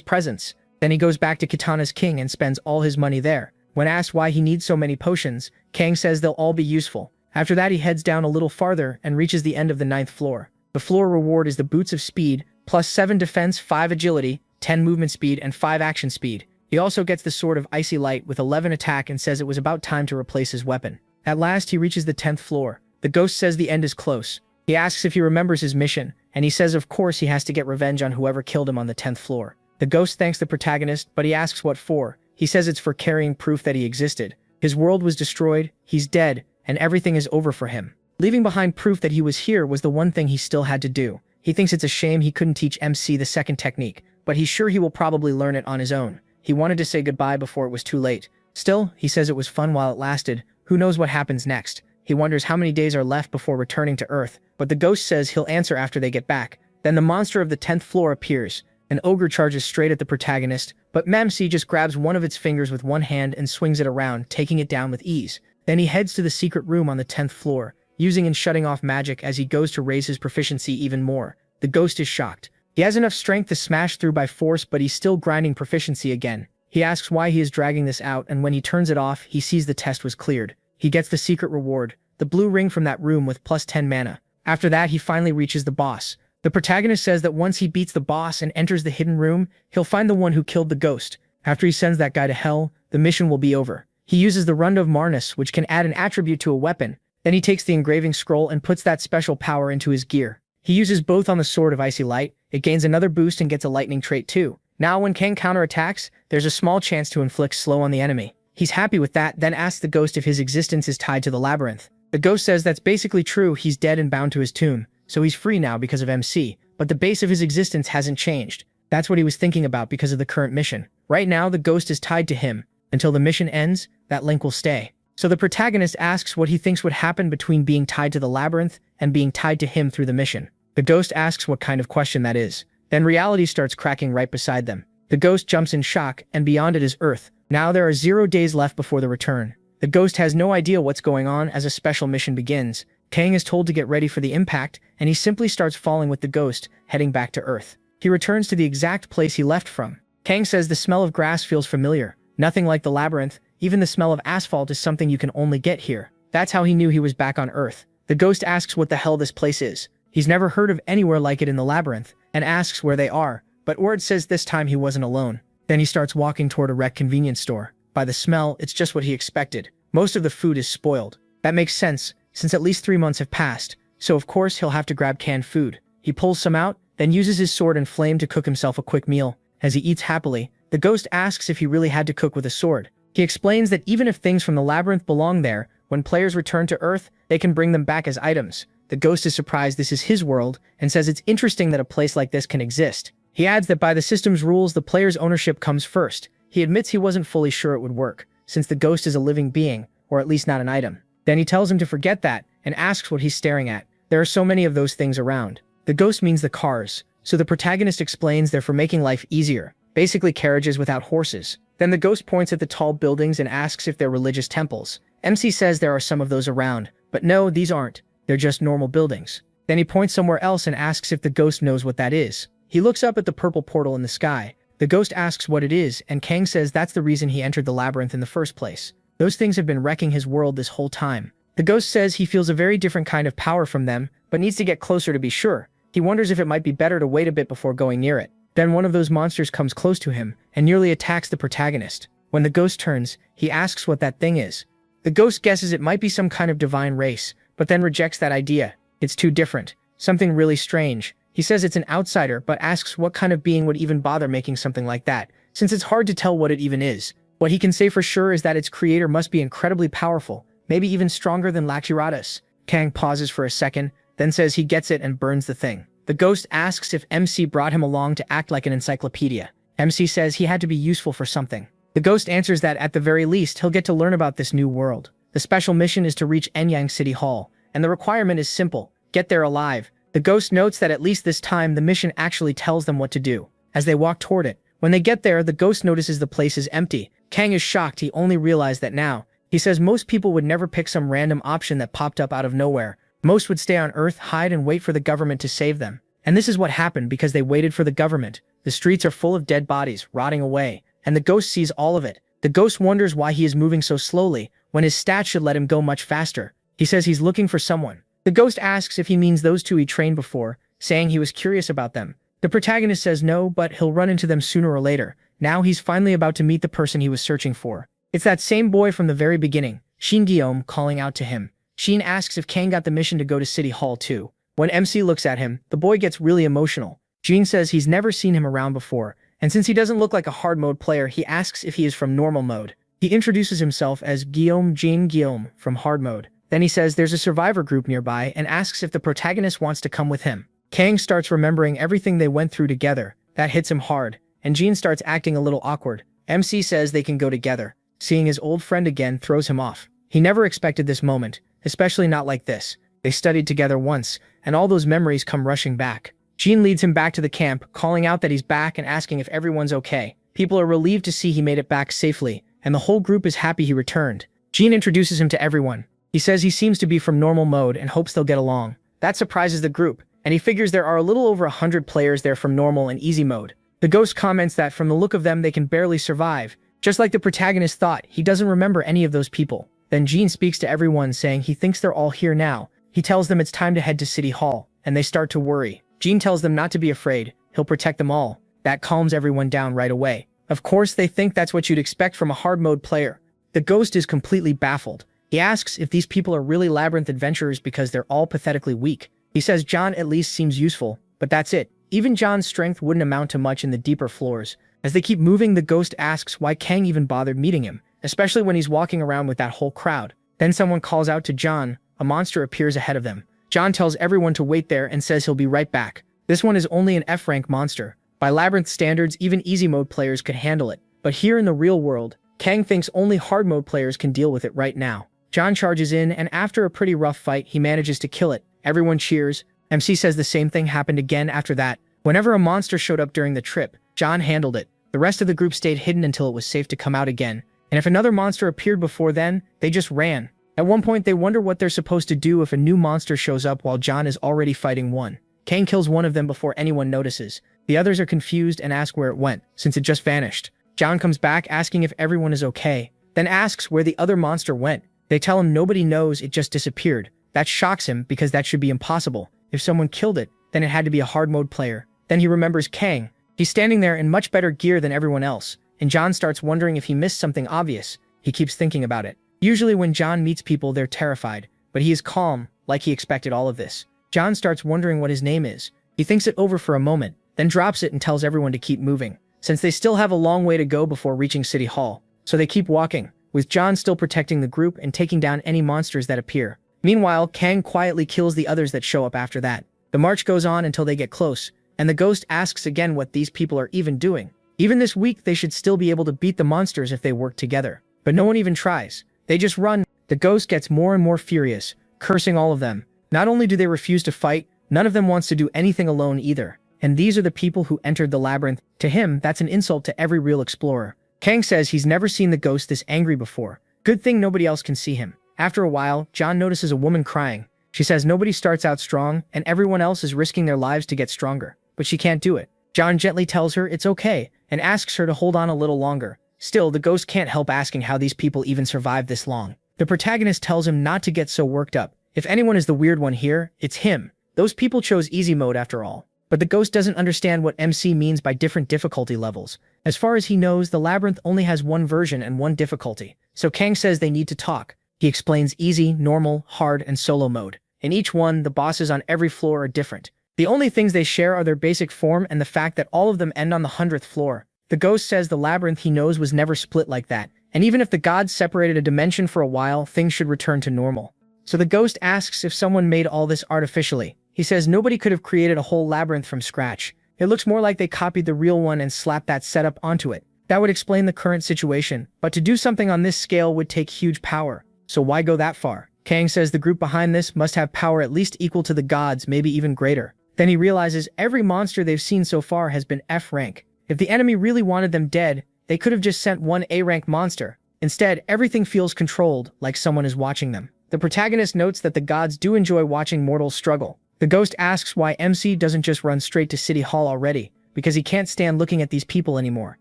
presence. Then he goes back to Kitana's king and spends all his money there. When asked why he needs so many potions, Kang says they'll all be useful. After that, he heads down a little farther and reaches the end of the 9th floor. The floor reward is the Boots of Speed, plus 7 defense, 5 agility, 10 movement speed, and 5 action speed. He also gets the Sword of Icy Light with 11 attack and says it was about time to replace his weapon. At last, he reaches the 10th floor. The ghost says the end is close. He asks if he remembers his mission, and he says of course he has to get revenge on whoever killed him on the 10th floor. The ghost thanks the protagonist, but he asks what for. He says it's for carrying proof that he existed. His world was destroyed, he's dead, and everything is over for him. Leaving behind proof that he was here was the one thing he still had to do. He thinks it's a shame he couldn't teach MC the second technique, but he's sure he will probably learn it on his own. He wanted to say goodbye before it was too late. Still, he says it was fun while it lasted. Who knows what happens next? He wonders how many days are left before returning to Earth, but the ghost says he'll answer after they get back. Then the monster of the 10th floor appears. An ogre charges straight at the protagonist, but MC just grabs one of its fingers with one hand and swings it around, taking it down with ease. Then he heads to the secret room on the 10th floor, using and shutting off magic as he goes to raise his proficiency even more. The ghost is shocked. He has enough strength to smash through by force, but he's still grinding proficiency again. He asks why he is dragging this out, and when he turns it off, he sees the test was cleared. He gets the secret reward, the blue ring from that room with plus 10 mana. After that, he finally reaches the boss. The protagonist says that once he beats the boss and enters the hidden room, he'll find the one who killed the ghost. After he sends that guy to hell, the mission will be over. He uses the Runda of Marnis, which can add an attribute to a weapon. Then he takes the engraving scroll and puts that special power into his gear. He uses both on the Sword of Icy Light. It gains another boost and gets a lightning trait too. Now when Kang counterattacks, there's a small chance to inflict slow on the enemy. He's happy with that, then asks the ghost if his existence is tied to the labyrinth. The ghost says that's basically true, he's dead and bound to his tomb, so he's free now because of MC, but the base of his existence hasn't changed. That's what he was thinking about because of the current mission. Right now, the ghost is tied to him. Until the mission ends, that link will stay. So the protagonist asks what he thinks would happen between being tied to the labyrinth and being tied to him through the mission. The ghost asks what kind of question that is. Then reality starts cracking right beside them. The ghost jumps in shock, and beyond it is Earth. Now there are 0 days left before the return. The ghost has no idea what's going on as a special mission begins. Kang is told to get ready for the impact, and he simply starts falling with the ghost, heading back to Earth. He returns to the exact place he left from. Kang says the smell of grass feels familiar. Nothing like the labyrinth, even the smell of asphalt is something you can only get here. That's how he knew he was back on Earth. The ghost asks what the hell this place is. He's never heard of anywhere like it in the labyrinth, and asks where they are, but Ord says this time he wasn't alone. Then he starts walking toward a wrecked convenience store. By the smell, it's just what he expected. Most of the food is spoiled. That makes sense, since at least 3 months have passed, so of course he'll have to grab canned food. He pulls some out, then uses his sword and flame to cook himself a quick meal. As he eats happily, the ghost asks if he really had to cook with a sword. He explains that even if things from the labyrinth belong there, when players return to Earth, they can bring them back as items. The ghost is surprised this is his world, and says it's interesting that a place like this can exist. He adds that by the system's rules, the player's ownership comes first. He admits he wasn't fully sure it would work, since the ghost is a living being, or at least not an item. Then he tells him to forget that, and asks what he's staring at. There are so many of those things around. The ghost means the cars, so the protagonist explains they're for making life easier, basically carriages without horses. Then the ghost points at the tall buildings and asks if they're religious temples. MC says there are some of those around, but no, these aren't. They're just normal buildings. Then he points somewhere else and asks if the ghost knows what that is. He looks up at the purple portal in the sky. The ghost asks what it is, and Kang says that's the reason he entered the labyrinth in the first place. Those things have been wrecking his world this whole time. The ghost says he feels a very different kind of power from them, but needs to get closer to be sure. He wonders if it might be better to wait a bit before going near it. Then one of those monsters comes close to him, and nearly attacks the protagonist. When the ghost turns, he asks what that thing is. The ghost guesses it might be some kind of divine race, but then rejects that idea. It's too different. Something really strange. He says it's an outsider, but asks what kind of being would even bother making something like that, since it's hard to tell what it even is. What he can say for sure is that its creator must be incredibly powerful, maybe even stronger than Lakshiradas. Kang pauses for a second, then says he gets it and burns the thing. The ghost asks if MC brought him along to act like an encyclopedia. MC says he had to be useful for something. The ghost answers that at the very least he'll get to learn about this new world. The special mission is to reach Enyang City Hall, and the requirement is simple: get there alive. The ghost notes that at least this time the mission actually tells them what to do. As they walk toward it, when they get there, the ghost notices the place is empty. Kang is shocked, he only realized that now. He says most people would never pick some random option that popped up out of nowhere. Most would stay on Earth, hide, and wait for the government to save them. And this is what happened because they waited for the government. The streets are full of dead bodies, rotting away, and the ghost sees all of it. The ghost wonders why he is moving so slowly, when his stats should let him go much faster. He says he's looking for someone. The ghost asks if he means those two he trained before, saying he was curious about them. The protagonist says no, but he'll run into them sooner or later. Now he's finally about to meet the person he was searching for. It's that same boy from the very beginning, Shin Guillaume, calling out to him. Shin asks if Kang got the mission to go to City Hall too. When MC looks at him, the boy gets really emotional. Jin says he's never seen him around before, and since he doesn't look like a hard mode player, he asks if he is from normal mode. He introduces himself as Guillaume Jin Guillaume from hard mode. Then he says there's a survivor group nearby and asks if the protagonist wants to come with him. Kang starts remembering everything they went through together. That hits him hard, and Jin starts acting a little awkward. MC says they can go together. Seeing his old friend again throws him off. He never expected this moment, especially not like this. They studied together once, and all those memories come rushing back. Jin leads him back to the camp, calling out that he's back and asking if everyone's okay. People are relieved to see he made it back safely, and the whole group is happy he returned. Jin introduces him to everyone. He says he seems to be from normal mode and hopes they'll get along. That surprises the group, and he figures there are a little over 100 players there from normal and easy mode. The ghost comments that from the look of them they can barely survive. Just like the protagonist thought, he doesn't remember any of those people. Then Jin speaks to everyone saying he thinks they're all here now. He tells them it's time to head to City Hall, and they start to worry. Jin tells them not to be afraid, he'll protect them all. That calms everyone down right away. Of course, they think that's what you'd expect from a hard mode player. The ghost is completely baffled. He asks if these people are really labyrinth adventurers because they're all pathetically weak. He says John at least seems useful, but that's it. Even John's strength wouldn't amount to much in the deeper floors, As they keep moving, the ghost asks why Kang even bothered meeting him, especially when he's walking around with that whole crowd. Then someone calls out to John. A monster appears ahead of them. John tells everyone to wait there and says he'll be right back. This one is only an F-rank monster. By Labyrinth standards, even easy mode players could handle it. But here in the real world, Kang thinks only hard mode players can deal with it right now. John charges in, and after a pretty rough fight, he manages to kill it. Everyone cheers. MC says the same thing happened again after that. Whenever a monster showed up during the trip, John handled it. The rest of the group stayed hidden until it was safe to come out again. And if another monster appeared before then, they just ran. At one point, they wonder what they're supposed to do if a new monster shows up while John is already fighting one. Kang kills one of them before anyone notices. The others are confused and ask where it went, since it just vanished. John comes back asking if everyone is okay, then asks where the other monster went. They tell him nobody knows, it just disappeared. That shocks him because that should be impossible. If someone killed it, then it had to be a hard mode player. Then he remembers Kang. He's standing there in much better gear than everyone else, and John starts wondering if he missed something obvious. He keeps thinking about it. Usually when John meets people, they're terrified, but he is calm, like he expected all of this. John starts wondering what his name is. He thinks it over for a moment, then drops it and tells everyone to keep moving, since they still have a long way to go before reaching City Hall. So they keep walking, with John still protecting the group and taking down any monsters that appear. Meanwhile, Kang quietly kills the others that show up after that. The march goes on until they get close, and the ghost asks again what these people are even doing. Even this week, they should still be able to beat the monsters if they work together. But no one even tries. They just run. The ghost gets more and more furious, cursing all of them. Not only do they refuse to fight, none of them wants to do anything alone either. And these are the people who entered the labyrinth. To him, that's an insult to every real explorer. Kang says he's never seen the ghost this angry before. Good thing nobody else can see him. After a while, John notices a woman crying. She says nobody starts out strong, and everyone else is risking their lives to get stronger. But she can't do it. John gently tells her it's okay, and asks her to hold on a little longer. Still, the ghost can't help asking how these people even survived this long. The protagonist tells him not to get so worked up. If anyone is the weird one here, it's him. Those people chose easy mode after all. But the ghost doesn't understand what MC means by different difficulty levels. As far as he knows, the labyrinth only has one version and one difficulty. So Kang says they need to talk. He explains easy, normal, hard, and solo mode. In each one, the bosses on every floor are different. The only things they share are their basic form and the fact that all of them end on the 100th floor. The ghost says the labyrinth he knows was never split like that, and even if the gods separated a dimension for a while, things should return to normal. So the ghost asks if someone made all this artificially. He says nobody could have created a whole labyrinth from scratch. It looks more like they copied the real one and slapped that setup onto it. That would explain the current situation, but to do something on this scale would take huge power. So why go that far? Kang says the group behind this must have power at least equal to the gods, maybe even greater. Then he realizes every monster they've seen so far has been F rank. If the enemy really wanted them dead, they could have just sent one A-rank monster. Instead, everything feels controlled, like someone is watching them. The protagonist notes that the gods do enjoy watching mortals struggle. The ghost asks why MC doesn't just run straight to City Hall already, because he can't stand looking at these people anymore.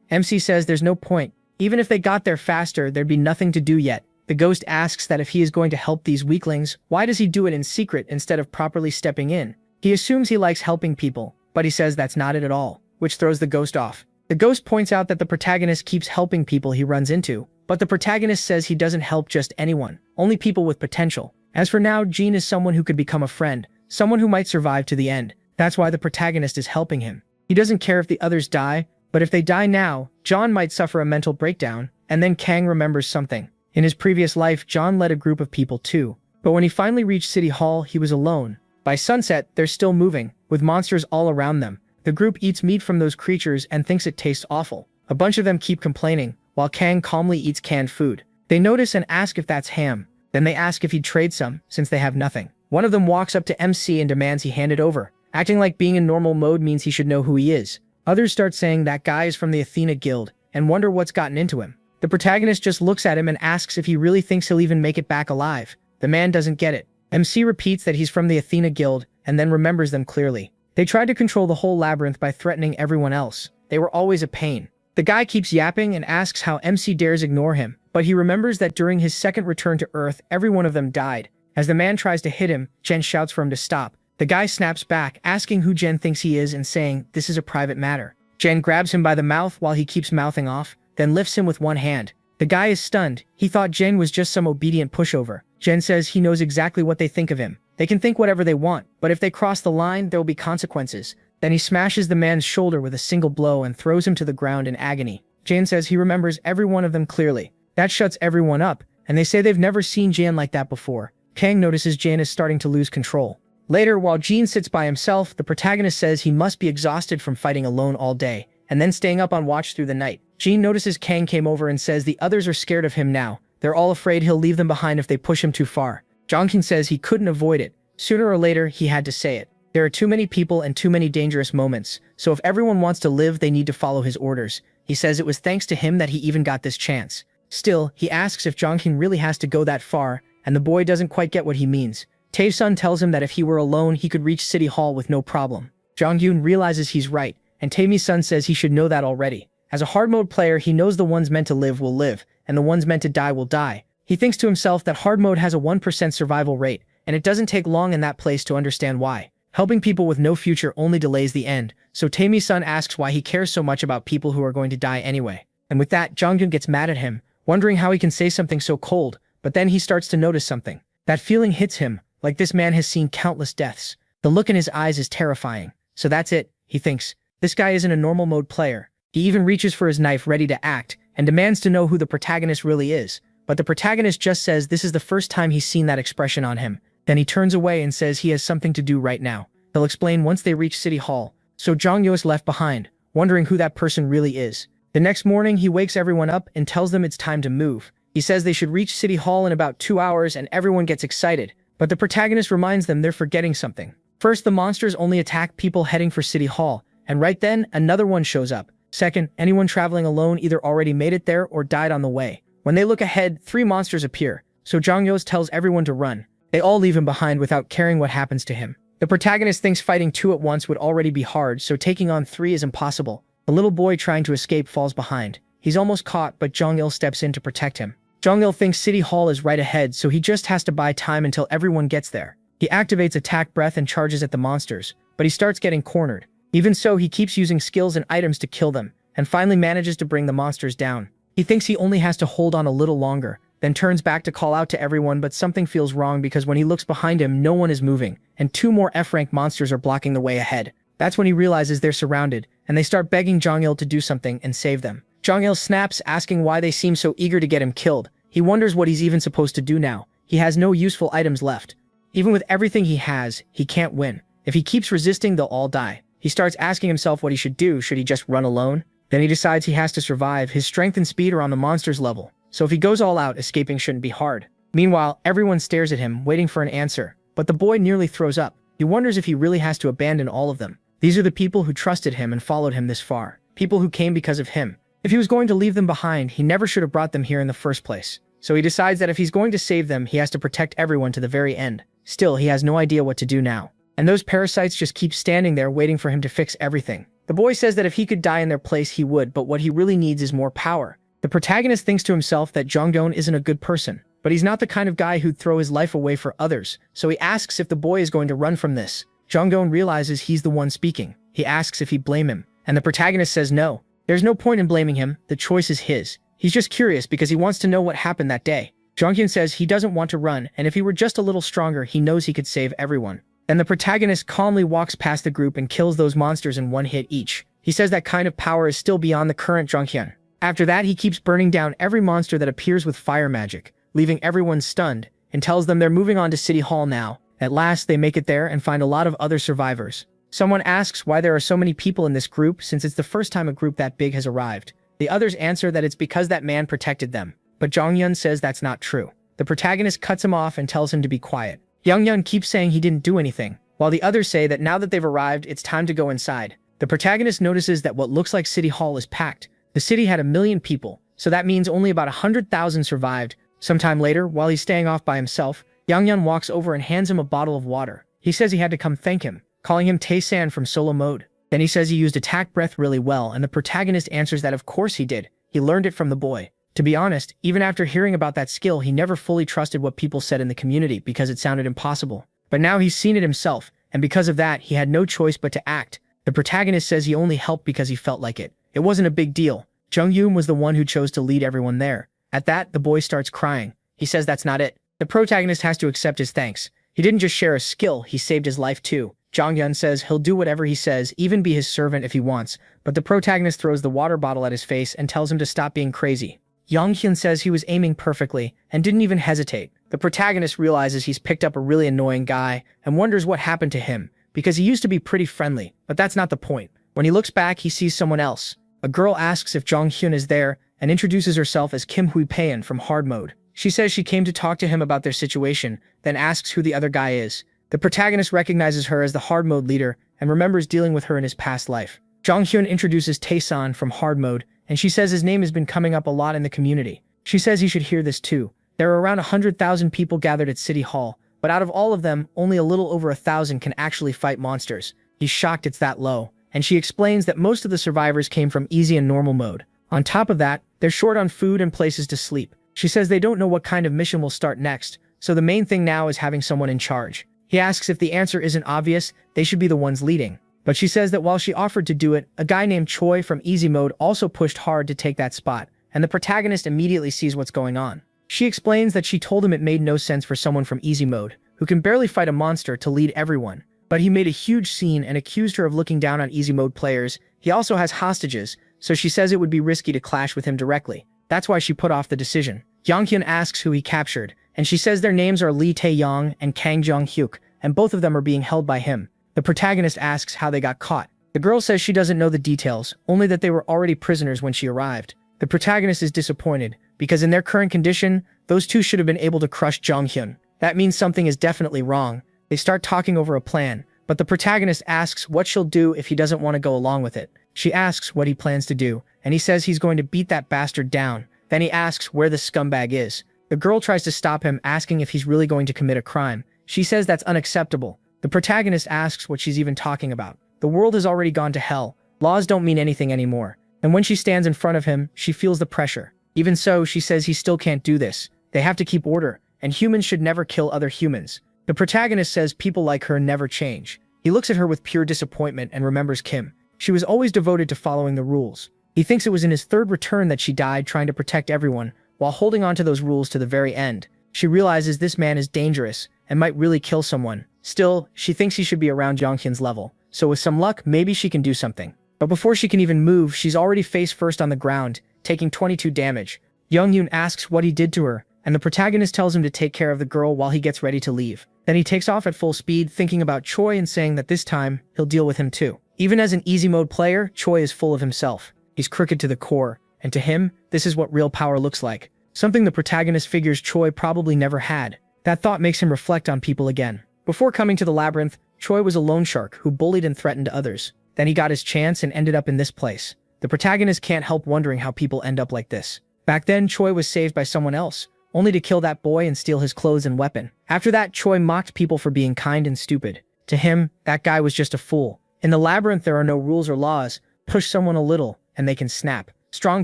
MC says there's no point. Even if they got there faster, there'd be nothing to do yet. The ghost asks that if he is going to help these weaklings, why does he do it in secret instead of properly stepping in? He assumes he likes helping people, but he says that's not it at all, which throws the ghost off. The ghost points out that the protagonist keeps helping people he runs into, but the protagonist says he doesn't help just anyone, only people with potential. As for now, Jean is someone who could become a friend, someone who might survive to the end. That's why the protagonist is helping him. He doesn't care if the others die, but if they die now, John might suffer a mental breakdown, and then Kang remembers something. In his previous life, John led a group of people too, but when he finally reached City Hall, he was alone. By sunset, they're still moving, with monsters all around them. The group eats meat from those creatures and thinks it tastes awful. A bunch of them keep complaining, while Kang calmly eats canned food. They notice and ask if that's ham. Then they ask if he'd trade some, since they have nothing. One of them walks up to MC and demands he hand it over, acting like being in normal mode means he should know who he is. Others start saying that guy is from the Athena Guild, and wonder what's gotten into him. The protagonist just looks at him and asks if he really thinks he'll even make it back alive. The man doesn't get it. MC repeats that he's from the Athena Guild, and then remembers them clearly. They tried to control the whole labyrinth by threatening everyone else. They were always a pain. The guy keeps yapping and asks how MC dares ignore him, but he remembers that during his second return to Earth, every one of them died. As the man tries to hit him, Jen shouts for him to stop. The guy snaps back, asking who Jen thinks he is and saying, "This is a private matter." Jen grabs him by the mouth while he keeps mouthing off, then lifts him with one hand. The guy is stunned. He thought Jen was just some obedient pushover. Jen says he knows exactly what they think of him. They can think whatever they want, but if they cross the line, there will be consequences. Then he smashes the man's shoulder with a single blow and throws him to the ground in agony. Jane says he remembers every one of them clearly. That shuts everyone up, and they say they've never seen Jane like that before. Kang notices Jane is starting to lose control. Later, while Jin sits by himself, the protagonist says he must be exhausted from fighting alone all day, and then staying up on watch through the night. Jin notices Kang came over and says the others are scared of him now. They're all afraid he'll leave them behind if they push him too far. Jonghyun says he couldn't avoid it. Sooner or later, he had to say it. There are too many people and too many dangerous moments, so if everyone wants to live, they need to follow his orders. He says it was thanks to him that he even got this chance. Still, he asks if Jonghyun really has to go that far, and the boy doesn't quite get what he means. Tae-sun tells him that if he were alone, he could reach City Hall with no problem. Jonghyun realizes he's right, and Tae-mi-sun says he should know that already. As a hard mode player, he knows the ones meant to live will live, and the ones meant to die will die. He thinks to himself that hard mode has a 1% survival rate, and it doesn't take long in that place to understand why. Helping people with no future only delays the end, so Tae-mi-sun asks why he cares so much about people who are going to die anyway. And with that, Jonghyun gets mad at him, wondering how he can say something so cold, but then he starts to notice something. That feeling hits him, like this man has seen countless deaths. The look in his eyes is terrifying. So that's it, he thinks. This guy isn't a normal mode player. He even reaches for his knife ready to act, and demands to know who the protagonist really is. But the protagonist just says this is the first time he's seen that expression on him. Then he turns away and says he has something to do right now. He'll explain once they reach City Hall. So Jonghyun is left behind, wondering who that person really is. The next morning, he wakes everyone up and tells them it's time to move. He says they should reach City Hall in about 2 hours, and everyone gets excited. But the protagonist reminds them they're forgetting something. First, the monsters only attack people heading for City Hall, and right then, another one shows up. Second, anyone traveling alone either already made it there or died on the way. When they look ahead, 3 monsters appear, so Jonghyun tells everyone to run. They all leave him behind without caring what happens to him. The protagonist thinks fighting 2 at once would already be hard, so taking on 3 is impossible. The little boy trying to escape falls behind. He's almost caught, but Jonghyun steps in to protect him. Jonghyun thinks City Hall is right ahead, so he just has to buy time until everyone gets there. He activates Attack Breath and charges at the monsters, but he starts getting cornered. Even so, he keeps using skills and items to kill them, and finally manages to bring the monsters down. He thinks he only has to hold on a little longer, then turns back to call out to everyone, but something feels wrong because when he looks behind him, no one is moving, and 2 more F-rank monsters are blocking the way ahead. That's when he realizes they're surrounded, and they start begging Jonghyun to do something and save them. Jonghyun snaps, asking why they seem so eager to get him killed. He wonders what he's even supposed to do now. He has no useful items left. Even with everything he has, he can't win. If he keeps resisting, they'll all die. He starts asking himself what he should do. Should he just run alone? Then he decides he has to survive. His strength and speed are on the monster's level, so if he goes all out, escaping shouldn't be hard. Meanwhile, everyone stares at him, waiting for an answer, but the boy nearly throws up. He wonders if he really has to abandon all of them. These are the people who trusted him and followed him this far. People who came because of him. If he was going to leave them behind, he never should have brought them here in the first place. So he decides that if he's going to save them, he has to protect everyone to the very end. Still, he has no idea what to do now. And those parasites just keep standing there waiting for him to fix everything. The boy says that if he could die in their place, he would, but what he really needs is more power. The protagonist thinks to himself that Jonghyun isn't a good person, but he's not the kind of guy who'd throw his life away for others, so he asks if the boy is going to run from this. Jonghyun realizes he's the one speaking. He asks if he'd blame him, and the protagonist says no. There's no point in blaming him, the choice is his. He's just curious because he wants to know what happened that day. Jonghyun says he doesn't want to run, and if he were just a little stronger, he knows he could save everyone. Then the protagonist calmly walks past the group and kills those monsters in 1 hit each. He says that kind of power is still beyond the current Jonghyun. After that, he keeps burning down every monster that appears with fire magic, leaving everyone stunned, and tells them they're moving on to City Hall now. At last, they make it there and find a lot of other survivors. Someone asks why there are so many people in this group since it's the first time a group that big has arrived. The others answer that it's because that man protected them, but Jonghyun says that's not true. The protagonist cuts him off and tells him to be quiet. Jonghyun keeps saying he didn't do anything, while the others say that now that they've arrived, it's time to go inside. The protagonist notices that what looks like City Hall is packed. The city had 1 million people, so that means only about 100,000 survived. Sometime later, while he's staying off by himself, Jonghyun walks over and hands him a bottle of water. He says he had to come thank him, calling him Tae-san from solo mode. Then he says he used Attack Breath really well, and the protagonist answers that of course he did. He learned it from the boy. To be honest, even after hearing about that skill, he never fully trusted what people said in the community because it sounded impossible. But now he's seen it himself, and because of that, he had no choice but to act. The protagonist says he only helped because he felt like it. It wasn't a big deal. Jonghyun was the one who chose to lead everyone there. At that, the boy starts crying. He says that's not it. The protagonist has to accept his thanks. He didn't just share a skill, he saved his life too. Jonghyun says he'll do whatever he says, even be his servant if he wants, but the protagonist throws the water bottle at his face and tells him to stop being crazy. Jonghyun says he was aiming perfectly and didn't even hesitate. The protagonist realizes he's picked up a really annoying guy and wonders what happened to him, because he used to be pretty friendly, but that's not the point. When he looks back, he sees someone else. A girl asks if Jonghyun is there and introduces herself as Kim Hui-paeun from Hard Mode. She says she came to talk to him about their situation, then asks who the other guy is. The protagonist recognizes her as the Hard Mode leader and remembers dealing with her in his past life. Jonghyun introduces Taesan from Hard Mode, and she says his name has been coming up a lot in the community. She says he should hear this too. There are around 100,000 people gathered at City Hall, but out of all of them, only a little over 1,000 can actually fight monsters. He's shocked it's that low, and she explains that most of the survivors came from easy and normal mode. On top of that, they're short on food and places to sleep. She says they don't know what kind of mission will start next, so the main thing now is having someone in charge. He asks if the answer isn't obvious, they should be the ones leading. But she says that while she offered to do it, a guy named Choi from Easy Mode also pushed hard to take that spot, and the protagonist immediately sees what's going on. She explains that she told him it made no sense for someone from Easy Mode, who can barely fight a monster, to lead everyone. But he made a huge scene and accused her of looking down on Easy Mode players. He also has hostages, so she says it would be risky to clash with him directly. That's why she put off the decision. Jonghyun asks who he captured, and she says their names are Lee Tae-young and Kang Jong-hyuk, and both of them are being held by him. The protagonist asks how they got caught. The girl says she doesn't know the details, only that they were already prisoners when she arrived. The protagonist is disappointed, because in their current condition, those two should have been able to crush Jonghyun. That means something is definitely wrong. They start talking over a plan, but the protagonist asks what she'll do if he doesn't want to go along with it. She asks what he plans to do, and he says he's going to beat that bastard down. Then he asks where the scumbag is. The girl tries to stop him, asking if he's really going to commit a crime. She says that's unacceptable. The protagonist asks what she's even talking about. The world has already gone to hell. Laws don't mean anything anymore. And when she stands in front of him, she feels the pressure. Even so, she says he still can't do this. They have to keep order, and humans should never kill other humans. The protagonist says people like her never change. He looks at her with pure disappointment and remembers Kim. She was always devoted to following the rules. He thinks it was in his third return that she died trying to protect everyone, while holding on to those rules to the very end. She realizes this man is dangerous and might really kill someone. Still, she thinks he should be around Jonghyun's level, so with some luck, maybe she can do something. But before she can even move, she's already face first on the ground, taking 22 damage. Jonghyun asks what he did to her, and the protagonist tells him to take care of the girl while he gets ready to leave. Then he takes off at full speed, thinking about Choi and saying that this time, he'll deal with him too. Even as an easy mode player, Choi is full of himself. He's crooked to the core, and to him, this is what real power looks like. Something the protagonist figures Choi probably never had. That thought makes him reflect on people again. Before coming to the labyrinth, Choi was a loan shark who bullied and threatened others. Then he got his chance and ended up in this place. The protagonist can't help wondering how people end up like this. Back then, Choi was saved by someone else, only to kill that boy and steal his clothes and weapon. After that, Choi mocked people for being kind and stupid. To him, that guy was just a fool. In the labyrinth, there are no rules or laws. Push someone a little, and they can snap. Strong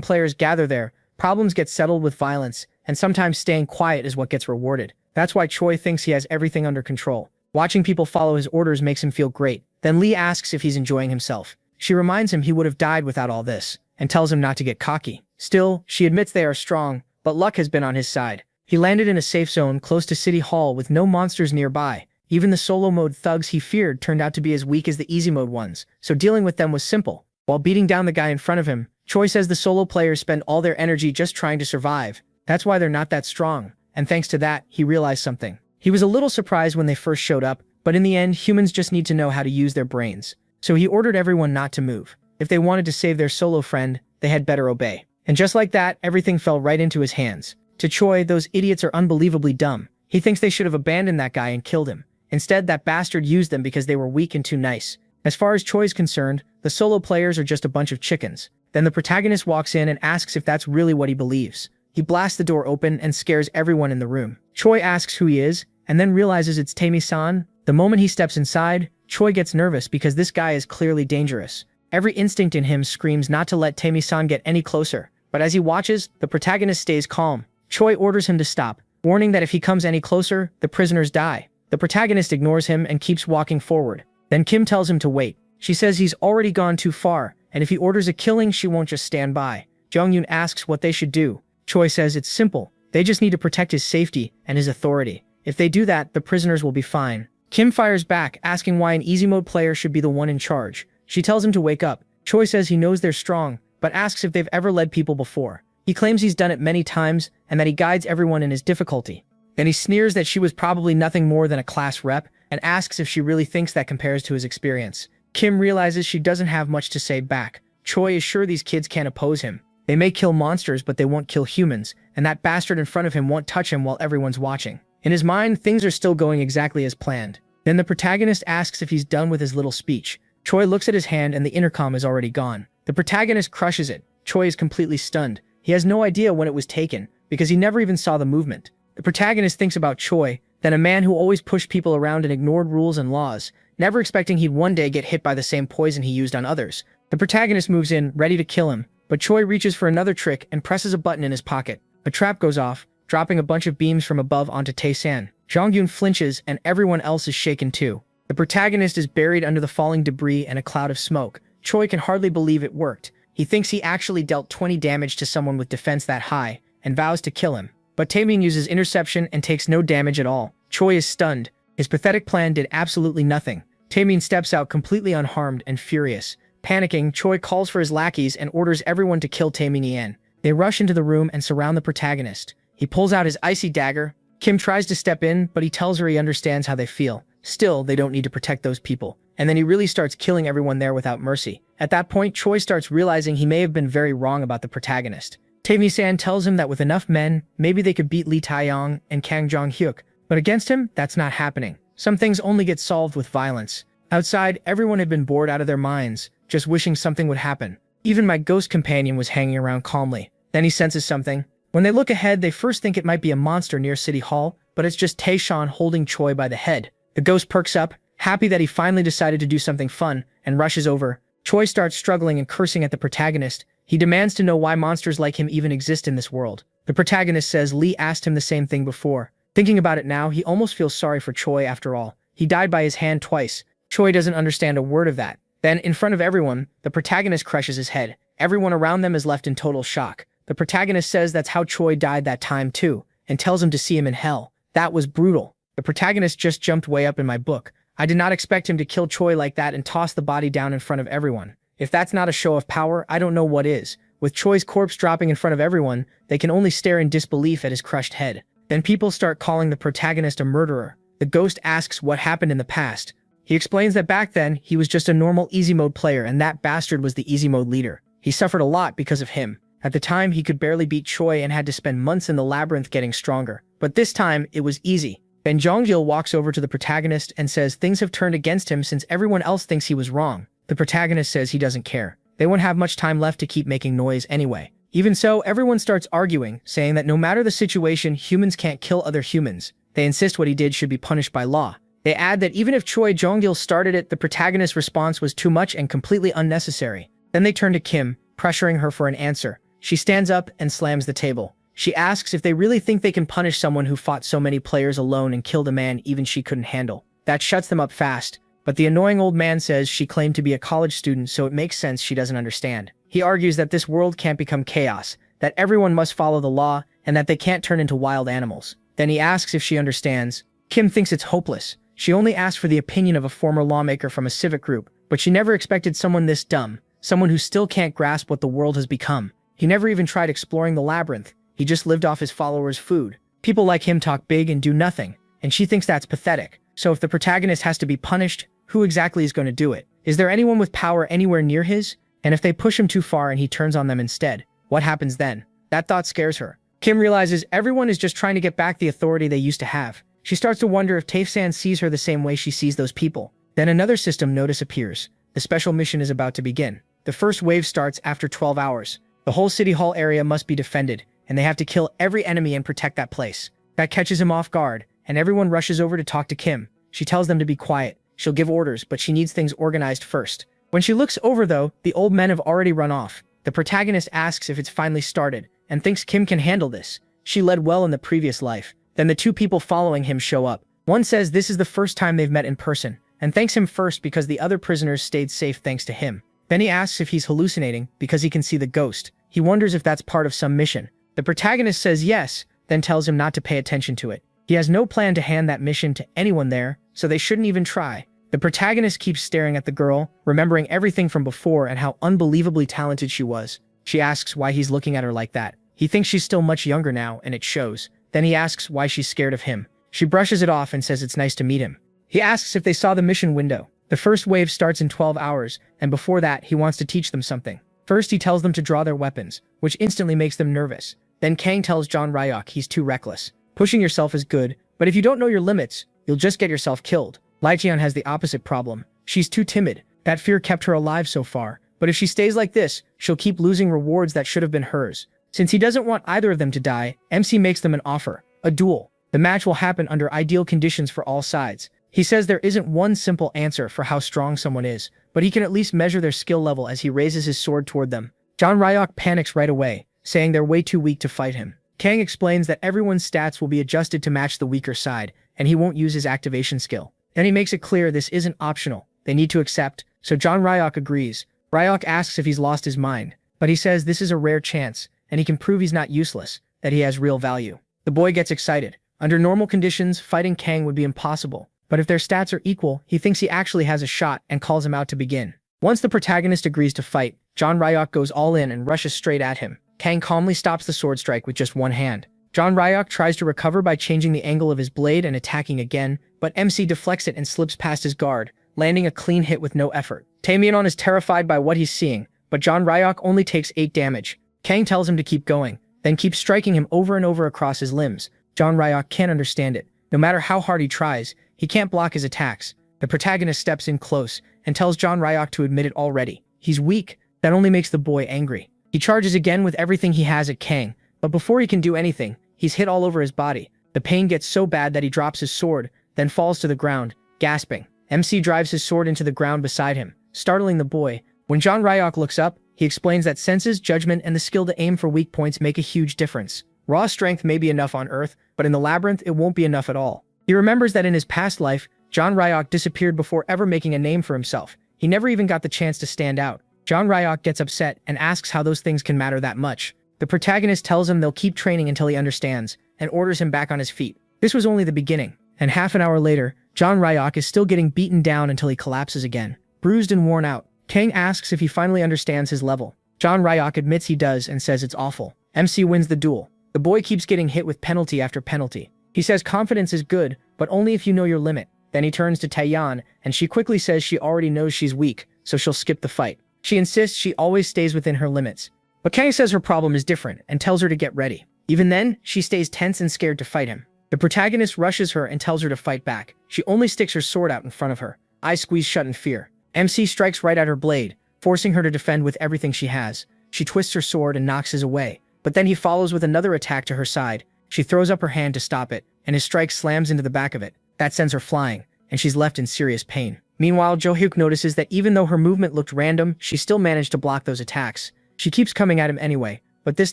players gather there. Problems get settled with violence, and sometimes staying quiet is what gets rewarded. That's why Choi thinks he has everything under control. Watching people follow his orders makes him feel great. Then Lee asks if he's enjoying himself. She reminds him he would have died without all this, and tells him not to get cocky. Still, she admits they are strong, but luck has been on his side. He landed in a safe zone close to City Hall with no monsters nearby. Even the solo mode thugs he feared turned out to be as weak as the easy mode ones, so dealing with them was simple. While beating down the guy in front of him, Choi says the solo players spend all their energy just trying to survive. That's why they're not that strong, and thanks to that, he realized something. He was a little surprised when they first showed up, but in the end, humans just need to know how to use their brains. So he ordered everyone not to move. If they wanted to save their solo friend, they had better obey. And just like that, everything fell right into his hands. To Choi, those idiots are unbelievably dumb. He thinks they should have abandoned that guy and killed him. Instead, that bastard used them because they were weak and too nice. As far as Choi's concerned, the solo players are just a bunch of chickens. Then the protagonist walks in and asks if that's really what he believes. He blasts the door open and scares everyone in the room. Choi asks who he is, and then realizes it's Taemi-san. The moment he steps inside, Choi gets nervous because this guy is clearly dangerous. Every instinct in him screams not to let Taemi-san get any closer. But as he watches, the protagonist stays calm. Choi orders him to stop, warning that if he comes any closer, the prisoners die. The protagonist ignores him and keeps walking forward. Then Kim tells him to wait. She says he's already gone too far, and if he orders a killing, she won't just stand by. Jonghyun asks what they should do. Choi says it's simple. They just need to protect his safety and his authority. If they do that, the prisoners will be fine. Kim fires back, asking why an easy mode player should be the one in charge. She tells him to wake up. Choi says he knows they're strong, but asks if they've ever led people before. He claims he's done it many times and that he guides everyone in his difficulty. Then he sneers that she was probably nothing more than a class rep and asks if she really thinks that compares to his experience. Kim realizes she doesn't have much to say back. Choi is sure these kids can't oppose him. They may kill monsters, but they won't kill humans, and that bastard in front of him won't touch him while everyone's watching. In his mind, things are still going exactly as planned. Then the protagonist asks if he's done with his little speech. Choi looks at his hand and the intercom is already gone. The protagonist crushes it. Choi is completely stunned. He has no idea when it was taken, because he never even saw the movement. The protagonist thinks about Choi, then a man who always pushed people around and ignored rules and laws, never expecting he'd one day get hit by the same poison he used on others. The protagonist moves in, ready to kill him, but Choi reaches for another trick and presses a button in his pocket. A trap goes off, dropping a bunch of beams from above onto Tae-san. Jonghyun flinches and everyone else is shaken too. The protagonist is buried under the falling debris and a cloud of smoke. Choi can hardly believe it worked. He thinks he actually dealt 20 damage to someone with defense that high, and vows to kill him. But Taemin uses interception and takes no damage at all. Choi is stunned. His pathetic plan did absolutely nothing. Taemin steps out completely unharmed and furious. Panicking, Choi calls for his lackeys and orders everyone to kill Taemin. They rush into the room and surround the protagonist. He pulls out his icy dagger. Kim tries to step in, but he tells her he understands how they feel. Still, they don't need to protect those people. And then he really starts killing everyone there without mercy. At that point, Choi starts realizing he may have been very wrong about the protagonist. Tae-mi-san tells him that with enough men, maybe they could beat Lee Tae-yong and Kang Jong-hyuk. But against him, that's not happening. Some things only get solved with violence. Outside, everyone had been bored out of their minds, just wishing something would happen. Even my ghost companion was hanging around calmly. Then he senses something. When they look ahead, they first think it might be a monster near City Hall, but it's just Tae-shan holding Choi by the head. The ghost perks up, happy that he finally decided to do something fun, and rushes over. Choi starts struggling and cursing at the protagonist. He demands to know why monsters like him even exist in this world. The protagonist says Lee asked him the same thing before. Thinking about it now, he almost feels sorry for Choi after all. He died by his hand twice. Choi doesn't understand a word of that. Then, in front of everyone, the protagonist crushes his head. Everyone around them is left in total shock. The protagonist says that's how Choi died that time too, and tells him to see him in hell. That was brutal. The protagonist just jumped way up in my book. I did not expect him to kill Choi like that and toss the body down in front of everyone. If that's not a show of power, I don't know what is. With Choi's corpse dropping in front of everyone, they can only stare in disbelief at his crushed head. Then people start calling the protagonist a murderer. The ghost asks what happened in the past. He explains that back then, he was just a normal easy mode player and that bastard was the easy mode leader. He suffered a lot because of him. At the time, he could barely beat Choi and had to spend months in the labyrinth getting stronger. But this time, it was easy. Then Jongjil walks over to the protagonist and says things have turned against him since everyone else thinks he was wrong. The protagonist says he doesn't care. They won't have much time left to keep making noise anyway. Even so, everyone starts arguing, saying that no matter the situation, humans can't kill other humans. They insist what he did should be punished by law. They add that even if Choi Jonggil started it, the protagonist's response was too much and completely unnecessary. Then they turn to Kim, pressuring her for an answer. She stands up and slams the table. She asks if they really think they can punish someone who fought so many players alone and killed a man even she couldn't handle. That shuts them up fast. But the annoying old man says she claimed to be a college student, so it makes sense she doesn't understand. He argues that this world can't become chaos, that everyone must follow the law, and that they can't turn into wild animals. Then he asks if she understands. Kim thinks it's hopeless. She only asked for the opinion of a former lawmaker from a civic group, but she never expected someone this dumb, someone who still can't grasp what the world has become. He never even tried exploring the labyrinth. He just lived off his followers' food. People like him talk big and do nothing, and she thinks that's pathetic. So if the protagonist has to be punished, who exactly is going to do it? Is there anyone with power anywhere near his? And if they push him too far and he turns on them instead, what happens then? That thought scares her. Kim realizes everyone is just trying to get back the authority they used to have. She starts to wonder if Tae-san sees her the same way she sees those people. Then another system notice appears. The special mission is about to begin. The first wave starts after 12 hours. The whole City Hall area must be defended, and they have to kill every enemy and protect that place. That catches him off guard, and everyone rushes over to talk to Kim. She tells them to be quiet. She'll give orders, but she needs things organized first. When she looks over though, the old men have already run off. The protagonist asks if it's finally started, and thinks Kim can handle this. She led well in the previous life. Then the two people following him show up. One says this is the first time they've met in person, and thanks him first because the other prisoners stayed safe thanks to him. Then he asks if he's hallucinating because he can see the ghost. He wonders if that's part of some mission. The protagonist says yes, then tells him not to pay attention to it. He has no plan to hand that mission to anyone there, so they shouldn't even try. The protagonist keeps staring at the girl, remembering everything from before and how unbelievably talented she was. She asks why he's looking at her like that. He thinks she's still much younger now, and it shows. Then he asks why she's scared of him. She brushes it off and says it's nice to meet him. He asks if they saw the mission window. The first wave starts in 12 hours, and before that, he wants to teach them something. First, he tells them to draw their weapons, which instantly makes them nervous. Then Kang tells John Ryok he's too reckless. Pushing yourself is good, but if you don't know your limits, you'll just get yourself killed. Lijian has the opposite problem. She's too timid. That fear kept her alive so far, but if she stays like this, she'll keep losing rewards that should have been hers. Since he doesn't want either of them to die, MC makes them an offer, a duel. The match will happen under ideal conditions for all sides. He says there isn't one simple answer for how strong someone is, but he can at least measure their skill level as he raises his sword toward them. John Ryok panics right away, saying they're way too weak to fight him. Kang explains that everyone's stats will be adjusted to match the weaker side, and he won't use his activation skill. Then he makes it clear this isn't optional. They need to accept, so John Ryok agrees. Ryok asks if he's lost his mind, but he says this is a rare chance, and he can prove he's not useless, that he has real value. The boy gets excited. Under normal conditions, fighting Kang would be impossible, but if their stats are equal, he thinks he actually has a shot and calls him out to begin. Once the protagonist agrees to fight, John Ryok goes all in and rushes straight at him. Kang calmly stops the sword strike with just one hand. John Ryok tries to recover by changing the angle of his blade and attacking again, but MC deflects it and slips past his guard, landing a clean hit with no effort. Taemyeon is terrified by what he's seeing, but John Ryok only takes 8 damage. Kang tells him to keep going, then keeps striking him over and over across his limbs. John Ryok can't understand it. No matter how hard he tries, he can't block his attacks. The protagonist steps in close and tells John Ryok to admit it already. He's weak. That only makes the boy angry. He charges again with everything he has at Kang, but before he can do anything, he's hit all over his body. The pain gets so bad that he drops his sword, then falls to the ground, gasping. MC drives his sword into the ground beside him, startling the boy. When John Ryok looks up, he explains that senses, judgment, and the skill to aim for weak points make a huge difference. Raw strength may be enough on Earth, but in the labyrinth it won't be enough at all. He remembers that in his past life, John Ryok disappeared before ever making a name for himself. He never even got the chance to stand out. John Ryok gets upset and asks how those things can matter that much. The protagonist tells him they'll keep training until he understands, and orders him back on his feet. This was only the beginning, and half an hour later, John Ryok is still getting beaten down until he collapses again, bruised and worn out. Kang asks if he finally understands his level. John Ryok admits he does and says it's awful. MC wins the duel. The boy keeps getting hit with penalty after penalty. He says confidence is good, but only if you know your limit. Then he turns to Taeyeon, and she quickly says she already knows she's weak, so she'll skip the fight. She insists she always stays within her limits. But Kang says her problem is different and tells her to get ready. Even then, she stays tense and scared to fight him. The protagonist rushes her and tells her to fight back. She only sticks her sword out in front of her, eyes squeezed shut in fear. MC strikes right at her blade, forcing her to defend with everything she has. She twists her sword and knocks his away, but then he follows with another attack to her side. She throws up her hand to stop it, and his strike slams into the back of it. That sends her flying, and she's left in serious pain. Meanwhile, Jo-hyuk notices that even though her movement looked random, she still managed to block those attacks. She keeps coming at him anyway, but this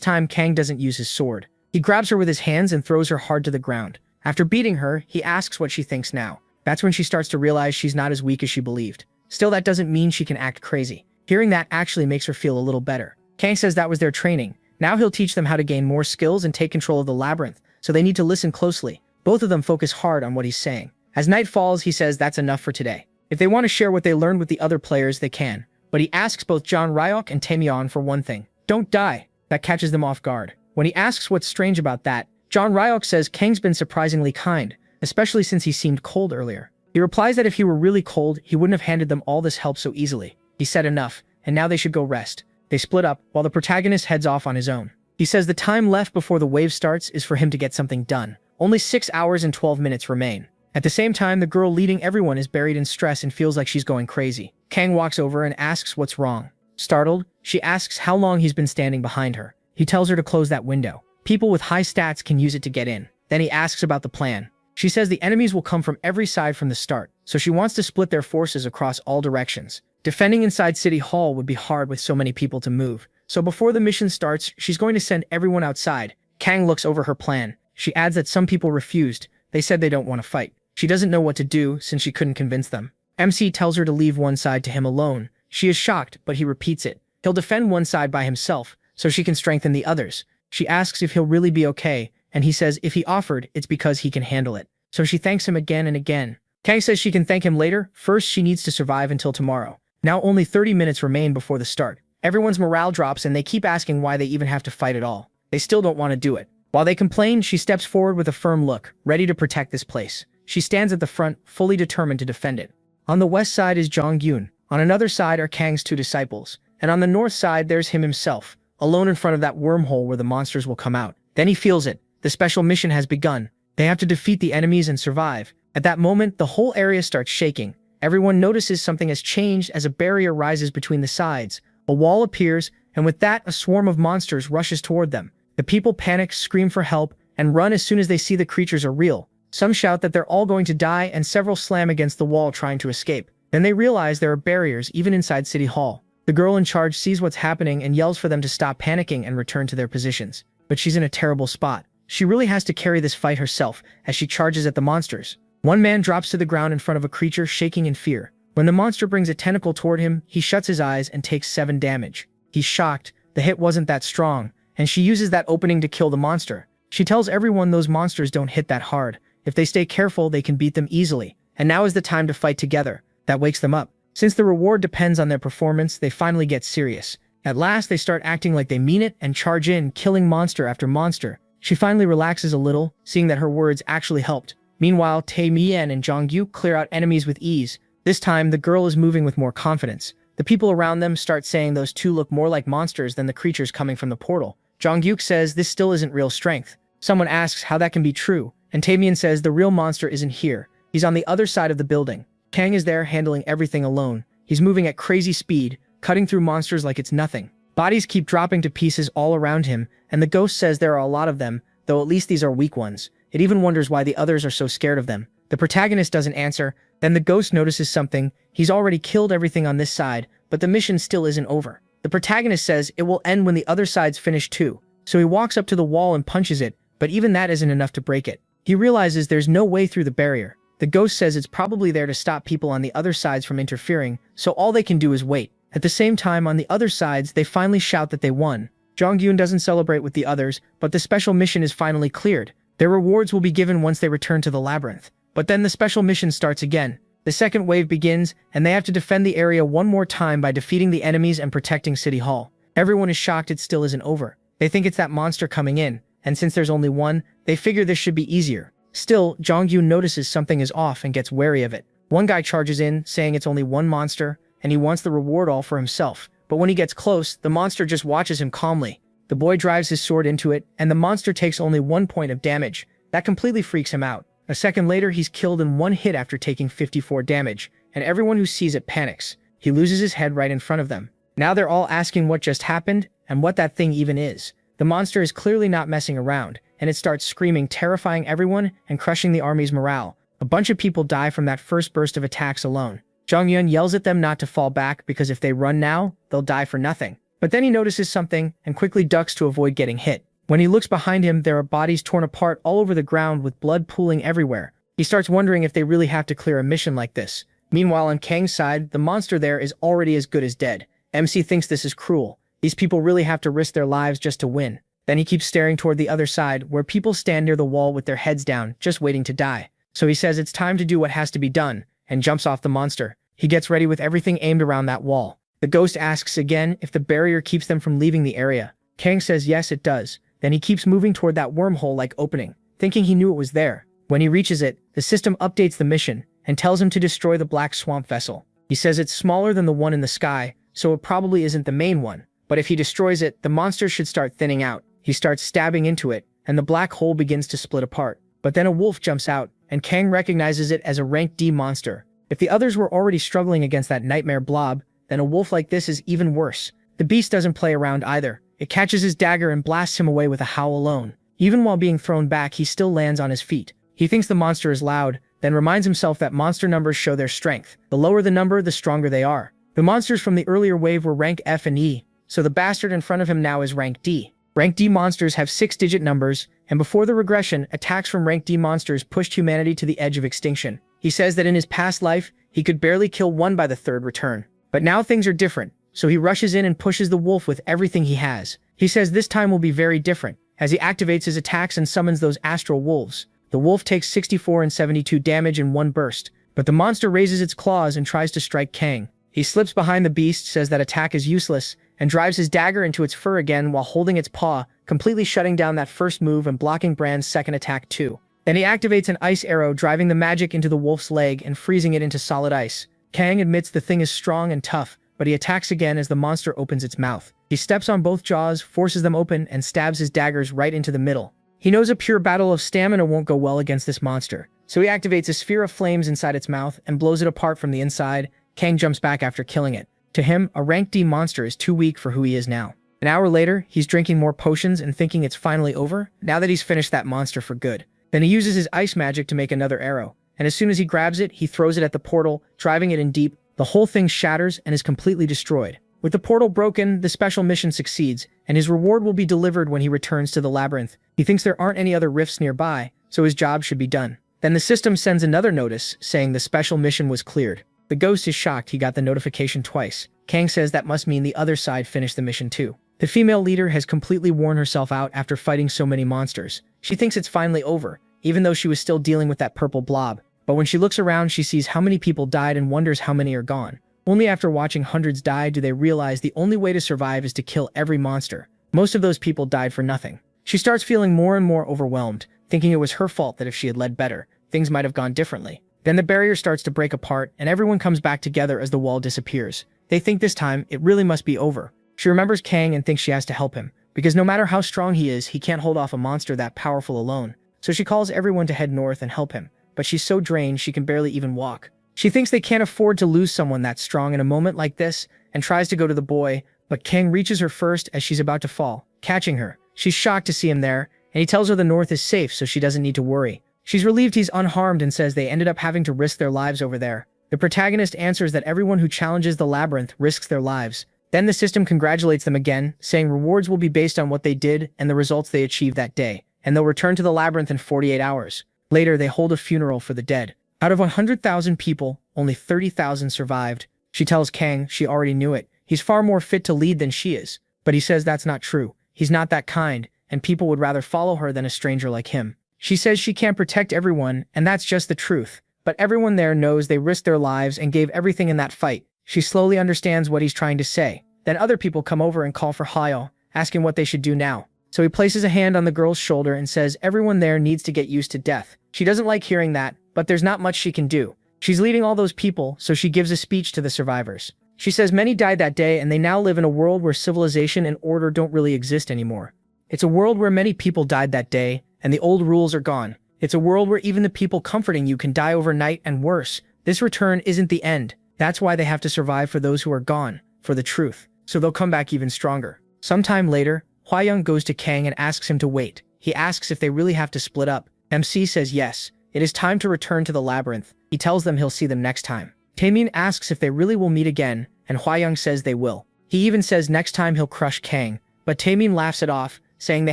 time Kang doesn't use his sword. He grabs her with his hands and throws her hard to the ground. After beating her, he asks what she thinks now. That's when she starts to realize she's not as weak as she believed. Still, that doesn't mean she can act crazy. Hearing that actually makes her feel a little better. Kang says that was their training. Now he'll teach them how to gain more skills and take control of the labyrinth, so they need to listen closely. Both of them focus hard on what he's saying. As night falls, he says that's enough for today. If they want to share what they learned with the other players, they can. But he asks both John Ryok and Taemyeon for one thing. Don't die. That catches them off guard. When he asks what's strange about that, John Ryok says Kang's been surprisingly kind, especially since he seemed cold earlier. He replies that if he were really cold, he wouldn't have handed them all this help so easily. He said enough, and now they should go rest. They split up, while the protagonist heads off on his own. He says the time left before the wave starts is for him to get something done. Only 6 hours and 12 minutes remain. At the same time, the girl leading everyone is buried in stress and feels like she's going crazy. Kang walks over and asks what's wrong. Startled, she asks how long he's been standing behind her. He tells her to close that window. People with high stats can use it to get in. Then he asks about the plan. She says the enemies will come from every side from the start, so she wants to split their forces across all directions. Defending inside City Hall would be hard with so many people to move, so before the mission starts, she's going to send everyone outside. Kang looks over her plan. She adds that some people refused. They said they don't want to fight. She doesn't know what to do since she couldn't convince them. MC tells her to leave one side to him alone. She is shocked, but he repeats it. He'll defend one side by himself, so she can strengthen the others. She asks if he'll really be okay, and he says if he offered, it's because he can handle it. So she thanks him again and again. Kang says she can thank him later. First, she needs to survive until tomorrow. Now only 30 minutes remain before the start. Everyone's morale drops and they keep asking why they even have to fight at all. They still don't want to do it. While they complain, she steps forward with a firm look, ready to protect this place. She stands at the front, fully determined to defend it. On the west side is Jong-gyun. On another side are Kang's two disciples. And on the north side, there's him himself, alone in front of that wormhole where the monsters will come out. Then he feels it. The special mission has begun. They have to defeat the enemies and survive. At that moment, the whole area starts shaking. Everyone notices something has changed as a barrier rises between the sides. A wall appears, and with that, a swarm of monsters rushes toward them. The people panic, scream for help, and run as soon as they see the creatures are real. Some shout that they're all going to die, and several slam against the wall trying to escape. Then they realize there are barriers even inside City Hall. The girl in charge sees what's happening and yells for them to stop panicking and return to their positions. But she's in a terrible spot. She really has to carry this fight herself as she charges at the monsters. One man drops to the ground in front of a creature, shaking in fear. When the monster brings a tentacle toward him, he shuts his eyes and takes 7 damage. He's shocked. The hit wasn't that strong, and she uses that opening to kill the monster. She tells everyone those monsters don't hit that hard. If they stay careful, they can beat them easily. And now is the time to fight together. That wakes them up. Since the reward depends on their performance, they finally get serious. At last, they start acting like they mean it and charge in, killing monster after monster. She finally relaxes a little, seeing that her words actually helped. Meanwhile, Tae Mien and Jong-gyu clear out enemies with ease. This time, the girl is moving with more confidence. The people around them start saying those two look more like monsters than the creatures coming from the portal. Jong-gyu says this still isn't real strength. Someone asks how that can be true, and Tae Mien says the real monster isn't here. He's on the other side of the building. Kang is there handling everything alone. He's moving at crazy speed, cutting through monsters like it's nothing. Bodies keep dropping to pieces all around him, and the ghost says there are a lot of them, though at least these are weak ones. It even wonders why the others are so scared of them. The protagonist doesn't answer. Then the ghost notices something. He's already killed everything on this side, but the mission still isn't over. The protagonist says it will end when the other side's finished too. So he walks up to the wall and punches it, but even that isn't enough to break it. He realizes there's no way through the barrier. The ghost says it's probably there to stop people on the other sides from interfering, so all they can do is wait. At the same time, on the other sides, they finally shout that they won. Jong-gyun doesn't celebrate with the others, but the special mission is finally cleared. Their rewards will be given once they return to the labyrinth. But then the special mission starts again. The second wave begins, and they have to defend the area one more time by defeating the enemies and protecting City Hall. Everyone is shocked it still isn't over. They think it's that monster coming in, and since there's only one, they figure this should be easier. Still, Jong-gyun notices something is off and gets wary of it. One guy charges in, saying it's only one monster, and he wants the reward all for himself. But when he gets close, the monster just watches him calmly. The boy drives his sword into it, and the monster takes only 1 point of damage. That completely freaks him out. A second later, he's killed in 1 hit after taking 54 damage, and everyone who sees it panics. He loses his head right in front of them. Now they're all asking what just happened, and what that thing even is. The monster is clearly not messing around, and it starts screaming, terrifying everyone and crushing the army's morale. A bunch of people die from that first burst of attacks alone. Jong-gyun yells at them not to fall back because if they run now, they'll die for nothing. But then he notices something and quickly ducks to avoid getting hit. When he looks behind him, there are bodies torn apart all over the ground with blood pooling everywhere. He starts wondering if they really have to clear a mission like this. Meanwhile, on Kang's side, the monster there is already as good as dead. MC thinks this is cruel. These people really have to risk their lives just to win. Then he keeps staring toward the other side, where people stand near the wall with their heads down, just waiting to die. So he says it's time to do what has to be done, and jumps off the monster. He gets ready with everything aimed around that wall. The ghost asks again if the barrier keeps them from leaving the area. Kang says yes, it does. Then he keeps moving toward that wormhole-like opening, thinking he knew it was there. When he reaches it, the system updates the mission, and tells him to destroy the black swamp vessel. He says it's smaller than the one in the sky, so it probably isn't the main one. But if he destroys it, the monster should start thinning out. He starts stabbing into it, and the black hole begins to split apart. But then a wolf jumps out, and Kang recognizes it as a rank D monster. If the others were already struggling against that nightmare blob, then a wolf like this is even worse. The beast doesn't play around either. It catches his dagger and blasts him away with a howl alone. Even while being thrown back, he still lands on his feet. He thinks the monster is loud, then reminds himself that monster numbers show their strength. The lower the number, the stronger they are. The monsters from the earlier wave were rank F and E, so the bastard in front of him now is rank D. Rank D monsters have 6-digit numbers, and before the regression, attacks from rank D monsters pushed humanity to the edge of extinction. He says that in his past life, he could barely kill one by the third return. But now things are different, so he rushes in and pushes the wolf with everything he has. He says this time will be very different, as he activates his attacks and summons those astral wolves. The wolf takes 64 and 72 damage in one burst. But the monster raises its claws and tries to strike Kang. He slips behind the beast, says that attack is useless, and drives his dagger into its fur again while holding its paw, completely shutting down that first move and blocking Brand's second attack too. Then he activates an ice arrow, driving the magic into the wolf's leg and freezing it into solid ice. Kang admits the thing is strong and tough, but he attacks again as the monster opens its mouth. He steps on both jaws, forces them open, and stabs his daggers right into the middle. He knows a pure battle of stamina won't go well against this monster, so he activates a sphere of flames inside its mouth and blows it apart from the inside. Kang jumps back after killing it. To him, a rank D monster is too weak for who he is now. An hour later, he's drinking more potions and thinking it's finally over, now that he's finished that monster for good. Then he uses his ice magic to make another arrow, and as soon as he grabs it, he throws it at the portal, driving it in deep. The whole thing shatters and is completely destroyed. With the portal broken, the special mission succeeds, and his reward will be delivered when he returns to the labyrinth. He thinks there aren't any other rifts nearby, so his job should be done. Then the system sends another notice, saying the special mission was cleared. The ghost is shocked he got the notification twice. Kang says that must mean the other side finished the mission too. The female leader has completely worn herself out after fighting so many monsters. She thinks it's finally over, even though she was still dealing with that purple blob. But when she looks around, she sees how many people died and wonders how many are gone. Only after watching hundreds die do they realize the only way to survive is to kill every monster. Most of those people died for nothing. She starts feeling more and more overwhelmed, thinking it was her fault that if she had led better, things might have gone differently. Then the barrier starts to break apart, and everyone comes back together as the wall disappears. They think this time, it really must be over. She remembers Kang and thinks she has to help him, because no matter how strong he is, he can't hold off a monster that powerful alone. So she calls everyone to head north and help him, but she's so drained she can barely even walk. She thinks they can't afford to lose someone that strong in a moment like this, and tries to go to the boy, but Kang reaches her first as she's about to fall, catching her. She's shocked to see him there, and he tells her the north is safe so she doesn't need to worry. She's relieved he's unharmed and says they ended up having to risk their lives over there. The protagonist answers that everyone who challenges the labyrinth risks their lives. Then the system congratulates them again, saying rewards will be based on what they did and the results they achieved that day, and they'll return to the labyrinth in 48 hours. Later, they hold a funeral for the dead. Out of 100,000 people, only 30,000 survived. She tells Kang she already knew it. He's far more fit to lead than she is. But he says that's not true. He's not that kind, and people would rather follow her than a stranger like him. She says she can't protect everyone, and that's just the truth. But everyone there knows they risked their lives and gave everything in that fight. She slowly understands what he's trying to say. Then other people come over and call for Yahello, asking what they should do now. So he places a hand on the girl's shoulder and says everyone there needs to get used to death. She doesn't like hearing that, but there's not much she can do. She's leading all those people, so she gives a speech to the survivors. She says many died that day and they now live in a world where civilization and order don't really exist anymore. It's a world where many people died that day, and the old rules are gone. It's a world where even the people comforting you can die overnight, and worse. This return isn't the end. That's why they have to survive for those who are gone, for the truth. So they'll come back even stronger. Sometime later, Hwayoung goes to Kang and asks him to wait. He asks if they really have to split up. MC says yes. It is time to return to the labyrinth. He tells them he'll see them next time. Taemin asks if they really will meet again, and Hwayoung says they will. He even says next time he'll crush Kang, but Taemin laughs it off, saying they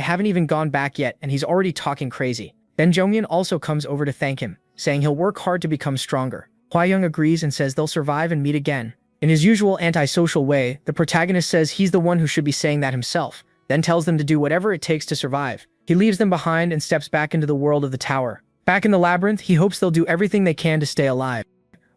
haven't even gone back yet and he's already talking crazy. Then Jonghyun also comes over to thank him, saying he'll work hard to become stronger. Hwayoung agrees and says they'll survive and meet again. In his usual antisocial way, the protagonist says he's the one who should be saying that himself, then tells them to do whatever it takes to survive. He leaves them behind and steps back into the world of the tower. Back in the labyrinth, he hopes they'll do everything they can to stay alive.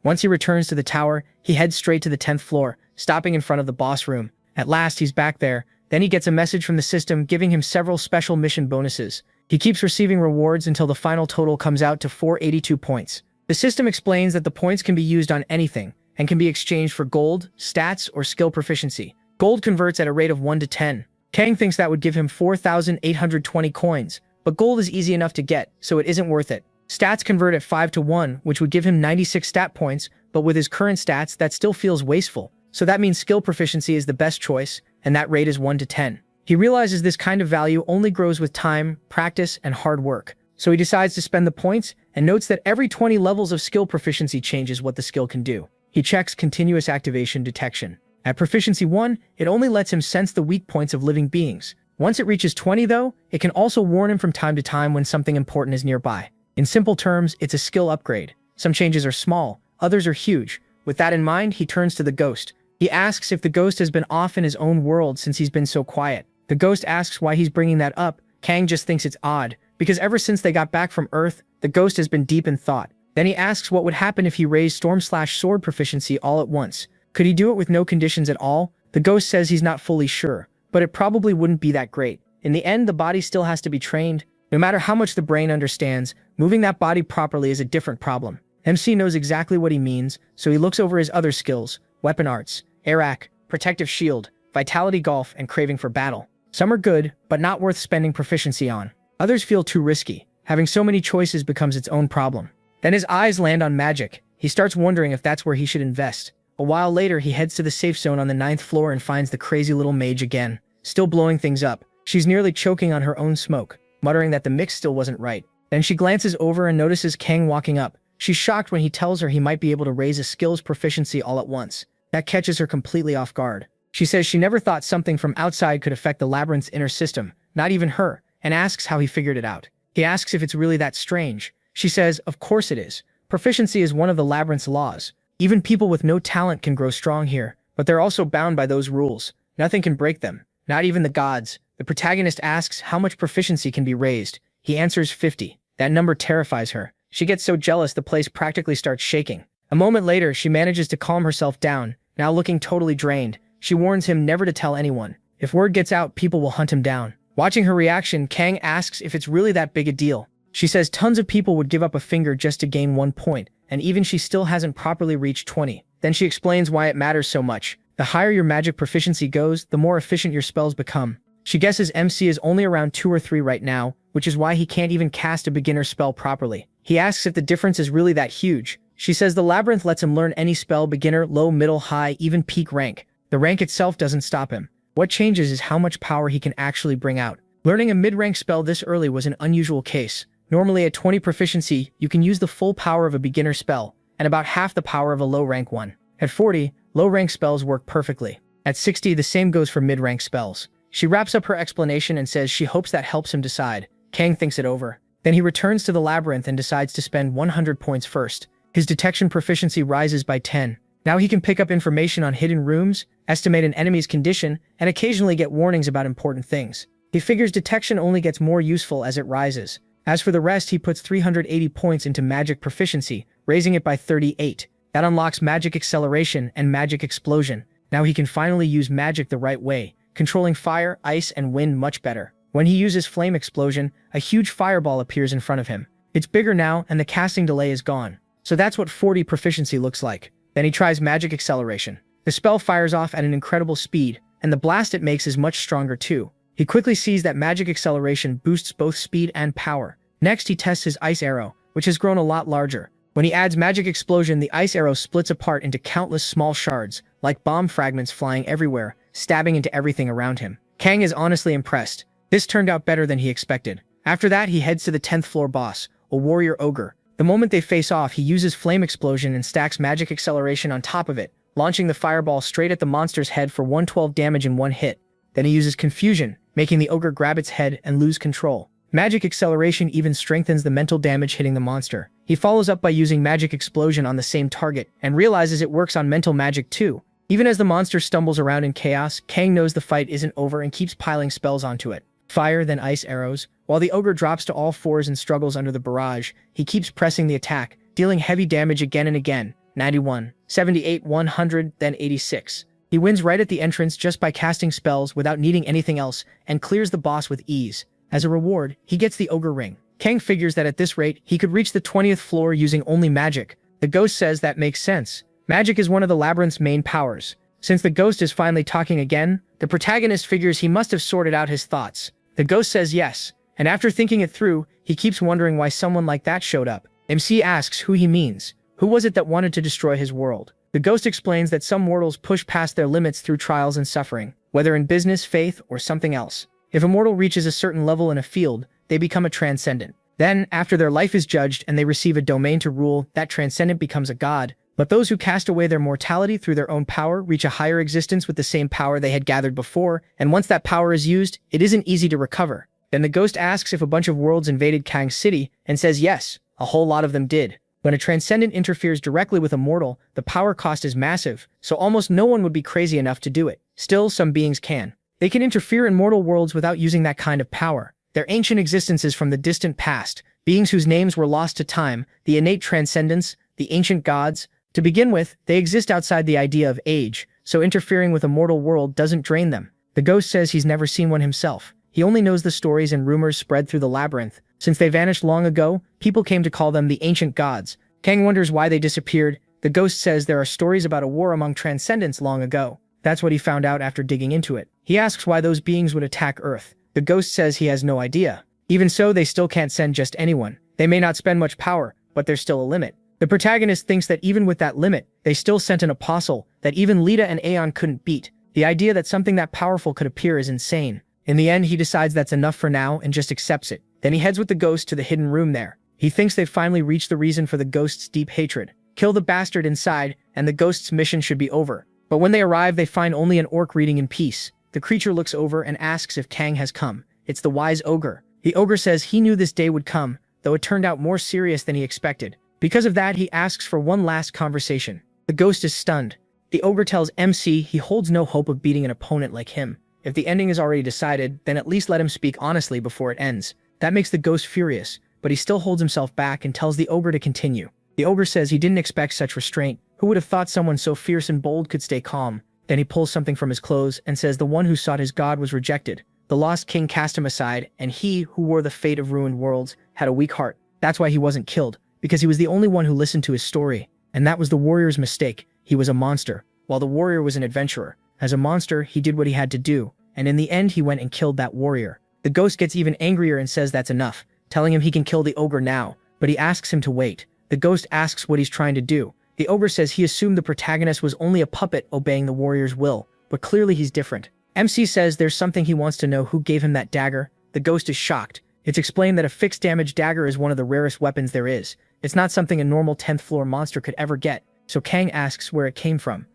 Once he returns to the tower, he heads straight to the 10th floor, stopping in front of the boss room. At last, he's back there. Then he gets a message from the system giving him several special mission bonuses. He keeps receiving rewards until the final total comes out to 482 points. The system explains that the points can be used on anything and can be exchanged for gold, stats, or skill proficiency. Gold converts at a rate of 1 to 10. Kang thinks that would give him 4,820 coins, but gold is easy enough to get, so it isn't worth it. Stats convert at 5 to 1, which would give him 96 stat points, but with his current stats, that still feels wasteful. So that means skill proficiency is the best choice, and that rate is 1 to 10. He realizes this kind of value only grows with time, practice, and hard work. So he decides to spend the points, and notes that every 20 levels of skill proficiency changes what the skill can do. He checks continuous activation detection. At proficiency 1, it only lets him sense the weak points of living beings. Once it reaches 20 though, it can also warn him from time to time when something important is nearby. In simple terms, it's a skill upgrade. Some changes are small, others are huge. With that in mind, he turns to the ghost. He asks if the ghost has been off in his own world since he's been so quiet. The ghost asks why he's bringing that up. Kang just thinks it's odd, because ever since they got back from Earth, the ghost has been deep in thought. Then he asks what would happen if he raised storm/sword proficiency all at once. Could he do it with no conditions at all? The ghost says he's not fully sure, but it probably wouldn't be that great. In the end, the body still has to be trained. No matter how much the brain understands, moving that body properly is a different problem. MC knows exactly what he means, so he looks over his other skills: weapon arts, Arak, protective shield, vitality golf, and craving for battle. Some are good, but not worth spending proficiency on. Others feel too risky. Having so many choices becomes its own problem. Then his eyes land on magic. He starts wondering if that's where he should invest. A while later, he heads to the safe zone on the 9th floor and finds the crazy little mage again, still blowing things up. She's nearly choking on her own smoke, muttering that the mix still wasn't right. Then she glances over and notices Kang walking up. She's shocked when he tells her he might be able to raise a skills proficiency all at once. That catches her completely off guard. She says she never thought something from outside could affect the labyrinth's inner system, not even her, and asks how he figured it out. He asks if it's really that strange. She says, of course it is. Proficiency is one of the labyrinth's laws. Even people with no talent can grow strong here, but they're also bound by those rules. Nothing can break them, not even the gods. The protagonist asks how much proficiency can be raised. He answers 50. That number terrifies her. She gets so jealous the place practically starts shaking. A moment later, she manages to calm herself down, now looking totally drained. She warns him never to tell anyone. If word gets out, people will hunt him down. Watching her reaction, Kang asks if it's really that big a deal. She says tons of people would give up a finger just to gain 1 point, and even she still hasn't properly reached 20. Then she explains why it matters so much. The higher your magic proficiency goes, the more efficient your spells become. She guesses MC is only around 2 or 3 right now, which is why he can't even cast a beginner spell properly. He asks if the difference is really that huge. She says the labyrinth lets him learn any spell: beginner, low, middle, high, even peak rank. The rank itself doesn't stop him. What changes is how much power he can actually bring out. Learning a mid-rank spell this early was an unusual case. Normally at 20 proficiency, you can use the full power of a beginner spell, and about half the power of a low-rank one. At 40, low-rank spells work perfectly. At 60, the same goes for mid-rank spells. She wraps up her explanation and says she hopes that helps him decide. Kang thinks it over. Then he returns to the labyrinth and decides to spend 100 points first. His detection proficiency rises by 10. Now he can pick up information on hidden rooms, estimate an enemy's condition, and occasionally get warnings about important things. He figures detection only gets more useful as it rises. As for the rest, he puts 380 points into magic proficiency, raising it by 38. That unlocks magic acceleration and magic explosion. Now he can finally use magic the right way, controlling fire, ice, and wind much better. When he uses flame explosion, a huge fireball appears in front of him. It's bigger now, and the casting delay is gone. So that's what 40 proficiency looks like. Then he tries magic acceleration. The spell fires off at an incredible speed, and the blast it makes is much stronger too. He quickly sees that magic acceleration boosts both speed and power. Next, he tests his ice arrow, which has grown a lot larger. When he adds magic explosion, the ice arrow splits apart into countless small shards, like bomb fragments flying everywhere, stabbing into everything around him. Kang is honestly impressed. This turned out better than he expected. After that, he heads to the 10th floor boss, a warrior ogre. The moment they face off, he uses flame explosion and stacks magic acceleration on top of it, launching the fireball straight at the monster's head for 112 damage in one hit. Then he uses confusion, making the ogre grab its head and lose control. Magic acceleration even strengthens the mental damage hitting the monster. He follows up by using magic explosion on the same target, and realizes it works on mental magic too. Even as the monster stumbles around in chaos, Kang knows the fight isn't over and keeps piling spells onto it. Fire, then ice arrows. While the ogre drops to all fours and struggles under the barrage, he keeps pressing the attack, dealing heavy damage again and again. 91, 78, 100, then 86. He wins right at the entrance just by casting spells without needing anything else, and clears the boss with ease. As a reward, he gets the ogre ring. Kang figures that at this rate, he could reach the 20th floor using only magic. The ghost says that makes sense. Magic is one of the labyrinth's main powers. Since the ghost is finally talking again, the protagonist figures he must have sorted out his thoughts. The ghost says yes, and after thinking it through, he keeps wondering why someone like that showed up. MC asks who he means. Who was it that wanted to destroy his world? The ghost explains that some mortals push past their limits through trials and suffering, whether in business, faith, or something else. If a mortal reaches a certain level in a field, they become a transcendent. Then, after their life is judged and they receive a domain to rule, that transcendent becomes a god. But those who cast away their mortality through their own power reach a higher existence with the same power they had gathered before, and once that power is used, it isn't easy to recover. Then the ghost asks if a bunch of worlds invaded Kang's city, and says yes, a whole lot of them did. When a transcendent interferes directly with a mortal, the power cost is massive, so almost no one would be crazy enough to do it. Still, some beings can. They can interfere in mortal worlds without using that kind of power. Their ancient existences from the distant past, beings whose names were lost to time, the innate transcendence, the ancient gods. To begin with, they exist outside the idea of age, so interfering with a mortal world doesn't drain them. The ghost says he's never seen one himself. He only knows the stories and rumors spread through the labyrinth. Since they vanished long ago, people came to call them the ancient gods. Kang wonders why they disappeared. The ghost says there are stories about a war among transcendents long ago. That's what he found out after digging into it. He asks why those beings would attack Earth. The ghost says he has no idea. Even so, they still can't send just anyone. They may not spend much power, but there's still a limit. The protagonist thinks that even with that limit, they still sent an apostle that even Lita and Aeon couldn't beat. The idea that something that powerful could appear is insane. In the end, he decides that's enough for now and just accepts it. Then he heads with the ghost to the hidden room there. He thinks they've finally reached the reason for the ghost's deep hatred. Kill the bastard inside, and the ghost's mission should be over. But when they arrive, they find only an orc reading in peace. The creature looks over and asks if Kang has come. It's the wise ogre. The ogre says he knew this day would come, though it turned out more serious than he expected. Because of that, he asks for one last conversation. The ghost is stunned. The ogre tells MC he holds no hope of beating an opponent like him. If the ending is already decided, then at least let him speak honestly before it ends. That makes the ghost furious, but he still holds himself back and tells the ogre to continue. The ogre says he didn't expect such restraint. Who would have thought someone so fierce and bold could stay calm? Then he pulls something from his clothes and says the one who sought his god was rejected. The lost king cast him aside, and he, who wore the fate of ruined worlds, had a weak heart. That's why he wasn't killed, because he was the only one who listened to his story. And that was the warrior's mistake. He was a monster, while the warrior was an adventurer. As a monster, he did what he had to do, and in the end he went and killed that warrior. The ghost gets even angrier and says that's enough, telling him he can kill the ogre now, but he asks him to wait. The ghost asks what he's trying to do. The ogre says he assumed the protagonist was only a puppet obeying the warrior's will, but clearly he's different. MC says there's something he wants to know who gave him that dagger. The ghost is shocked. It's explained that a fixed damage dagger is one of the rarest weapons there is. It's not something a normal 10th floor monster could ever get, so Kang asks where it came from.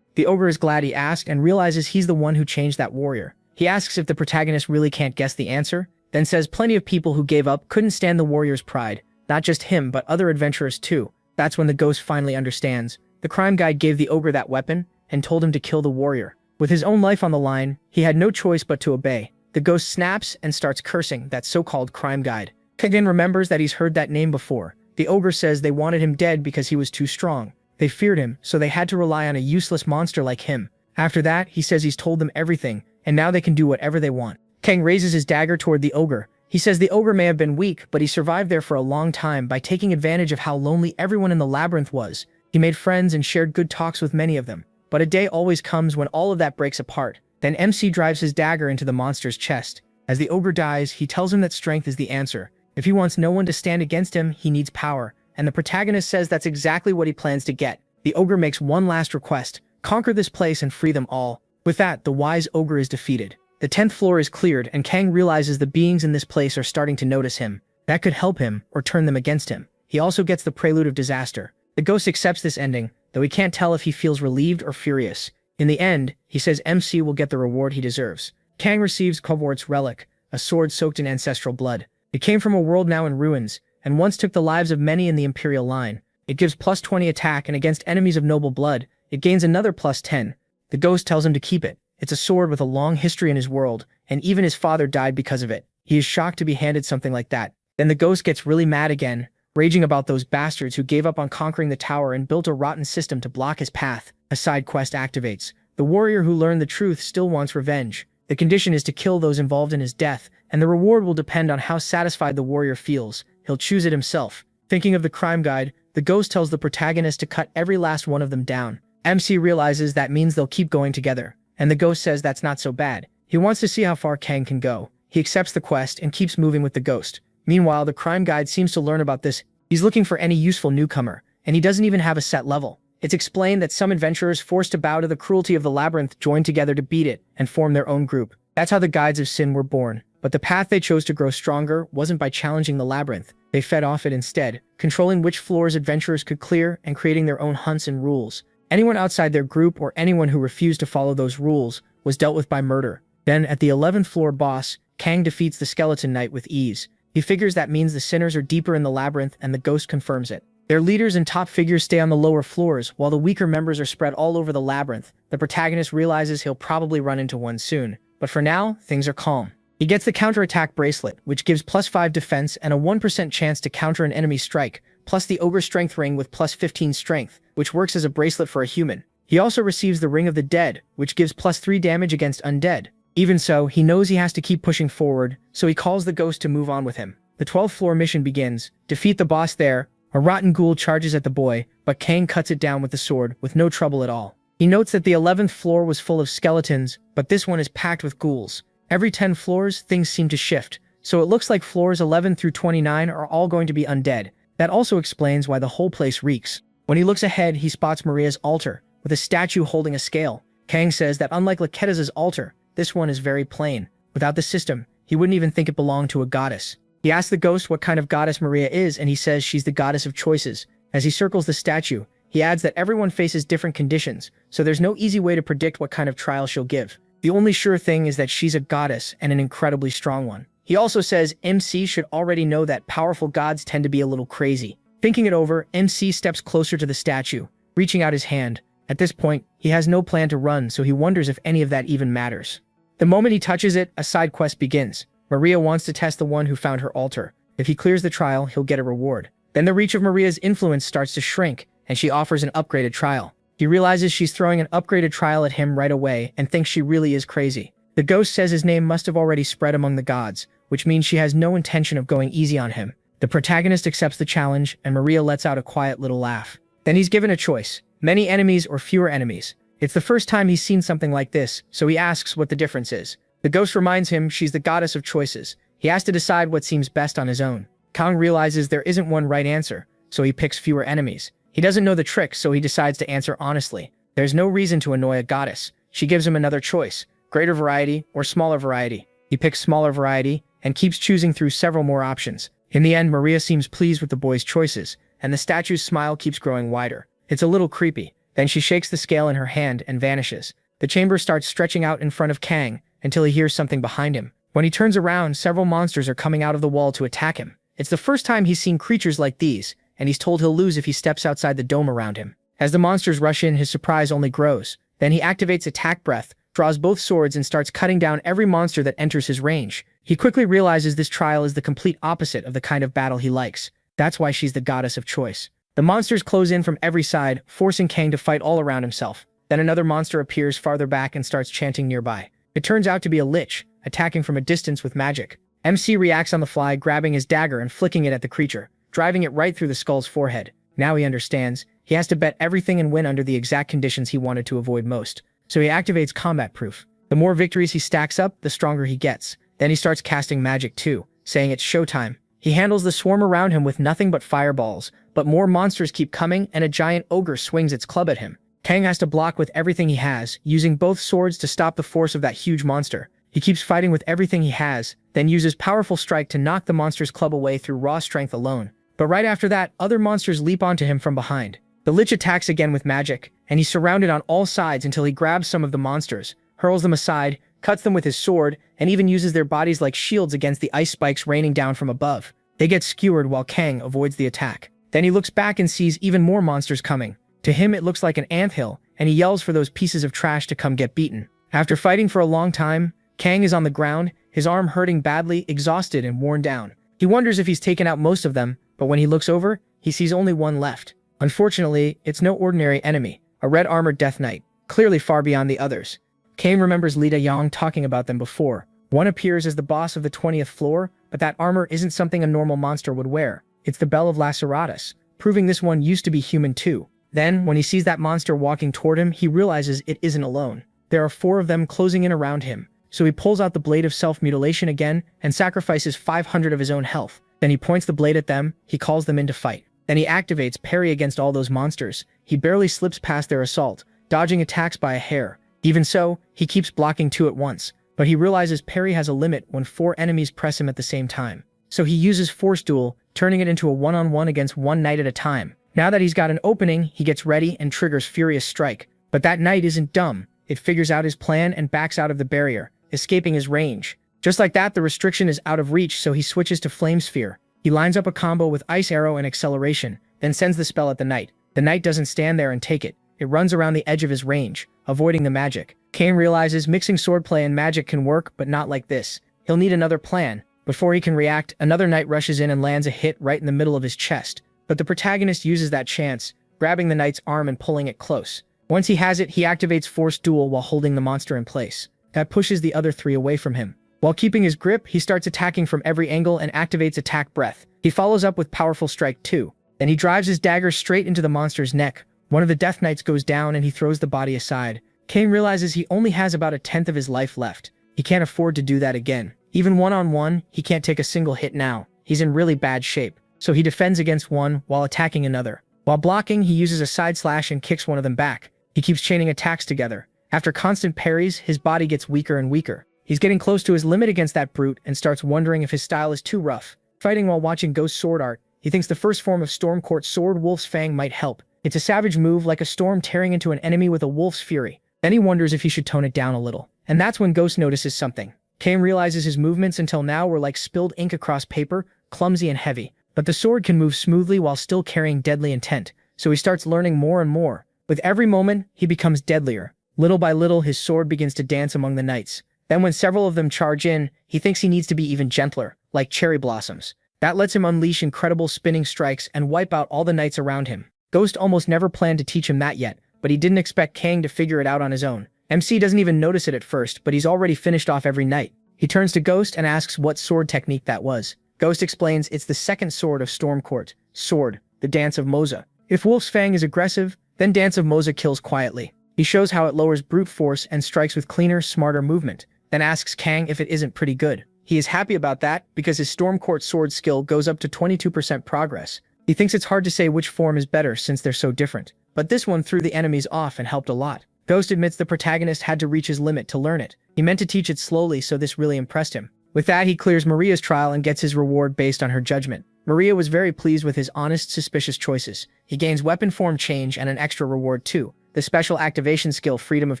The ogre is glad he asked and realizes he's the one who changed that warrior. He asks if the protagonist really can't guess the answer, then says plenty of people who gave up couldn't stand the warrior's pride. Not just him, but other adventurers too. That's when the ghost finally understands. The crime guide gave the ogre that weapon and told him to kill the warrior. With his own life on the line, he had no choice but to obey. The ghost snaps and starts cursing that so-called crime guide. Kang remembers that he's heard that name before. The ogre says they wanted him dead because he was too strong. They feared him, so they had to rely on a useless monster like him. After that, he says he's told them everything, and now they can do whatever they want. Kang raises his dagger toward the ogre. He says the ogre may have been weak, but he survived there for a long time by taking advantage of how lonely everyone in the labyrinth was. He made friends and shared good talks with many of them. But a day always comes when all of that breaks apart. Then MC drives his dagger into the monster's chest. As the ogre dies, he tells him that strength is the answer. If he wants no one to stand against him, he needs power. And the protagonist says that's exactly what he plans to get. The ogre makes one last request: conquer this place and free them all. With that, the wise ogre is defeated. The 10th floor is cleared, and Kang realizes the beings in this place are starting to notice him. That could help him, or turn them against him. He also gets the prelude of disaster. The ghost accepts this ending, though he can't tell if he feels relieved or furious. In the end, he says MC will get the reward he deserves. Kang receives Covort's relic, a sword soaked in ancestral blood. It came from a world now in ruins, and once took the lives of many in the Imperial line. It gives plus 20 attack, and against enemies of noble blood, it gains another plus 10. The ghost tells him to keep it. It's a sword with a long history in his world, and even his father died because of it. He is shocked to be handed something like that. Then the ghost gets really mad again, raging about those bastards who gave up on conquering the tower and built a rotten system to block his path. A side quest activates. The warrior who learned the truth still wants revenge. The condition is to kill those involved in his death, and the reward will depend on how satisfied the warrior feels. He'll choose it himself. Thinking of the crime guide, the ghost tells the protagonist to cut every last one of them down. MC realizes that means they'll keep going together, and the ghost says that's not so bad. He wants to see how far Kang can go. He accepts the quest and keeps moving with the ghost. Meanwhile, the crime guide seems to learn about this. He's looking for any useful newcomer, and he doesn't even have a set level. It's explained that some adventurers forced to bow to the cruelty of the labyrinth joined together to beat it and form their own group. That's how the Guides of Sin were born. But the path they chose to grow stronger wasn't by challenging the labyrinth. They fed off it instead, controlling which floors adventurers could clear and creating their own hunts and rules. Anyone outside their group or anyone who refused to follow those rules was dealt with by murder. Then, at the 11th floor boss, Kang defeats the Skeleton Knight with ease. He figures that means the sinners are deeper in the labyrinth, and the ghost confirms it. Their leaders and top figures stay on the lower floors, while the weaker members are spread all over the labyrinth. The protagonist realizes he'll probably run into one soon. But for now, things are calm. He gets the counterattack bracelet, which gives +5 defense and a 1% chance to counter an enemy strike, plus the ogre strength ring with +15 strength, which works as a bracelet for a human. He also receives the ring of the dead, which gives +3 damage against undead. Even so, he knows he has to keep pushing forward, so he calls the ghost to move on with him. The 12th floor mission begins. Defeat the boss there. A rotten ghoul charges at the boy, but Kang cuts it down with the sword, with no trouble at all. He notes that the 11th floor was full of skeletons, but this one is packed with ghouls. Every 10 floors, things seem to shift, so it looks like floors 11 through 29 are all going to be undead. That also explains why the whole place reeks. When he looks ahead, he spots Maria's altar, with a statue holding a scale. Kang says that unlike Laketta's altar, this one is very plain. Without the system, he wouldn't even think it belonged to a goddess. He asks the ghost what kind of goddess Maria is, and he says she's the goddess of choices. As he circles the statue, he adds that everyone faces different conditions, so there's no easy way to predict what kind of trial she'll give. The only sure thing is that she's a goddess and an incredibly strong one. He also says MC should already know that powerful gods tend to be a little crazy. Thinking it over, MC steps closer to the statue, reaching out his hand. At this point, he has no plan to run, so he wonders if any of that even matters. The moment he touches it, a side quest begins. Maria wants to test the one who found her altar. If he clears the trial, he'll get a reward. Then the reach of Maria's influence starts to shrink, and she offers an upgraded trial. He realizes she's throwing an upgraded trial at him right away and thinks she really is crazy. The ghost says his name must have already spread among the gods, which means she has no intention of going easy on him. The protagonist accepts the challenge, and Maria lets out a quiet little laugh. Then he's given a choice: many enemies or fewer enemies. It's the first time he's seen something like this, so he asks what the difference is. The ghost reminds him she's the goddess of choices. He has to decide what seems best on his own. Kang realizes there isn't one right answer, so he picks fewer enemies. He doesn't know the trick, so he decides to answer honestly. There's no reason to annoy a goddess. She gives him another choice: greater variety or smaller variety. He picks smaller variety and keeps choosing through several more options. In the end, Maria seems pleased with the boy's choices, and the statue's smile keeps growing wider. It's a little creepy. Then she shakes the scale in her hand and vanishes. The chamber starts stretching out in front of Kang until he hears something behind him. When he turns around, several monsters are coming out of the wall to attack him. It's the first time he's seen creatures like these, and he's told he'll lose if he steps outside the dome around him. As the monsters rush in, his surprise only grows. Then he activates Attack Breath, draws both swords, and starts cutting down every monster that enters his range. He quickly realizes this trial is the complete opposite of the kind of battle he likes. That's why she's the goddess of choice. The monsters close in from every side, forcing Kang to fight all around himself. Then another monster appears farther back and starts chanting nearby. It turns out to be a lich, attacking from a distance with magic. MC reacts on the fly, grabbing his dagger and flicking it at the creature, driving it right through the skull's forehead. Now he understands. He has to bet everything and win under the exact conditions he wanted to avoid most. So he activates combat proof. The more victories he stacks up, the stronger he gets. Then he starts casting magic too, saying it's showtime. He handles the swarm around him with nothing but fireballs, but more monsters keep coming and a giant ogre swings its club at him. Kang has to block with everything he has, using both swords to stop the force of that huge monster. He keeps fighting with everything he has, then uses powerful strike to knock the monster's club away through raw strength alone. But right after that, other monsters leap onto him from behind. The lich attacks again with magic, and he's surrounded on all sides until he grabs some of the monsters, hurls them aside, cuts them with his sword, and even uses their bodies like shields against the ice spikes raining down from above. They get skewered while Kang avoids the attack. Then he looks back and sees even more monsters coming. To him, it looks like an anthill, and he yells for those pieces of trash to come get beaten. After fighting for a long time, Kang is on the ground, his arm hurting badly, exhausted and worn down. He wonders if he's taken out most of them, but when he looks over, he sees only one left. Unfortunately, it's no ordinary enemy, a red-armored Death Knight, clearly far beyond the others. Kang remembers Lita Yang talking about them before. One appears as the boss of the 20th floor, but that armor isn't something a normal monster would wear. It's the Bell of Laceratus, proving this one used to be human too. Then, when he sees that monster walking toward him, he realizes it isn't alone. There are 4 of them closing in around him, so he pulls out the blade of self-mutilation again and sacrifices 500 of his own health. Then he points the blade at them, he calls them in to fight. Then he activates parry against all those monsters. He barely slips past their assault, dodging attacks by a hair. Even so, he keeps blocking 2 at once, but he realizes parry has a limit when 4 enemies press him at the same time. So he uses Force Duel, turning it into a one-on-one against one knight at a time. Now that he's got an opening, he gets ready and triggers Furious Strike. But that knight isn't dumb. It figures out his plan and backs out of the barrier, escaping his range. Just like that, the restriction is out of reach, so he switches to Flame Sphere. He lines up a combo with Ice Arrow and Acceleration, then sends the spell at the knight. The knight doesn't stand there and take it. It runs around the edge of his range, avoiding the magic. Kang realizes mixing swordplay and magic can work, but not like this. he'll need another plan. Before he can react, another knight rushes in and lands a hit right in the middle of his chest. But the protagonist uses that chance, grabbing the knight's arm and pulling it close. Once he has it, he activates Force Duel while holding the monster in place. That pushes the other three away from him. While keeping his grip, he starts attacking from every angle and activates Attack Breath. He follows up with Powerful Strike 2. Then he drives his dagger straight into the monster's neck. One of the Death Knights goes down and he throws the body aside. Kang realizes he only has about a tenth of his life left. He can't afford to do that again. Even one-on-one, he can't take a single hit now. He's in really bad shape. So he defends against one while attacking another. While blocking, he uses a side slash and kicks one of them back. He keeps chaining attacks together. After constant parries, his body gets weaker and weaker. He's getting close to his limit against that brute and starts wondering if his style is too rough. Fighting while watching Ghost sword art, he thinks the first form of Storm Court Sword Wolf's Fang might help. It's a savage move like a storm tearing into an enemy with a wolf's fury. Then he wonders if he should tone it down a little. And that's when Ghost notices something. Kang realizes his movements until now were like spilled ink across paper, clumsy and heavy. But the sword can move smoothly while still carrying deadly intent. So he starts learning more and more. With every moment, he becomes deadlier. Little by little, his sword begins to dance among the knights. Then when several of them charge in, he thinks he needs to be even gentler, like cherry blossoms. That lets him unleash incredible spinning strikes and wipe out all the knights around him. Ghost almost never planned to teach him that yet, but he didn't expect Kang to figure it out on his own. MC doesn't even notice it at first, but he's already finished off every knight. He turns to Ghost and asks what sword technique that was. Ghost explains it's the second sword of Storm Court, Sword, the Dance of Moza. If Wolf's Fang is aggressive, then Dance of Moza kills quietly. He shows how it lowers brute force and strikes with cleaner, smarter movement, then asks Kang if it isn't pretty good. He is happy about that because his Storm Court sword skill goes up to 22% progress. He thinks it's hard to say which form is better since they're so different, but this one threw the enemies off and helped a lot. Ghost admits the protagonist had to reach his limit to learn it. He meant to teach it slowly, so this really impressed him. With that, he clears Maria's trial and gets his reward based on her judgment. Maria was very pleased with his honest, suspicious choices. He gains weapon form change and an extra reward too, the special activation skill Freedom of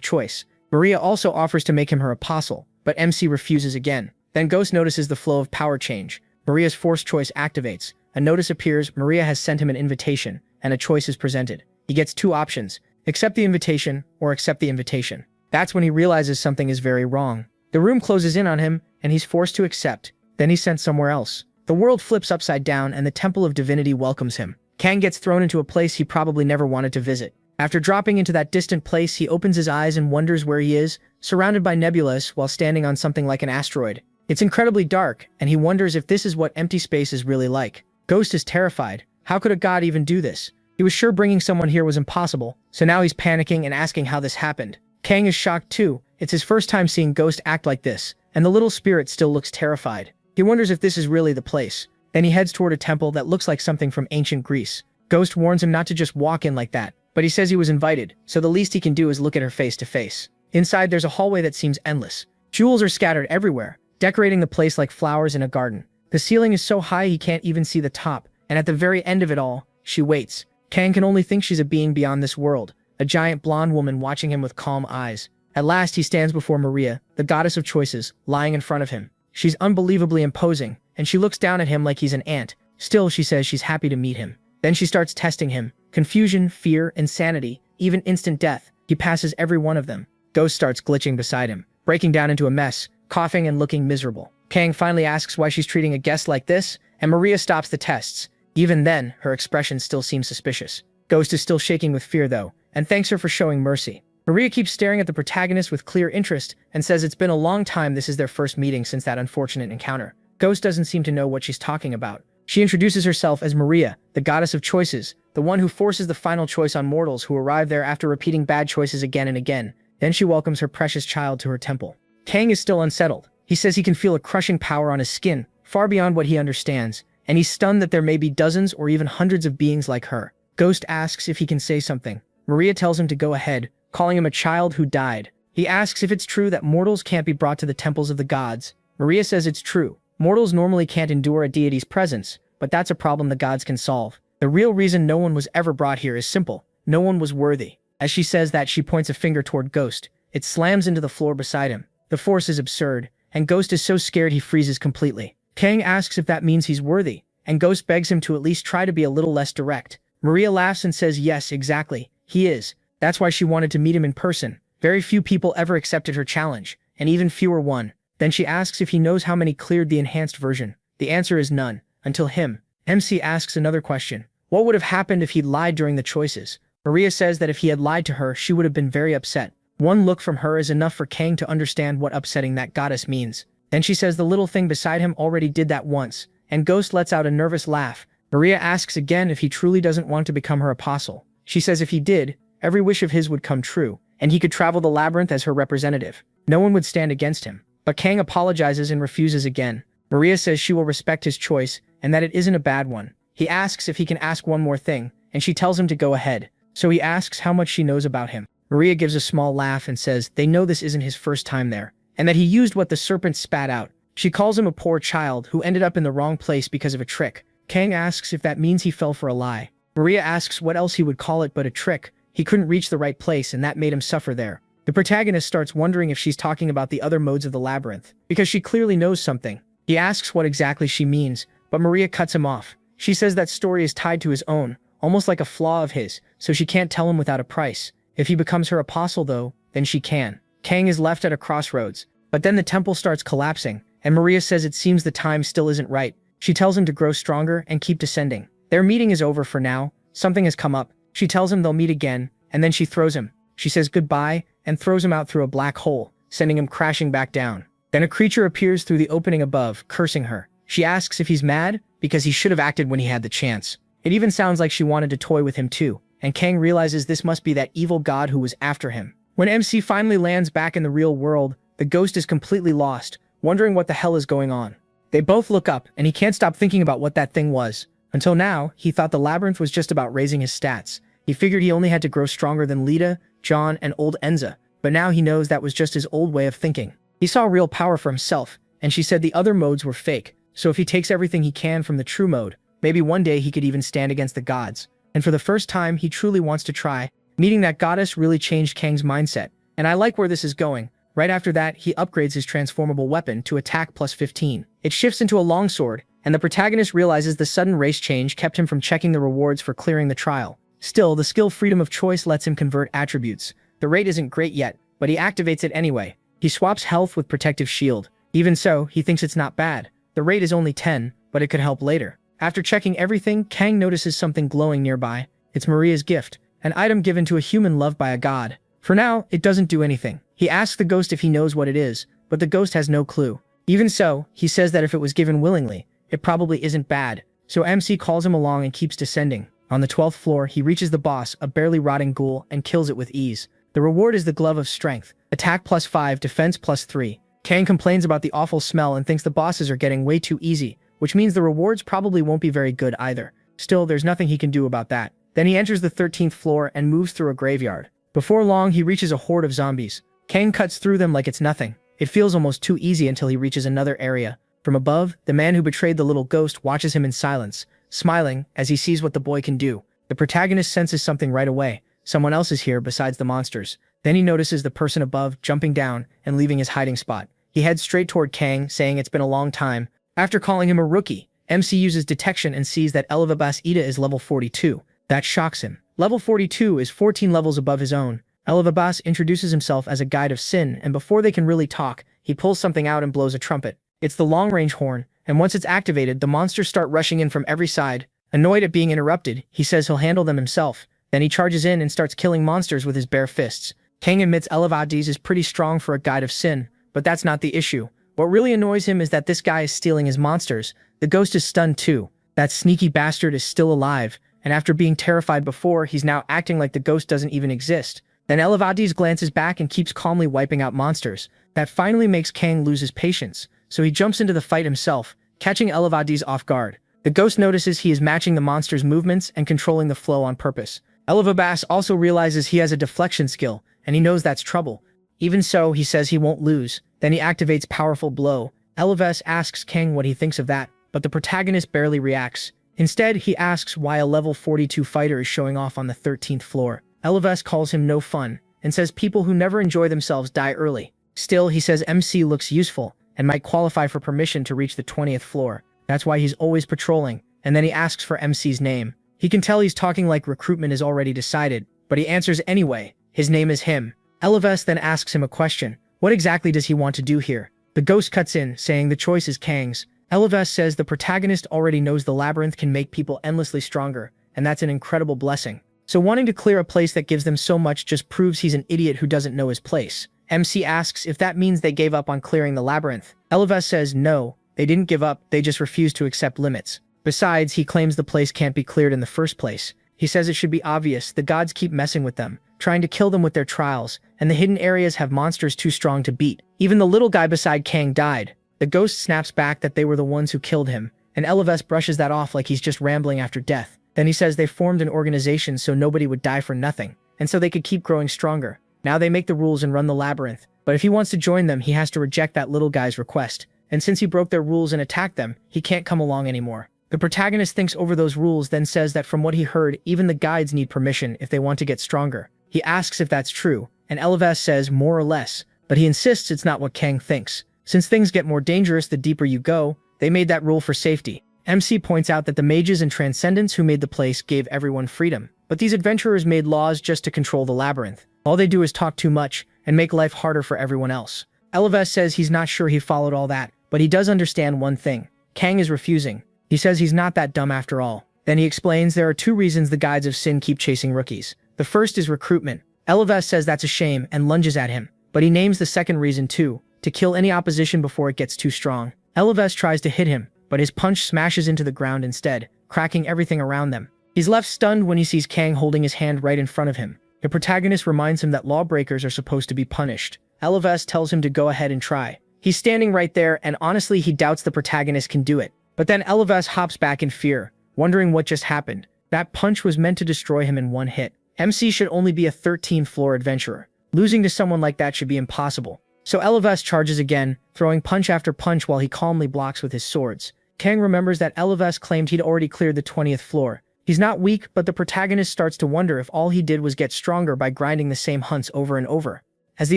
Choice. Maria also offers to make him her apostle, but MC refuses again. Then Ghost notices the flow of power change. Maria's force choice activates. A notice appears, Maria has sent him an invitation, and a choice is presented. He gets two options, accept the invitation or accept the invitation. That's when he realizes something is very wrong. The room closes in on him, and he's forced to accept. Then he's sent somewhere else. The world flips upside down and the Temple of Divinity welcomes him. Kang gets thrown into a place he probably never wanted to visit. After dropping into that distant place, he opens his eyes and wonders where he is, surrounded by nebulas while standing on something like an asteroid. It's incredibly dark, and he wonders if this is what empty space is really like. Ghost is terrified. How could a god even do this? He was sure bringing someone here was impossible, so now he's panicking and asking how this happened. Kang is shocked too. It's his first time seeing Ghost act like this, and the little spirit still looks terrified. He wonders if this is really the place. Then he heads toward a temple that looks like something from ancient Greece. Ghost warns him not to just walk in like that, but he says he was invited, so the least he can do is look at her face to face. Inside, there's a hallway that seems endless. Jewels are scattered everywhere, decorating the place like flowers in a garden. The ceiling is so high he can't even see the top, and at the very end of it all, she waits. Kang can only think she's a being beyond this world, a giant blonde woman watching him with calm eyes. At last, he stands before Maria, the goddess of choices, lying in front of him. She's unbelievably imposing, and she looks down at him like he's an ant. Still, she says she's happy to meet him. Then she starts testing him. Confusion, fear, insanity, even instant death. He passes every one of them. Ghost starts glitching beside him, breaking down into a mess, coughing and looking miserable. Kang finally asks why she's treating a guest like this, and Maria stops the tests. Even then, her expression still seems suspicious. Ghost is still shaking with fear though, and thanks her for showing mercy. Maria keeps staring at the protagonist with clear interest and says it's been a long time this is their first meeting since that unfortunate encounter. Ghost doesn't seem to know what she's talking about. She introduces herself as Maria, the goddess of choices, the one who forces the final choice on mortals who arrive there after repeating bad choices again and again. Then she welcomes her precious child to her temple. Kang is still unsettled. He says he can feel a crushing power on his skin, far beyond what he understands, and he's stunned that there may be dozens or even hundreds of beings like her. Ghost asks if he can say something. Maria tells him to go ahead, calling him a child who died. He asks if it's true that mortals can't be brought to the temples of the gods. Maria says it's true. Mortals normally can't endure a deity's presence, but that's a problem the gods can solve. The real reason no one was ever brought here is simple. No one was worthy. As she says that, she points a finger toward Ghost. It slams into the floor beside him. The force is absurd, and Ghost is so scared he freezes completely. Kang asks if that means he's worthy, and Ghost begs him to at least try to be a little less direct. Maria laughs and says yes, exactly. He is. That's why she wanted to meet him in person. Very few people ever accepted her challenge, and even fewer won. Then she asks if he knows how many cleared the enhanced version. The answer is none, until him. MC asks another question. What would have happened if he'd lied during the choices? Maria says that if he had lied to her, she would have been very upset. One look from her is enough for Kang to understand what upsetting that goddess means. Then she says the little thing beside him already did that once, and Ghost lets out a nervous laugh. Maria asks again if he truly doesn't want to become her apostle. She says if he did, every wish of his would come true, and he could travel the labyrinth as her representative. No one would stand against him. But Kang apologizes and refuses again. Maria says she will respect his choice, and that it isn't a bad one. He asks if he can ask one more thing, and she tells him to go ahead. So he asks how much she knows about him. Maria gives a small laugh and says they know this isn't his first time there, and that he used what the serpent spat out. She calls him a poor child who ended up in the wrong place because of a trick. Kang asks if that means he fell for a lie. Maria asks what else he would call it but a trick. He couldn't reach the right place and that made him suffer there. The protagonist starts wondering if she's talking about the other modes of the labyrinth, because she clearly knows something. He asks what exactly she means, but Maria cuts him off. She says that story is tied to his own, almost like a flaw of his, so she can't tell him without a price. If he becomes her apostle though, then she can. Kang is left at a crossroads, but then the temple starts collapsing, and Maria says it seems the time still isn't right. She tells him to grow stronger and keep descending. Their meeting is over for now. Something has come up. She tells him they'll meet again, and then she throws him. She says goodbye and throws him out through a black hole, sending him crashing back down. Then a creature appears through the opening above, cursing her. She asks if he's mad, because he should have acted when he had the chance. It even sounds like she wanted to toy with him too, and Kang realizes this must be that evil god who was after him. When MC finally lands back in the real world, the ghost is completely lost, wondering what the hell is going on. They both look up, and he can't stop thinking about what that thing was. Until now, he thought the labyrinth was just about raising his stats. He figured he only had to grow stronger than Lita, John, and old Enza, but now he knows that was just his old way of thinking. He saw real power for himself, and she said the other modes were fake, so if he takes everything he can from the true mode, maybe one day he could even stand against the gods. And for the first time, he truly wants to try. Meeting that goddess really changed Kang's mindset, and I like where this is going. Right after that, he upgrades his transformable weapon to attack plus 15. It shifts into a longsword, and the protagonist realizes the sudden race change kept him from checking the rewards for clearing the trial. Still, the skill freedom of choice lets him convert attributes. The rate isn't great yet, but he activates it anyway. He swaps health with protective shield. Even so, he thinks it's not bad. The rate is only 10, but it could help later. After checking everything, Kang notices something glowing nearby. It's Maria's gift, an item given to a human loved by a god. For now, it doesn't do anything. He asks the ghost if he knows what it is, but the ghost has no clue. Even so, he says that if it was given willingly, it probably isn't bad. So MC calls him along and keeps descending. On the 12th floor, he reaches the boss, a barely rotting ghoul, and kills it with ease. The reward is the Glove of Strength. Attack plus 5, defense plus 3. Kang complains about the awful smell and thinks the bosses are getting way too easy, which means the rewards probably won't be very good either. Still, there's nothing he can do about that. Then he enters the 13th floor and moves through a graveyard. Before long, he reaches a horde of zombies. Kang cuts through them like it's nothing. It feels almost too easy until he reaches another area. From above, the man who betrayed the little ghost watches him in silence, smiling as he sees what the boy can do. The protagonist senses something right away. Someone else is here besides the monsters. Then he notices the person above jumping down and leaving his hiding spot. He heads straight toward Kang, saying it's been a long time. After calling him a rookie, MC uses detection and sees that Elevabas Ida is level 42. That shocks him. Level 42 is 14 levels above his own. Elevabas introduces himself as a guide of sin, and before they can really talk, he pulls something out and blows a trumpet. It's the long-range horn, and once it's activated, the monsters start rushing in from every side. Annoyed at being interrupted, he says he'll handle them himself. Then he charges in and starts killing monsters with his bare fists. Kang admits Elevabas is pretty strong for a guide of sin, but that's not the issue. What really annoys him is that this guy is stealing his monsters. The ghost is stunned too. That sneaky bastard is still alive, and after being terrified before, he's now acting like the ghost doesn't even exist. Then Elevabas glances back and keeps calmly wiping out monsters. That finally makes Kang lose his patience, so he jumps into the fight himself, catching Elevabas off guard. The ghost notices he is matching the monster's movements and controlling the flow on purpose. Elevabas also realizes he has a deflection skill, and he knows that's trouble. Even so, he says he won't lose. Then he activates Powerful Blow. Elevabas asks Kang what he thinks of that, but the protagonist barely reacts. Instead, he asks why a level 42 fighter is showing off on the 13th floor. Elevabas calls him no fun, and says people who never enjoy themselves die early. Still, he says MC looks useful, and might qualify for permission to reach the 20th floor. That's why he's always patrolling, and then he asks for MC's name. He can tell he's talking like recruitment is already decided, but he answers anyway. His name is him. Elevabas then asks him a question. What exactly does he want to do here? The ghost cuts in, saying the choice is Kang's. Elevest says the protagonist already knows the labyrinth can make people endlessly stronger, and that's an incredible blessing. So wanting to clear a place that gives them so much just proves he's an idiot who doesn't know his place. MC asks if that means they gave up on clearing the labyrinth. Elevest says no, they didn't give up, they just refused to accept limits. Besides, he claims the place can't be cleared in the first place. He says it should be obvious, the gods keep messing with them, trying to kill them with their trials, and the hidden areas have monsters too strong to beat. Even the little guy beside Kang died. The ghost snaps back that they were the ones who killed him, and Elevest brushes that off like he's just rambling after death. Then he says they formed an organization so nobody would die for nothing, and so they could keep growing stronger. Now they make the rules and run the labyrinth, but if he wants to join them, he has to reject that little guy's request. And since he broke their rules and attacked them, he can't come along anymore. The protagonist thinks over those rules, then says that from what he heard, even the guides need permission if they want to get stronger. He asks if that's true, and Elevest says more or less, but he insists it's not what Kang thinks. Since things get more dangerous the deeper you go, they made that rule for safety. MC points out that the mages and transcendents who made the place gave everyone freedom, but these adventurers made laws just to control the labyrinth. All they do is talk too much and make life harder for everyone else. Elevest says he's not sure he followed all that, but he does understand one thing. Kang is refusing. He says he's not that dumb after all. Then he explains there are two reasons the guides of sin keep chasing rookies. The first is recruitment. Elevest says that's a shame and lunges at him, but he names the second reason too, to kill any opposition before it gets too strong. Elevest tries to hit him, but his punch smashes into the ground instead, cracking everything around them. He's left stunned when he sees Kang holding his hand right in front of him. The protagonist reminds him that lawbreakers are supposed to be punished. Elevest tells him to go ahead and try. He's standing right there, and honestly he doubts the protagonist can do it. But then Elevest hops back in fear, wondering what just happened. That punch was meant to destroy him in one hit. MC should only be a 13th floor adventurer. Losing to someone like that should be impossible. So Elevest charges again, throwing punch after punch while he calmly blocks with his swords. Kang remembers that Elevest claimed he'd already cleared the 20th floor. He's not weak, but the protagonist starts to wonder if all he did was get stronger by grinding the same hunts over and over. As the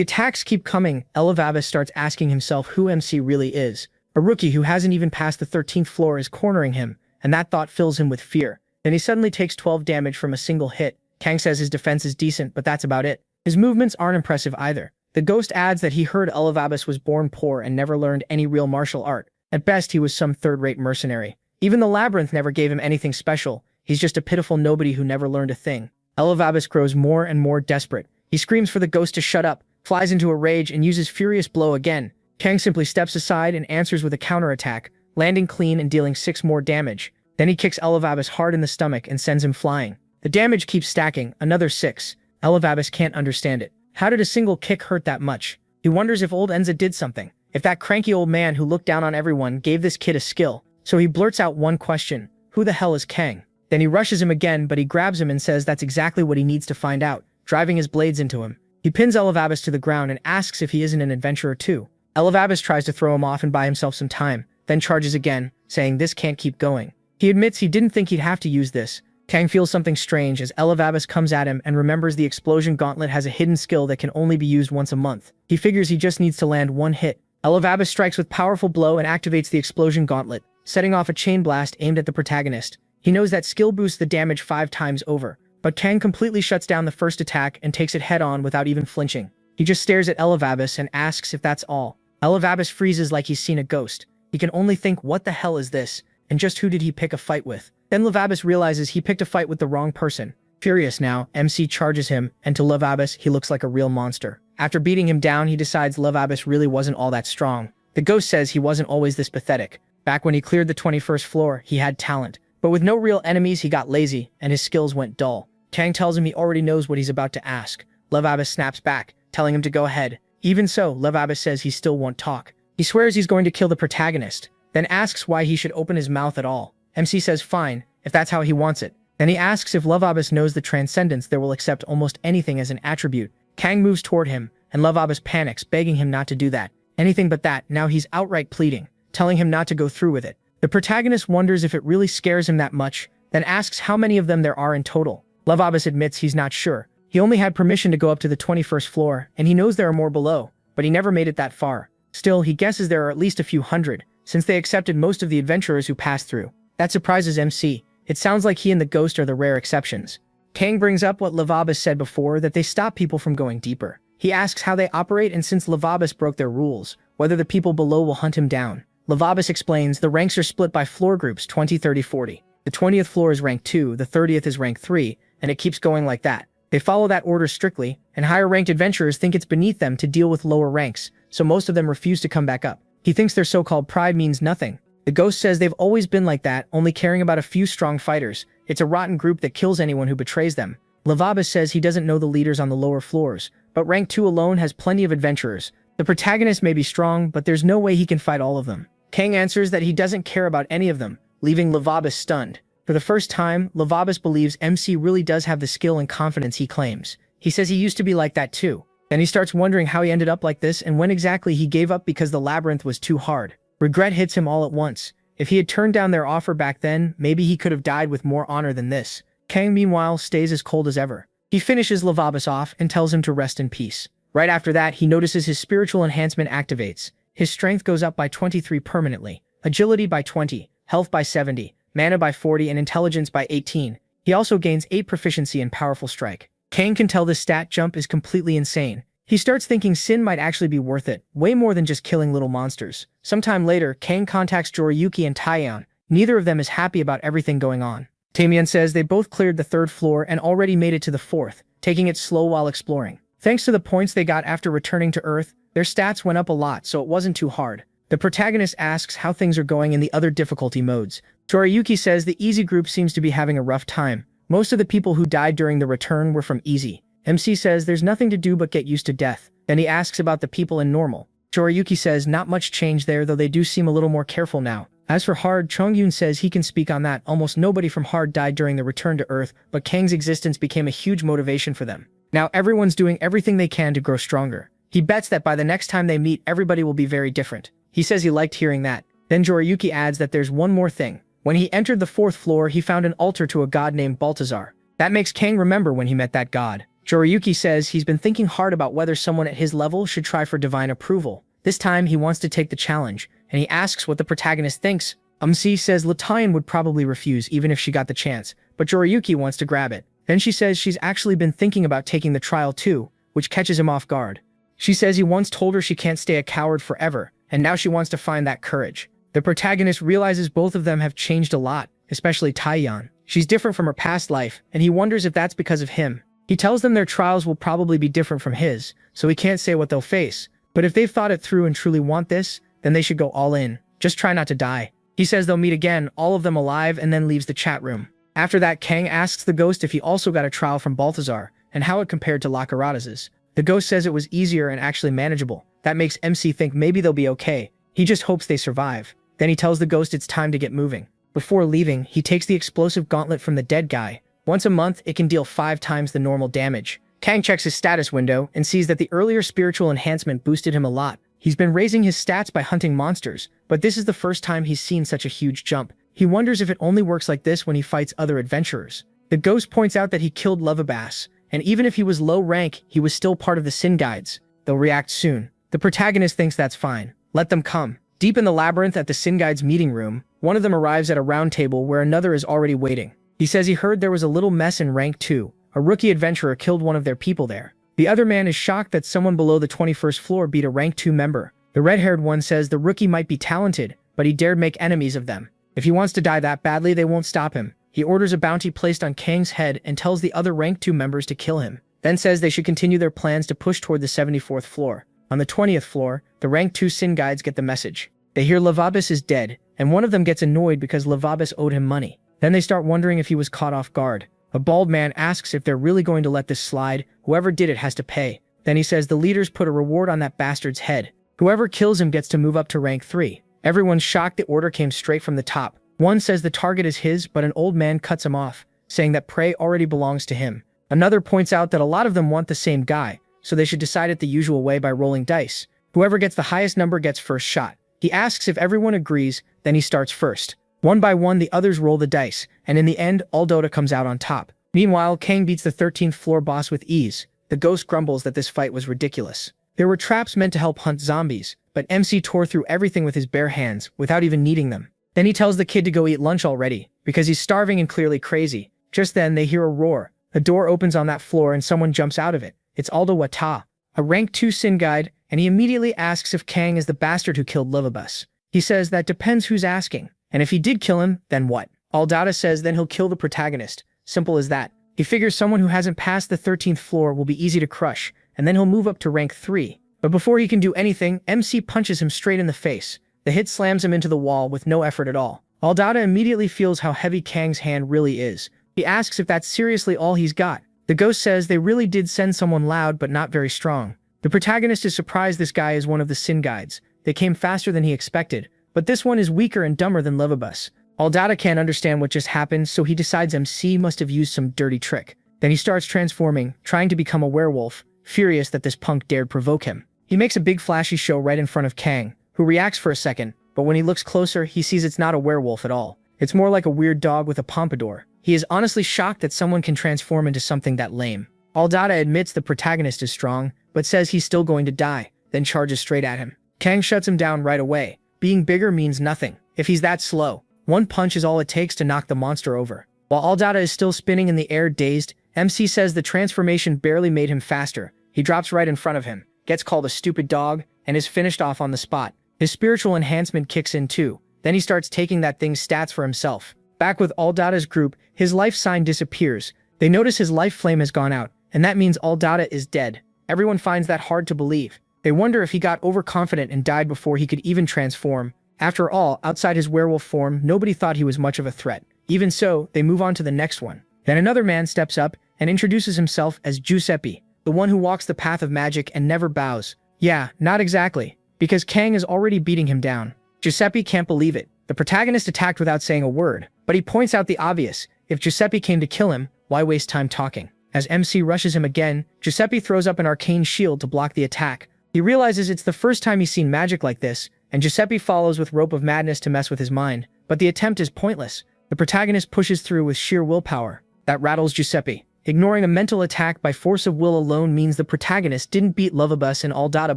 attacks keep coming, Elevest starts asking himself who MC really is. A rookie who hasn't even passed the 13th floor is cornering him, and that thought fills him with fear. Then he suddenly takes 12 damage from a single hit. Kang says his defense is decent, but that's about it. His movements aren't impressive either. The ghost adds that he heard Elevest was born poor and never learned any real martial art. At best, he was some third-rate mercenary. Even the labyrinth never gave him anything special. He's just a pitiful nobody who never learned a thing. Elevest grows more and more desperate. He screams for the ghost to shut up, flies into a rage, and uses Furious Blow again. Kang simply steps aside and answers with a counterattack, landing clean and dealing 6 more damage. Then he kicks Elevest hard in the stomach and sends him flying. The damage keeps stacking, another 6. Elevest can't understand it. How did a single kick hurt that much? He wonders if old Enza did something. If that cranky old man who looked down on everyone gave this kid a skill. So he blurts out one question: who the hell is Kang? Then he rushes him again, but he grabs him and says that's exactly what he needs to find out, driving his blades into him. He pins Elevest to the ground and asks if he isn't an adventurer too. Elevest tries to throw him off and buy himself some time, then charges again, saying this can't keep going. He admits he didn't think he'd have to use this. Kang feels something strange as Elevest comes at him and remembers the explosion gauntlet has a hidden skill that can only be used once a month. He figures he just needs to land one hit. Elevest strikes with powerful blow and activates the explosion gauntlet, setting off a chain blast aimed at the protagonist. He knows that skill boosts the damage 5 times over, but Kang completely shuts down the first attack and takes it head-on without even flinching. He just stares at Elevest and asks if that's all. Elevest freezes like he's seen a ghost. He can only think, what the hell is this? And just who did he pick a fight with? Then Elevest realizes he picked a fight with the wrong person. Furious now, MC charges him, and to Elevest, he looks like a real monster. After beating him down, he decides Elevest really wasn't all that strong. The ghost says he wasn't always this pathetic. Back when he cleared the 21st floor, he had talent. But with no real enemies, he got lazy, and his skills went dull. Kang tells him he already knows what he's about to ask. Elevest snaps back, telling him to go ahead. Even so, Elevest says he still won't talk. He swears he's going to kill the protagonist, then asks why he should open his mouth at all. MC says fine, if that's how he wants it. Then he asks if Elevest knows the transcendence that will accept almost anything as an attribute. Kang moves toward him, and Elevest panics, begging him not to do that. Anything but that. Now he's outright pleading, telling him not to go through with it. The protagonist wonders if it really scares him that much, then asks how many of them there are in total. Elevest admits he's not sure. He only had permission to go up to the 21st floor, and he knows there are more below, but he never made it that far. Still, he guesses there are at least a few hundred, since they accepted most of the adventurers who passed through. That surprises MC. It sounds like he and the ghost are the rare exceptions. Kang brings up what Elevest said before, that they stop people from going deeper. He asks how they operate and since Lavabis broke their rules, whether the people below will hunt him down. Lavabis explains the ranks are split by floor groups 20, 30, 40. The 20th floor is rank 2, the 30th is rank 3, and it keeps going like that. They follow that order strictly, and higher-ranked adventurers think it's beneath them to deal with lower ranks, so most of them refuse to come back up. He thinks their so-called pride means nothing. The ghost says they've always been like that, only caring about a few strong fighters. It's a rotten group that kills anyone who betrays them. Lavabis says he doesn't know the leaders on the lower floors, but rank 2 alone has plenty of adventurers. The protagonist may be strong, but there's no way he can fight all of them. Kang answers that he doesn't care about any of them, leaving Lavabis stunned. For the first time, Lavabis believes MC really does have the skill and confidence he claims. He says he used to be like that too. Then he starts wondering how he ended up like this and when exactly he gave up because the labyrinth was too hard. Regret hits him all at once. If he had turned down their offer back then, maybe he could have died with more honor than this. Kang, meanwhile, stays as cold as ever. He finishes Lavabis off and tells him to rest in peace. Right after that, he notices his spiritual enhancement activates. His strength goes up by 23 permanently, agility by 20, health by 70, mana by 40, and intelligence by 18. He also gains 8 proficiency in powerful strike. Kang can tell this stat jump is completely insane. He starts thinking Sin might actually be worth it, way more than just killing little monsters. Sometime later, Kang contacts Joriyuki and Taeyeon. Neither of them is happy about everything going on. Taeyeon says they both cleared the 3rd floor and already made it to the 4th, taking it slow while exploring. Thanks to the points they got after returning to Earth, their stats went up a lot, so it wasn't too hard. The protagonist asks how things are going in the other difficulty modes. Joriyuki says the easy group seems to be having a rough time. Most of the people who died during the return were from easy. MC says there's nothing to do but get used to death. Then he asks about the people in normal. Joriyuki says not much change there, though they do seem a little more careful now. As for Hard, Chongyun says he can speak on that. Almost nobody from Hard died during the return to Earth, but Kang's existence became a huge motivation for them. Now everyone's doing everything they can to grow stronger. He bets that by the next time they meet, everybody will be very different. He says he liked hearing that. Then Joriyuki adds that there's one more thing. When he entered the 4th floor, he found an altar to a god named Baltazar. That makes Kang remember when he met that god. Joriyuki says he's been thinking hard about whether someone at his level should try for divine approval. This time, he wants to take the challenge, and he asks what the protagonist thinks. MC says Latayan would probably refuse even if she got the chance, but Joriyuki wants to grab it. Then she says she's actually been thinking about taking the trial too, which catches him off guard. She says he once told her she can't stay a coward forever, and now she wants to find that courage. The protagonist realizes both of them have changed a lot, especially Taeyeon. She's different from her past life, and he wonders if that's because of him. He tells them their trials will probably be different from his, so he can't say what they'll face. But if they've thought it through and truly want this, then they should go all in. Just try not to die. He says they'll meet again, all of them alive, and then leaves the chat room. After that, Kang asks the ghost if he also got a trial from Balthazar, and how it compared to Lakarada's. The ghost says it was easier and actually manageable. That makes MC think maybe they'll be okay. He just hopes they survive. Then he tells the ghost it's time to get moving. Before leaving, he takes the explosive gauntlet from the dead guy. Once a month, it can deal 5 times the normal damage. Kang checks his status window and sees that the earlier spiritual enhancement boosted him a lot. He's been raising his stats by hunting monsters, but this is the first time he's seen such a huge jump. He wonders if it only works like this when he fights other adventurers. The ghost points out that he killed Lovabass, and even if he was low rank, he was still part of the Sin Guides. They'll react soon. The protagonist thinks that's fine. Let them come. Deep in the labyrinth at the Sin Guides meeting room, one of them arrives at a round table where another is already waiting. He says he heard there was a little mess in rank 2. A rookie adventurer killed one of their people there. The other man is shocked that someone below the 21st floor beat a rank 2 member. The red-haired one says the rookie might be talented, but he dared make enemies of them. If he wants to die that badly, they won't stop him. He orders a bounty placed on Kang's head and tells the other rank 2 members to kill him. Then says they should continue their plans to push toward the 74th floor. On the 20th floor, the rank 2 Sin Guides get the message. They hear Lavabis is dead, and one of them gets annoyed because Lavabis owed him money. Then they start wondering if he was caught off guard. A bald man asks if they're really going to let this slide. Whoever did it has to pay. Then he says the leaders put a reward on that bastard's head. Whoever kills him gets to move up to rank 3. Everyone's shocked the order came straight from the top. One says the target is his, but an old man cuts him off, saying that prey already belongs to him. Another points out that a lot of them want the same guy, so they should decide it the usual way by rolling dice. Whoever gets the highest number gets first shot. He asks if everyone agrees, then he starts first. One by one, the others roll the dice, and in the end, all Dota comes out on top. Meanwhile, Kang beats the 13th floor boss with ease. The ghost grumbles that this fight was ridiculous. There were traps meant to help hunt zombies, but MC tore through everything with his bare hands, without even needing them. Then he tells the kid to go eat lunch already, because he's starving and clearly crazy. Just then, they hear a roar. A door opens on that floor and someone jumps out of it. It's Aldo Wata. a rank 2 Sin Guide, and he immediately asks if Kang is the bastard who killed Livabus. He says that depends who's asking, and if he did kill him, then what? Aldada says then he'll kill the protagonist. Simple as that. He figures someone who hasn't passed the 13th floor will be easy to crush, and then he'll move up to rank 3. But before he can do anything, MC punches him straight in the face. The hit slams him into the wall with no effort at all. Aldada immediately feels how heavy Kang's hand really is. He asks if that's seriously all he's got. The ghost says they really did send someone loud but not very strong. The protagonist is surprised this guy is one of the Sin Guides. They came faster than he expected, but this one is weaker and dumber than Livabus. Aldada can't understand what just happened, so he decides MC must have used some dirty trick. Then he starts transforming, trying to become a werewolf, furious that this punk dared provoke him. He makes a big flashy show right in front of Kang, who reacts for a second, but when he looks closer, he sees it's not a werewolf at all. It's more like a weird dog with a pompadour. He is honestly shocked that someone can transform into something that lame. Aldada admits the protagonist is strong, but says he's still going to die, then charges straight at him. Kang shuts him down right away. Being bigger means nothing, if he's that slow. One punch is all it takes to knock the monster over. While Aldada is still spinning in the air dazed, MC says the transformation barely made him faster. He drops right in front of him, gets called a stupid dog, and is finished off on the spot. His spiritual enhancement kicks in too. Then he starts taking that thing's stats for himself. Back with Aldada's group, his life sign disappears. They notice his life flame has gone out, and that means Aldada is dead. Everyone finds that hard to believe. They wonder if he got overconfident and died before he could even transform. After all, outside his werewolf form, nobody thought he was much of a threat. Even so, they move on to the next one. Then another man steps up and introduces himself as Giuseppe, the one who walks the path of magic and never bows. Yeah, not exactly, because Kang is already beating him down. Giuseppe can't believe it. The protagonist attacked without saying a word, but he points out the obvious. If Giuseppe came to kill him, why waste time talking? As MC rushes him again, Giuseppe throws up an arcane shield to block the attack. He realizes it's the first time he's seen magic like this, and Giuseppe follows with Rope of Madness to mess with his mind, but the attempt is pointless. The protagonist pushes through with sheer willpower. That rattles Giuseppe. Ignoring a mental attack by force of will alone means the protagonist didn't beat Livabus and Aldada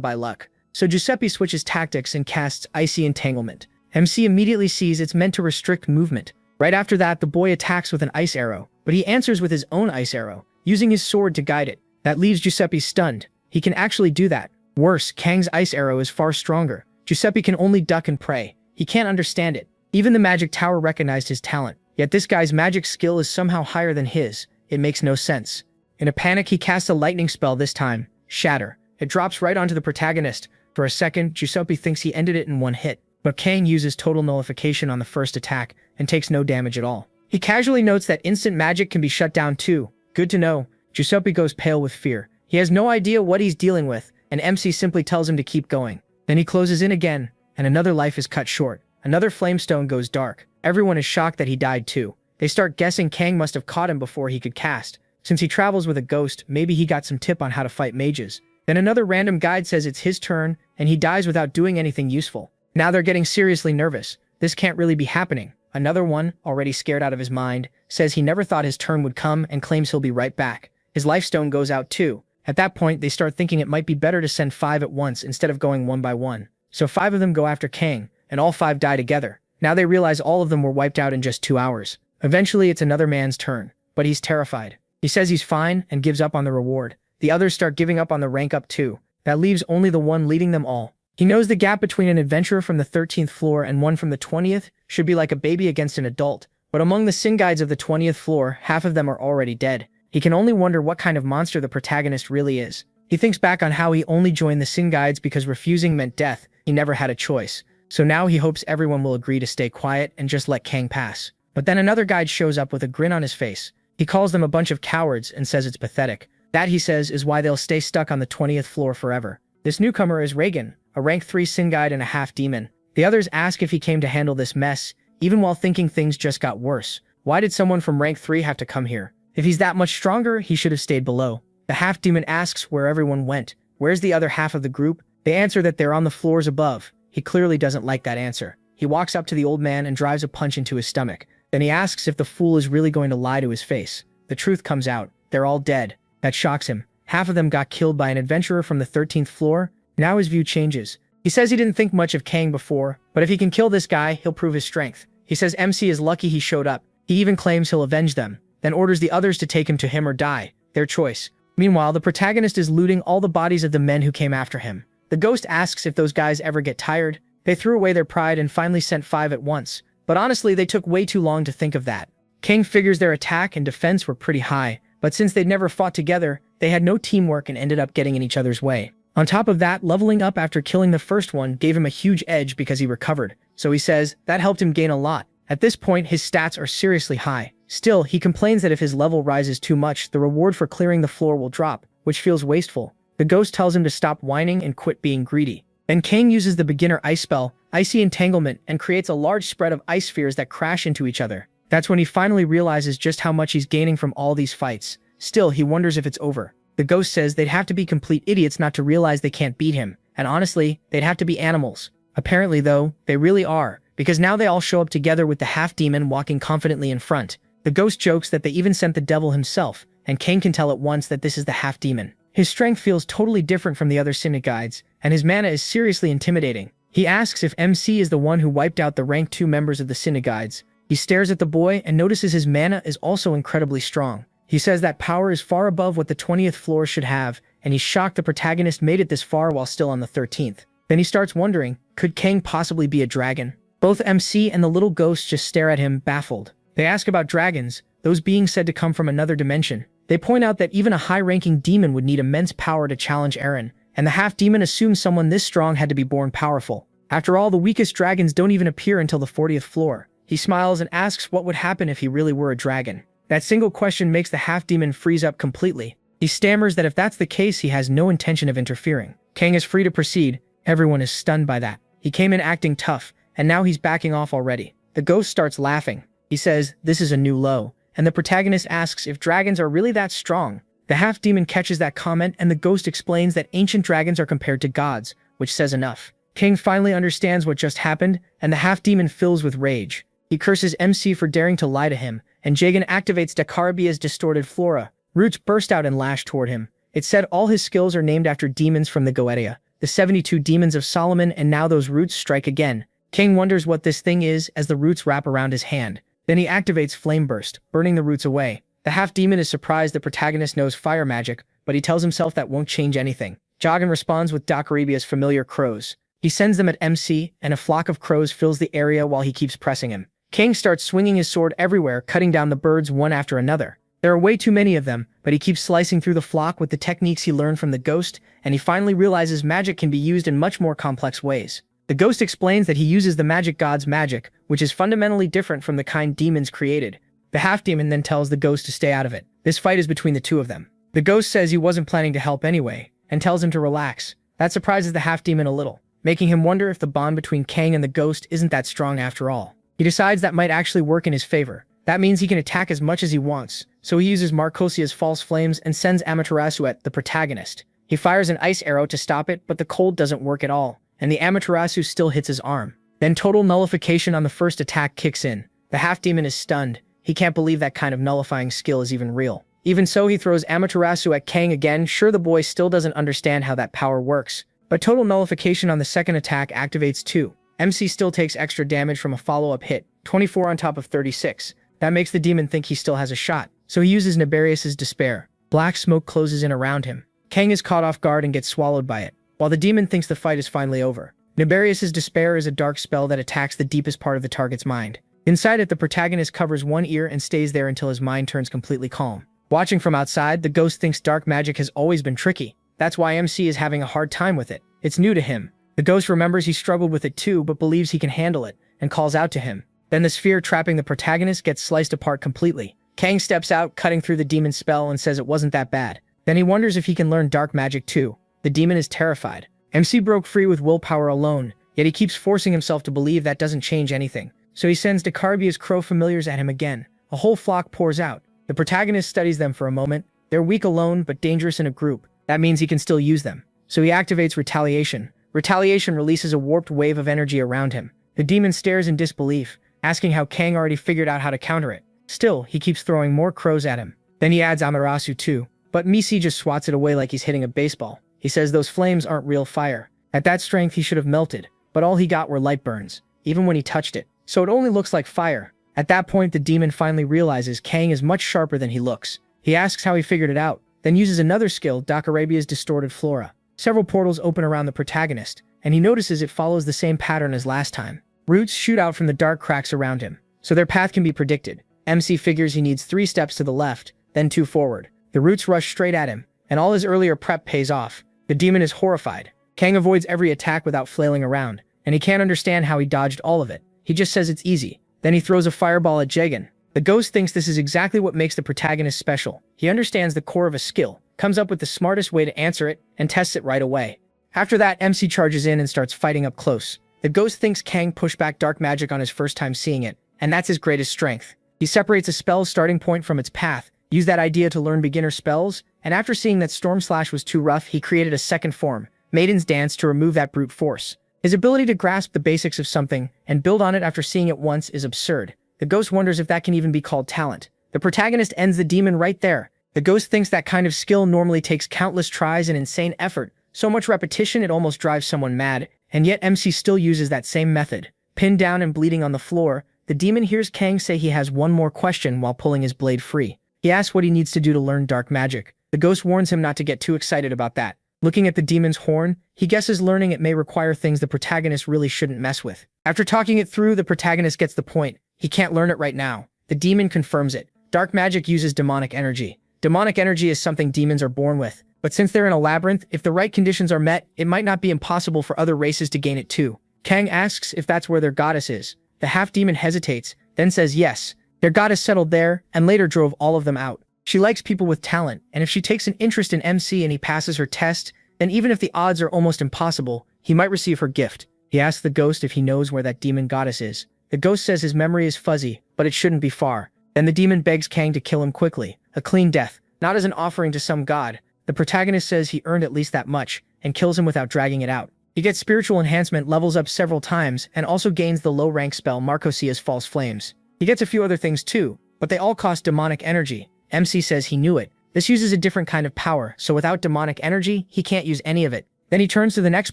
by luck. So Giuseppe switches tactics and casts Icy Entanglement. MC immediately sees it's meant to restrict movement. Right after that, the boy attacks with an ice arrow, but he answers with his own ice arrow, using his sword to guide it. That leaves Giuseppe stunned. He can actually do that. Worse, Kang's ice arrow is far stronger. Giuseppe can only duck and pray. He can't understand it. Even the magic tower recognized his talent, yet this guy's magic skill is somehow higher than his. It makes no sense. In a panic, he casts a lightning spell this time, Shatter. It drops right onto the protagonist. For a second, Giuseppe thinks he ended it in one hit, but Kang uses total nullification on the first attack and takes no damage at all. He casually notes that instant magic can be shut down too. Good to know. Giuseppe goes pale with fear. He has no idea what he's dealing with, and MC simply tells him to keep going. Then he closes in again, and another life is cut short. Another flamestone goes dark. Everyone is shocked that he died too. They start guessing Kang must have caught him before he could cast. Since he travels with a ghost, maybe he got some tip on how to fight mages. Then another random guide says it's his turn, and he dies without doing anything useful. Now they're getting seriously nervous. This can't really be happening. Another one, already scared out of his mind, says he never thought his turn would come and claims he'll be right back. His life stone goes out too. At that point, they start thinking it might be better to send 5 at once instead of going one by one. So 5 of them go after Kang, and all 5 die together. Now they realize all of them were wiped out in just 2 hours. Eventually, it's another man's turn, but he's terrified. He says he's fine and gives up on the reward. The others start giving up on the rank up too. That leaves only the one leading them all. He knows the gap between an adventurer from the 13th floor and one from the 20th should be like a baby against an adult, but among the Sin Guides of the 20th floor, half of them are already dead. He can only wonder what kind of monster the protagonist really is. He thinks back on how he only joined the Sin Guides because refusing meant death. He never had a choice. So now he hopes everyone will agree to stay quiet and just let Kang pass. But then another guide shows up with a grin on his face. He calls them a bunch of cowards and says it's pathetic. That, he says, is why they'll stay stuck on the 20th floor forever. This newcomer is Reagan, a rank 3 Sin Guide and a half-demon. The others ask if he came to handle this mess, even while thinking things just got worse. Why did someone from rank 3 have to come here? If he's that much stronger, he should have stayed below. The half-demon asks where everyone went. Where's the other half of the group? They answer that they're on the floors above. He clearly doesn't like that answer. He walks up to the old man and drives a punch into his stomach. Then he asks if the fool is really going to lie to his face. The truth comes out. They're all dead. That shocks him. Half of them got killed by an adventurer from the 13th floor. Now his view changes. He says he didn't think much of Kang before, but if he can kill this guy, he'll prove his strength. He says MC is lucky he showed up. He even claims he'll avenge them, then orders the others to take him to him or die. Their choice. Meanwhile, the protagonist is looting all the bodies of the men who came after him. The ghost asks if those guys ever get tired. They threw away their pride and finally sent 5 at once. But honestly, they took way too long to think of that. King figures their attack and defense were pretty high, but since they'd never fought together, they had no teamwork and ended up getting in each other's way. On top of that, leveling up after killing the first one gave him a huge edge because he recovered. So he says that helped him gain a lot. At this point, his stats are seriously high. Still, he complains that if his level rises too much, the reward for clearing the floor will drop, which feels wasteful. The ghost tells him to stop whining and quit being greedy. Then King uses the beginner ice spell, Icy Entanglement, and creates a large spread of ice spheres that crash into each other. That's when he finally realizes just how much he's gaining from all these fights. Still, he wonders if it's over. The ghost says they'd have to be complete idiots not to realize they can't beat him, and honestly, they'd have to be animals. Apparently though, they really are, because now they all show up together with the half-demon walking confidently in front. The ghost jokes that they even sent the devil himself, and King can tell at once that this is the half-demon. His strength feels totally different from the other Synagogues, and his mana is seriously intimidating. He asks if MC is the one who wiped out the rank 2 members of the Synagogues. He stares at the boy and notices his mana is also incredibly strong. He says that power is far above what the 20th floor should have, and he's shocked the protagonist made it this far while still on the 13th. Then he starts wondering, could King possibly be a dragon? Both MC and the little ghost just stare at him, baffled. They ask about dragons, those beings said to come from another dimension. They point out that even a high-ranking demon would need immense power to challenge Eren, and the half-demon assumes someone this strong had to be born powerful. After all, the weakest dragons don't even appear until the 40th floor. He smiles and asks what would happen if he really were a dragon. That single question makes the half-demon freeze up completely. He stammers that if that's the case, he has no intention of interfering. King is free to proceed. Everyone is stunned by that. He came in acting tough, and now he's backing off already. The ghost starts laughing. He says, this is a new low, and the protagonist asks if dragons are really that strong. The half-demon catches that comment, and the ghost explains that ancient dragons are compared to gods, which says enough. King finally understands what just happened, and the half-demon fills with rage. He curses MC for daring to lie to him, and Jagan activates Dakarabia's distorted flora. Roots burst out and lash toward him. It said all his skills are named after demons from the Goetia, the 72 demons of Solomon, and now those roots strike again. King wonders what this thing is as the roots wrap around his hand. Then he activates Flame Burst, burning the roots away. The half-demon is surprised the protagonist knows fire magic, but he tells himself that won't change anything. Jagan responds with Dakarabia's familiar crows. He sends them at MC, and a flock of crows fills the area while he keeps pressing him. King starts swinging his sword everywhere, cutting down the birds one after another. There are way too many of them, but he keeps slicing through the flock with the techniques he learned from the ghost, and he finally realizes magic can be used in much more complex ways. The ghost explains that he uses the magic god's magic, which is fundamentally different from the kind demons created. The half-demon then tells the ghost to stay out of it. This fight is between the two of them. The ghost says he wasn't planning to help anyway, and tells him to relax. That surprises the half-demon a little, making him wonder if the bond between Kang and the ghost isn't that strong after all. He decides that might actually work in his favor. That means he can attack as much as he wants, so he uses Marcosia's false flames and sends Amaterasu at the protagonist. He fires an ice arrow to stop it, but the cold doesn't work at all, and the Amaterasu still hits his arm. Then total nullification on the first attack kicks in. The half-demon is stunned. He can't believe that kind of nullifying skill is even real. Even so, he throws Amaterasu at Kang again. Sure, the boy still doesn't understand how that power works, but total nullification on the second attack activates too. MC still takes extra damage from a follow-up hit, 24 on top of 36. That makes the demon think he still has a shot, so he uses Naberius's despair. Black smoke closes in around him. Kang is caught off guard and gets swallowed by it, while the demon thinks the fight is finally over. Naberius's despair is a dark spell that attacks the deepest part of the target's mind. Inside it, the protagonist covers one ear and stays there until his mind turns completely calm. Watching from outside, the ghost thinks dark magic has always been tricky. That's why MC is having a hard time with it. It's new to him. The ghost remembers he struggled with it too, but believes he can handle it, and calls out to him. Then the sphere trapping the protagonist gets sliced apart completely. Kang steps out, cutting through the demon's spell, and says it wasn't that bad. Then he wonders if he can learn dark magic too. The demon is terrified. MC broke free with willpower alone, yet he keeps forcing himself to believe that doesn't change anything. So he sends Dakarabia's crow familiars at him again. A whole flock pours out. The protagonist studies them for a moment. They're weak alone, but dangerous in a group. That means he can still use them. So he activates Retaliation. Retaliation releases a warped wave of energy around him. The demon stares in disbelief, asking how Kang already figured out how to counter it. Still, he keeps throwing more crows at him. Then he adds Amaterasu too, but Misi just swats it away like he's hitting a baseball. He says those flames aren't real fire. At that strength, he should have melted, but all he got were light burns, even when he touched it. So it only looks like fire. At that point, the demon finally realizes Kang is much sharper than he looks. He asks how he figured it out. then uses another skill, Doc Arabia's Distorted Flora. Several portals open around the protagonist, and he notices it follows the same pattern as last time. Roots shoot out from the dark cracks around him, so their path can be predicted. MC figures he needs 3 steps to the left, then 2 forward. The roots rush straight at him, and all his earlier prep pays off. The demon is horrified. Kang avoids every attack without flailing around, and he can't understand how he dodged all of it. He just says it's easy. Then he throws a fireball at Jagan. The ghost thinks this is exactly what makes the protagonist special. He understands the core of a skill, comes up with the smartest way to answer it, and tests it right away. After that, MC charges in and starts fighting up close. The ghost thinks Kang pushed back dark magic on his first time seeing it, and that's his greatest strength. He separates a spell's starting point from its path, used that idea to learn beginner spells, and after seeing that Storm Slash was too rough, he created a second form, Maiden's Dance, to remove that brute force. His ability to grasp the basics of something and build on it after seeing it once is absurd. The ghost wonders if that can even be called talent. The protagonist ends the demon right there. The ghost thinks that kind of skill normally takes countless tries and insane effort, so much repetition it almost drives someone mad, and yet MC still uses that same method. Pinned down and bleeding on the floor, the demon hears Kang say he has one more question while pulling his blade free. He asks what he needs to do to learn dark magic. The ghost warns him not to get too excited about that. Looking at the demon's horn, he guesses learning it may require things the protagonist really shouldn't mess with. After talking it through, the protagonist gets the point. He can't learn it right now. The demon confirms it. Dark magic uses demonic energy. Demonic energy is something demons are born with. But since they're in a labyrinth, if the right conditions are met, it might not be impossible for other races to gain it too. Kang asks if that's where their goddess is. The half-demon hesitates, then says yes. Their goddess settled there, and later drove all of them out. She likes people with talent, and if she takes an interest in MC and he passes her test, then even if the odds are almost impossible, he might receive her gift. He asks the ghost if he knows where that demon goddess is. The ghost says his memory is fuzzy, but it shouldn't be far. Then the demon begs Kang to kill him quickly, a clean death, not as an offering to some god. The protagonist says he earned at least that much, and kills him without dragging it out. He gets spiritual enhancement, levels up several times, and also gains the low-rank spell Marcosia's False Flames. He gets a few other things too, but they all cost demonic energy. MC says he knew it. This uses a different kind of power, so without demonic energy, he can't use any of it. Then he turns to the next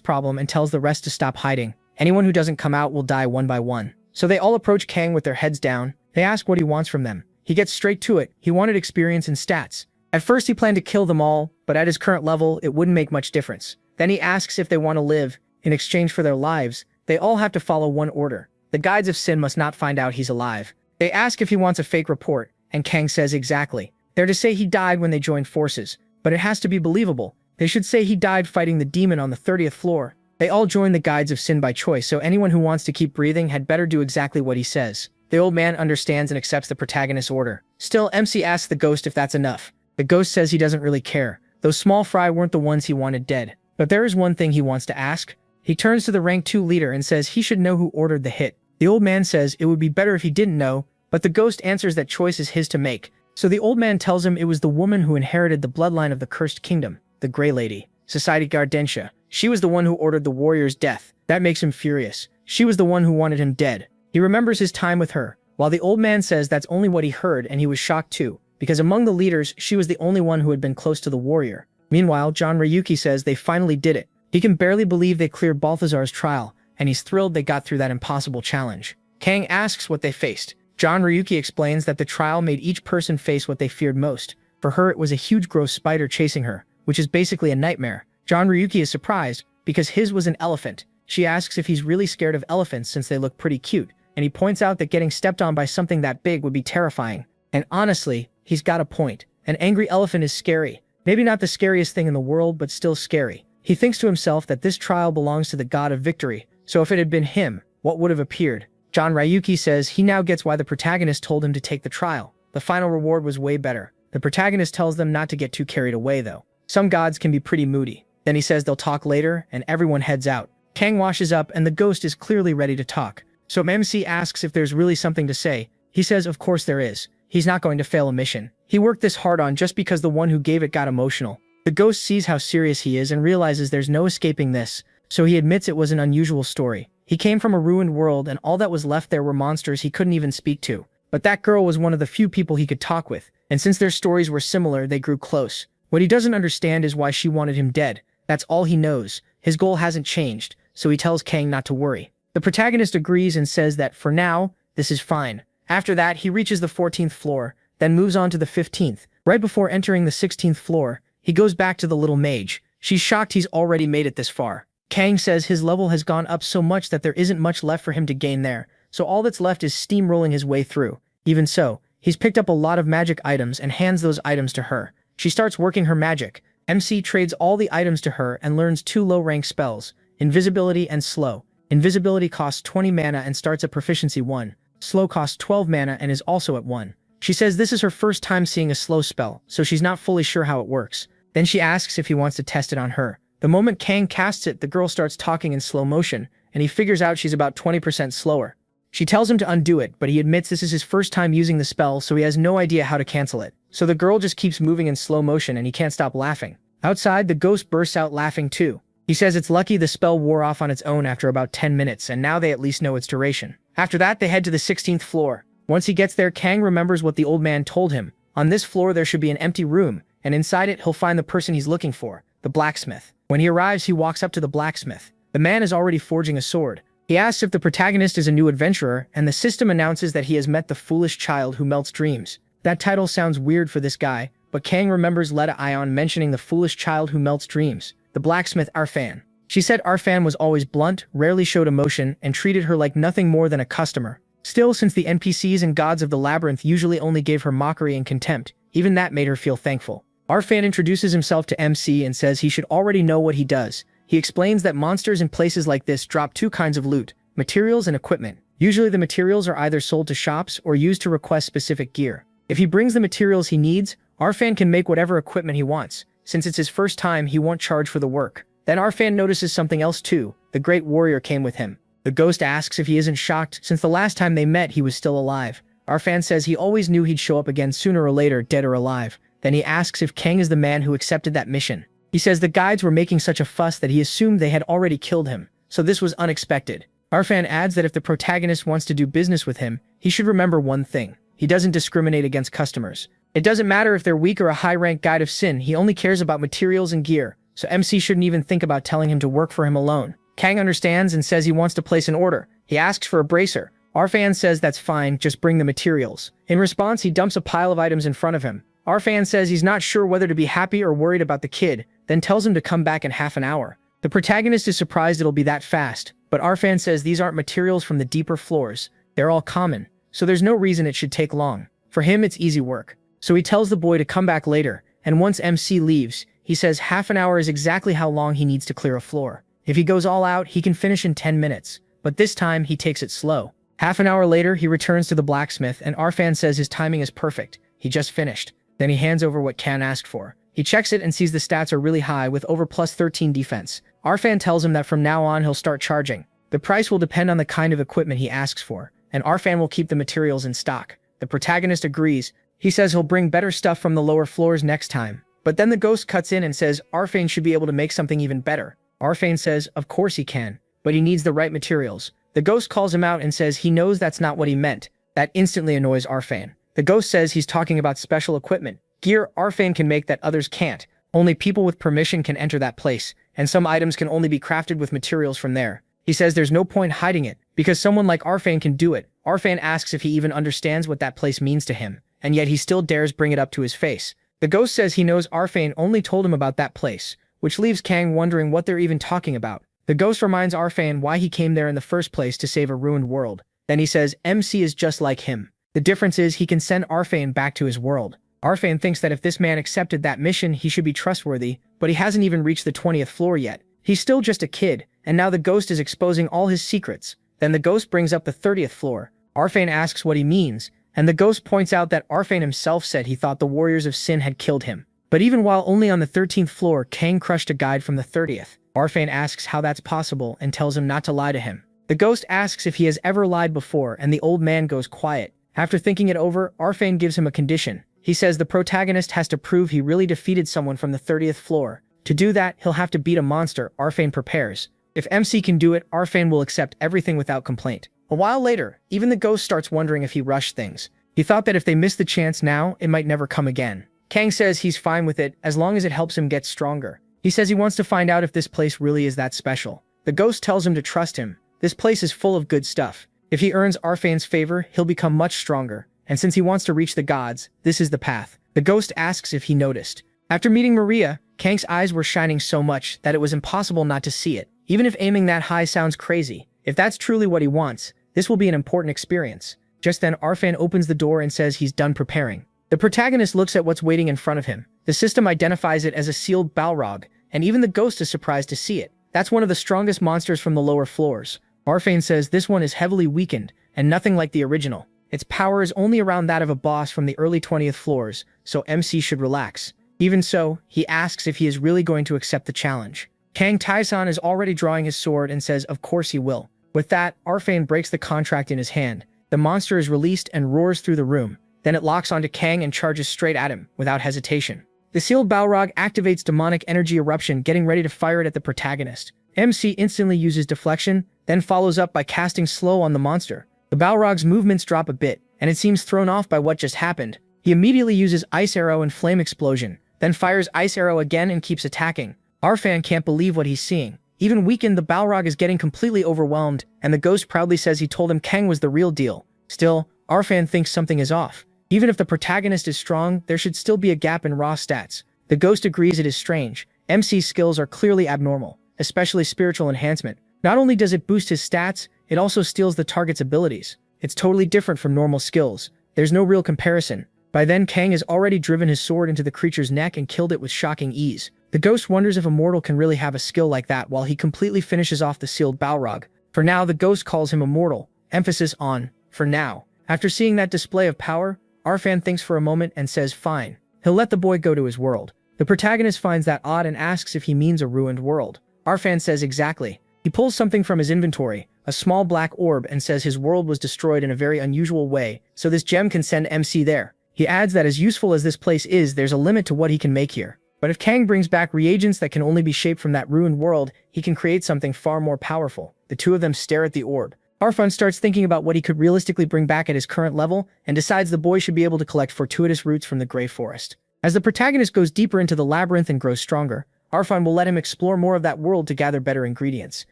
problem and tells the rest to stop hiding. Anyone who doesn't come out will die one by one. So they all approach Kang with their heads down. They ask what he wants from them. He gets straight to it. He wanted experience and stats. At first he planned to kill them all, but at his current level, it wouldn't make much difference. Then he asks if they want to live. In exchange for their lives, they all have to follow one order. The Guides of Sin must not find out he's alive. They ask if he wants a fake report, and Kang says exactly. They're to say he died when they joined forces, but it has to be believable. They should say he died fighting the demon on the 30th floor. They all join the Guides of Sin by choice, so anyone who wants to keep breathing had better do exactly what he says. The old man understands and accepts the protagonist's order. Still, MC asks the ghost if that's enough. The ghost says he doesn't really care. Those small fry weren't the ones he wanted dead. But there is one thing he wants to ask. He turns to the rank 2 leader and says he should know who ordered the hit. The old man says it would be better if he didn't know, but the ghost answers that choice is his to make. So the old man tells him it was the woman who inherited the bloodline of the Cursed Kingdom, the Grey Lady, Society Gardentia. She was the one who ordered the warrior's death. That makes him furious. She was the one who wanted him dead. He remembers his time with her, while the old man says that's only what he heard, and he was shocked too, because among the leaders, she was the only one who had been close to the warrior. Meanwhile, John Ryuki says they finally did it. He can barely believe they cleared Balthazar's trial, and he's thrilled they got through that impossible challenge. Kang asks what they faced. John Ryuki explains that the trial made each person face what they feared most. For her, it was a huge gross spider chasing her, which is basically a nightmare. John Ryuki is surprised, because his was an elephant. She asks if he's really scared of elephants since they look pretty cute, and he points out that getting stepped on by something that big would be terrifying. And honestly, he's got a point. An angry elephant is scary. Maybe not the scariest thing in the world, but still scary. He thinks to himself that this trial belongs to the god of victory, so if it had been him, what would have appeared? John Ryuki says he now gets why the protagonist told him to take the trial. The final reward was way better. The protagonist tells them not to get too carried away though. Some gods can be pretty moody. Then he says they'll talk later, and everyone heads out. Kang washes up, and the ghost is clearly ready to talk. So MC asks if there's really something to say. He says of course there is. He's not going to fail a mission. He worked this hard on just because the one who gave it got emotional. The ghost sees how serious he is and realizes there's no escaping this, so he admits it was an unusual story. He came from a ruined world, and all that was left there were monsters he couldn't even speak to. But that girl was one of the few people he could talk with, and since their stories were similar, they grew close. What he doesn't understand is why she wanted him dead. That's all he knows. His goal hasn't changed, so he tells Kang not to worry. The protagonist agrees and says that for now, this is fine. After that, he reaches the 14th floor, then moves on to the 15th, Right before entering the 16th floor, he goes back to the little mage. She's shocked he's already made it this far. Kang says his level has gone up so much that there isn't much left for him to gain there, so all that's left is steamrolling his way through. Even so, he's picked up a lot of magic items and hands those items to her. She starts working her magic. MC trades all the items to her and learns 2 low-rank spells, Invisibility and Slow. Invisibility costs 20 mana and starts at proficiency 1. Slow costs 12 mana and is also at 1. She says this is her first time seeing a slow spell, so she's not fully sure how it works. Then she asks if he wants to test it on her. The moment Kang casts it, the girl starts talking in slow motion, and he figures out she's about 20% slower. She tells him to undo it, but he admits this is his first time using the spell, so he has no idea how to cancel it. So the girl just keeps moving in slow motion and he can't stop laughing. Outside, the ghost bursts out laughing too. He says it's lucky the spell wore off on its own after about 10 minutes, and now they at least know its duration. After that, they head to the 16th floor. Once he gets there, Kang remembers what the old man told him. On this floor, there should be an empty room, and inside it, he'll find the person he's looking for, the blacksmith. When he arrives, he walks up to the blacksmith. The man is already forging a sword. He asks if the protagonist is a new adventurer, and the system announces that he has met the foolish child who melts dreams. That title sounds weird for this guy, but Kang remembers Leta Ion mentioning the foolish child who melts dreams, the blacksmith Arfan. She said Arfan was always blunt, rarely showed emotion, and treated her like nothing more than a customer. Still, since the NPCs and gods of the labyrinth usually only gave her mockery and contempt, even that made her feel thankful. Arfan introduces himself to MC and says he should already know what he does. He explains that monsters in places like this drop 2 kinds of loot, materials and equipment. Usually the materials are either sold to shops or used to request specific gear. If he brings the materials he needs, Arfan can make whatever equipment he wants. Since it's his first time, he won't charge for the work. Then Arfan notices something else too. The great warrior came with him. The ghost asks if he isn't shocked since the last time they met he was still alive. Arfan says he always knew he'd show up again sooner or later, dead or alive. Then he asks if Kang is the man who accepted that mission. He says the guides were making such a fuss that he assumed they had already killed him, so this was unexpected. Arfan adds that if the protagonist wants to do business with him, he should remember one thing. He doesn't discriminate against customers. It doesn't matter if they're weak or a high-ranked guide of sin, he only cares about materials and gear, so MC shouldn't even think about telling him to work for him alone. Kang understands and says he wants to place an order. He asks for a bracer. Arfan says that's fine, just bring the materials. In response, he dumps a pile of items in front of him. Arfan says he's not sure whether to be happy or worried about the kid, then tells him to come back in half an hour. The protagonist is surprised it'll be that fast, but Arfan says these aren't materials from the deeper floors. They're all common, so there's no reason it should take long. For him, it's easy work. So he tells the boy to come back later, and once MC leaves, he says half an hour is exactly how long he needs to clear a floor. If he goes all out, he can finish in 10 minutes, but this time he takes it slow. Half an hour later, he returns to the blacksmith, and Arfan says his timing is perfect. He just finished. Then he hands over what Kang asked for. He checks it and sees the stats are really high with over plus 13 defense. Arfan tells him that from now on he'll start charging. The price will depend on the kind of equipment he asks for, and Arfan will keep the materials in stock. The protagonist agrees. He says he'll bring better stuff from the lower floors next time. But then the ghost cuts in and says Arfan should be able to make something even better. Arfan says of course he can, but he needs the right materials. The ghost calls him out and says he knows that's not what he meant. That instantly annoys Arfan. The ghost says he's talking about special equipment. Gear Arfan can make that others can't. Only people with permission can enter that place, and some items can only be crafted with materials from there. He says there's no point hiding it, because someone like Arfan can do it. Arfan asks if he even understands what that place means to him, and yet he still dares bring it up to his face. The ghost says he knows Arfan only told him about that place, which leaves Kang wondering what they're even talking about. The ghost reminds Arfan why he came there in the first place to save a ruined world. Then he says MC is just like him. The difference is he can send Arfan back to his world. Arfan thinks that if this man accepted that mission, he should be trustworthy, but he hasn't even reached the 20th floor yet. He's still just a kid, and now the ghost is exposing all his secrets. Then the ghost brings up the 30th floor. Arfan asks what he means, and the ghost points out that Arfan himself said he thought the warriors of sin had killed him. But even while only on the 13th floor, Kang crushed a guide from the 30th. Arfan asks how that's possible and tells him not to lie to him. The ghost asks if he has ever lied before, and the old man goes quiet. After thinking it over, Arfan gives him a condition. He says the protagonist has to prove he really defeated someone from the 30th floor. To do that, he'll have to beat a monster. Arfan prepares. If MC can do it, Arfan will accept everything without complaint. A while later, even the ghost starts wondering if he rushed things. He thought that if they missed the chance now, it might never come again. Kang says he's fine with it, as long as it helps him get stronger. He says he wants to find out if this place really is that special. The ghost tells him to trust him. This place is full of good stuff. If he earns Arfan's favor, he'll become much stronger. And since he wants to reach the gods, this is the path. The ghost asks if he noticed. After meeting Maria, Kang's eyes were shining so much that it was impossible not to see it. Even if aiming that high sounds crazy, if that's truly what he wants, this will be an important experience. Just then, Arfan opens the door and says he's done preparing. The protagonist looks at what's waiting in front of him. The system identifies it as a sealed Balrog, and even the ghost is surprised to see it. That's one of the strongest monsters from the lower floors. Arfan says this one is heavily weakened, and nothing like the original. Its power is only around that of a boss from the early 20th floors, so MC should relax. Even so, he asks if he is really going to accept the challenge. Kang Taesan is already drawing his sword and says of course he will. With that, Arfan breaks the contract in his hand. The monster is released and roars through the room. Then it locks onto Kang and charges straight at him, without hesitation. The sealed Balrog activates demonic energy eruption, getting ready to fire it at the protagonist. MC instantly uses deflection, then follows up by casting slow on the monster. The Balrog's movements drop a bit, and it seems thrown off by what just happened. He immediately uses Ice Arrow and Flame Explosion, then fires Ice Arrow again and keeps attacking. Arfan can't believe what he's seeing. Even weakened, the Balrog is getting completely overwhelmed, and the ghost proudly says he told him Kang was the real deal. Still, Arfan thinks something is off. Even if the protagonist is strong, there should still be a gap in raw stats. The ghost agrees it is strange. MC's skills are clearly abnormal, especially spiritual enhancement. Not only does it boost his stats, it also steals the target's abilities. It's totally different from normal skills. There's no real comparison. By then, Kang has already driven his sword into the creature's neck and killed it with shocking ease. The ghost wonders if a mortal can really have a skill like that while he completely finishes off the sealed Balrog. For now, the ghost calls him immortal. Emphasis on, for now. After seeing that display of power, Arfan thinks for a moment and says fine. He'll let the boy go to his world. The protagonist finds that odd and asks if he means a ruined world. Arfan says exactly. He pulls something from his inventory, a small black orb, and says his world was destroyed in a very unusual way, so this gem can send MC there. He adds that as useful as this place is, there's a limit to what he can make here. But if Kang brings back reagents that can only be shaped from that ruined world, he can create something far more powerful. The two of them stare at the orb. Arfan starts thinking about what he could realistically bring back at his current level, and decides the boy should be able to collect fortuitous roots from the Grey Forest. As the protagonist goes deeper into the labyrinth and grows stronger, Arfan will let him explore more of that world to gather better ingredients.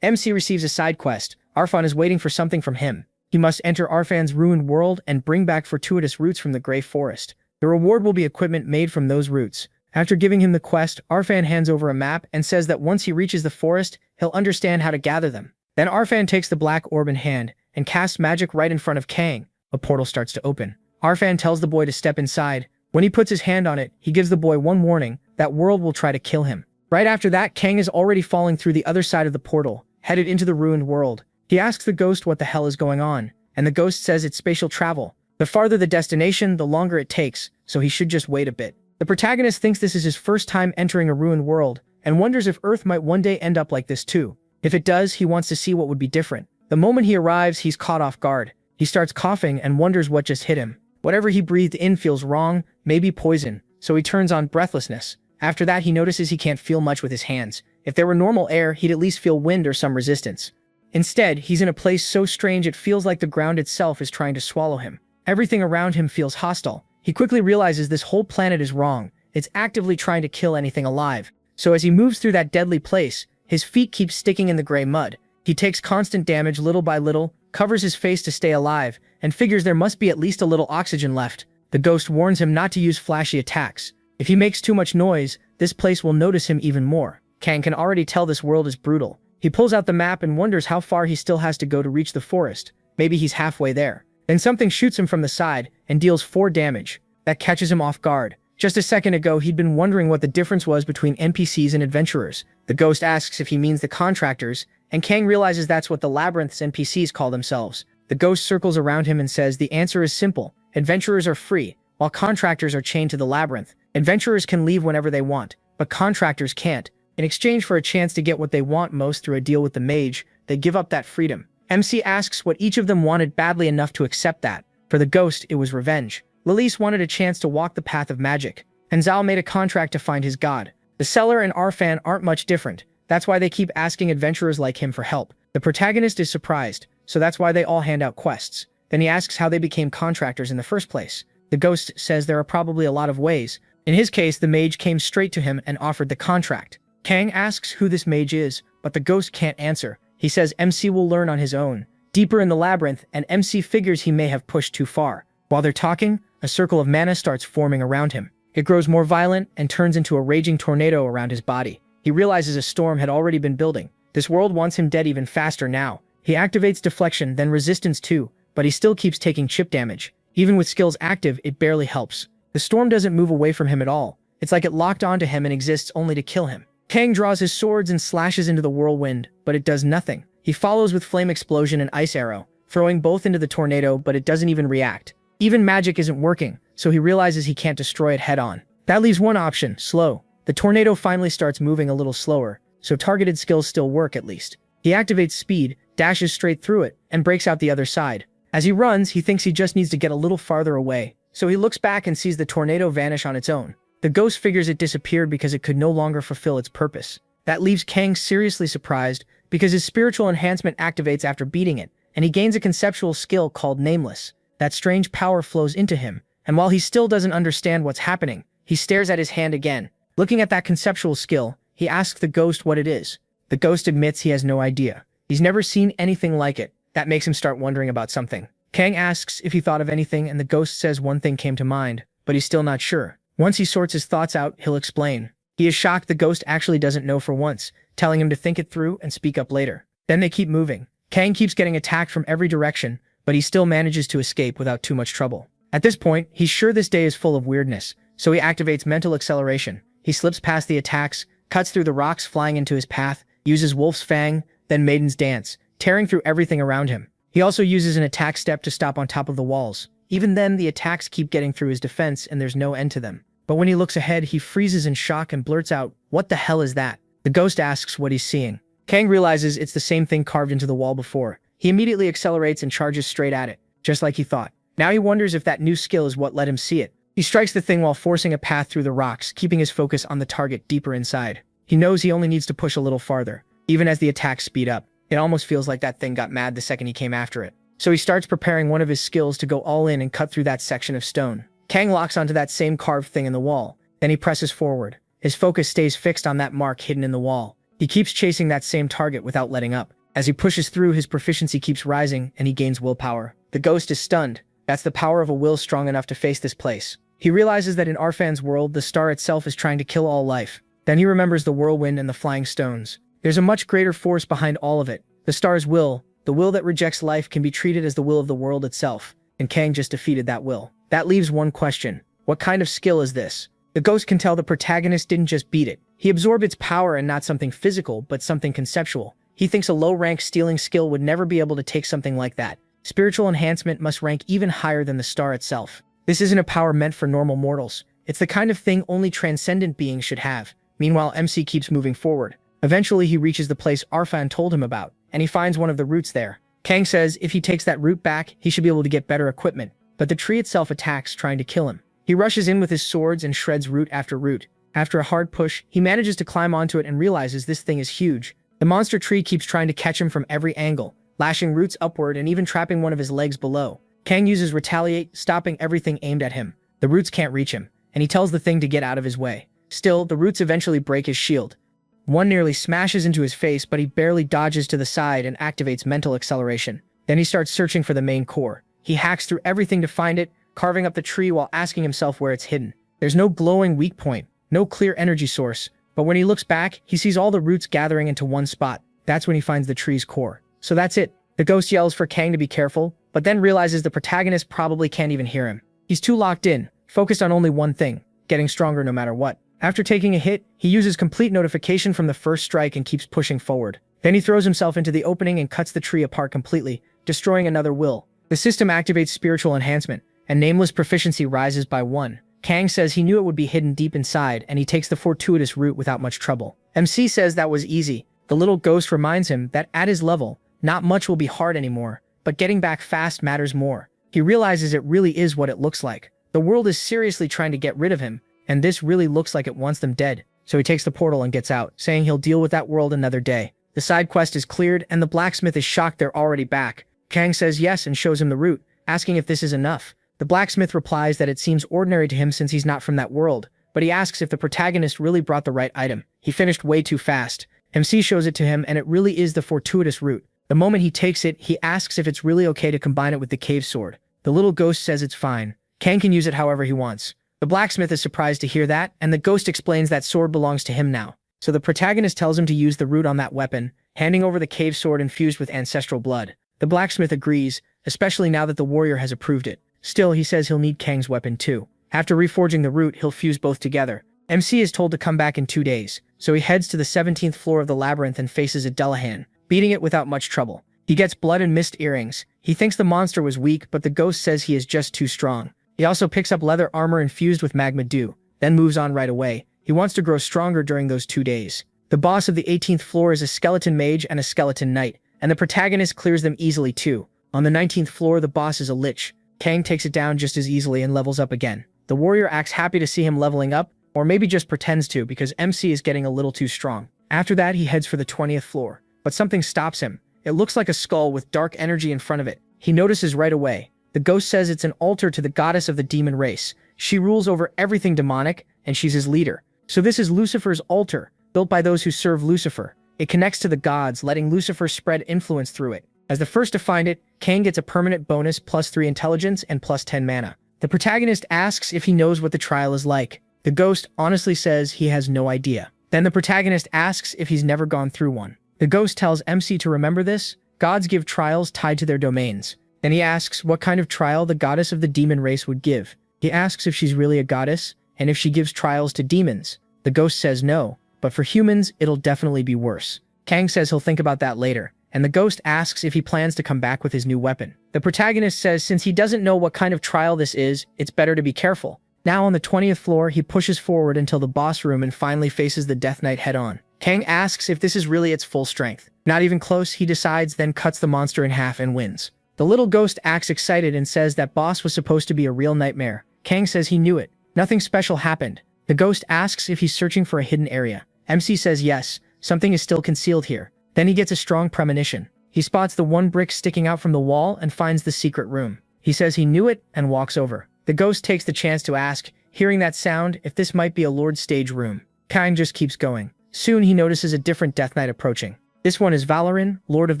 MC receives a side quest. Arfan is waiting for something from him. He must enter Arfan's ruined world and bring back fortuitous roots from the Grey Forest. The reward will be equipment made from those roots. After giving him the quest, Arfan hands over a map and says that once he reaches the forest, he'll understand how to gather them. Then Arfan takes the black orb in hand and casts magic right in front of Kang. A portal starts to open. Arfan tells the boy to step inside. When he puts his hand on it, he gives the boy one warning: that world will try to kill him. Right after that, Kang is already falling through the other side of the portal, headed into the ruined world. He asks the ghost what the hell is going on, and the ghost says it's spatial travel. The farther the destination, the longer it takes, so he should just wait a bit. The protagonist thinks this is his first time entering a ruined world, and wonders if Earth might one day end up like this too. If it does, he wants to see what would be different. The moment he arrives, he's caught off guard. He starts coughing and wonders what just hit him. Whatever he breathed in feels wrong, maybe poison, so he turns on breathlessness. After that, he notices he can't feel much with his hands. If there were normal air, he'd at least feel wind or some resistance. Instead, he's in a place so strange it feels like the ground itself is trying to swallow him. Everything around him feels hostile. He quickly realizes this whole planet is wrong. It's actively trying to kill anything alive. So as he moves through that deadly place, his feet keep sticking in the gray mud. He takes constant damage little by little, covers his face to stay alive, and figures there must be at least a little oxygen left. The ghost warns him not to use flashy attacks. If he makes too much noise, this place will notice him even more. Kang can already tell this world is brutal. He pulls out the map and wonders how far he still has to go to reach the forest. Maybe he's halfway there. Then something shoots him from the side and deals 4 damage. That catches him off guard. Just a second ago, he'd been wondering what the difference was between NPCs and adventurers. The ghost asks if he means the contractors, and Kang realizes that's what the labyrinth's NPCs call themselves. The ghost circles around him and says the answer is simple. Adventurers are free, while contractors are chained to the labyrinth. Adventurers can leave whenever they want, but contractors can't. In exchange for a chance to get what they want most through a deal with the mage, they give up that freedom. MC asks what each of them wanted badly enough to accept that. For the ghost, it was revenge. Lilise wanted a chance to walk the path of magic, and Zal made a contract to find his god. The seller and Arfan aren't much different. That's why they keep asking adventurers like him for help. The protagonist is surprised, so that's why they all hand out quests. Then he asks how they became contractors in the first place. The ghost says there are probably a lot of ways. In his case, the mage came straight to him and offered the contract. Kang asks who this mage is, but the ghost can't answer. He says MC will learn on his own. Deeper in the labyrinth, and MC figures he may have pushed too far. While they're talking, a circle of mana starts forming around him. It grows more violent and turns into a raging tornado around his body. He realizes a storm had already been building. This world wants him dead even faster now. He activates deflection, then resistance too, but he still keeps taking chip damage. Even with skills active, it barely helps. The storm doesn't move away from him at all. It's like it locked onto him and exists only to kill him. Kang draws his swords and slashes into the whirlwind, but it does nothing. He follows with flame explosion and ice arrow, throwing both into the tornado, but it doesn't even react. Even magic isn't working, so he realizes he can't destroy it head-on. That leaves one option: slow. The tornado finally starts moving a little slower, so targeted skills still work at least. He activates speed, dashes straight through it, and breaks out the other side. As he runs, he thinks he just needs to get a little farther away, so he looks back and sees the tornado vanish on its own. The ghost figures it disappeared because it could no longer fulfill its purpose. That leaves Kang seriously surprised, because his spiritual enhancement activates after beating it, and he gains a conceptual skill called Nameless. That strange power flows into him, and while he still doesn't understand what's happening, he stares at his hand again. Looking at that conceptual skill, he asks the ghost what it is. The ghost admits he has no idea. He's never seen anything like it. That makes him start wondering about something. Kang asks if he thought of anything, and the ghost says one thing came to mind, but he's still not sure. Once he sorts his thoughts out, he'll explain. He is shocked the ghost actually doesn't know for once, telling him to think it through and speak up later. Then they keep moving. Kang keeps getting attacked from every direction, but he still manages to escape without too much trouble. At this point, he's sure this day is full of weirdness, so he activates mental acceleration. He slips past the attacks, cuts through the rocks flying into his path, uses Wolf's Fang, then Maiden's Dance, tearing through everything around him. He also uses an attack step to stop on top of the walls. Even then, the attacks keep getting through his defense and there's no end to them. But when he looks ahead, he freezes in shock and blurts out, "What the hell is that?" The ghost asks what he's seeing. Kang realizes it's the same thing carved into the wall before. He immediately accelerates and charges straight at it, just like he thought. Now he wonders if that new skill is what let him see it. He strikes the thing while forcing a path through the rocks, keeping his focus on the target deeper inside. He knows he only needs to push a little farther. Even as the attacks speed up, it almost feels like that thing got mad the second he came after it. So he starts preparing one of his skills to go all in and cut through that section of stone. Kang locks onto that same carved thing in the wall. Then he presses forward. His focus stays fixed on that mark hidden in the wall. He keeps chasing that same target without letting up. As he pushes through, his proficiency keeps rising and he gains willpower. The ghost is stunned. That's the power of a will strong enough to face this place. He realizes that in Arfan's world, the star itself is trying to kill all life. Then he remembers the whirlwind and the flying stones. There's a much greater force behind all of it. The star's will, the will that rejects life, can be treated as the will of the world itself. And Kang just defeated that will. That leaves one question. What kind of skill is this? The ghost can tell the protagonist didn't just beat it. He absorbed its power, and not something physical, but something conceptual. He thinks a low-rank stealing skill would never be able to take something like that. Spiritual enhancement must rank even higher than the star itself. This isn't a power meant for normal mortals. It's the kind of thing only transcendent beings should have. Meanwhile, MC keeps moving forward. Eventually, he reaches the place Arfan told him about, and he finds one of the roots there. Kang says if he takes that root back, he should be able to get better equipment, but the tree itself attacks, trying to kill him. He rushes in with his swords and shreds root after root. After a hard push, he manages to climb onto it and realizes this thing is huge. The monster tree keeps trying to catch him from every angle, lashing roots upward and even trapping one of his legs below. Kang uses Retaliate, stopping everything aimed at him. The roots can't reach him, and he tells the thing to get out of his way. Still, the roots eventually break his shield. One nearly smashes into his face, but he barely dodges to the side and activates mental acceleration. Then he starts searching for the main core. He hacks through everything to find it, carving up the tree while asking himself where it's hidden. There's no glowing weak point, no clear energy source, but when he looks back, he sees all the roots gathering into one spot. That's when he finds the tree's core. So that's it. The ghost yells for Kang to be careful, but then realizes the protagonist probably can't even hear him. He's too locked in, focused on only one thing, getting stronger no matter what. After taking a hit, he uses complete notification from the first strike and keeps pushing forward. Then he throws himself into the opening and cuts the tree apart completely, destroying another will. The system activates spiritual enhancement, and Nameless proficiency rises by 1. Kang says he knew it would be hidden deep inside, and he takes the fortuitous route without much trouble. MC says that was easy. The little ghost reminds him that at his level, not much will be hard anymore, but getting back fast matters more. He realizes it really is what it looks like. The world is seriously trying to get rid of him, and this really looks like it wants them dead. So he takes the portal and gets out, saying he'll deal with that world another day. The side quest is cleared, and the blacksmith is shocked they're already back. Kang says yes and shows him the root, asking if this is enough. The blacksmith replies that it seems ordinary to him since he's not from that world, but he asks if the protagonist really brought the right item. He finished way too fast. MC shows it to him, and it really is the fortuitous root. The moment he takes it, he asks if it's really okay to combine it with the cave sword. The little ghost says it's fine. Kang can use it however he wants. The blacksmith is surprised to hear that, and the ghost explains that sword belongs to him now. So the protagonist tells him to use the root on that weapon, handing over the cave sword infused with ancestral blood. The blacksmith agrees, especially now that the warrior has approved it. Still, he says he'll need Kang's weapon too. After reforging the root, he'll fuse both together. MC is told to come back in 2 days, so he heads to the 17th floor of the labyrinth and faces a Dullahan, beating it without much trouble. He gets blood and mist earrings. He thinks the monster was weak, but the ghost says he is just too strong. He also picks up leather armor infused with magma dew, then moves on right away. He wants to grow stronger during those 2 days. The boss of the 18th floor is a skeleton mage and a skeleton knight, and the protagonist clears them easily too. On the 19th floor, the boss is a lich. Kang takes it down just as easily and levels up again. The warrior acts happy to see him leveling up, or maybe just pretends to because MC is getting a little too strong. After that, he heads for the 20th floor, but something stops him. It looks like a skull with dark energy in front of it. He notices right away. The ghost says it's an altar to the goddess of the demon race. She rules over everything demonic, and she's his leader. So this is Lucifer's altar, built by those who serve Lucifer. It connects to the gods, letting Lucifer spread influence through it. As the first to find it, Kang gets a permanent bonus +3 intelligence and +10 mana. The protagonist asks if he knows what the trial is like. The ghost honestly says he has no idea. Then the protagonist asks if he's never gone through one. The ghost tells MC to remember this. Gods give trials tied to their domains. Then he asks what kind of trial the goddess of the demon race would give. He asks if she's really a goddess, and if she gives trials to demons. The ghost says no, but for humans, it'll definitely be worse. Kang says he'll think about that later, and the ghost asks if he plans to come back with his new weapon. The protagonist says since he doesn't know what kind of trial this is, it's better to be careful. Now on the 20th floor, he pushes forward until the boss room and finally faces the Death Knight head-on. Kang asks if this is really its full strength. Not even close, he decides, then cuts the monster in half and wins. The little ghost acts excited and says that boss was supposed to be a real nightmare. Kang says he knew it. Nothing special happened. The ghost asks if he's searching for a hidden area. MC says yes, something is still concealed here. Then he gets a strong premonition. He spots the one brick sticking out from the wall and finds the secret room. He says he knew it and walks over. The ghost takes the chance to ask, hearing that sound, if this might be a Lord's stage room. Kang just keeps going. Soon he notices a different Death Knight approaching. This one is Valoran, Lord of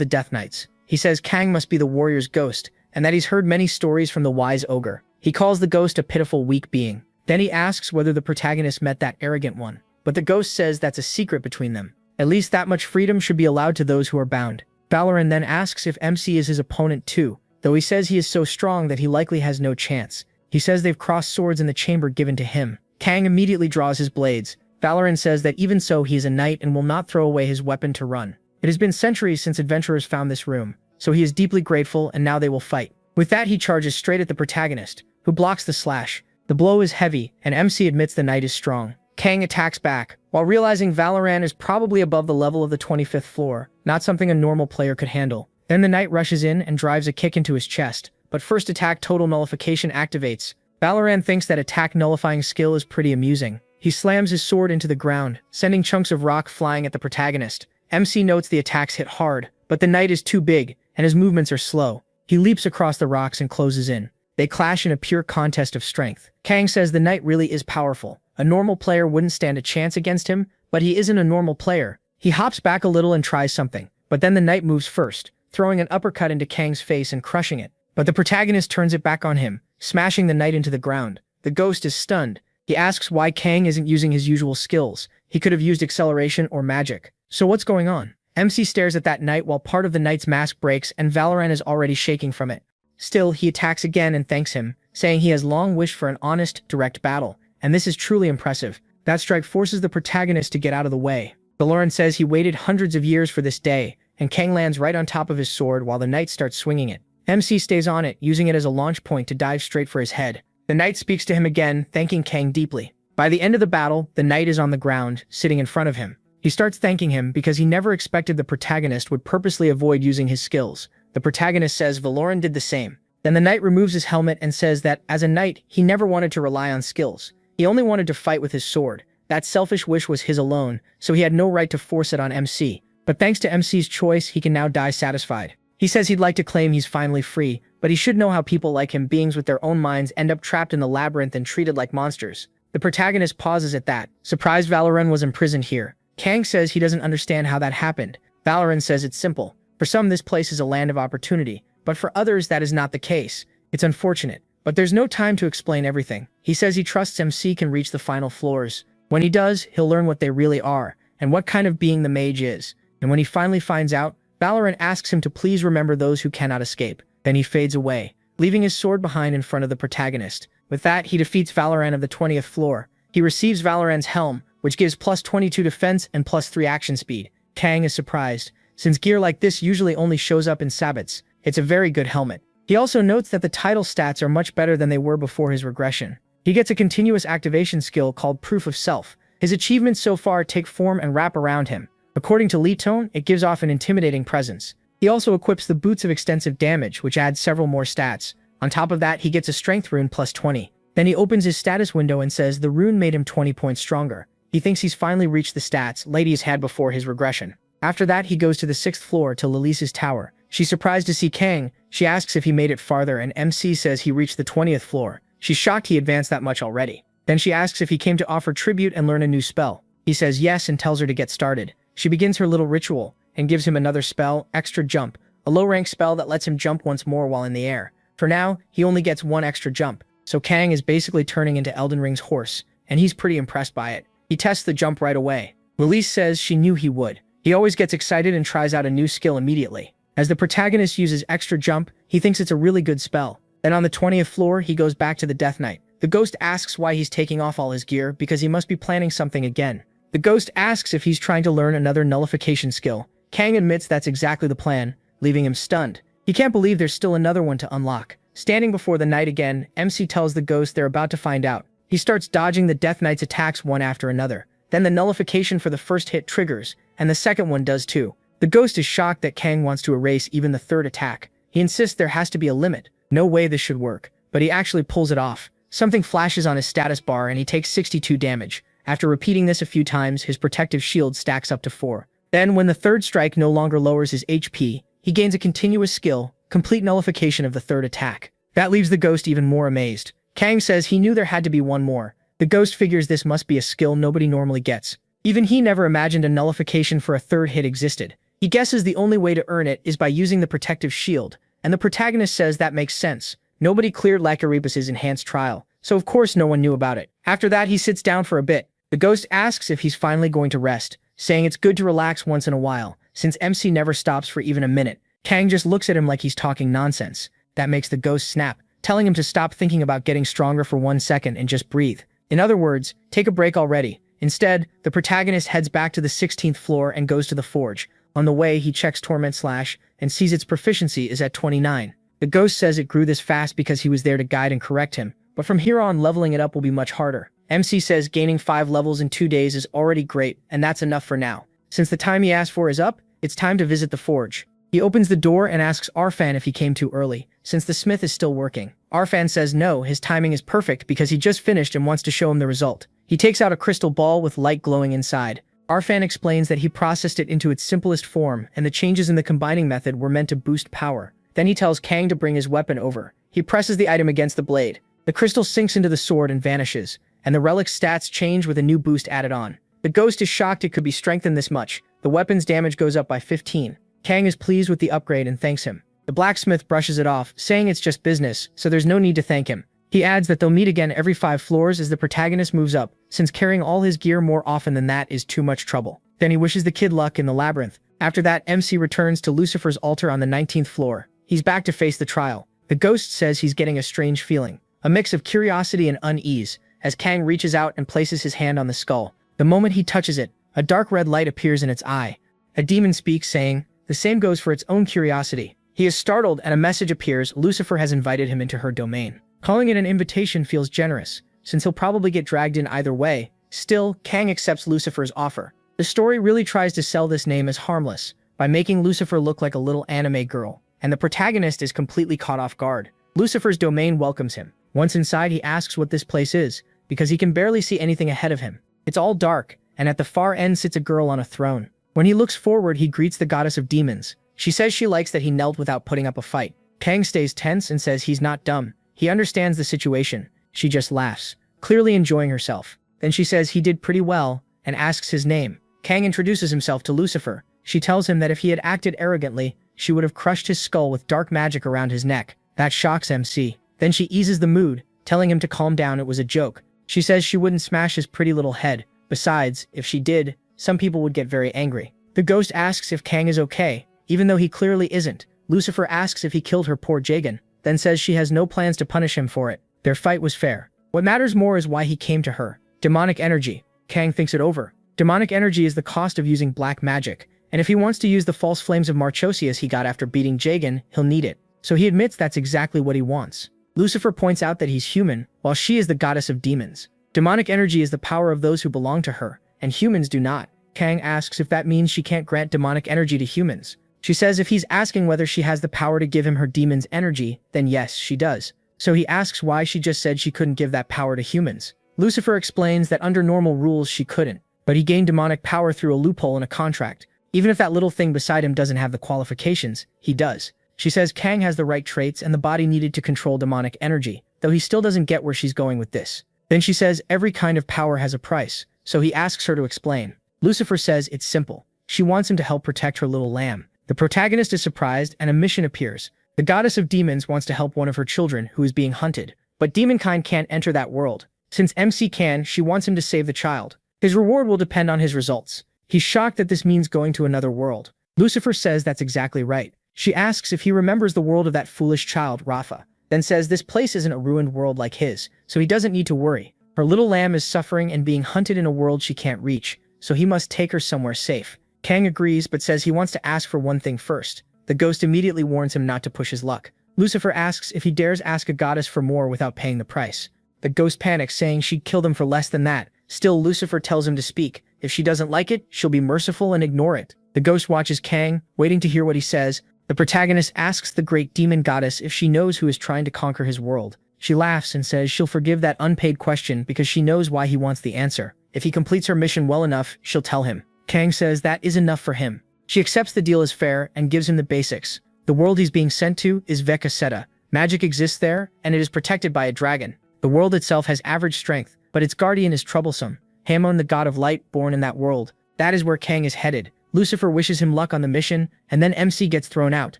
the Death Knights. He says Kang must be the warrior's ghost, and that he's heard many stories from the wise ogre. He calls the ghost a pitiful, weak being. Then he asks whether the protagonist met that arrogant one. But the ghost says that's a secret between them. At least that much freedom should be allowed to those who are bound. Valoran then asks if MC is his opponent too, though he says he is so strong that he likely has no chance. He says they've crossed swords in the chamber given to him. Kang immediately draws his blades. Valoran says that even so he is a knight and will not throw away his weapon to run. It has been centuries since adventurers found this room, so he is deeply grateful and now they will fight. With that he charges straight at the protagonist, who blocks the slash. The blow is heavy, and MC admits the knight is strong. Kang attacks back, while realizing Valoran is probably above the level of the 25th floor, not something a normal player could handle. Then the knight rushes in and drives a kick into his chest, but first attack total nullification activates. Valoran thinks that attack nullifying skill is pretty amusing. He slams his sword into the ground, sending chunks of rock flying at the protagonist. MC notes the attacks hit hard, but the knight is too big, and his movements are slow. He leaps across the rocks and closes in. They clash in a pure contest of strength. Kang says the knight really is powerful. A normal player wouldn't stand a chance against him, but he isn't a normal player. He hops back a little and tries something, but then the knight moves first, throwing an uppercut into Kang's face and crushing it. But the protagonist turns it back on him, smashing the knight into the ground. The ghost is stunned. He asks why Kang isn't using his usual skills. He could have used acceleration or magic. So what's going on? MC stares at that knight while part of the knight's mask breaks and Valoran is already shaking from it. Still, he attacks again and thanks him, saying he has long wished for an honest, direct battle, and this is truly impressive. That strike forces the protagonist to get out of the way. Valoran says he waited hundreds of years for this day, and Kang lands right on top of his sword while the knight starts swinging it. MC stays on it, using it as a launch point to dive straight for his head. The knight speaks to him again, thanking Kang deeply. By the end of the battle, the knight is on the ground, sitting in front of him. He starts thanking him because he never expected the protagonist would purposely avoid using his skills. The protagonist says Valoran did the same. Then the knight removes his helmet and says that, as a knight, he never wanted to rely on skills. He only wanted to fight with his sword. That selfish wish was his alone, so he had no right to force it on MC. But thanks to MC's choice, he can now die satisfied. He says he'd like to claim he's finally free, but he should know how people like him, beings with their own minds, end up trapped in the labyrinth and treated like monsters. The protagonist pauses at that, surprised Valoran was imprisoned here. Kang says he doesn't understand how that happened. Valoran says it's simple. For some, this place is a land of opportunity, but for others that is not the case. It's unfortunate, But there's no time to explain everything. He says he trusts MC can reach the final floors. When he does, he'll learn what they really are, and what kind of being the mage is. And when he finally finds out, Valorant asks him to please remember those who cannot escape. Then he fades away, leaving his sword behind in front of the protagonist. With that, he defeats Valorant of the 20th floor. He receives Valorant's helm, which gives plus 22 defense and plus 3 action speed. Kang is surprised, since gear like this usually only shows up in Sabbats. It's a very good helmet. He also notes that the title stats are much better than they were before his regression. He gets a continuous activation skill called Proof of Self. His achievements so far take form and wrap around him. According to Tone, it gives off an intimidating presence. He also equips the Boots of Extensive Damage, which adds several more stats. On top of that, he gets a Strength rune plus 20. Then he opens his status window and says the rune made him 20 points stronger. He thinks he's finally reached the stats Ladies had before his regression. After that, he goes to the 6th floor to Lilise's tower. She's surprised to see Kang. She asks if he made it farther, and MC says he reached the 20th floor. She's shocked he advanced that much already. Then she asks if he came to offer tribute and learn a new spell. He says yes and tells her to get started. She begins her little ritual and gives him another spell, Extra Jump, a low-rank spell that lets him jump once more while in the air. For now, he only gets 1 extra jump, so Kang is basically turning into Elden Ring's horse, and he's pretty impressed by it. He tests the jump right away. Lilise says she knew he would. He always gets excited and tries out a new skill immediately. As the protagonist uses Extra Jump, he thinks it's a really good spell. Then on the 20th floor, he goes back to the Death Knight. The ghost asks why he's taking off all his gear because he must be planning something again. The ghost asks if he's trying to learn another nullification skill. Kang admits that's exactly the plan, leaving him stunned. He can't believe there's still another one to unlock. Standing before the knight again, MC tells the ghost they're about to find out. He starts dodging the Death Knight's attacks one after another. Then the nullification for the first hit triggers, and the second one does too. The ghost is shocked that Kang wants to erase even the third attack. He insists there has to be a limit. No way this should work. But he actually pulls it off. Something flashes on his status bar and he takes 62 damage. After repeating this a few times, his protective shield stacks up to 4. Then, when the third strike no longer lowers his HP, he gains a continuous skill, complete nullification of the third attack. That leaves the ghost even more amazed. Kang says he knew there had to be one more. The ghost figures this must be a skill nobody normally gets. Even he never imagined a nullification for a third hit existed. He guesses the only way to earn it is by using the protective shield, and the protagonist says that makes sense. Nobody cleared Lacaripus's enhanced trial, so of course no one knew about it. After that, he sits down for a bit. The ghost asks if he's finally going to rest, saying it's good to relax once in a while, since MC never stops for even a minute. Kang just looks at him like he's talking nonsense. That makes the ghost snap, telling him to stop thinking about getting stronger for 1 second and just breathe. In other words, take a break already. Instead, the protagonist heads back to the 16th floor and goes to the forge. On the way, he checks Torment Slash and sees its proficiency is at 29. The ghost says it grew this fast because he was there to guide and correct him, but from here on leveling it up will be much harder. MC says gaining 5 levels in 2 days is already great, and that's enough for now. Since the time he asked for is up, it's time to visit the forge. He opens the door and asks Arfan if he came too early, since the smith is still working. Arfan says no, his timing is perfect because he just finished and wants to show him the result. He takes out a crystal ball with light glowing inside. Arfan explains that he processed it into its simplest form, and the changes in the combining method were meant to boost power. Then he tells Kang to bring his weapon over. He presses the item against the blade. The crystal sinks into the sword and vanishes, and the relic's stats change with a new boost added on. The ghost is shocked it could be strengthened this much. The weapon's damage goes up by 15. Kang is pleased with the upgrade and thanks him. The blacksmith brushes it off, saying it's just business, so there's no need to thank him. He adds that they'll meet again every 5 floors as the protagonist moves up, since carrying all his gear more often than that is too much trouble. Then he wishes the kid luck in the labyrinth. After that, MC returns to Lucifer's altar on the 19th floor. He's back to face the trial. The ghost says he's getting a strange feeling, a mix of curiosity and unease, as Kang reaches out and places his hand on the skull. The moment he touches it, a dark red light appears in its eye. A demon speaks, saying, the same goes for its own curiosity. He is startled and a message appears. Lucifer has invited him into her domain. Calling it an invitation feels generous, since he'll probably get dragged in either way. Still, Kang accepts Lucifer's offer. The story really tries to sell this name as harmless, by making Lucifer look like a little anime girl, and the protagonist is completely caught off guard. Lucifer's domain welcomes him. Once inside, he asks what this place is, because he can barely see anything ahead of him. It's all dark, and at the far end sits a girl on a throne. When he looks forward, he greets the goddess of demons. She says she likes that he knelt without putting up a fight. Kang stays tense and says he's not dumb. He understands the situation. She just laughs, clearly enjoying herself. Then she says he did pretty well, and asks his name. Kang introduces himself to Lucifer. She tells him that if he had acted arrogantly, she would have crushed his skull with dark magic around his neck. That shocks MC. Then she eases the mood, telling him to calm down, it was a joke. She says she wouldn't smash his pretty little head. Besides, if she did, some people would get very angry. The ghost asks if Kang is okay, even though he clearly isn't. Lucifer asks if he killed her poor Jagan, then says she has no plans to punish him for it. Their fight was fair. What matters more is why he came to her. Demonic energy. Kang thinks it over. Demonic energy is the cost of using black magic, and if he wants to use the false flames of Marchosius he got after beating Jagan, he'll need it. So he admits that's exactly what he wants. Lucifer points out that he's human, while she is the goddess of demons. Demonic energy is the power of those who belong to her, and humans do not. Kang asks if that means she can't grant demonic energy to humans. She says if he's asking whether she has the power to give him her demon's energy, then yes, she does. So he asks why she just said she couldn't give that power to humans. Lucifer explains that under normal rules she couldn't, but he gained demonic power through a loophole in a contract. Even if that little thing beside him doesn't have the qualifications, he does. She says Kang has the right traits and the body needed to control demonic energy, though he still doesn't get where she's going with this. Then she says every kind of power has a price, so he asks her to explain. Lucifer says it's simple. She wants him to help protect her little lamb. The protagonist is surprised and a mission appears. The goddess of demons wants to help one of her children who is being hunted, but demonkind can't enter that world. Since MC can, she wants him to save the child. His reward will depend on his results. He's shocked that this means going to another world. Lucifer says that's exactly right. She asks if he remembers the world of that foolish child, Rafa, then says this place isn't a ruined world like his, so he doesn't need to worry. Her little lamb is suffering and being hunted in a world she can't reach, so he must take her somewhere safe. Kang agrees but says he wants to ask for one thing first. The ghost immediately warns him not to push his luck. Lucifer asks if he dares ask a goddess for more without paying the price. The ghost panics, saying she'd kill them for less than that. Still, Lucifer tells him to speak. If she doesn't like it, she'll be merciful and ignore it. The ghost watches Kang, waiting to hear what he says. The protagonist asks the great demon goddess if she knows who is trying to conquer his world. She laughs and says she'll forgive that unpaid question because she knows why he wants the answer. If he completes her mission well enough, she'll tell him. Kang says that is enough for him. She accepts the deal as fair and gives him the basics. The world he's being sent to is Vekaseta. Magic exists there, and it is protected by a dragon. The world itself has average strength, but its guardian is troublesome. Hamon, the god of light, born in that world. That is where Kang is headed. Lucifer wishes him luck on the mission, and then MC gets thrown out.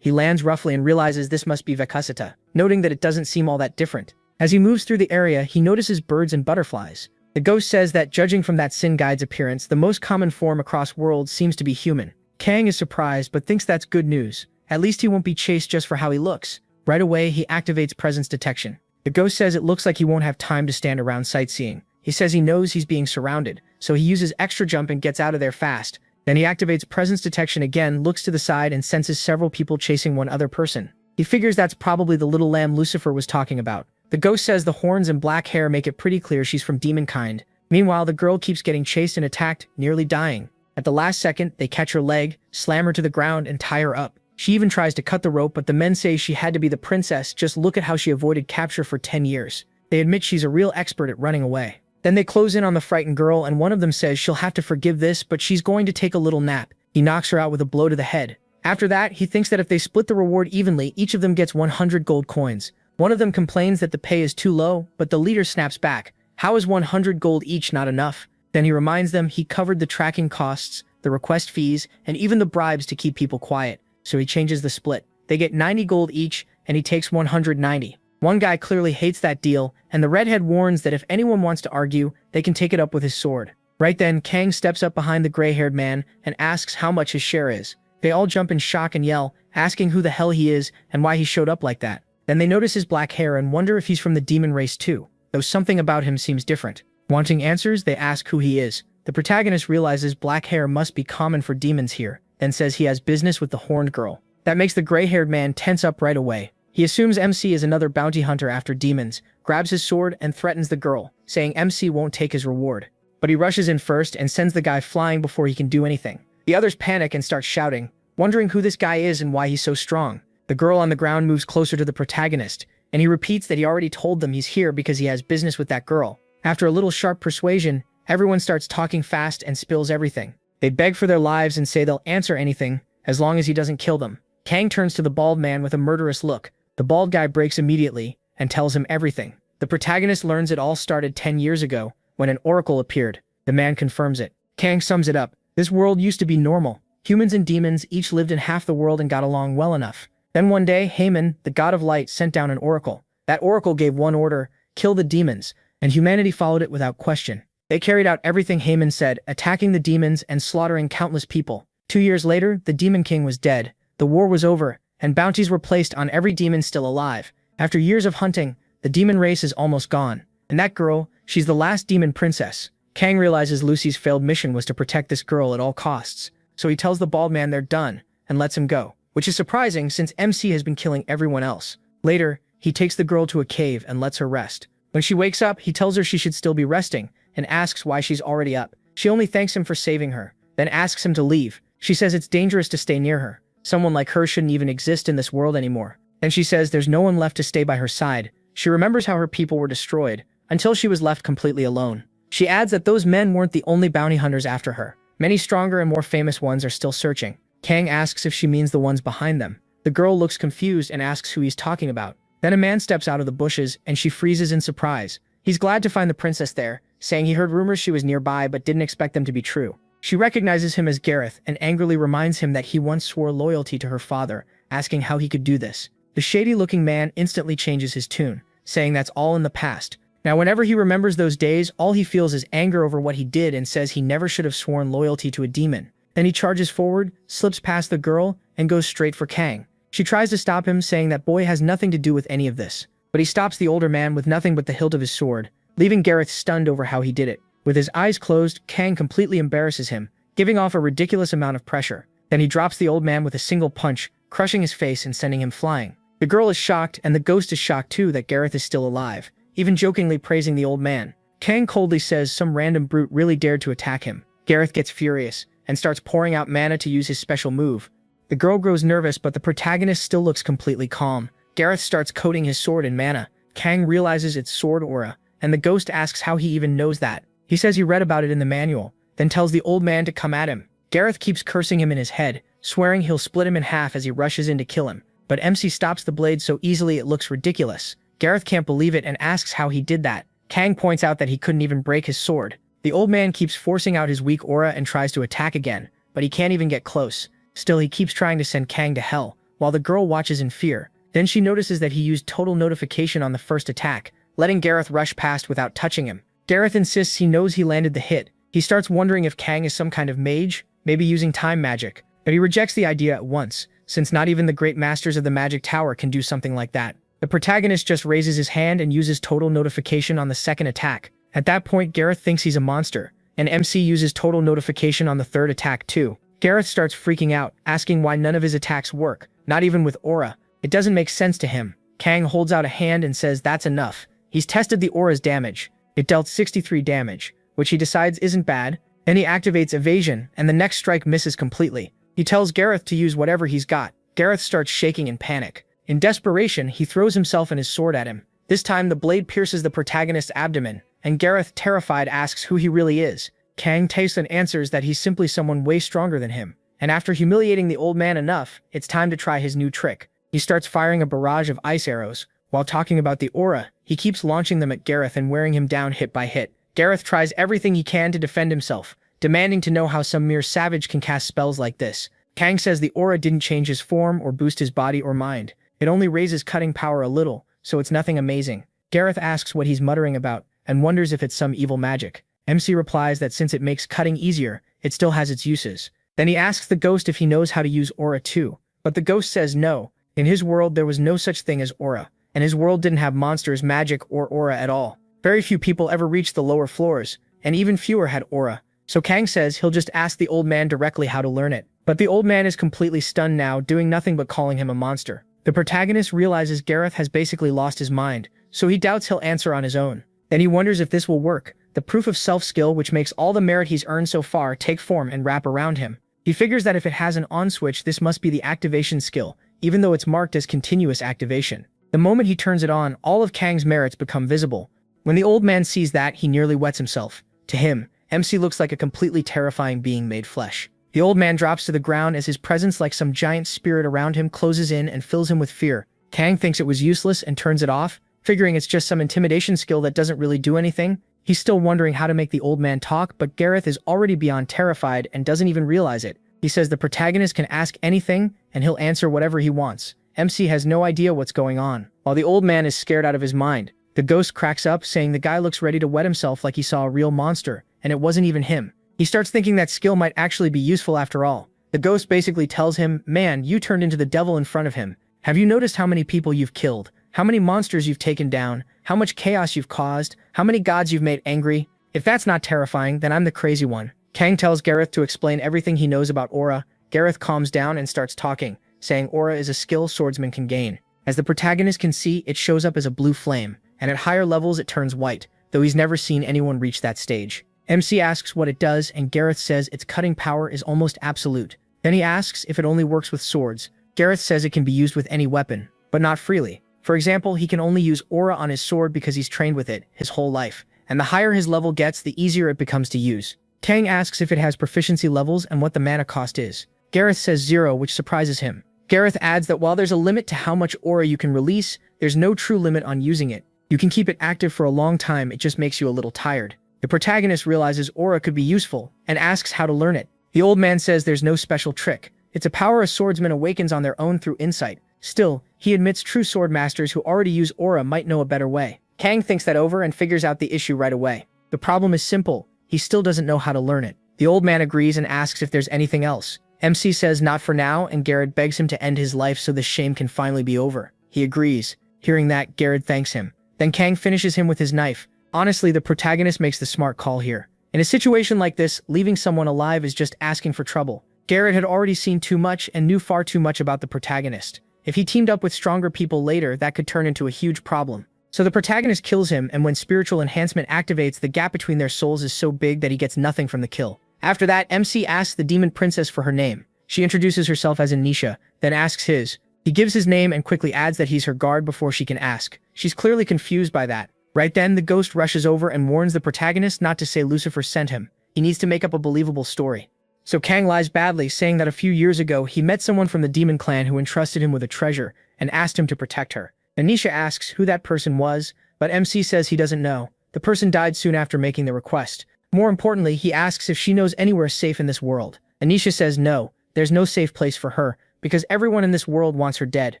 He lands roughly and realizes this must be Vekaseta, noting that it doesn't seem all that different. As he moves through the area, he notices birds and butterflies. The ghost says that judging from that Sin Guide's appearance, the most common form across worlds seems to be human. Kang is surprised but thinks that's good news. At least he won't be chased just for how he looks. Right away, he activates presence detection. The ghost says it looks like he won't have time to stand around sightseeing. He says he knows he's being surrounded, so he uses extra jump and gets out of there fast. Then he activates presence detection again, looks to the side and senses several people chasing one other person. He figures that's probably the little lamb Lucifer was talking about. The ghost says the horns and black hair make it pretty clear she's from demonkind. Meanwhile, the girl keeps getting chased and attacked, nearly dying. At the last second, they catch her leg, slam her to the ground, and tie her up. She even tries to cut the rope, but the men say she had to be the princess. Just look at how she avoided capture for 10 years. They admit she's a real expert at running away. Then they close in on the frightened girl, and one of them says she'll have to forgive this, but she's going to take a little nap. He knocks her out with a blow to the head. After that, he thinks that if they split the reward evenly, each of them gets 100 gold coins. One of them complains that the pay is too low, but the leader snaps back. How is 100 gold each not enough? Then he reminds them he covered the tracking costs, the request fees, and even the bribes to keep people quiet. So he changes the split. They get 90 gold each, and he takes 190. One guy clearly hates that deal, and the redhead warns that if anyone wants to argue, they can take it up with his sword. Right then, Kang steps up behind the gray-haired man and asks how much his share is. They all jump in shock and yell, asking who the hell he is and why he showed up like that. Then they notice his black hair and wonder if he's from the demon race too, though something about him seems different. Wanting answers, they ask who he is. The protagonist realizes black hair must be common for demons here, then says he has business with the horned girl. That makes the gray-haired man tense up right away. He assumes MC is another bounty hunter after demons, grabs his sword and threatens the girl, saying MC won't take his reward. But he rushes in first and sends the guy flying before he can do anything. The others panic and start shouting, wondering who this guy is and why he's so strong. The girl on the ground moves closer to the protagonist, and he repeats that he already told them he's here because he has business with that girl. After a little sharp persuasion, everyone starts talking fast and spills everything. They beg for their lives and say they'll answer anything, as long as he doesn't kill them. Kang turns to the bald man with a murderous look. The bald guy breaks immediately and tells him everything. The protagonist learns it all started 10 years ago, when an oracle appeared. The man confirms it. Kang sums it up. This world used to be normal. Humans and demons each lived in half the world and got along well enough. Then one day, Haman, the god of light, sent down an oracle. That oracle gave one order: kill the demons, and humanity followed it without question. They carried out everything Haman said, attacking the demons and slaughtering countless people. 2 years later, the Demon King was dead, the war was over, and bounties were placed on every demon still alive. After years of hunting, the demon race is almost gone. And that girl, she's the last demon princess. Kang realizes Lucy's failed mission was to protect this girl at all costs. So he tells the bald man they're done, and lets him go. Which is surprising since MC has been killing everyone else. Later, he takes the girl to a cave and lets her rest. When she wakes up, he tells her she should still be resting, and asks why she's already up. She only thanks him for saving her, then asks him to leave. She says it's dangerous to stay near her. Someone like her shouldn't even exist in this world anymore. Then she says there's no one left to stay by her side. She remembers how her people were destroyed, until she was left completely alone. She adds that those men weren't the only bounty hunters after her. Many stronger and more famous ones are still searching. Kang asks if she means the ones behind them. The girl looks confused and asks who he's talking about. Then a man steps out of the bushes and she freezes in surprise. He's glad to find the princess there, saying he heard rumors she was nearby but didn't expect them to be true. She recognizes him as Gareth and angrily reminds him that he once swore loyalty to her father, asking how he could do this. The shady-looking man instantly changes his tune, saying that's all in the past. Now whenever he remembers those days, all he feels is anger over what he did and says he never should have sworn loyalty to a demon. Then he charges forward, slips past the girl, and goes straight for Kang. She tries to stop him, saying that boy has nothing to do with any of this. But he stops the older man with nothing but the hilt of his sword, leaving Gareth stunned over how he did it. With his eyes closed, Kang completely embarrasses him, giving off a ridiculous amount of pressure. Then he drops the old man with a single punch, crushing his face and sending him flying. The girl is shocked, and the ghost is shocked too that Gareth is still alive, even jokingly praising the old man. Kang coldly says some random brute really dared to attack him. Gareth gets furious, and starts pouring out mana to use his special move. The girl grows nervous, but the protagonist still looks completely calm. Gareth starts coating his sword in mana. Kang realizes it's sword aura, and the ghost asks how he even knows that. He says he read about it in the manual, then tells the old man to come at him. Gareth keeps cursing him in his head, swearing he'll split him in half as he rushes in to kill him. But MC stops the blade so easily it looks ridiculous. Gareth can't believe it and asks how he did that. Kang points out that he couldn't even break his sword. The old man keeps forcing out his weak aura and tries to attack again, but he can't even get close. Still, he keeps trying to send Kang to hell, while the girl watches in fear. Then she notices that he used total notification on the first attack, letting Gareth rush past without touching him. Gareth insists he knows he landed the hit. He starts wondering if Kang is some kind of mage, maybe using time magic, but he rejects the idea at once, since not even the great masters of the magic tower can do something like that. The protagonist just raises his hand and uses total notification on the second attack. At that point, Gareth thinks he's a monster, and MC uses total notification on the third attack too. Gareth starts freaking out, asking why none of his attacks work, not even with aura. It doesn't make sense to him. Kang holds out a hand and says that's enough. He's tested the aura's damage. It dealt 63 damage, which he decides isn't bad. Then he activates evasion, and the next strike misses completely. He tells Gareth to use whatever he's got. Gareth starts shaking in panic. In desperation, he throws himself and his sword at him. This time, the blade pierces the protagonist's abdomen, and Gareth, terrified, asks who he really is. Kang tastes and answers that he's simply someone way stronger than him. And after humiliating the old man enough, it's time to try his new trick. He starts firing a barrage of ice arrows. While talking about the aura, he keeps launching them at Gareth and wearing him down hit by hit. Gareth tries everything he can to defend himself, demanding to know how some mere savage can cast spells like this. Kang says the aura didn't change his form or boost his body or mind. It only raises cutting power a little, so it's nothing amazing. Gareth asks what he's muttering about, and wonders if it's some evil magic. MC replies that since it makes cutting easier, it still has its uses. Then he asks the ghost if he knows how to use aura too, but the ghost says no. In his world there was no such thing as aura, and his world didn't have monsters, magic, or aura at all. Very few people ever reached the lower floors, and even fewer had aura. So Kang says he'll just ask the old man directly how to learn it. But the old man is completely stunned now, doing nothing but calling him a monster. The protagonist realizes Gareth has basically lost his mind, so he doubts he'll answer on his own. Then he wonders if this will work, the proof of self-skill which makes all the merit he's earned so far take form and wrap around him. He figures that if it has an on switch, this must be the activation skill, even though it's marked as continuous activation. The moment he turns it on, all of Kang's merits become visible. When the old man sees that, he nearly wets himself. To him, MC looks like a completely terrifying being made flesh. The old man drops to the ground as his presence, like some giant spirit around him, closes in and fills him with fear. Kang thinks it was useless and turns it off, figuring it's just some intimidation skill that doesn't really do anything. He's still wondering how to make the old man talk, but Gareth is already beyond terrified and doesn't even realize it. He says the protagonist can ask anything, and he'll answer whatever he wants. MC has no idea what's going on. While the old man is scared out of his mind, the ghost cracks up, saying the guy looks ready to wet himself like he saw a real monster, and it wasn't even him. He starts thinking that skill might actually be useful after all. The ghost basically tells him, "Man, you turned into the devil in front of him. Have you noticed how many people you've killed? How many monsters you've taken down? How much chaos you've caused? How many gods you've made angry? If that's not terrifying, then I'm the crazy one." Kang tells Gareth to explain everything he knows about aura. Gareth calms down and starts talking, saying aura is a skill swordsmen can gain. As the protagonist can see, it shows up as a blue flame, and at higher levels it turns white, though he's never seen anyone reach that stage. MC asks what it does, and Gareth says its cutting power is almost absolute. Then he asks if it only works with swords. Gareth says it can be used with any weapon, but not freely. For example, he can only use aura on his sword because he's trained with it his whole life, and the higher his level gets, the easier it becomes to use. Kang asks if it has proficiency levels and what the mana cost is. Gareth says 0, which surprises him. Gareth adds that while there's a limit to how much aura you can release, there's no true limit on using it. You can keep it active for a long time, it just makes you a little tired. The protagonist realizes aura could be useful, and asks how to learn it. The old man says there's no special trick. It's a power a swordsman awakens on their own through insight. Still, he admits true sword masters who already use aura might know a better way. Kang thinks that over and figures out the issue right away. The problem is simple. He still doesn't know how to learn it. The old man agrees and asks if there's anything else. MC says not for now, and Garrett begs him to end his life so the shame can finally be over. He agrees. Hearing that, Garrett thanks him. Then Kang finishes him with his knife. Honestly, the protagonist makes the smart call here. In a situation like this, leaving someone alive is just asking for trouble. Garrett had already seen too much and knew far too much about the protagonist. If he teamed up with stronger people later, that could turn into a huge problem. So the protagonist kills him, and when spiritual enhancement activates, the gap between their souls is so big that he gets nothing from the kill. After that, MC asks the demon princess for her name. She introduces herself as Anisha, then asks his. He gives his name and quickly adds that he's her guard before she can ask. She's clearly confused by that. Right then, the ghost rushes over and warns the protagonist not to say Lucifer sent him. He needs to make up a believable story. So Kang lies badly, saying that a few years ago he met someone from the demon clan who entrusted him with a treasure and asked him to protect her. Anisha asks who that person was, but MC says he doesn't know. The person died soon after making the request. More importantly, he asks if she knows anywhere safe in this world. Anisha says no, there's no safe place for her, because everyone in this world wants her dead.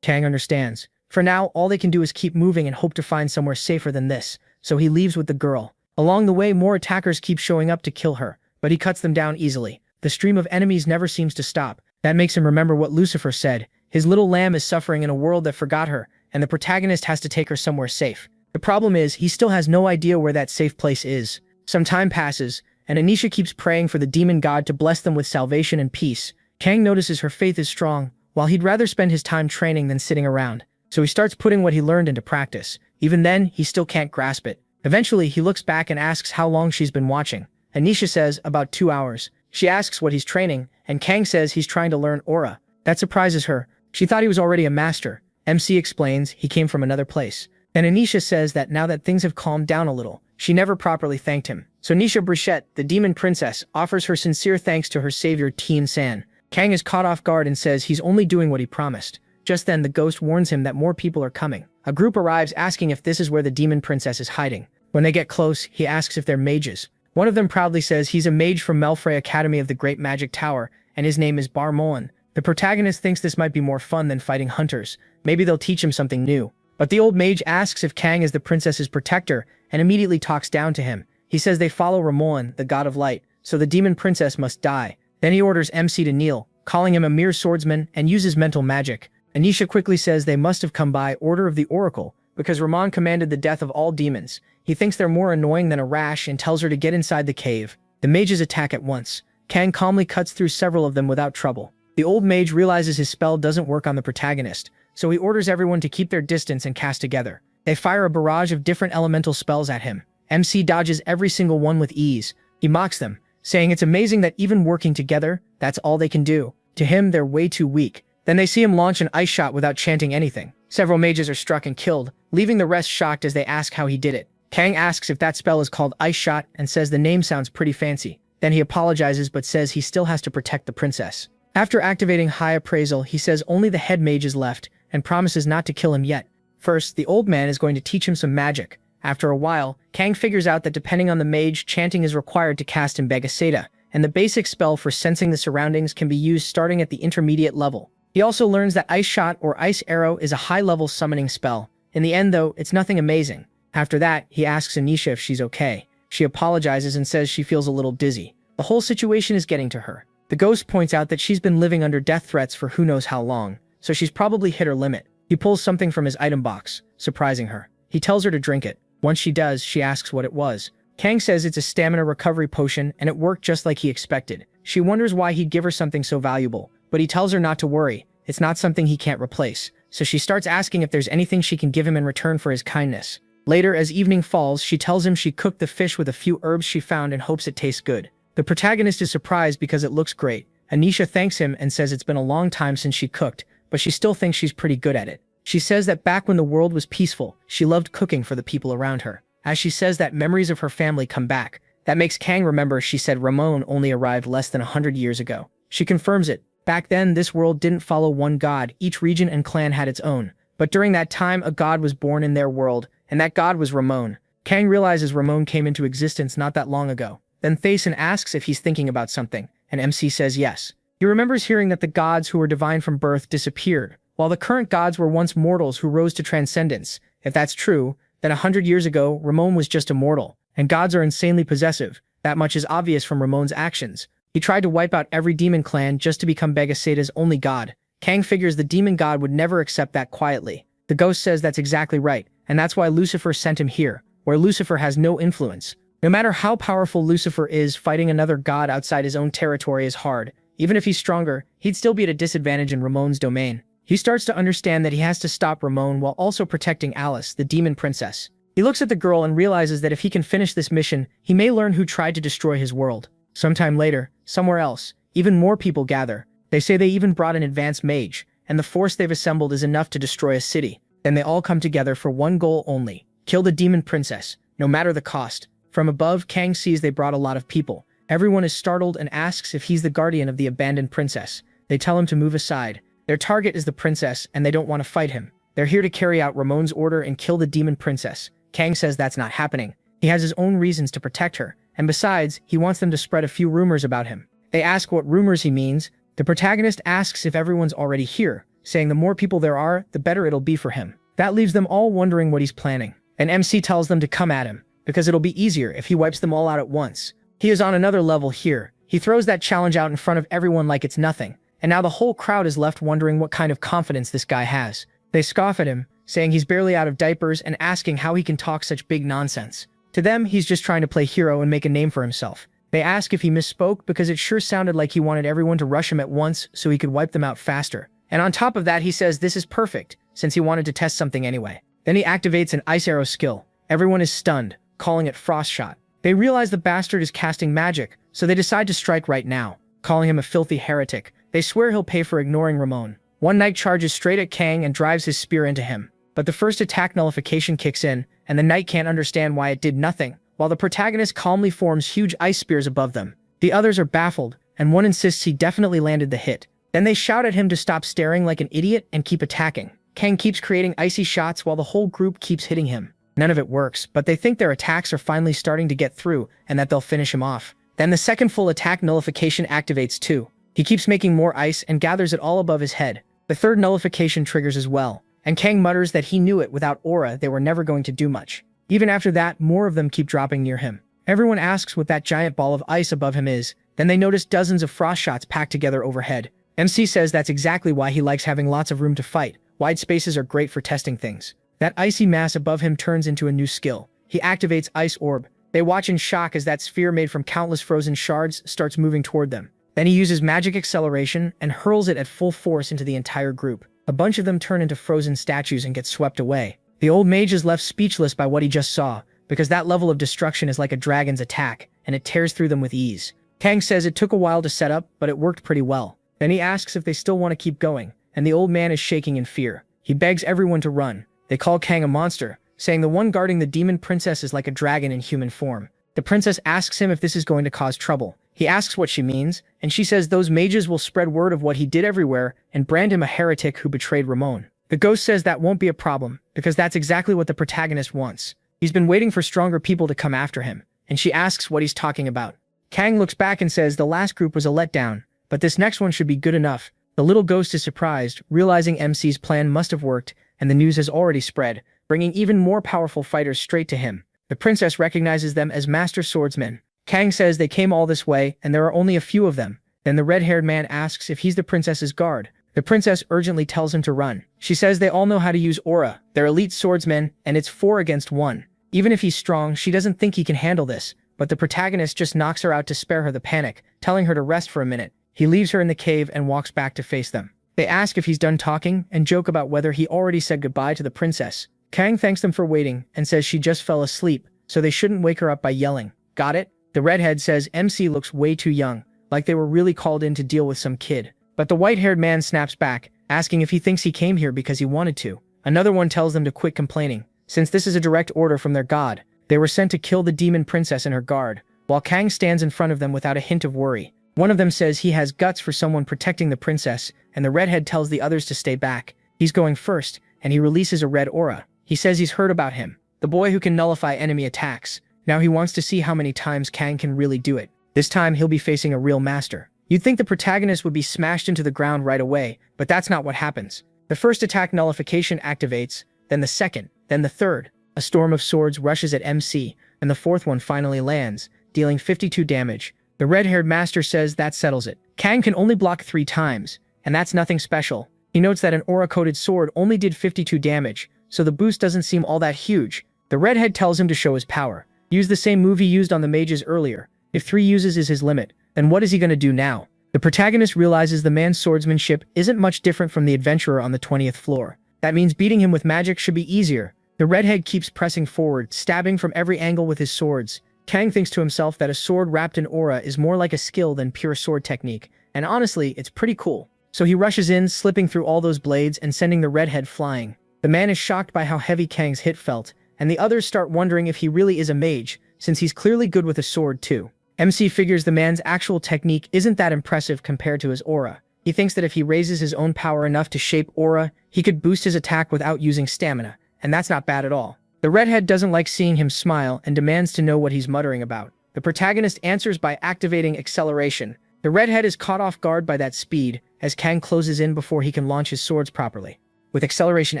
Kang understands. For now, all they can do is keep moving and hope to find somewhere safer than this, so he leaves with the girl. Along the way, more attackers keep showing up to kill her, but he cuts them down easily. The stream of enemies never seems to stop. That makes him remember what Lucifer said. His little lamb is suffering in a world that forgot her, and the protagonist has to take her somewhere safe. The problem is, he still has no idea where that safe place is. Some time passes, and Anisha keeps praying for the demon god to bless them with salvation and peace. Kang notices her faith is strong, while he'd rather spend his time training than sitting around. So he starts putting what he learned into practice. Even then, he still can't grasp it. Eventually, he looks back and asks how long she's been watching. Anisha says about 2 hours. She asks what he's training, and Kang says he's trying to learn aura. That surprises her. She thought he was already a master. MC explains he came from another place. And Anisha says that now that things have calmed down a little, she never properly thanked him. So Nisha Brichette, the demon princess, offers her sincere thanks to her savior Teen San. Kang is caught off guard and says he's only doing what he promised. Just then, the ghost warns him that more people are coming. A group arrives asking if this is where the demon princess is hiding. When they get close, he asks if they're mages. One of them proudly says he's a mage from MANWHA Academy of the Great Magic Tower, and his name is Bar Moen. The protagonist thinks this might be more fun than fighting hunters. Maybe they'll teach him something new. But the old mage asks if Kang is the princess's protector, and immediately talks down to him. He says they follow Ramoan, the god of light, so the demon princess must die. Then he orders MC to kneel, calling him a mere swordsman, and uses mental magic. Anisha quickly says they must have come by order of the oracle, because Ramon commanded the death of all demons. He thinks they're more annoying than a rash and tells her to get inside the cave. The mages attack at once. Kang calmly cuts through several of them without trouble. The old mage realizes his spell doesn't work on the protagonist, so he orders everyone to keep their distance and cast together. They fire a barrage of different elemental spells at him. MC dodges every single one with ease. He mocks them, saying it's amazing that even working together, that's all they can do. To him, they're way too weak. Then they see him launch an ice shot without chanting anything. Several mages are struck and killed, leaving the rest shocked as they ask how he did it. Kang asks if that spell is called Ice Shot and says the name sounds pretty fancy. Then he apologizes but says he still has to protect the princess. After activating High Appraisal, he says only the head mage is left and promises not to kill him yet. First, the old man is going to teach him some magic. After a while, Kang figures out that depending on the mage, chanting is required to cast Imbegaseta, and the basic spell for sensing the surroundings can be used starting at the intermediate level. He also learns that Ice Shot or Ice Arrow is a high-level summoning spell. In the end, though, it's nothing amazing. After that, he asks Anisha if she's okay. She apologizes and says she feels a little dizzy. The whole situation is getting to her. The ghost points out that she's been living under death threats for who knows how long, so she's probably hit her limit. He pulls something from his item box, surprising her. He tells her to drink it. Once she does, she asks what it was. Kang says it's a stamina recovery potion, and it worked just like he expected. She wonders why he'd give her something so valuable, but he tells her not to worry. It's not something he can't replace. So she starts asking if there's anything she can give him in return for his kindness. Later, as evening falls, she tells him she cooked the fish with a few herbs she found and hopes it tastes good. The protagonist is surprised because it looks great. Anisha thanks him and says it's been a long time since she cooked, but she still thinks she's pretty good at it. She says that back when the world was peaceful, she loved cooking for the people around her. As she says that, memories of her family come back. That makes Kang remember she said Ramon only arrived less than 100 years ago. She confirms it. Back then, this world didn't follow one god. Each region and clan had its own. But during that time, a god was born in their world, and that god was Ramon. Kang realizes Ramon came into existence not that long ago. Then Thason asks if he's thinking about something, and MC says yes. He remembers hearing that the gods who were divine from birth disappeared, while the current gods were once mortals who rose to transcendence. If that's true, then 100 years ago, Ramon was just a mortal, and gods are insanely possessive. That much is obvious from Ramon's actions. He tried to wipe out every demon clan just to become Begaseda's only god. Kang figures the demon god would never accept that quietly. The ghost says that's exactly right, and that's why Lucifer sent him here, where Lucifer has no influence. No matter how powerful Lucifer is, fighting another god outside his own territory is hard. Even if he's stronger, he'd still be at a disadvantage in Ramon's domain. He starts to understand that he has to stop Ramon while also protecting Alice, the demon princess. He looks at the girl and realizes that if he can finish this mission, he may learn who tried to destroy his world. Sometime later, somewhere else, even more people gather. They say they even brought an advanced mage, and the force they've assembled is enough to destroy a city. Then they all come together for one goal only: kill the demon princess, no matter the cost. From above, Kang sees they brought a lot of people. Everyone is startled and asks if he's the guardian of the abandoned princess. They tell him to move aside. Their target is the princess, and they don't want to fight him. They're here to carry out Ramon's order and kill the demon princess. Kang says that's not happening. He has his own reasons to protect her, and besides, he wants them to spread a few rumors about him. They ask what rumors he means. The protagonist asks if everyone's already here, saying the more people there are, the better it'll be for him. That leaves them all wondering what he's planning. And MC tells them to come at him, because it'll be easier if he wipes them all out at once. He is on another level here. He throws that challenge out in front of everyone like it's nothing, and now the whole crowd is left wondering what kind of confidence this guy has. They scoff at him, saying he's barely out of diapers and asking how he can talk such big nonsense. To them, he's just trying to play hero and make a name for himself. They ask if he misspoke because it sure sounded like he wanted everyone to rush him at once so he could wipe them out faster. And on top of that, he says this is perfect, since he wanted to test something anyway. Then he activates an ice arrow skill. Everyone is stunned, calling it frost shot. They realize the bastard is casting magic, so they decide to strike right now, calling him a filthy heretic. They swear he'll pay for ignoring Ramon. One knight charges straight at Kang and drives his spear into him. But the first attack nullification kicks in, and the knight can't understand why it did nothing, while the protagonist calmly forms huge ice spears above them. The others are baffled, and one insists he definitely landed the hit. Then they shout at him to stop staring like an idiot and keep attacking. Kang keeps creating icy shots while the whole group keeps hitting him. None of it works, but they think their attacks are finally starting to get through and that they'll finish him off. Then the second full attack nullification activates too. He keeps making more ice and gathers it all above his head. The third nullification triggers as well, and Kang mutters that he knew it without aura they were never going to do much. Even after that, more of them keep dropping near him. Everyone asks what that giant ball of ice above him is. Then they notice dozens of frost shots packed together overhead. MC says that's exactly why he likes having lots of room to fight. Wide spaces are great for testing things. That icy mass above him turns into a new skill. He activates Ice Orb. They watch in shock as that sphere made from countless frozen shards starts moving toward them. Then he uses magic acceleration and hurls it at full force into the entire group. A bunch of them turn into frozen statues and get swept away. The old mage is left speechless by what he just saw, because that level of destruction is like a dragon's attack, and it tears through them with ease. Kang says it took a while to set up, but it worked pretty well. Then he asks if they still want to keep going, and the old man is shaking in fear. He begs everyone to run. They call Kang a monster, saying the one guarding the demon princess is like a dragon in human form. The princess asks him if this is going to cause trouble. He asks what she means, and she says those mages will spread word of what he did everywhere and brand him a heretic who betrayed Ramon. The ghost says that won't be a problem, because that's exactly what the protagonist wants. He's been waiting for stronger people to come after him, and she asks what he's talking about. Kang looks back and says the last group was a letdown, but this next one should be good enough. The little ghost is surprised, realizing MC's plan must have worked, and the news has already spread, bringing even more powerful fighters straight to him. The princess recognizes them as master swordsmen. Kang says they came all this way, and there are only a few of them. Then the red-haired man asks if he's the princess's guard. The princess urgently tells him to run. She says they all know how to use aura. They're elite swordsmen, and it's 4 against 1. Even if he's strong, she doesn't think he can handle this, but the protagonist just knocks her out to spare her the panic, telling her to rest for a minute. He leaves her in the cave and walks back to face them. They ask if he's done talking, and joke about whether he already said goodbye to the princess. Kang thanks them for waiting, and says she just fell asleep, so they shouldn't wake her up by yelling. Got it? The redhead says MC looks way too young, like they were really called in to deal with some kid. But the white-haired man snaps back, asking if he thinks he came here because he wanted to. Another one tells them to quit complaining, since this is a direct order from their god. They were sent to kill the demon princess and her guard, while Kang stands in front of them without a hint of worry. One of them says he has guts for someone protecting the princess, and the redhead tells the others to stay back. He's going first, and he releases a red aura. He says he's heard about him, the boy who can nullify enemy attacks. Now he wants to see how many times Kang can really do it. This time he'll be facing a real master. You'd think the protagonist would be smashed into the ground right away, but that's not what happens. The first attack nullification activates, then the second, then the third. A storm of swords rushes at MC, and the fourth one finally lands, dealing 52 damage. The red-haired master says that settles it. Kang can only block 3 times, and that's nothing special. He notes that an aura-coated sword only did 52 damage, so the boost doesn't seem all that huge. The redhead tells him to show his power. Use the same move he used on the mages earlier. If 3 uses is his limit, then what is he going to do now? The protagonist realizes the man's swordsmanship isn't much different from the adventurer on the 20th floor. That means beating him with magic should be easier. The redhead keeps pressing forward, stabbing from every angle with his swords. Kang thinks to himself that a sword wrapped in aura is more like a skill than pure sword technique, and honestly, it's pretty cool. So he rushes in, slipping through all those blades and sending the redhead flying. The man is shocked by how heavy Kang's hit felt, and the others start wondering if he really is a mage, since he's clearly good with a sword too. MC figures the man's actual technique isn't that impressive compared to his aura. He thinks that if he raises his own power enough to shape aura, he could boost his attack without using stamina, and that's not bad at all. The redhead doesn't like seeing him smile and demands to know what he's muttering about. The protagonist answers by activating acceleration. The redhead is caught off guard by that speed, as Kang closes in before he can launch his swords properly. With acceleration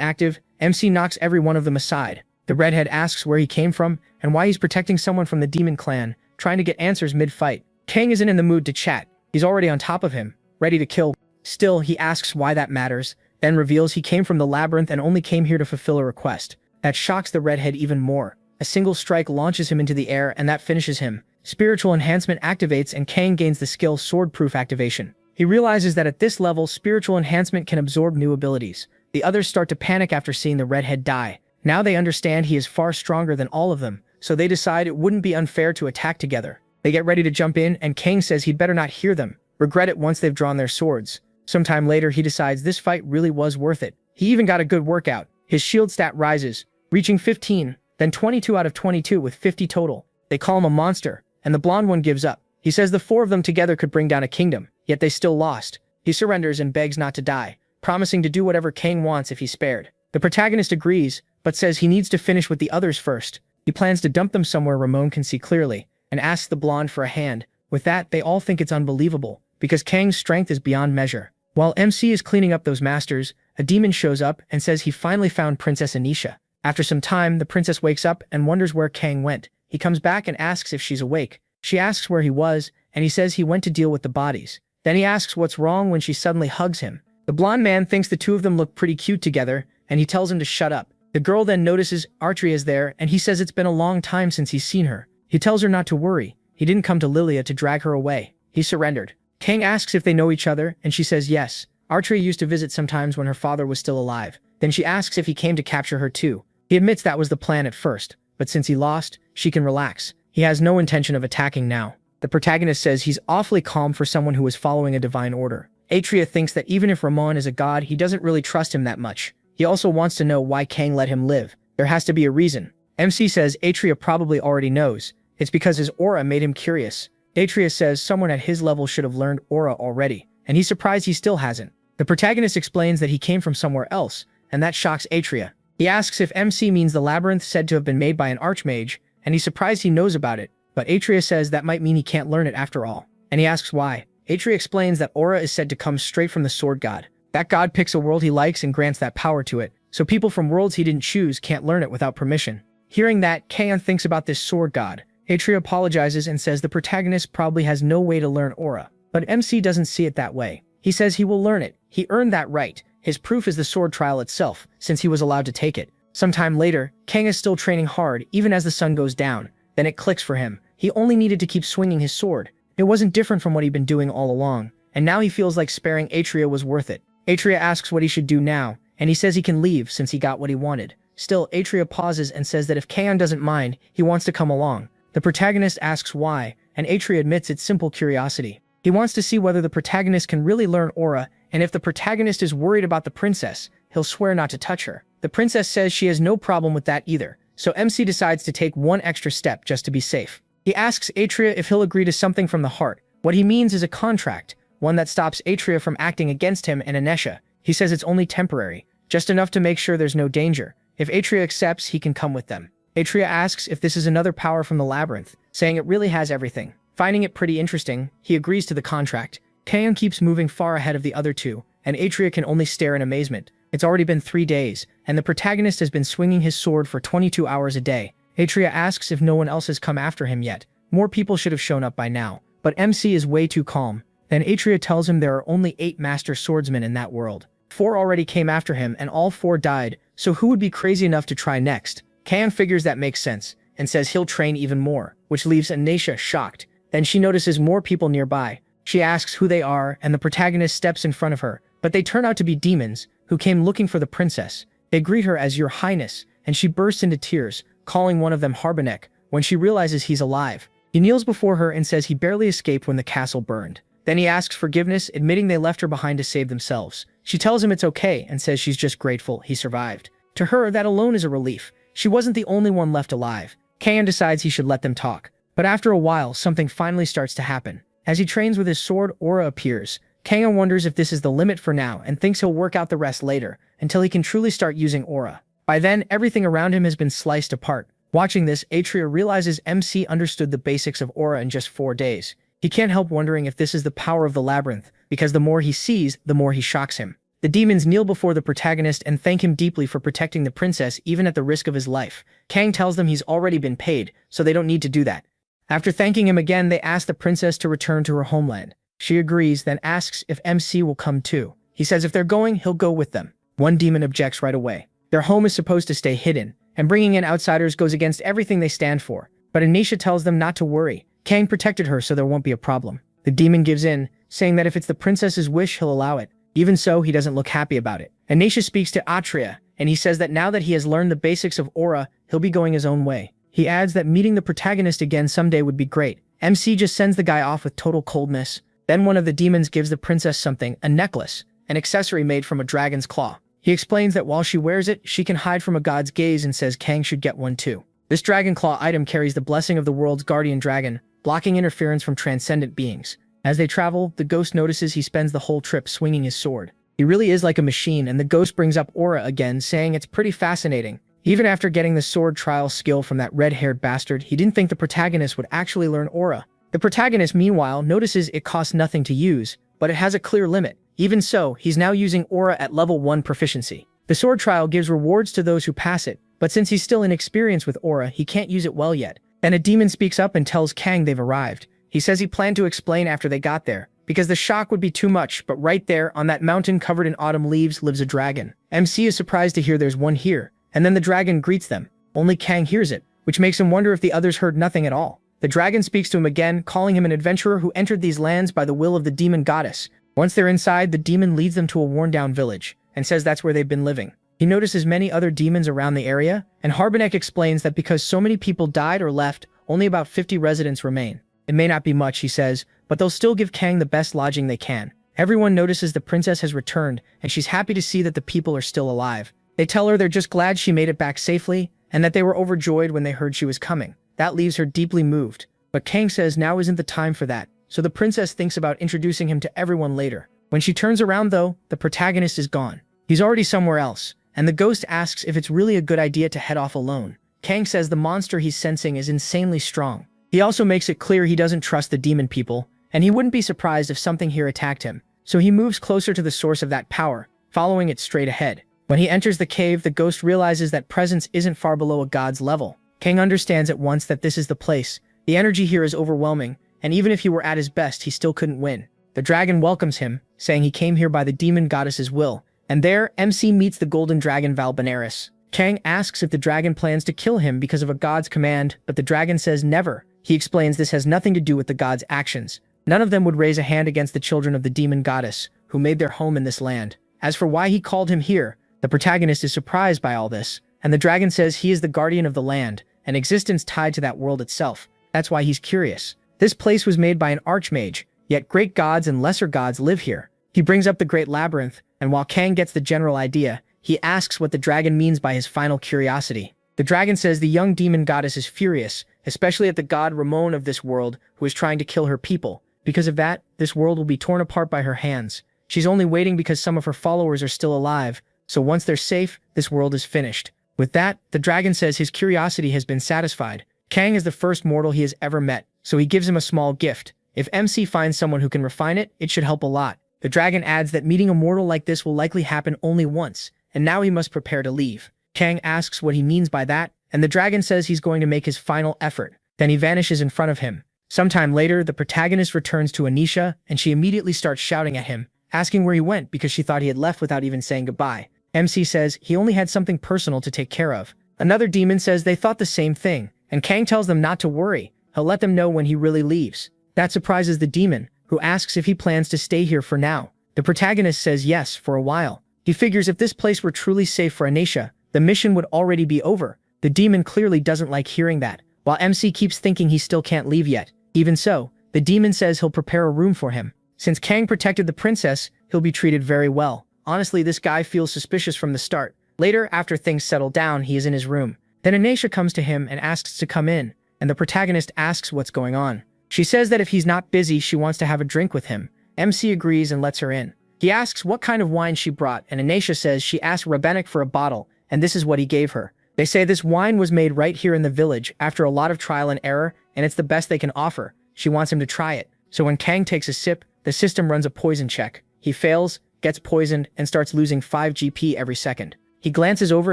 active, MC knocks every one of them aside. The redhead asks where he came from and why he's protecting someone from the demon clan, trying to get answers mid-fight. Kang isn't in the mood to chat. He's already on top of him, ready to kill. Still, he asks why that matters, then reveals he came from the labyrinth and only came here to fulfill a request. That shocks the redhead even more. A single strike launches him into the air and that finishes him. Spiritual enhancement activates and Kang gains the skill sword-proof activation. He realizes that at this level, spiritual enhancement can absorb new abilities. The others start to panic after seeing the redhead die. Now they understand he is far stronger than all of them, so they decide it wouldn't be unfair to attack together. They get ready to jump in, and Kang says he'd better not hear them, regret it once they've drawn their swords. Sometime later, he decides this fight really was worth it. He even got a good workout. His shield stat rises, reaching 15, then 22 out of 22 with 50 total. They call him a monster, and the blonde one gives up. He says the 4 of them together could bring down a kingdom, yet they still lost. He surrenders and begs not to die, promising to do whatever Kang wants if he's spared. The protagonist agrees, but says he needs to finish with the others first. He plans to dump them somewhere Ramon can see clearly, and asks the blonde for a hand. With that, they all think it's unbelievable, because Kang's strength is beyond measure. While MC is cleaning up those masters, a demon shows up and says he finally found Princess Anisha. After some time, the princess wakes up and wonders where Kang went. He comes back and asks if she's awake. She asks where he was, and he says he went to deal with the bodies. Then he asks what's wrong when she suddenly hugs him. The blonde man thinks the two of them look pretty cute together, and he tells him to shut up. The girl then notices Archery is there, and he says it's been a long time since he's seen her. He tells her not to worry. He didn't come to Lilia to drag her away. He surrendered. Kang asks if they know each other, and she says yes. Archery used to visit sometimes when her father was still alive. Then she asks if he came to capture her too. He admits that was the plan at first, but since he lost, she can relax. He has no intention of attacking now. The protagonist says he's awfully calm for someone who is following a divine order. Atria thinks that even if Ramon is a god, he doesn't really trust him that much. He also wants to know why Kang let him live. There has to be a reason. MC says Atria probably already knows. It's because his aura made him curious. Atria says someone at his level should have learned aura already, and he's surprised he still hasn't. The protagonist explains that he came from somewhere else, and that shocks Atria. He asks if MC means the labyrinth said to have been made by an archmage, and he's surprised he knows about it, but Atria says that might mean he can't learn it after all. And he asks why. Atria explains that aura is said to come straight from the sword god. That god picks a world he likes and grants that power to it, so people from worlds he didn't choose can't learn it without permission. Hearing that, Kaon thinks about this sword god. Atria apologizes and says the protagonist probably has no way to learn aura, but MC doesn't see it that way. He says he will learn it. He earned that right. His proof is the sword trial itself, since he was allowed to take it. Sometime later, Kang is still training hard even as the sun goes down. Then it clicks for him. He only needed to keep swinging his sword. It wasn't different from what he'd been doing all along, and now he feels like sparing Atria was worth it. Atria asks what he should do now, and he says he can leave since he got what he wanted. Still, Atria pauses and says that if Kaon doesn't mind, he wants to come along. The protagonist asks why, and Atria admits it's simple curiosity. He wants to see whether the protagonist can really learn aura, and if the protagonist is worried about the princess, he'll swear not to touch her. The princess says she has no problem with that either, so MC decides to take one extra step just to be safe. He asks Atria if he'll agree to something from the heart. What he means is a contract, one that stops Atria from acting against him and Anesha. He says it's only temporary, just enough to make sure there's no danger. If Atria accepts, he can come with them. Atria asks if this is another power from the labyrinth, saying it really has everything. Finding it pretty interesting, he agrees to the contract. Kaon keeps moving far ahead of the other two, and Atria can only stare in amazement. It's already been 3 days, and the protagonist has been swinging his sword for 22 hours a day. Atria asks if no one else has come after him yet. More people should have shown up by now, but MC is way too calm. Then Atria tells him there are only 8 master swordsmen in that world. 4 already came after him and all 4 died, so who would be crazy enough to try next? Kaon figures that makes sense, and says he'll train even more, which leaves Anesha shocked. Then she notices more people nearby. She asks who they are, and the protagonist steps in front of her, but they turn out to be demons, who came looking for the princess. They greet her as Your Highness, and she bursts into tears, calling one of them Harbanek, when she realizes he's alive. He kneels before her and says he barely escaped when the castle burned. Then he asks forgiveness, admitting they left her behind to save themselves. She tells him it's okay and says she's just grateful he survived. To her, that alone is a relief. She wasn't the only one left alive. Kaon decides he should let them talk. But after a while, something finally starts to happen. As he trains with his sword, aura appears. Kaon wonders if this is the limit for now and thinks he'll work out the rest later, until he can truly start using aura. By then, everything around him has been sliced apart. Watching this, Atria realizes MC understood the basics of aura in just 4 days. He can't help wondering if this is the power of the labyrinth, because the more he sees, the more he shocks him. The demons kneel before the protagonist and thank him deeply for protecting the princess even at the risk of his life. Kang tells them he's already been paid, so they don't need to do that. After thanking him again, they ask the princess to return to her homeland. She agrees, then asks if MC will come too. He says if they're going, he'll go with them. One demon objects right away. Their home is supposed to stay hidden, and bringing in outsiders goes against everything they stand for. But Anisha tells them not to worry. Kang protected her, so there won't be a problem. The demon gives in, saying that if it's the princess's wish, he'll allow it. Even so, he doesn't look happy about it. Anisha speaks to Atria, and he says that now that he has learned the basics of aura, he'll be going his own way. He adds that meeting the protagonist again someday would be great. MC just sends the guy off with total coldness. Then one of the demons gives the princess something, a necklace, an accessory made from a dragon's claw. He explains that while she wears it, she can hide from a god's gaze and says Kang should get one too. This dragon claw item carries the blessing of the world's guardian dragon, blocking interference from transcendent beings. As they travel, the ghost notices he spends the whole trip swinging his sword. He really is like a machine, and the ghost brings up aura again, saying it's pretty fascinating. Even after getting the sword trial skill from that red-haired bastard, he didn't think the protagonist would actually learn aura. The protagonist, meanwhile, notices it costs nothing to use, but it has a clear limit. Even so, he's now using aura at level 1 proficiency. The sword trial gives rewards to those who pass it, but since he's still inexperienced with aura, he can't use it well yet. Then a demon speaks up and tells Kang they've arrived. He says he planned to explain after they got there, because the shock would be too much, but right there, on that mountain covered in autumn leaves, lives a dragon. MC is surprised to hear there's one here, and then the dragon greets them. Only Kang hears it, which makes him wonder if the others heard nothing at all. The dragon speaks to him again, calling him an adventurer who entered these lands by the will of the demon goddess. Once they're inside, the demon leads them to a worn-down village, and says that's where they've been living. He notices many other demons around the area, and Harbanek explains that because so many people died or left, only about 50 residents remain. It may not be much, he says, but they'll still give Kang the best lodging they can. Everyone notices the princess has returned, and she's happy to see that the people are still alive. They tell her they're just glad she made it back safely, and that they were overjoyed when they heard she was coming. That leaves her deeply moved. But Kang says now isn't the time for that, so the princess thinks about introducing him to everyone later. When she turns around though, the protagonist is gone. He's already somewhere else, and the ghost asks if it's really a good idea to head off alone. Kang says the monster he's sensing is insanely strong. He also makes it clear he doesn't trust the demon people, and he wouldn't be surprised if something here attacked him. So he moves closer to the source of that power, following it straight ahead. When he enters the cave, the ghost realizes that presence isn't far below a god's level. Kang understands at once that this is the place. The energy here is overwhelming, and even if he were at his best, he still couldn't win. The dragon welcomes him, saying he came here by the demon goddess's will. And there, MC meets the golden dragon Valbenaris. Kang asks if the dragon plans to kill him because of a god's command, but the dragon says never. He explains this has nothing to do with the god's actions. None of them would raise a hand against the children of the demon goddess, who made their home in this land. As for why he called him here, the protagonist is surprised by all this, and the dragon says he is the guardian of the land, an existence tied to that world itself. That's why he's curious. This place was made by an archmage, yet great gods and lesser gods live here. He brings up the Great Labyrinth, and while Kang gets the general idea, he asks what the dragon means by his final curiosity. The dragon says the young demon goddess is furious, especially at the god Ramon of this world, who is trying to kill her people. Because of that, this world will be torn apart by her hands. She's only waiting because some of her followers are still alive, so once they're safe, this world is finished. With that, the dragon says his curiosity has been satisfied. Kang is the first mortal he has ever met, so he gives him a small gift. If MC finds someone who can refine it, it should help a lot. The dragon adds that meeting a mortal like this will likely happen only once, and now he must prepare to leave. Kang asks what he means by that, and the dragon says he's going to make his final effort. Then he vanishes in front of him. Sometime later, the protagonist returns to Anisha, and she immediately starts shouting at him, asking where he went because she thought he had left without even saying goodbye. MC says he only had something personal to take care of. Another demon says they thought the same thing, and Kang tells them not to worry. He'll let them know when he really leaves. That surprises the demon, who asks if he plans to stay here for now. The protagonist says yes, for a while. He figures if this place were truly safe for Anisha, the mission would already be over. The demon clearly doesn't like hearing that, while MC keeps thinking he still can't leave yet. Even so, the demon says he'll prepare a room for him. Since Kang protected the princess, he'll be treated very well. Honestly, this guy feels suspicious from the start. Later, after things settle down, he is in his room. Then Anisha comes to him and asks to come in, and the protagonist asks what's going on. She says that if he's not busy, she wants to have a drink with him. MC agrees and lets her in. He asks what kind of wine she brought, and Anisha says she asked Rabenik for a bottle, and this is what he gave her. They say this wine was made right here in the village after a lot of trial and error, and it's the best they can offer. She wants him to try it. So when Kang takes a sip, the system runs a poison check. He fails, gets poisoned, and starts losing 5 GP every second. He glances over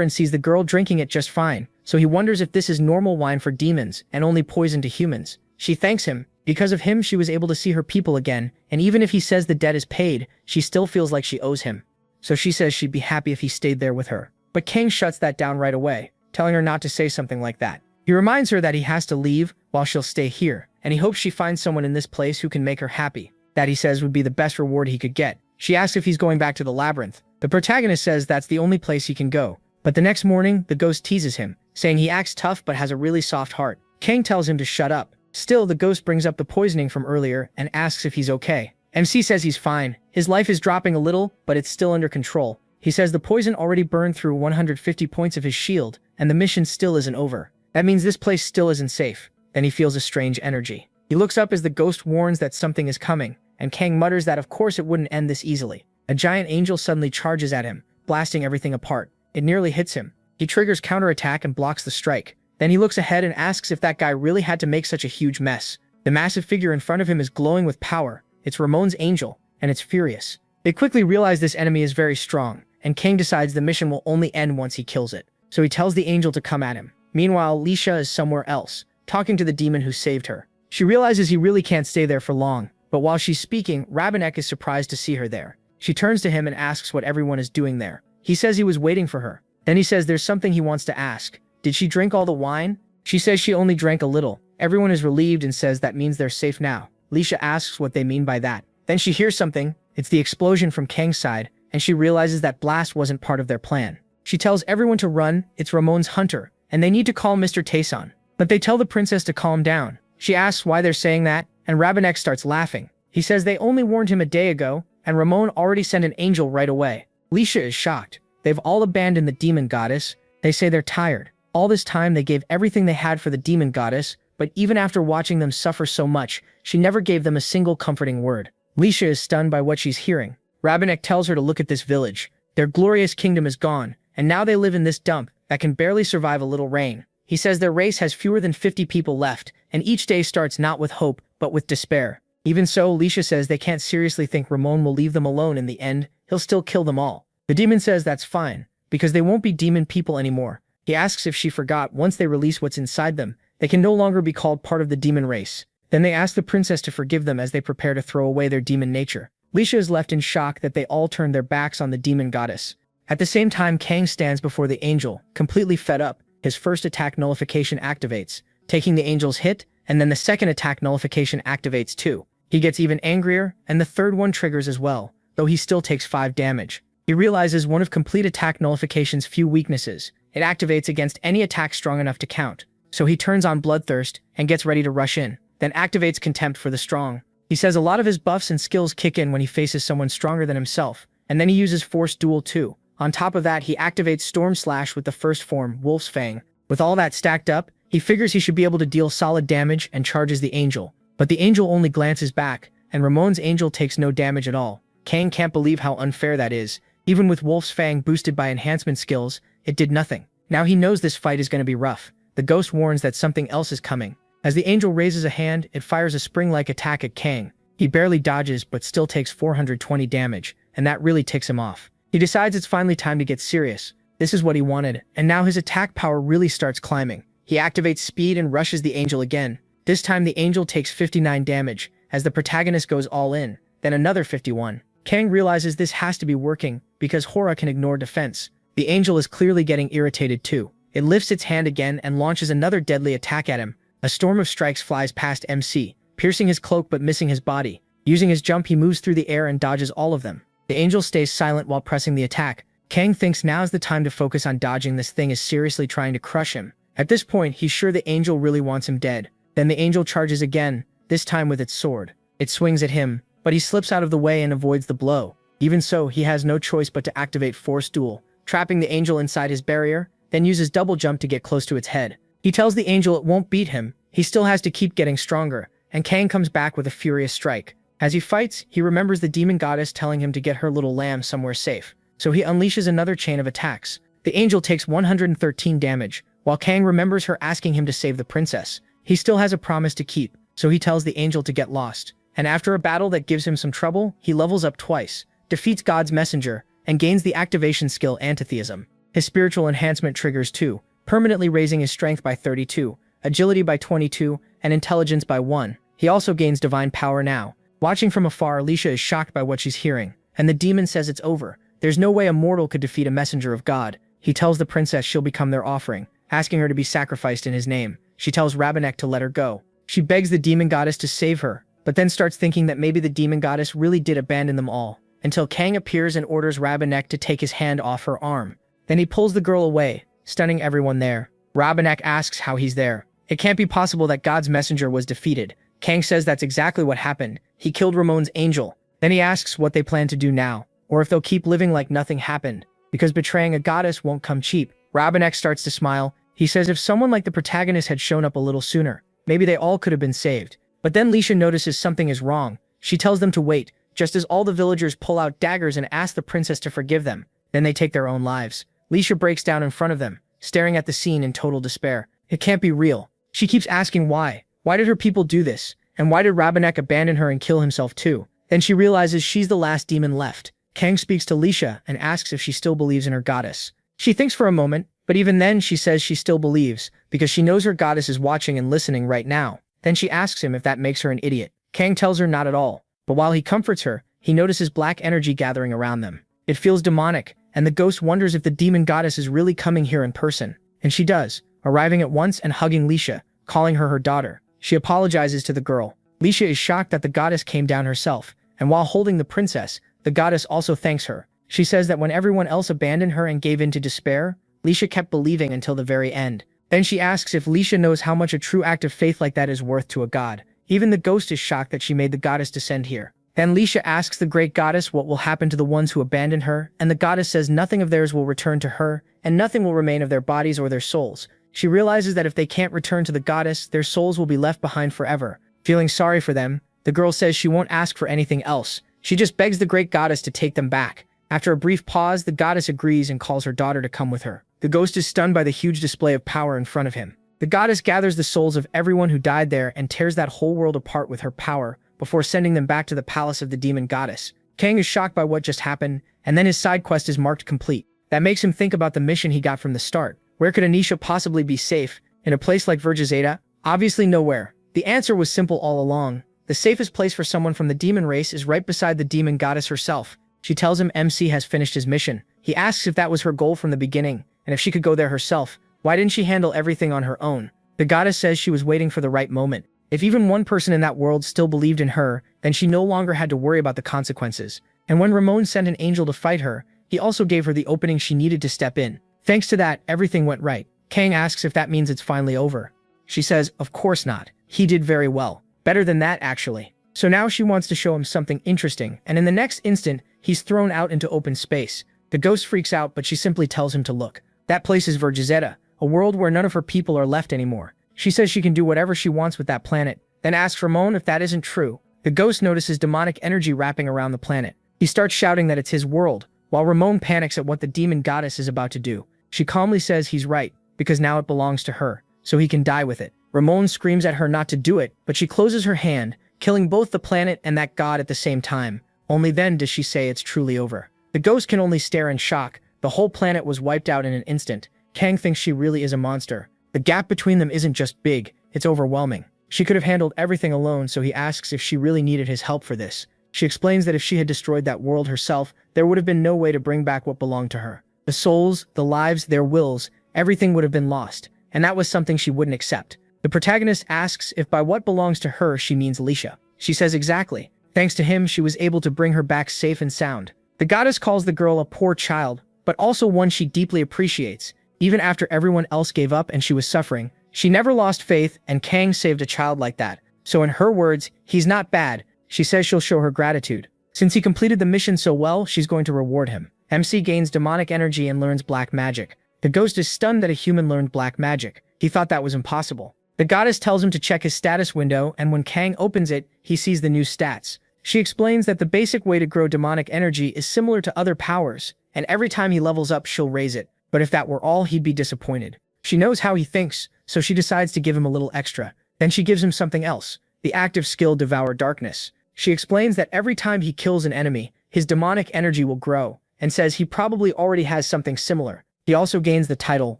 and sees the girl drinking it just fine, so he wonders if this is normal wine for demons and only poison to humans. She thanks him. Because of him, she was able to see her people again, and even if he says the debt is paid, she still feels like she owes him. So she says she'd be happy if he stayed there with her. But Kang shuts that down right away, telling her not to say something like that. He reminds her that he has to leave while she'll stay here, and he hopes she finds someone in this place who can make her happy. That, he says, would be the best reward he could get. She asks if he's going back to the labyrinth. The protagonist says that's the only place he can go. But the next morning, the ghost teases him, saying he acts tough but has a really soft heart. Kang tells him to shut up. Still, the ghost brings up the poisoning from earlier and asks if he's okay. MC says he's fine. His life is dropping a little, but it's still under control. He says the poison already burned through 150 points of his shield, and the mission still isn't over. That means this place still isn't safe. Then he feels a strange energy. He looks up as the ghost warns that something is coming, and Kang mutters that of course it wouldn't end this easily. A giant angel suddenly charges at him, blasting everything apart. It nearly hits him. He triggers counterattack and blocks the strike. Then he looks ahead and asks if that guy really had to make such a huge mess. The massive figure in front of him is glowing with power. It's Ramon's angel, and it's furious. They quickly realize this enemy is very strong, and Kang decides the mission will only end once he kills it. So he tells the angel to come at him. Meanwhile, Lisha is somewhere else, talking to the demon who saved her. She realizes he really can't stay there for long, but while she's speaking, Rabenik is surprised to see her there. She turns to him and asks what everyone is doing there. He says he was waiting for her. Then he says there's something he wants to ask. Did she drink all the wine? She says she only drank a little. Everyone is relieved and says that means they're safe now. Lisha asks what they mean by that. Then she hears something. It's the explosion from Kang's side, and she realizes that blast wasn't part of their plan. She tells everyone to run. It's Ramon's hunter, and they need to call Mr. Tayson. But they tell the princess to calm down. She asks why they're saying that, and Rabenik starts laughing. He says they only warned him a day ago, and Ramon already sent an angel right away. Lisha is shocked. They've all abandoned the demon goddess. They say they're tired. All this time they gave everything they had for the demon goddess, but even after watching them suffer so much, she never gave them a single comforting word. Lisha is stunned by what she's hearing. Rabenik tells her to look at this village. Their glorious kingdom is gone, and now they live in this dump that can barely survive a little rain. He says their race has fewer than 50 people left, and each day starts not with hope, but with despair. Even so, Lisha says they can't seriously think Ramon will leave them alone in the end. He'll still kill them all. The demon says that's fine, because they won't be demon people anymore. He asks if she forgot once they release what's inside them, they can no longer be called part of the demon race. Then they ask the princess to forgive them as they prepare to throw away their demon nature. Lisha is left in shock that they all turned their backs on the demon goddess. At the same time, Kang stands before the angel, completely fed up. His first attack nullification activates, taking the angel's hit, and then the second attack nullification activates too. He gets even angrier, and the third one triggers as well, though he still takes 5 damage. He realizes one of complete attack nullification's few weaknesses. It activates against any attack strong enough to count. So he turns on Bloodthirst and gets ready to rush in, then activates Contempt for the Strong. He says a lot of his buffs and skills kick in when he faces someone stronger than himself, and then he uses Force Duel too. On top of that, he activates Storm Slash with the first form, Wolf's Fang. With all that stacked up, he figures he should be able to deal solid damage and charges the angel. But the angel only glances back, and Ramon's angel takes no damage at all. Kang can't believe how unfair that is. Even with Wolf's Fang boosted by enhancement skills, it did nothing. Now he knows this fight is going to be rough. The ghost warns that something else is coming. As the angel raises a hand, it fires a spring-like attack at Kang. He barely dodges but still takes 420 damage, and that really ticks him off. He decides it's finally time to get serious. This is what he wanted, and now his attack power really starts climbing. He activates speed and rushes the angel again. This time the angel takes 59 damage, as the protagonist goes all in, then another 51. Kang realizes this has to be working, because Hora can ignore defense. The angel is clearly getting irritated too. It lifts its hand again and launches another deadly attack at him. A storm of strikes flies past MC, piercing his cloak but missing his body. Using his jump, he moves through the air and dodges all of them. The angel stays silent while pressing the attack. Kang thinks now's the time to focus on dodging. This thing is seriously trying to crush him. At this point, he's sure the angel really wants him dead. Then the angel charges again, this time with its sword. It swings at him, but he slips out of the way and avoids the blow. Even so, he has no choice but to activate Force Duel, trapping the angel inside his barrier, then uses double jump to get close to its head. He tells the angel it won't beat him, he still has to keep getting stronger, and Kang comes back with a furious strike. As he fights, he remembers the demon goddess telling him to get her little lamb somewhere safe, so he unleashes another chain of attacks. The angel takes 113 damage, while Kang remembers her asking him to save the princess. He still has a promise to keep, so he tells the angel to get lost. And after a battle that gives him some trouble, he levels up twice, defeats God's messenger, and gains the activation skill Antitheism. His spiritual enhancement triggers too, permanently raising his strength by 32, agility by 22, and intelligence by 1. He also gains divine power now. Watching from afar, Lisha is shocked by what she's hearing, and the demon says it's over. There's no way a mortal could defeat a messenger of God. He tells the princess she'll become their offering, asking her to be sacrificed in his name. She tells Rabanek to let her go. She begs the demon goddess to save her, but then starts thinking that maybe the demon goddess really did abandon them all, until Kang appears and orders Rabanek to take his hand off her arm. Then he pulls the girl away, stunning everyone there. Rabanek asks how he's there. It can't be possible that God's messenger was defeated. Kang says that's exactly what happened. He killed Ramon's angel. Then he asks what they plan to do now, or if they'll keep living like nothing happened, because betraying a goddess won't come cheap. Rabanek starts to smile. He says if someone like the protagonist had shown up a little sooner, maybe they all could have been saved. But then Lisha notices something is wrong. She tells them to wait, just as all the villagers pull out daggers and ask the princess to forgive them. Then they take their own lives. Lisha breaks down in front of them, staring at the scene in total despair. It can't be real. She keeps asking why. Why did her people do this? And why did Rabanek abandon her and kill himself too? Then she realizes she's the last demon left. Kang speaks to Lisha and asks if she still believes in her goddess. She thinks for a moment, but even then she says she still believes, because she knows her goddess is watching and listening right now. Then she asks him if that makes her an idiot. Kang tells her not at all, but while he comforts her, he notices black energy gathering around them. It feels demonic, and the ghost wonders if the demon goddess is really coming here in person. And she does, arriving at once and hugging Lisha, calling her daughter. She apologizes to the girl. Lisha is shocked that the goddess came down herself, and while holding the princess, the goddess also thanks her. She says that when everyone else abandoned her and gave in to despair, Lisha kept believing until the very end. Then she asks if Lisha knows how much a true act of faith like that is worth to a god. Even the ghost is shocked that she made the goddess descend here. Then Lisha asks the great goddess what will happen to the ones who abandon her, and the goddess says nothing of theirs will return to her, and nothing will remain of their bodies or their souls. She realizes that if they can't return to the goddess, their souls will be left behind forever. Feeling sorry for them, the girl says she won't ask for anything else. She just begs the great goddess to take them back. After a brief pause, the goddess agrees and calls her daughter to come with her. The ghost is stunned by the huge display of power in front of him. The goddess gathers the souls of everyone who died there and tears that whole world apart with her power, before sending them back to the palace of the demon goddess. Kang is shocked by what just happened, and then his side quest is marked complete. That makes him think about the mission he got from the start. Where could Anisha possibly be safe? In a place like Vergezeta? Obviously nowhere. The answer was simple all along. The safest place for someone from the demon race is right beside the demon goddess herself. She tells him MC has finished his mission. He asks if that was her goal from the beginning, and if she could go there herself. Why didn't she handle everything on her own? The goddess says she was waiting for the right moment. If even one person in that world still believed in her, then she no longer had to worry about the consequences. And when Ramon sent an angel to fight her, he also gave her the opening she needed to step in. Thanks to that, everything went right. Kang asks if that means it's finally over. She says, of course not. He did very well. Better than that, actually. So now she wants to show him something interesting, and in the next instant, he's thrown out into open space. The ghost freaks out, but she simply tells him to look. That place is Vergezeta, a world where none of her people are left anymore. She says she can do whatever she wants with that planet, then asks Ramon if that isn't true. The ghost notices demonic energy wrapping around the planet. He starts shouting that it's his world, while Ramon panics at what the demon goddess is about to do. She calmly says he's right, because now it belongs to her, so he can die with it. Ramon screams at her not to do it, but she closes her hand, killing both the planet and that god at the same time. Only then does she say it's truly over. The ghost can only stare in shock. The whole planet was wiped out in an instant. Kang thinks she really is a monster. The gap between them isn't just big, it's overwhelming. She could have handled everything alone, so he asks if she really needed his help for this. She explains that if she had destroyed that world herself, there would have been no way to bring back what belonged to her. The souls, the lives, their wills, everything would have been lost, and that was something she wouldn't accept. The protagonist asks if by what belongs to her she means Alicia. She says exactly. Thanks to him, she was able to bring her back safe and sound. The goddess calls the girl a poor child, but also one she deeply appreciates. Even after everyone else gave up and she was suffering, she never lost faith, and Kang saved a child like that. So in her words, he's not bad. She says she'll show her gratitude. Since he completed the mission so well, she's going to reward him. MC gains demonic energy and learns black magic. The ghost is stunned that a human learned black magic. He thought that was impossible. The goddess tells him to check his status window, and when Kang opens it, he sees the new stats. She explains that the basic way to grow demonic energy is similar to other powers, and every time he levels up, she'll raise it. But if that were all, he'd be disappointed. She knows how he thinks, so she decides to give him a little extra. Then she gives him something else, the active skill Devour Darkness. She explains that every time he kills an enemy, his demonic energy will grow, and says he probably already has something similar. He also gains the title,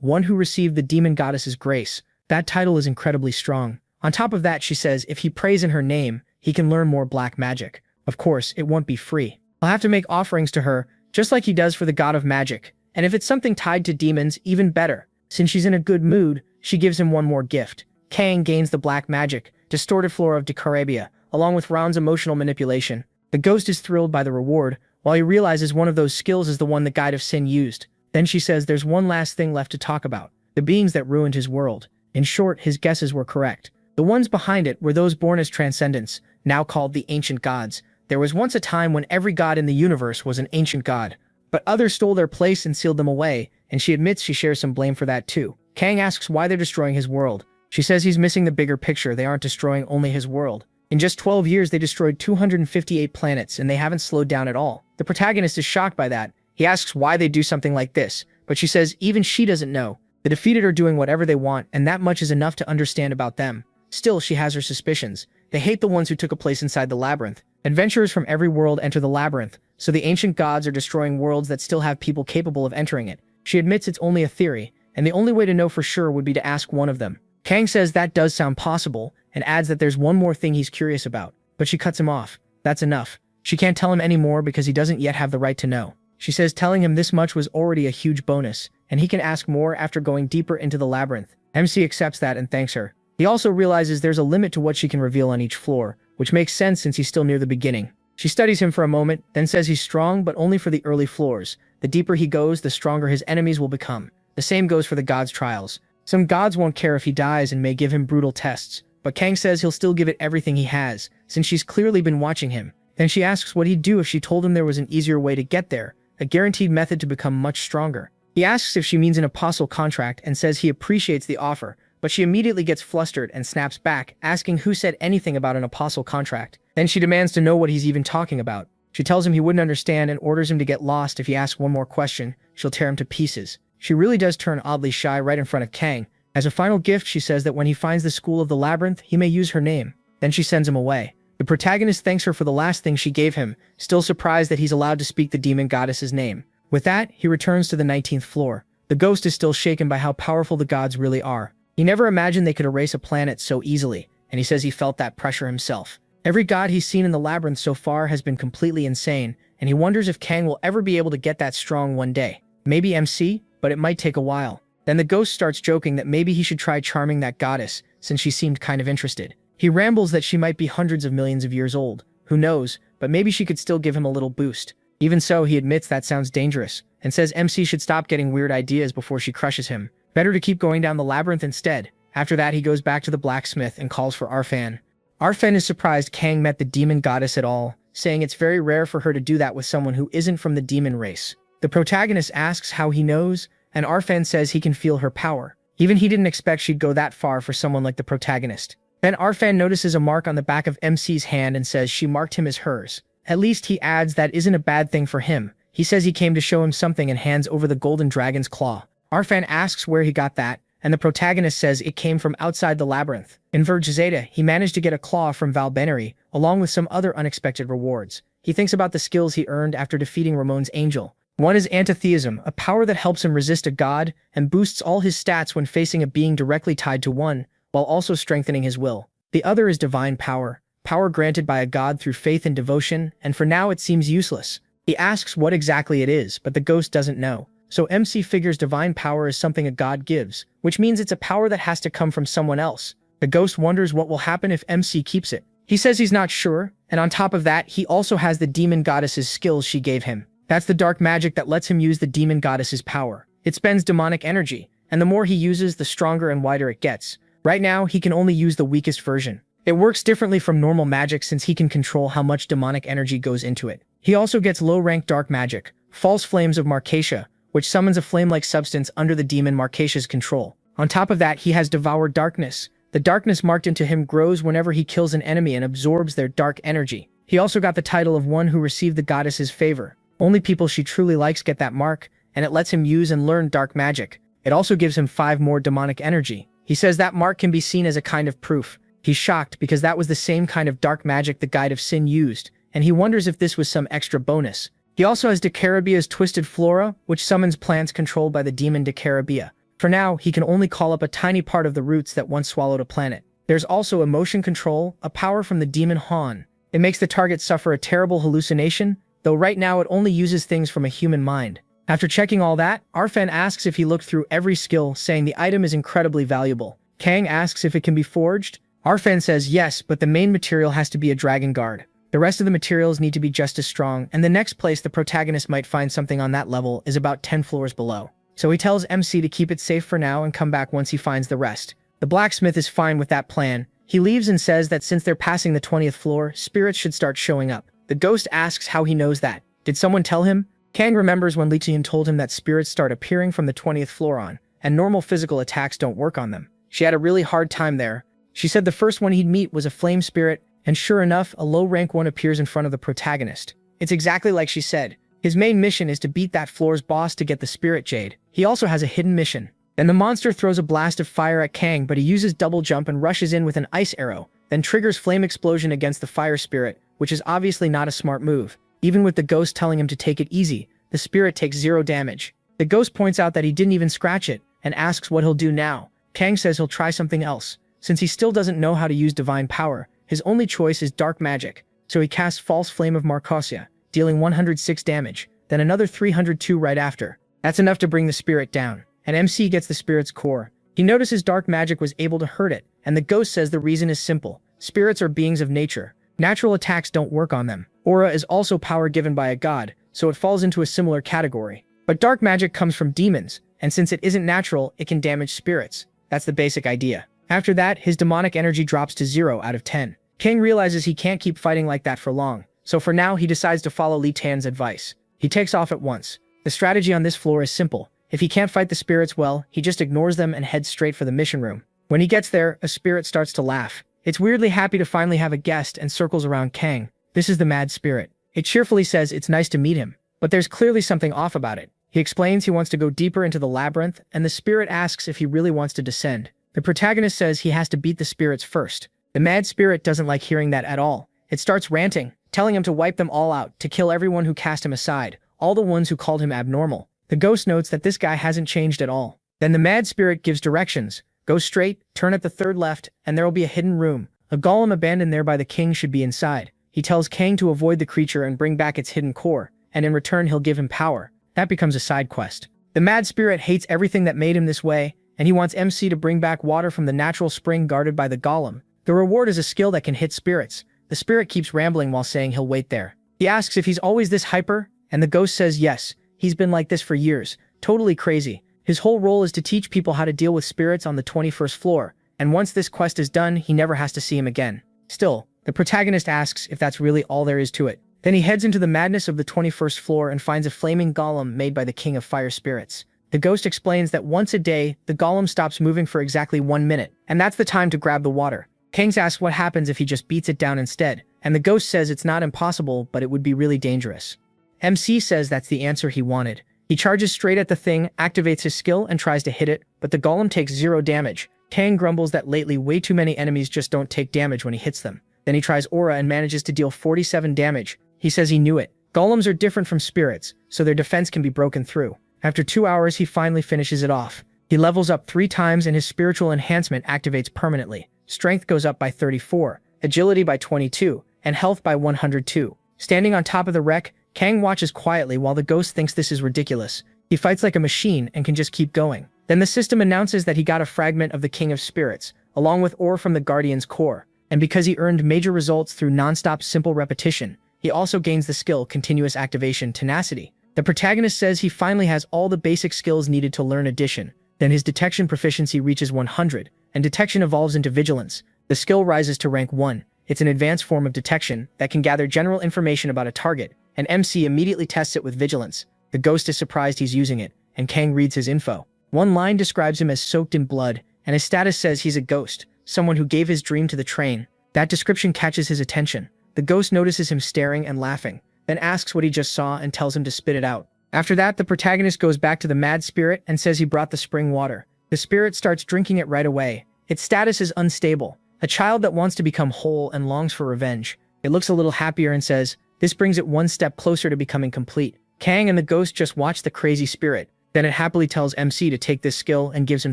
One Who Received the Demon Goddess's Grace. That title is incredibly strong. On top of that, she says if he prays in her name, he can learn more black magic. Of course, it won't be free. He'll have to make offerings to her, just like he does for the god of magic. And if it's something tied to demons, even better. Since she's in a good mood, she gives him one more gift. Kang gains the black magic, Distorted Flora of Decarabia, along with Round's emotional manipulation. The ghost is thrilled by the reward, while he realizes one of those skills is the one the Guide of Sin used. Then she says there's one last thing left to talk about, the beings that ruined his world. In short, his guesses were correct. The ones behind it were those born as transcendents, now called the Ancient Gods. There was once a time when every god in the universe was an ancient god, but others stole their place and sealed them away, and she admits she shares some blame for that too. Kang asks why they're destroying his world. She says he's missing the bigger picture. They aren't destroying only his world. In just 12 years, they destroyed 258 planets, and they haven't slowed down at all. The protagonist is shocked by that. He asks why they do something like this, but she says even she doesn't know. The defeated are doing whatever they want, and that much is enough to understand about them. Still, she has her suspicions. They hate the ones who took a place inside the labyrinth. Adventurers from every world enter the labyrinth, so the ancient gods are destroying worlds that still have people capable of entering it. She admits it's only a theory, and the only way to know for sure would be to ask one of them. Kang says that does sound possible, and adds that there's one more thing he's curious about. But she cuts him off. That's enough. She can't tell him any more because he doesn't yet have the right to know. She says telling him this much was already a huge bonus, and he can ask more after going deeper into the labyrinth. MC accepts that and thanks her. He also realizes there's a limit to what she can reveal on each floor, which makes sense since he's still near the beginning. She studies him for a moment, then says he's strong but only for the early floors. The deeper he goes, the stronger his enemies will become. The same goes for the gods' trials. Some gods won't care if he dies and may give him brutal tests, but Kang says he'll still give it everything he has, since she's clearly been watching him. Then she asks what he'd do if she told him there was an easier way to get there, a guaranteed method to become much stronger. He asks if she means an apostle contract and says he appreciates the offer, but she immediately gets flustered and snaps back, asking who said anything about an apostle contract. Then she demands to know what he's even talking about. She tells him he wouldn't understand and orders him to get lost if he asks one more question. She'll tear him to pieces. She really does turn oddly shy right in front of Kang. As a final gift, she says that when he finds the school of the labyrinth, he may use her name. Then she sends him away. The protagonist thanks her for the last thing she gave him, still surprised that he's allowed to speak the demon goddess's name. With that, he returns to the 19th floor. The ghost is still shaken by how powerful the gods really are. He never imagined they could erase a planet so easily, and he says he felt that pressure himself. Every god he's seen in the labyrinth so far has been completely insane, and he wonders if Kang will ever be able to get that strong one day. Maybe MC, but it might take a while. Then the ghost starts joking that maybe he should try charming that goddess, since she seemed kind of interested. He rambles that she might be hundreds of millions of years old. Who knows, but maybe she could still give him a little boost. Even so, he admits that sounds dangerous, and says MC should stop getting weird ideas before she crushes him. Better to keep going down the labyrinth instead. After that, he goes back to the blacksmith and calls for Arfan. Arfan is surprised Kang met the demon goddess at all, saying it's very rare for her to do that with someone who isn't from the demon race. The protagonist asks how he knows, and Arfan says he can feel her power. Even he didn't expect she'd go that far for someone like the protagonist. Then Arfan notices a mark on the back of MC's hand and says she marked him as hers. At least he adds that isn't a bad thing for him. He says he came to show him something and hands over the golden dragon's claw. Arfan asks where he got that, and the protagonist says it came from outside the labyrinth. In Verge Zeta, he managed to get a claw from Valbenary, along with some other unexpected rewards. He thinks about the skills he earned after defeating Ramon's angel. One is Antitheism, a power that helps him resist a god and boosts all his stats when facing a being directly tied to one, while also strengthening his will. The other is Divine Power, power granted by a god through faith and devotion, and for now it seems useless. He asks what exactly it is, but the ghost doesn't know. So MC figures Divine Power is something a god gives, which means it's a power that has to come from someone else. The ghost wonders what will happen if MC keeps it. He says he's not sure, and on top of that, he also has the demon goddess's skills she gave him. That's the dark magic that lets him use the demon goddess's power. It spends demonic energy, and the more he uses, the stronger and wider it gets. Right now, he can only use the weakest version. It works differently from normal magic since he can control how much demonic energy goes into it. He also gets low-rank dark magic, False Flames of Marcatia, which summons a flame-like substance under the demon Marcatia's control. On top of that, he has Devoured Darkness. The darkness marked into him grows whenever he kills an enemy and absorbs their dark energy. He also got the title of one who received the goddess's favor. Only people she truly likes get that mark, and it lets him use and learn dark magic. It also gives him 5 more demonic energy. He says that mark can be seen as a kind of proof. He's shocked because that was the same kind of dark magic the Guide of Sin used, and he wonders if this was some extra bonus. He also has Decarabia's Twisted Flora, which summons plants controlled by the demon Decarabia. For now, he can only call up a tiny part of the roots that once swallowed a planet. There's also Emotion Control, a power from the demon Han. It makes the target suffer a terrible hallucination, though right now it only uses things from a human mind. After checking all that, Arfan asks if he looked through every skill, saying the item is incredibly valuable. Kang asks if it can be forged. Arfan says yes, but the main material has to be a dragon guard. The rest of the materials need to be just as strong, and the next place the protagonist might find something on that level is about 10 floors below. So he tells MC to keep it safe for now and come back once he finds the rest. The blacksmith is fine with that plan. He leaves and says that since they're passing the 20th floor, spirits should start showing up. The ghost asks how he knows that. Did someone tell him? Kang remembers when Li Tian told him that spirits start appearing from the 20th floor on, and normal physical attacks don't work on them. She had a really hard time there. She said the first one he'd meet was a flame spirit, and sure enough, a low-rank one appears in front of the protagonist. It's exactly like she said. His main mission is to beat that floor's boss to get the spirit jade. He also has a hidden mission. Then the monster throws a blast of fire at Kang, but he uses double jump and rushes in with an ice arrow, then triggers flame explosion against the fire spirit, which is obviously not a smart move. Even with the ghost telling him to take it easy, the spirit takes 0 damage. The ghost points out that he didn't even scratch it, and asks what he'll do now. Kang says he'll try something else. Since he still doesn't know how to use divine power, his only choice is dark magic, so he casts False Flame of Marcatia, dealing 106 damage, then another 302 right after. That's enough to bring the spirit down, and MC gets the spirit's core. He notices dark magic was able to hurt it, and the ghost says the reason is simple. Spirits are beings of nature. Natural attacks don't work on them. Aura is also power given by a god, so it falls into a similar category. But dark magic comes from demons, and since it isn't natural, it can damage spirits. That's the basic idea. After that, his demonic energy drops to 0 out of 10. Kang realizes he can't keep fighting like that for long, so for now he decides to follow Li Tan's advice. He takes off at once. The strategy on this floor is simple. If he can't fight the spirits well, he just ignores them and heads straight for the mission room. When he gets there, a spirit starts to laugh. It's weirdly happy to finally have a guest and circles around Kang. This is the mad spirit. It cheerfully says it's nice to meet him, but there's clearly something off about it. He explains he wants to go deeper into the labyrinth, and the spirit asks if he really wants to descend. The protagonist says he has to beat the spirits first. The mad spirit doesn't like hearing that at all, It starts ranting, telling him to wipe them all out, to kill everyone who cast him aside, all the ones who called him abnormal. The ghost notes that this guy hasn't changed at all. Then the mad spirit gives directions. Go straight, turn at the third left, and there will be a hidden room. A golem abandoned there by the king should be inside. He tells Kang to avoid the creature and bring back its hidden core, and in return he'll give him power. That becomes a side quest. The mad spirit hates everything that made him this way, and he wants MC to bring back water from the natural spring guarded by the golem. The reward is a skill that can hit spirits. The spirit keeps rambling while saying he'll wait there. He asks if he's always this hyper, and the ghost says yes, he's been like this for years, totally crazy. His whole role is to teach people how to deal with spirits on the 21st floor, and once this quest is done, he never has to see him again. Still, the protagonist asks if that's really all there is to it. Then he heads into the madness of the 21st floor and finds a flaming golem made by the king of fire spirits. The ghost explains that once a day, the golem stops moving for exactly 1 minute, and that's the time to grab the water. Kang asks what happens if he just beats it down instead, and the ghost says it's not impossible, but it would be really dangerous. MC says that's the answer he wanted. He charges straight at the thing, activates his skill, and tries to hit it, but the golem takes 0 damage. Kang grumbles that lately way too many enemies just don't take damage when he hits them. Then he tries aura and manages to deal 47 damage. He says he knew it. Golems are different from spirits, so their defense can be broken through. After 2 hours, he finally finishes it off. He levels up 3 times and his spiritual enhancement activates permanently. Strength goes up by 34, agility by 22, and health by 102. Standing on top of the wreck, Kang watches quietly while the ghost thinks this is ridiculous. He fights like a machine and can just keep going. Then the system announces that he got a fragment of the King of Spirits, along with ore from the Guardian's core. And because he earned major results through non-stop simple repetition, he also gains the skill Continuous Activation Tenacity. The protagonist says he finally has all the basic skills needed to learn addition. Then his detection proficiency reaches 100, and detection evolves into vigilance. The skill rises to rank 1. It's an advanced form of detection that can gather general information about a target, and MC immediately tests it with vigilance. The ghost is surprised he's using it, and Kang reads his info. One line describes him as soaked in blood, and his status says he's a ghost, someone who gave his dream to the train. That description catches his attention. The ghost notices him staring and laughing, then asks what he just saw and tells him to spit it out. After that, the protagonist goes back to the mad spirit and says he brought the spring water. The spirit starts drinking it right away. Its status is unstable, a child that wants to become whole and longs for revenge. It looks a little happier and says, this brings it one step closer to becoming complete. Kang and the ghost just watch the crazy spirit. Then it happily tells MC to take this skill and gives him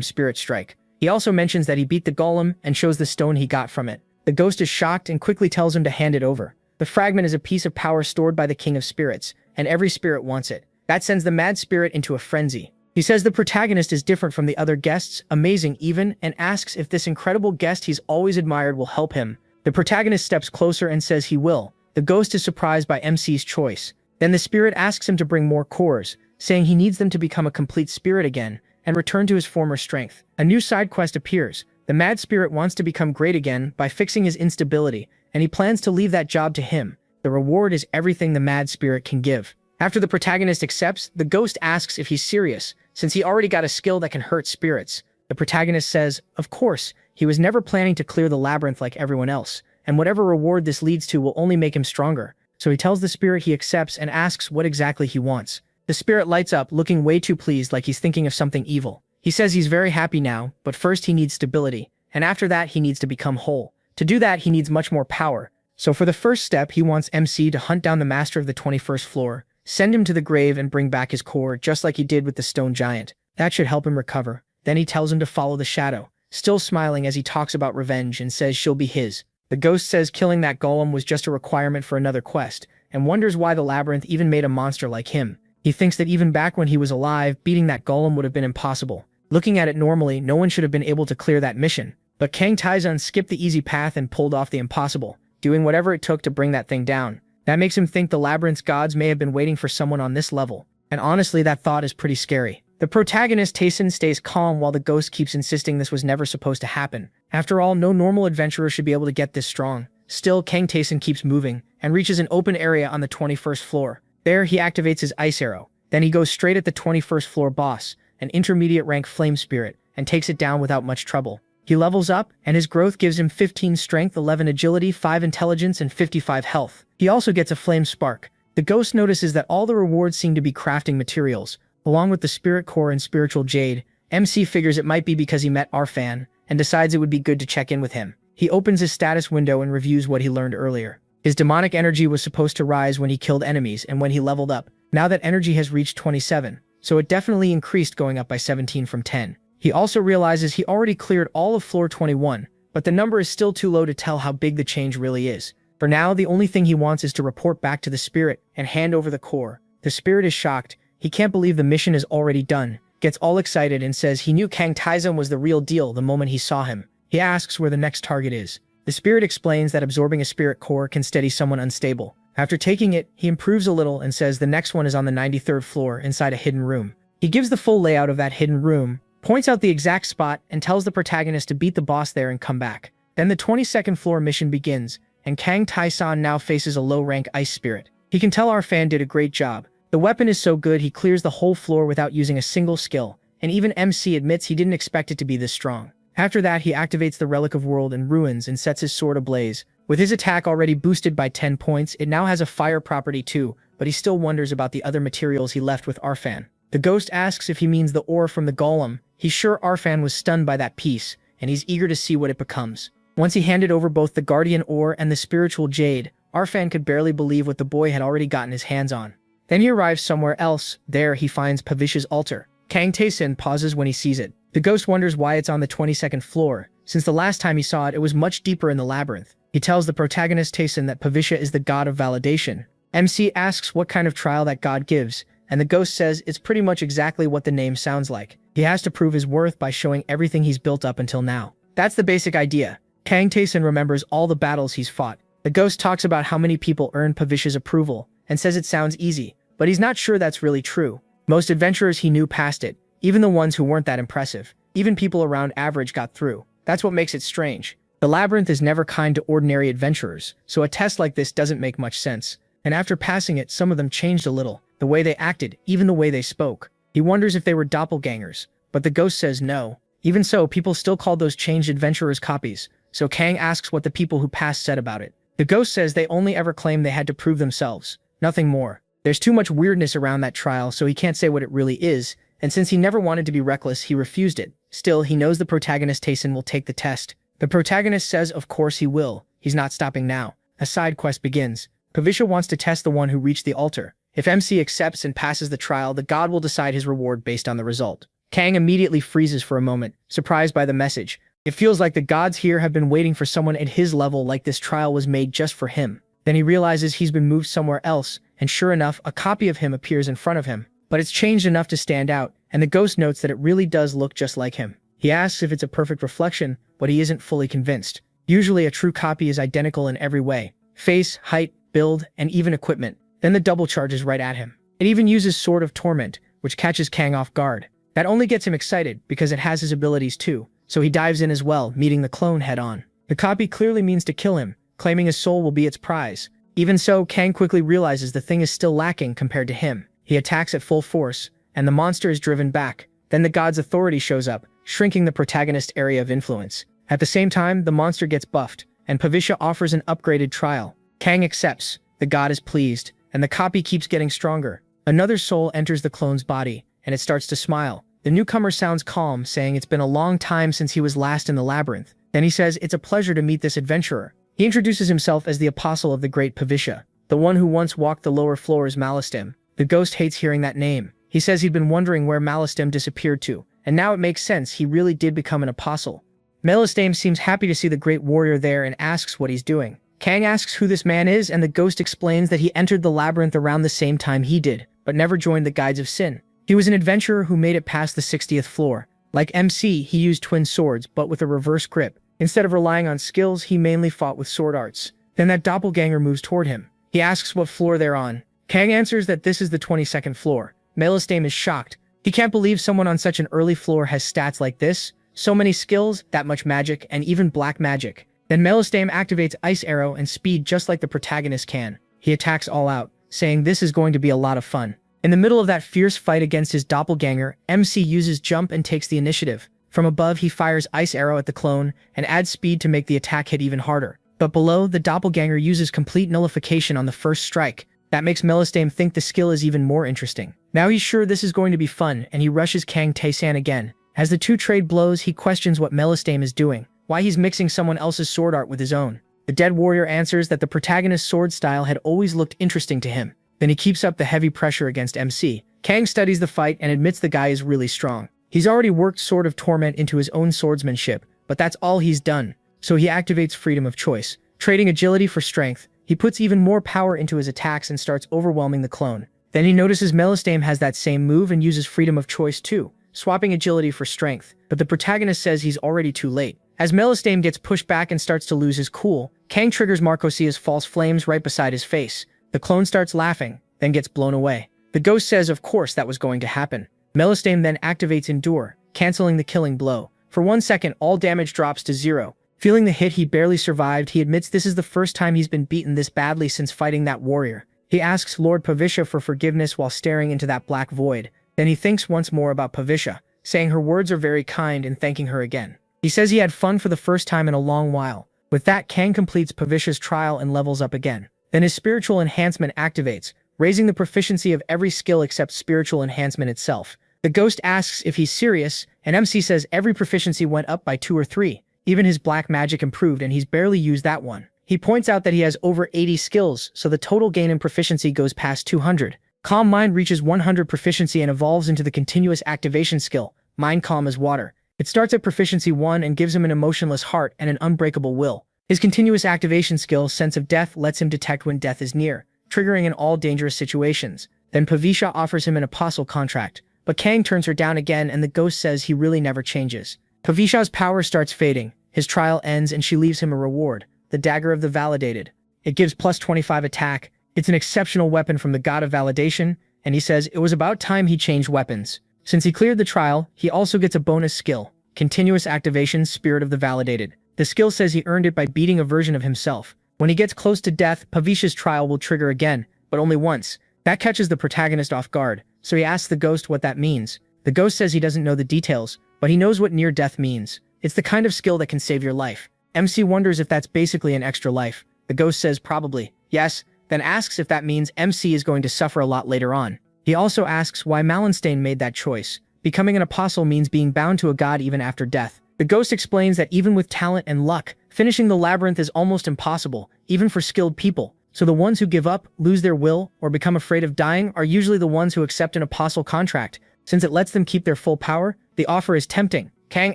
Spirit Strike. He also mentions that he beat the golem and shows the stone he got from it. The ghost is shocked and quickly tells him to hand it over. The fragment is a piece of power stored by the King of Spirits, and every spirit wants it. That sends the mad spirit into a frenzy. He says the protagonist is different from the other guests, amazing even, and asks if this incredible guest he's always admired will help him. The protagonist steps closer and says he will. The ghost is surprised by MC's choice. Then the spirit asks him to bring more cores, saying he needs them to become a complete spirit again and return to his former strength. A new side quest appears. The mad spirit wants to become great again by fixing his instability, and he plans to leave that job to him. The reward is everything the mad spirit can give. After the protagonist accepts, the ghost asks if he's serious, since he already got a skill that can hurt spirits. The protagonist says, of course, he was never planning to clear the labyrinth like everyone else, and whatever reward this leads to will only make him stronger. So he tells the spirit he accepts and asks what exactly he wants. The spirit lights up, looking way too pleased, like he's thinking of something evil. He says he's very happy now, but first he needs stability, and after that he needs to become whole. To do that, he needs much more power. So for the first step, he wants MC to hunt down the master of the 21st floor, send him to the grave and bring back his core, just like he did with the stone giant. That should help him recover. Then he tells him to follow the shadow, still smiling as he talks about revenge and says she'll be his. The ghost says killing that golem was just a requirement for another quest, and wonders why the labyrinth even made a monster like him. He thinks that even back when he was alive, beating that golem would have been impossible. Looking at it normally, no one should have been able to clear that mission. But Kang Taizun skipped the easy path and pulled off the impossible, doing whatever it took to bring that thing down. That makes him think the labyrinth's gods may have been waiting for someone on this level. And honestly, that thought is pretty scary. The protagonist Taizun stays calm while the ghost keeps insisting this was never supposed to happen. After all, no normal adventurer should be able to get this strong. Still, Kang Taizun keeps moving and reaches an open area on the 21st floor. There, he activates his ice arrow. Then he goes straight at the 21st floor boss, an intermediate rank flame spirit, and takes it down without much trouble. He levels up, and his growth gives him 15 strength, 11 agility, 5 intelligence, and 55 health. He also gets a flame spark. The ghost notices that all the rewards seem to be crafting materials, along with the spirit core and spiritual jade. MC figures it might be because he met Arfan, and decides it would be good to check in with him. He opens his status window and reviews what he learned earlier. His demonic energy was supposed to rise when he killed enemies and when he leveled up. Now that energy has reached 27, so it definitely increased, going up by 17 from 10. He also realizes he already cleared all of floor 21, but the number is still too low to tell how big the change really is. For now, the only thing he wants is to report back to the spirit and hand over the core. The spirit is shocked. He can't believe the mission is already done, gets all excited and says he knew Kang Taizong was the real deal the moment he saw him. He asks where the next target is. The spirit explains that absorbing a spirit core can steady someone unstable. After taking it, he improves a little and says the next one is on the 93rd floor inside a hidden room. He gives the full layout of that hidden room, points out the exact spot, and tells the protagonist to beat the boss there and come back. Then the 22nd floor mission begins, and Kang Taizong now faces a low-rank ice spirit. He can tell our fan did a great job. The weapon is so good he clears the whole floor without using a single skill, and even MC admits he didn't expect it to be this strong. After that, he activates the Relic of World and Ruins and sets his sword ablaze. With his attack already boosted by 10 points, it now has a fire property too, but he still wonders about the other materials he left with Arfan. The ghost asks if he means the ore from the golem. He's sure Arfan was stunned by that piece, and he's eager to see what it becomes. Once he handed over both the guardian ore and the spiritual jade, Arfan could barely believe what the boy had already gotten his hands on. Then he arrives somewhere else. There he finds Pavisha's altar. Kang Taizong pauses when he sees it. The ghost wonders why it's on the 22nd floor. Since the last time he saw it, it was much deeper in the labyrinth. He tells the protagonist Taizong that Pavisha is the god of validation. MC asks what kind of trial that god gives, and the ghost says it's pretty much exactly what the name sounds like. He has to prove his worth by showing everything he's built up until now. That's the basic idea. Kang Taizong remembers all the battles he's fought. The ghost talks about how many people earned Pavisha's approval, and says it sounds easy, but he's not sure that's really true. Most adventurers he knew passed it, even the ones who weren't that impressive. Even people around average got through. That's what makes it strange. The labyrinth is never kind to ordinary adventurers, so a test like this doesn't make much sense. And after passing it, some of them changed a little. The way they acted, even the way they spoke. He wonders if they were doppelgangers, but the ghost says no. Even so, people still called those changed adventurers copies, so Kang asks what the people who passed said about it. The ghost says they only ever claimed they had to prove themselves, nothing more. There's too much weirdness around that trial, so he can't say what it really is, and since he never wanted to be reckless, he refused it. Still, he knows the protagonist Taizong will take the test. The protagonist says of course he will. He's not stopping now. A side quest begins. Pavisha wants to test the one who reached the altar. If MC accepts and passes the trial, the god will decide his reward based on the result. Kang immediately freezes for a moment, surprised by the message. It feels like the gods here have been waiting for someone at his level, like this trial was made just for him. Then he realizes he's been moved somewhere else, and sure enough, a copy of him appears in front of him. But it's changed enough to stand out, and the ghost notes that it really does look just like him. He asks if it's a perfect reflection, but he isn't fully convinced. Usually a true copy is identical in every way. Face, height, build, and even equipment. Then the double charges right at him. It even uses Sword of Torment, which catches Kang off guard. That only gets him excited, because it has his abilities too, so he dives in as well, meeting the clone head-on. The copy clearly means to kill him, claiming his soul will be its prize. Even so, Kang quickly realizes the thing is still lacking compared to him. He attacks at full force, and the monster is driven back. Then the god's authority shows up, shrinking the protagonist's area of influence. At the same time, the monster gets buffed, and Pavisha offers an upgraded trial. Kang accepts, the god is pleased, and the copy keeps getting stronger. Another soul enters the clone's body, and it starts to smile. The newcomer sounds calm, saying it's been a long time since he was last in the labyrinth. Then he says it's a pleasure to meet this adventurer. He introduces himself as the apostle of the great Pavisha, the one who once walked the lower floors Malestem. The ghost hates hearing that name. He says he'd been wondering where Malestem disappeared to, and now it makes sense, he really did become an apostle. Malestem seems happy to see the great warrior there and asks what he's doing. Kang asks who this man is, and the ghost explains that he entered the labyrinth around the same time he did, but never joined the Guides of Sin. He was an adventurer who made it past the 60th floor. Like MC, he used twin swords, but with a reverse grip. Instead of relying on skills, he mainly fought with sword arts. Then that doppelganger moves toward him. He asks what floor they're on. Kang answers that this is the 22nd floor. Malestem is shocked. He can't believe someone on such an early floor has stats like this. So many skills, that much magic, and even black magic. Then Malestem activates Ice Arrow and Speed just like the protagonist can. He attacks all out, saying this is going to be a lot of fun. In the middle of that fierce fight against his doppelganger, MC uses Jump and takes the initiative. From above, he fires Ice Arrow at the clone and adds Speed to make the attack hit even harder. But below, the doppelganger uses Complete Nullification on the first strike. That makes Malestem think the skill is even more interesting. Now he's sure this is going to be fun, and he rushes Kang Taizong again. As the two trade blows, he questions what Malestem is doing, why he's mixing someone else's sword art with his own. The dead warrior answers that the protagonist's sword style had always looked interesting to him. Then he keeps up the heavy pressure against MC. Kang studies the fight and admits the guy is really strong. He's already worked Sword of Torment into his own swordsmanship, but that's all he's done. So he activates freedom of choice. Trading agility for strength, he puts even more power into his attacks and starts overwhelming the clone. Then he notices Melistame has that same move and uses freedom of choice too, swapping agility for strength, but the protagonist says he's already too late. As Melistame gets pushed back and starts to lose his cool, Kang triggers Marcosia's false flames right beside his face. The clone starts laughing, then gets blown away. The ghost says of course that was going to happen. Melistame then activates Endure, canceling the killing blow. For 1 second, all damage drops to 0. Feeling the hit he barely survived, he admits this is the first time he's been beaten this badly since fighting that warrior. He asks Lord Pavisha for forgiveness while staring into that black void. Then he thinks once more about Pavisha, saying her words are very kind and thanking her again. He says he had fun for the first time in a long while. With that, Kang completes Pavisha's trial and levels up again. Then his spiritual enhancement activates, raising the proficiency of every skill except spiritual enhancement itself. The ghost asks if he's serious, and MC says every proficiency went up by 2 or 3. Even his black magic improved and he's barely used that one. He points out that he has over 80 skills, so the total gain in proficiency goes past 200. Calm Mind reaches 100 proficiency and evolves into the continuous activation skill, Mind Calm as Water. It starts at proficiency 1 and gives him an emotionless heart and an unbreakable will. His continuous activation skill, Sense of Death, lets him detect when death is near, triggering in all dangerous situations. Then Pavisha offers him an apostle contract, but Kang turns her down again and the ghost says he really never changes. Pavisha's power starts fading, his trial ends and she leaves him a reward, the Dagger of the Validated. It gives plus 25 attack, it's an exceptional weapon from the god of validation, and he says it was about time he changed weapons. Since he cleared the trial, he also gets a bonus skill, Continuous Activation Spirit of the Validated. The skill says he earned it by beating a version of himself. When he gets close to death, Pavisha's trial will trigger again, but only once. That catches the protagonist off guard, so he asks the ghost what that means. The ghost says he doesn't know the details, but he knows what near death means. It's the kind of skill that can save your life. MC wonders if that's basically an extra life. The ghost says probably, yes, then asks if that means MC is going to suffer a lot later on. He also asks why Mallenstein made that choice. Becoming an apostle means being bound to a god even after death. The ghost explains that even with talent and luck, finishing the labyrinth is almost impossible, even for skilled people. So the ones who give up, lose their will, or become afraid of dying are usually the ones who accept an apostle contract. Since it lets them keep their full power, the offer is tempting. Kang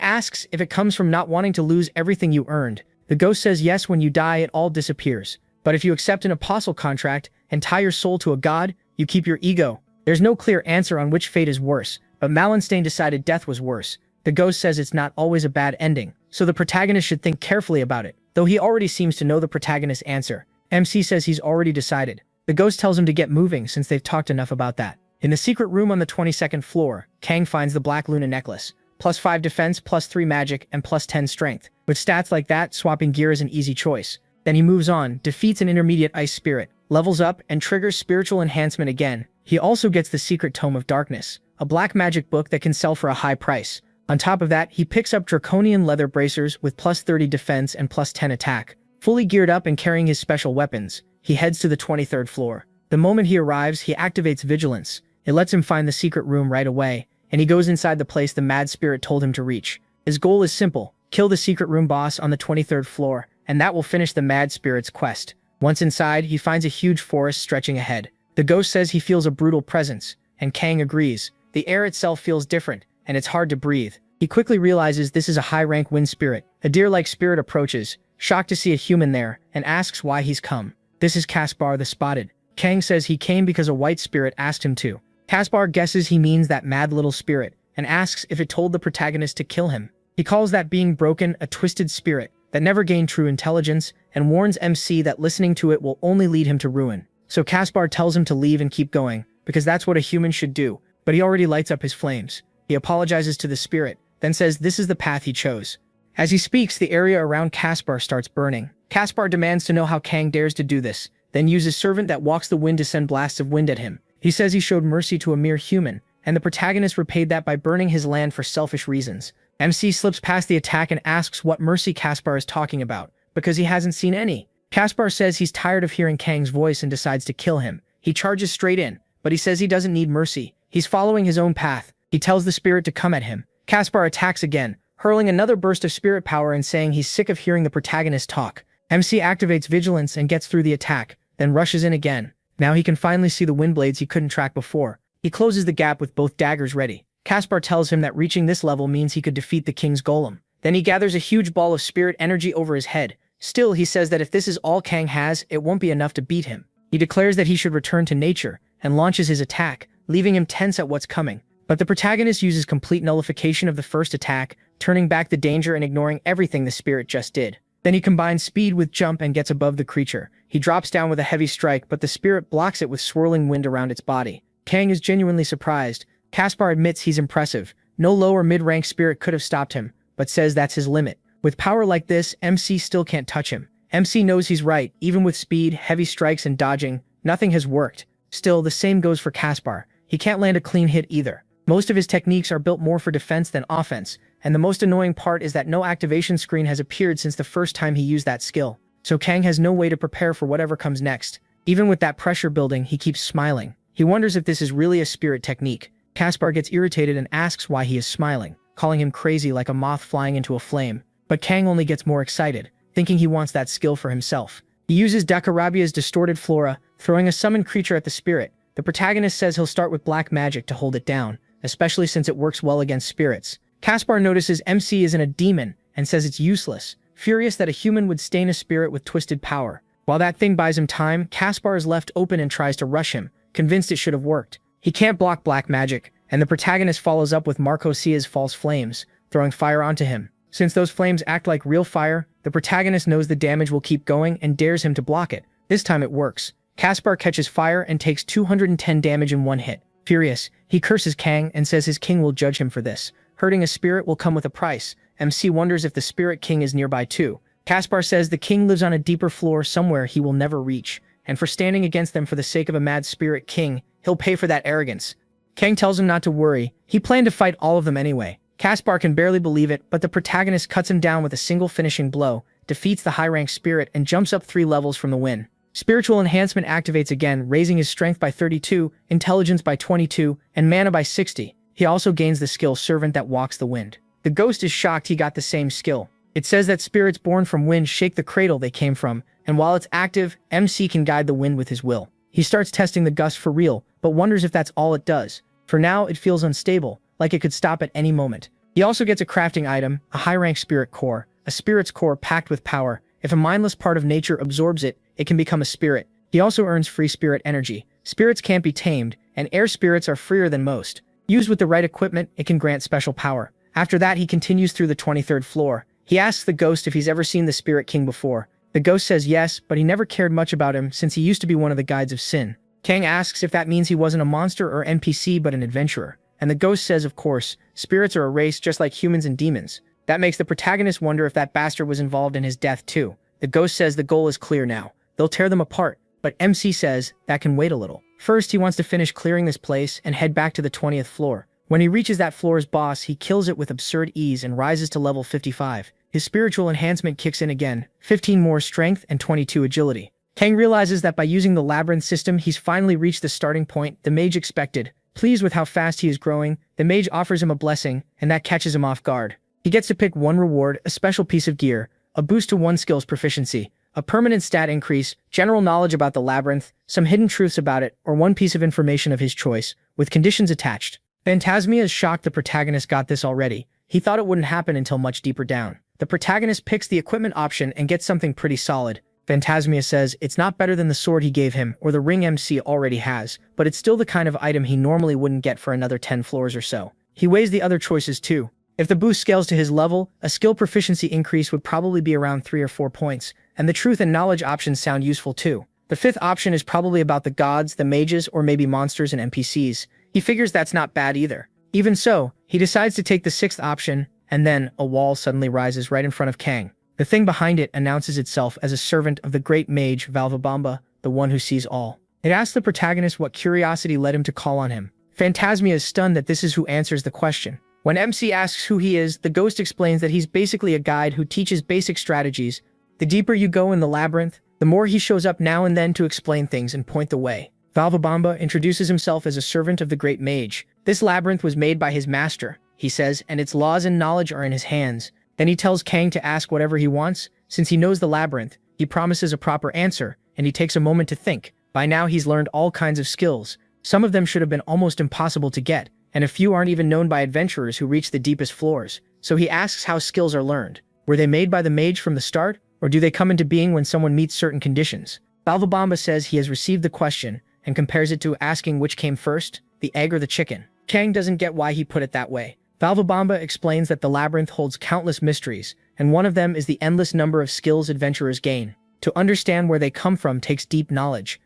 asks if it comes from not wanting to lose everything you earned. The ghost says yes, when you die it all disappears. But if you accept an apostle contract and tie your soul to a god, you keep your ego. There's no clear answer on which fate is worse, but Mallenstein decided death was worse. The ghost says it's not always a bad ending, so the protagonist should think carefully about it, though he already seems to know the protagonist's answer. MC says he's already decided. The ghost tells him to get moving since they've talked enough about that. In the secret room on the 22nd floor, Kang finds the Black Luna necklace. Plus 5 defense, plus 3 magic, and plus 10 strength. With stats like that, swapping gear is an easy choice. Then he moves on, defeats an intermediate ice spirit, levels up, and triggers spiritual enhancement again. He also gets the Secret Tome of Darkness, a black magic book that can sell for a high price. On top of that, he picks up draconian leather bracers with plus 30 defense and plus 10 attack. Fully geared up and carrying his special weapons, he heads to the 23rd floor. The moment he arrives, he activates Vigilance. It lets him find the secret room right away, and he goes inside the place the mad spirit told him to reach. His goal is simple, kill the secret room boss on the 23rd floor, and that will finish the mad spirit's quest. Once inside, he finds a huge forest stretching ahead. The ghost says he feels a brutal presence, and Kang agrees. The air itself feels different, and it's hard to breathe. He quickly realizes this is a high-rank wind spirit. A deer-like spirit approaches, shocked to see a human there, and asks why he's come. This is Caspar the Spotted. Kang says he came because a white spirit asked him to. Caspar guesses he means that mad little spirit, and asks if it told the protagonist to kill him. He calls that being broken a twisted spirit that never gained true intelligence, and warns MC that listening to it will only lead him to ruin. So Caspar tells him to leave and keep going, because that's what a human should do, but he already lights up his flames. He apologizes to the spirit, then says this is the path he chose. As he speaks, the area around Caspar starts burning. Caspar demands to know how Kang dares to do this, then uses Servant that walks the wind to send blasts of wind at him. He says he showed mercy to a mere human, and the protagonist repaid that by burning his land for selfish reasons. MC slips past the attack and asks what mercy Caspar is talking about, because he hasn't seen any. Caspar says he's tired of hearing Kang's voice and decides to kill him. He charges straight in, but he says he doesn't need mercy. He's following his own path. He tells the spirit to come at him. Caspar attacks again, hurling another burst of spirit power and saying he's sick of hearing the protagonist talk. MC activates vigilance and gets through the attack, then rushes in again. Now he can finally see the wind blades he couldn't track before. He closes the gap with both daggers ready. Caspar tells him that reaching this level means he could defeat the king's golem. Then he gathers a huge ball of spirit energy over his head. Still, he says that if this is all Kang has, it won't be enough to beat him. He declares that he should return to nature, and launches his attack, leaving him tense at what's coming. But the protagonist uses complete nullification of the first attack, turning back the danger and ignoring everything the spirit just did. Then he combines speed with jump and gets above the creature. He drops down with a heavy strike, but the spirit blocks it with swirling wind around its body. Kang is genuinely surprised. Caspar admits he's impressive. No low or mid-rank spirit could have stopped him, but says that's his limit. With power like this, MC still can't touch him. MC knows he's right. Even with speed, heavy strikes, and dodging, nothing has worked. Still, the same goes for Caspar. He can't land a clean hit either. Most of his techniques are built more for defense than offense, and the most annoying part is that no activation screen has appeared since the first time he used that skill. So Kang has no way to prepare for whatever comes next. Even with that pressure building, he keeps smiling. He wonders if this is really a spirit technique. Caspar gets irritated and asks why he is smiling, calling him crazy like a moth flying into a flame. But Kang only gets more excited, thinking he wants that skill for himself. He uses Dakarabia's distorted flora, throwing a summoned creature at the spirit. The protagonist says he'll start with black magic to hold it down, especially since it works well against spirits. Caspar notices MC isn't a demon and says it's useless, furious that a human would stain a spirit with twisted power. While that thing buys him time, Caspar is left open and tries to rush him, convinced it should have worked. He can't block black magic, and the protagonist follows up with Marco Sia's false flames, throwing fire onto him. Since those flames act like real fire, the protagonist knows the damage will keep going and dares him to block it. This time it works. Caspar catches fire and takes 210 damage in one hit. Furious, he curses Kang and says his king will judge him for this. Hurting a spirit will come with a price. MC wonders if the spirit king is nearby too. Caspar says the king lives on a deeper floor somewhere he will never reach, and for standing against them for the sake of a mad spirit king, he'll pay for that arrogance. Kang tells him not to worry. He planned to fight all of them anyway. Caspar can barely believe it, but the protagonist cuts him down with a single finishing blow, defeats the high-rank spirit, and jumps up 3 levels from the win. Spiritual enhancement activates again, raising his strength by 32, intelligence by 22, and mana by 60. He also gains the skill Servant that walks the wind. The ghost is shocked he got the same skill. It says that spirits born from wind shake the cradle they came from, and while it's active, MC can guide the wind with his will. He starts testing the gust for real, but wonders if that's all it does. For now, it feels unstable, like it could stop at any moment. He also gets a crafting item, a high-rank spirit core, a spirit's core packed with power. If a mindless part of nature absorbs it, it can become a spirit. He also earns free spirit energy. Spirits can't be tamed, and air spirits are freer than most. Used with the right equipment, it can grant special power. After that, he continues through the 23rd floor. He asks the ghost if he's ever seen the Spirit King before. The ghost says yes, but he never cared much about him since he used to be one of the guides of sin. Kang asks if that means he wasn't a monster or NPC but an adventurer. And the ghost says of course, spirits are a race just like humans and demons. That makes the protagonist wonder if that bastard was involved in his death too. The ghost says the goal is clear now. They'll tear them apart, but MC says that can wait a little. First, he wants to finish clearing this place and head back to the 20th floor. When he reaches that floor's boss, he kills it with absurd ease and rises to level 55. His spiritual enhancement kicks in again, 15 more strength and 22 agility. Kang realizes that by using the labyrinth system, he's finally reached the starting point the mage expected. Pleased with how fast he is growing, the mage offers him a blessing, and that catches him off guard. He gets to pick one reward, a special piece of gear, a boost to one skill's proficiency, a permanent stat increase, general knowledge about the labyrinth, some hidden truths about it, or one piece of information of his choice, with conditions attached. Phantasmia is shocked the protagonist got this already. He thought it wouldn't happen until much deeper down. The protagonist picks the equipment option and gets something pretty solid. Phantasmia says it's not better than the sword he gave him or the ring MC already has, but it's still the kind of item he normally wouldn't get for another 10 floors or so. He weighs the other choices too. If the boost scales to his level, a skill proficiency increase would probably be around 3 or 4 points, and the truth and knowledge options sound useful too. The 5th option is probably about the gods, the mages, or maybe monsters and NPCs. He figures that's not bad either. Even so, he decides to take the 6th option, and then a wall suddenly rises right in front of Kang. The thing behind it announces itself as a servant of the great mage Valvabamba, the one who sees all. It asks the protagonist what curiosity led him to call on him. Phantasmia is stunned that this is who answers the question. When MC asks who he is, the ghost explains that he's basically a guide who teaches basic strategies. The deeper you go in the labyrinth, the more he shows up now and then to explain things and point the way. Valvabamba introduces himself as a servant of the great mage. This labyrinth was made by his master, he says, and its laws and knowledge are in his hands. Then he tells Kang to ask whatever he wants. Since he knows the labyrinth, He promises a proper answer, and he takes a moment to think. By now he's learned all kinds of skills. Some of them should have been almost impossible to get, and a few aren't even known by adventurers who reach the deepest floors. So he asks how skills are learned. Were they made by the mage from the start, or do they come into being when someone meets certain conditions? Valvabamba says he has received the question, and compares it to asking which came first, the egg or the chicken. Kang doesn't get why he put it that way. Valvabamba explains that the labyrinth holds countless mysteries, and one of them is the endless number of skills adventurers gain. To understand where they come from takes deep knowledge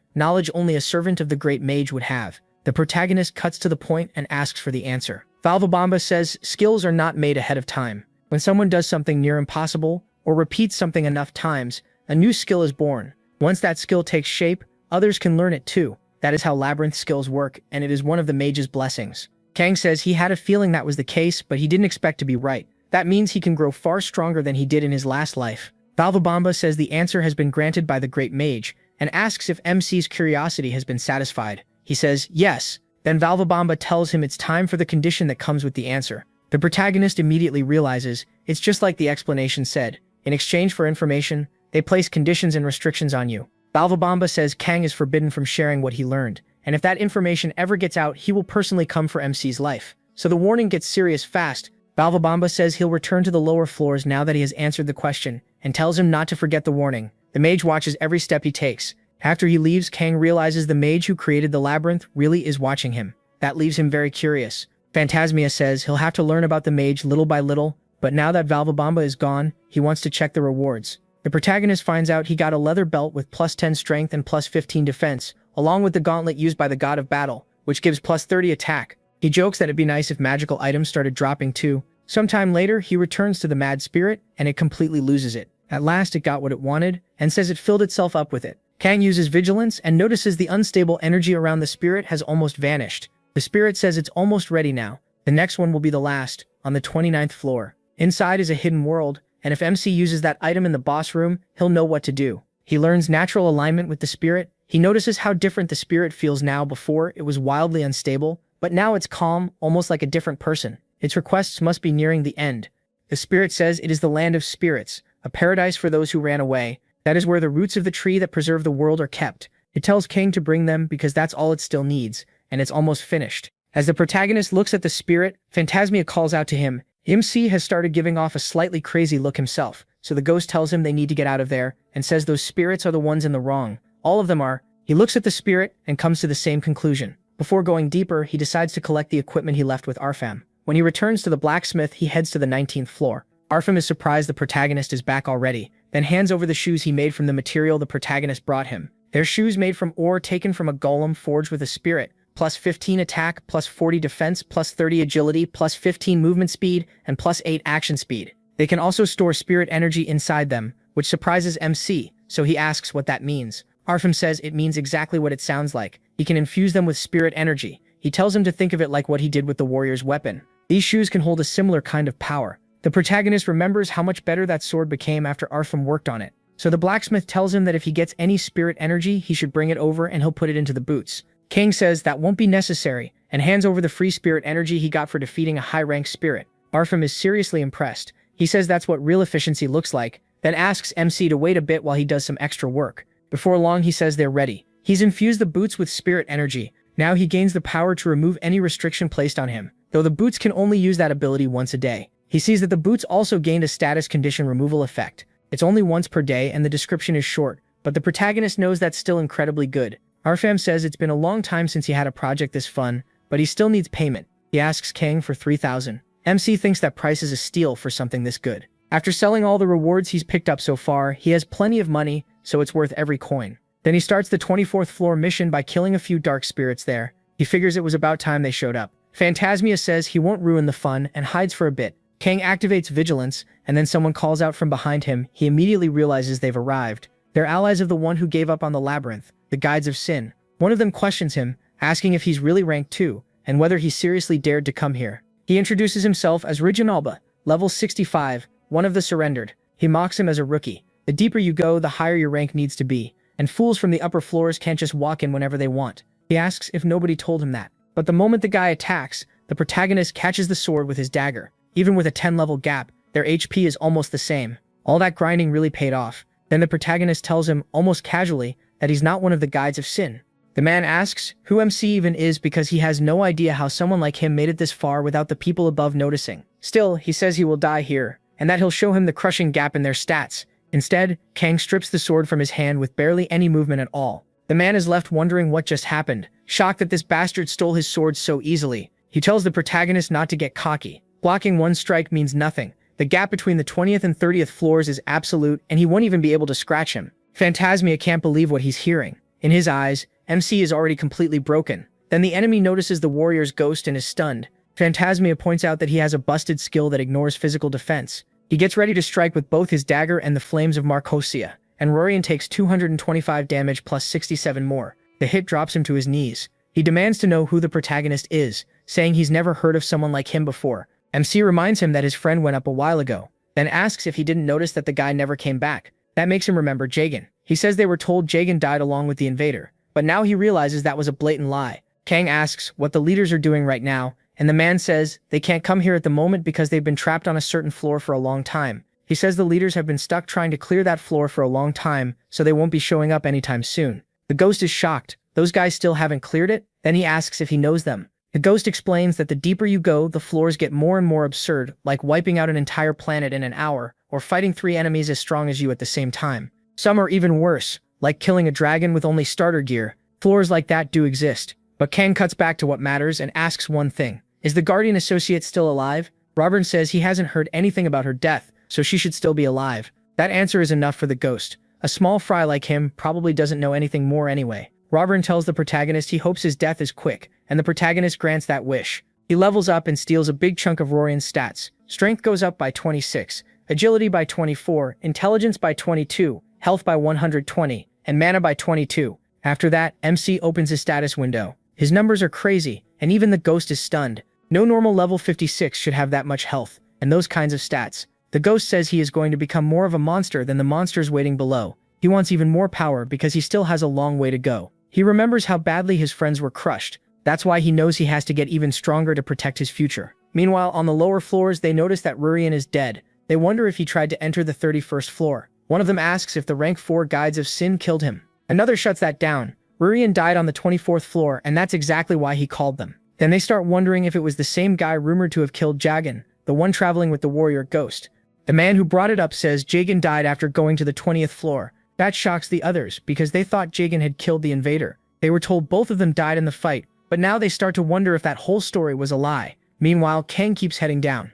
only a servant of the great mage would have. The protagonist cuts to the point and asks for the answer. Valvabamba says skills are not made ahead of time. When someone does something near impossible, or repeats something enough times, a new skill is born. Once that skill takes shape, others can learn it too. That is how labyrinth skills work, and it is one of the mage's blessings. Kang says he had a feeling that was the case, but he didn't expect to be right. That means he can grow far stronger than he did in his last life. Valvabamba says the answer has been granted by the great mage, and asks if MC's curiosity has been satisfied. He says, yes. Then Valvabamba tells him it's time for the condition that comes with the answer. The protagonist immediately realizes, it's just like the explanation said. In exchange for information, they place conditions and restrictions on you. Valvabamba says Kang is forbidden from sharing what he learned, and if that information ever gets out, he will personally come for MC's life. So the warning gets serious fast. Valvabamba says he'll return to the lower floors now that he has answered the question, and tells him not to forget the warning. The mage watches every step he takes. After he leaves, Kang realizes the mage who created the labyrinth really is watching him. That leaves him very curious. Phantasmia says he'll have to learn about the mage little by little, but now that Valvabamba is gone, he wants to check the rewards. The protagonist finds out he got a leather belt with +10 strength and +15 defense, along with the gauntlet used by the god of battle, which gives +30 attack. He jokes that it'd be nice if magical items started dropping too. Sometime later, he returns to the mad spirit, and it completely loses it. At last it got what it wanted, and says it filled itself up with it. Kang uses vigilance and notices the unstable energy around the spirit has almost vanished. The spirit says it's almost ready now. The next one will be the last, on the 29th floor. Inside is a hidden world, and if MC uses that item in the boss room, he'll know what to do. He learns natural alignment with the spirit. He notices how different the spirit feels now. Before, it was wildly unstable, but now it's calm, almost like a different person. Its requests must be nearing the end. The spirit says it is the land of spirits, a paradise for those who ran away. That is where the roots of the tree that preserve the world are kept. It tells Kang to bring them because that's all it still needs, and it's almost finished. As the protagonist looks at the spirit, Phantasmia calls out to him. MC has started giving off a slightly crazy look himself, so the ghost tells him they need to get out of there, and says those spirits are the ones in the wrong. All of them are. He looks at the spirit and comes to the same conclusion. Before going deeper, he decides to collect the equipment he left with Arfam. When he returns to the blacksmith, he heads to the 19th floor. Arfam is surprised the protagonist is back already, then hands over the shoes he made from the material the protagonist brought him. They're shoes made from ore taken from a golem forged with a spirit, +15 attack, +40 defense, +30 agility, +15 movement speed, and +8 action speed. They can also store spirit energy inside them, which surprises MC, so he asks what that means. Arfam says it means exactly what it sounds like. He can infuse them with spirit energy. He tells him to think of it like what he did with the warrior's weapon. These shoes can hold a similar kind of power. The protagonist remembers how much better that sword became after Arfam worked on it. So the blacksmith tells him that if he gets any spirit energy, he should bring it over and he'll put it into the boots. Kang says that won't be necessary, and hands over the free spirit energy he got for defeating a high-ranked spirit. Arfam is seriously impressed. He says that's what real efficiency looks like, then asks MC to wait a bit while he does some extra work. Before long, he says they're ready. He's infused the boots with spirit energy. Now he gains the power to remove any restriction placed on him, though the boots can only use that ability once a day. He sees that the boots also gained a status condition removal effect. It's only once per day and the description is short, but the protagonist knows that's still incredibly good. Arfam says it's been a long time since he had a project this fun, but he still needs payment. He asks Kang for 3,000. MC thinks that price is a steal for something this good. After selling all the rewards he's picked up so far, he has plenty of money, so it's worth every coin. Then he starts the 24th floor mission by killing a few dark spirits there. He figures it was about time they showed up. Phantasmia says he won't ruin the fun and hides for a bit. Kang activates vigilance, and then someone calls out from behind him. He immediately realizes they've arrived. They're allies of the one who gave up on the labyrinth, the Guides of Sin. One of them questions him, asking if he's really ranked 2, and whether he seriously dared to come here. He introduces himself as Reginalba, level 65, one of the surrendered. He mocks him as a rookie. The deeper you go, the higher your rank needs to be, and fools from the upper floors can't just walk in whenever they want. He asks if nobody told him that. But the moment the guy attacks, the protagonist catches the sword with his dagger. Even with a 10-level gap, their HP is almost the same. All that grinding really paid off. Then the protagonist tells him, almost casually, that he's not one of the guides of sin. The man asks who MC even is because he has no idea how someone like him made it this far without the people above noticing. Still, he says he will die here, and that he'll show him the crushing gap in their stats. Instead, Kang strips the sword from his hand with barely any movement at all. The man is left wondering what just happened, shocked that this bastard stole his sword so easily. He tells the protagonist not to get cocky. Blocking one strike means nothing. The gap between the 20th and 30th floors is absolute, and he won't even be able to scratch him. Phantasmia can't believe what he's hearing. In his eyes, MC is already completely broken. Then the enemy notices the warrior's ghost and is stunned. Phantasmia points out that he has a busted skill that ignores physical defense. He gets ready to strike with both his dagger and the flames of Marcosia, and Rorion takes 225 damage plus 67 more. The hit drops him to his knees. He demands to know who the protagonist is, saying he's never heard of someone like him before. MC reminds him that his friend went up a while ago, then asks if he didn't notice that the guy never came back. That makes him remember Jagan. He says they were told Jagan died along with the invader, but now he realizes that was a blatant lie. Kang asks what the leaders are doing right now, and the man says they can't come here at the moment because they've been trapped on a certain floor for a long time. He says the leaders have been stuck trying to clear that floor for a long time, so they won't be showing up anytime soon. The ghost is shocked. Those guys still haven't cleared it? Then he asks if he knows them. The ghost explains that the deeper you go, the floors get more and more absurd, like wiping out an entire planet in an hour, or fighting 3 enemies as strong as you at the same time. Some are even worse, like killing a dragon with only starter gear. Floors like that do exist. But Kang cuts back to what matters and asks one thing. Is the Guardian Associate still alive? Robin says he hasn't heard anything about her death, so she should still be alive. That answer is enough for the ghost. A small fry like him probably doesn't know anything more anyway. Robin tells the protagonist he hopes his death is quick, and the protagonist grants that wish. He levels up and steals a big chunk of Rorion's stats. Strength goes up by 26, agility by 24, intelligence by 22, health by 120, and mana by 22. After that, MC opens his status window. His numbers are crazy, and even the ghost is stunned. No normal level 56 should have that much health, and those kinds of stats. The ghost says he is going to become more of a monster than the monsters waiting below. He wants even more power because he still has a long way to go. He remembers how badly his friends were crushed. That's why he knows he has to get even stronger to protect his future. Meanwhile, on the lower floors, they notice that Rurian is dead. They wonder if he tried to enter the 31st floor. One of them asks if the rank 4 guides of sin killed him. Another shuts that down. Rurian died on the 24th floor, and that's exactly why he called them. Then they start wondering if it was the same guy rumored to have killed Jagan, the one traveling with the warrior ghost. The man who brought it up says Jagan died after going to the 20th floor. That shocks the others, because they thought Jagan had killed the invader. They were told both of them died in the fight, but now they start to wonder if that whole story was a lie. Meanwhile, Kang keeps heading down.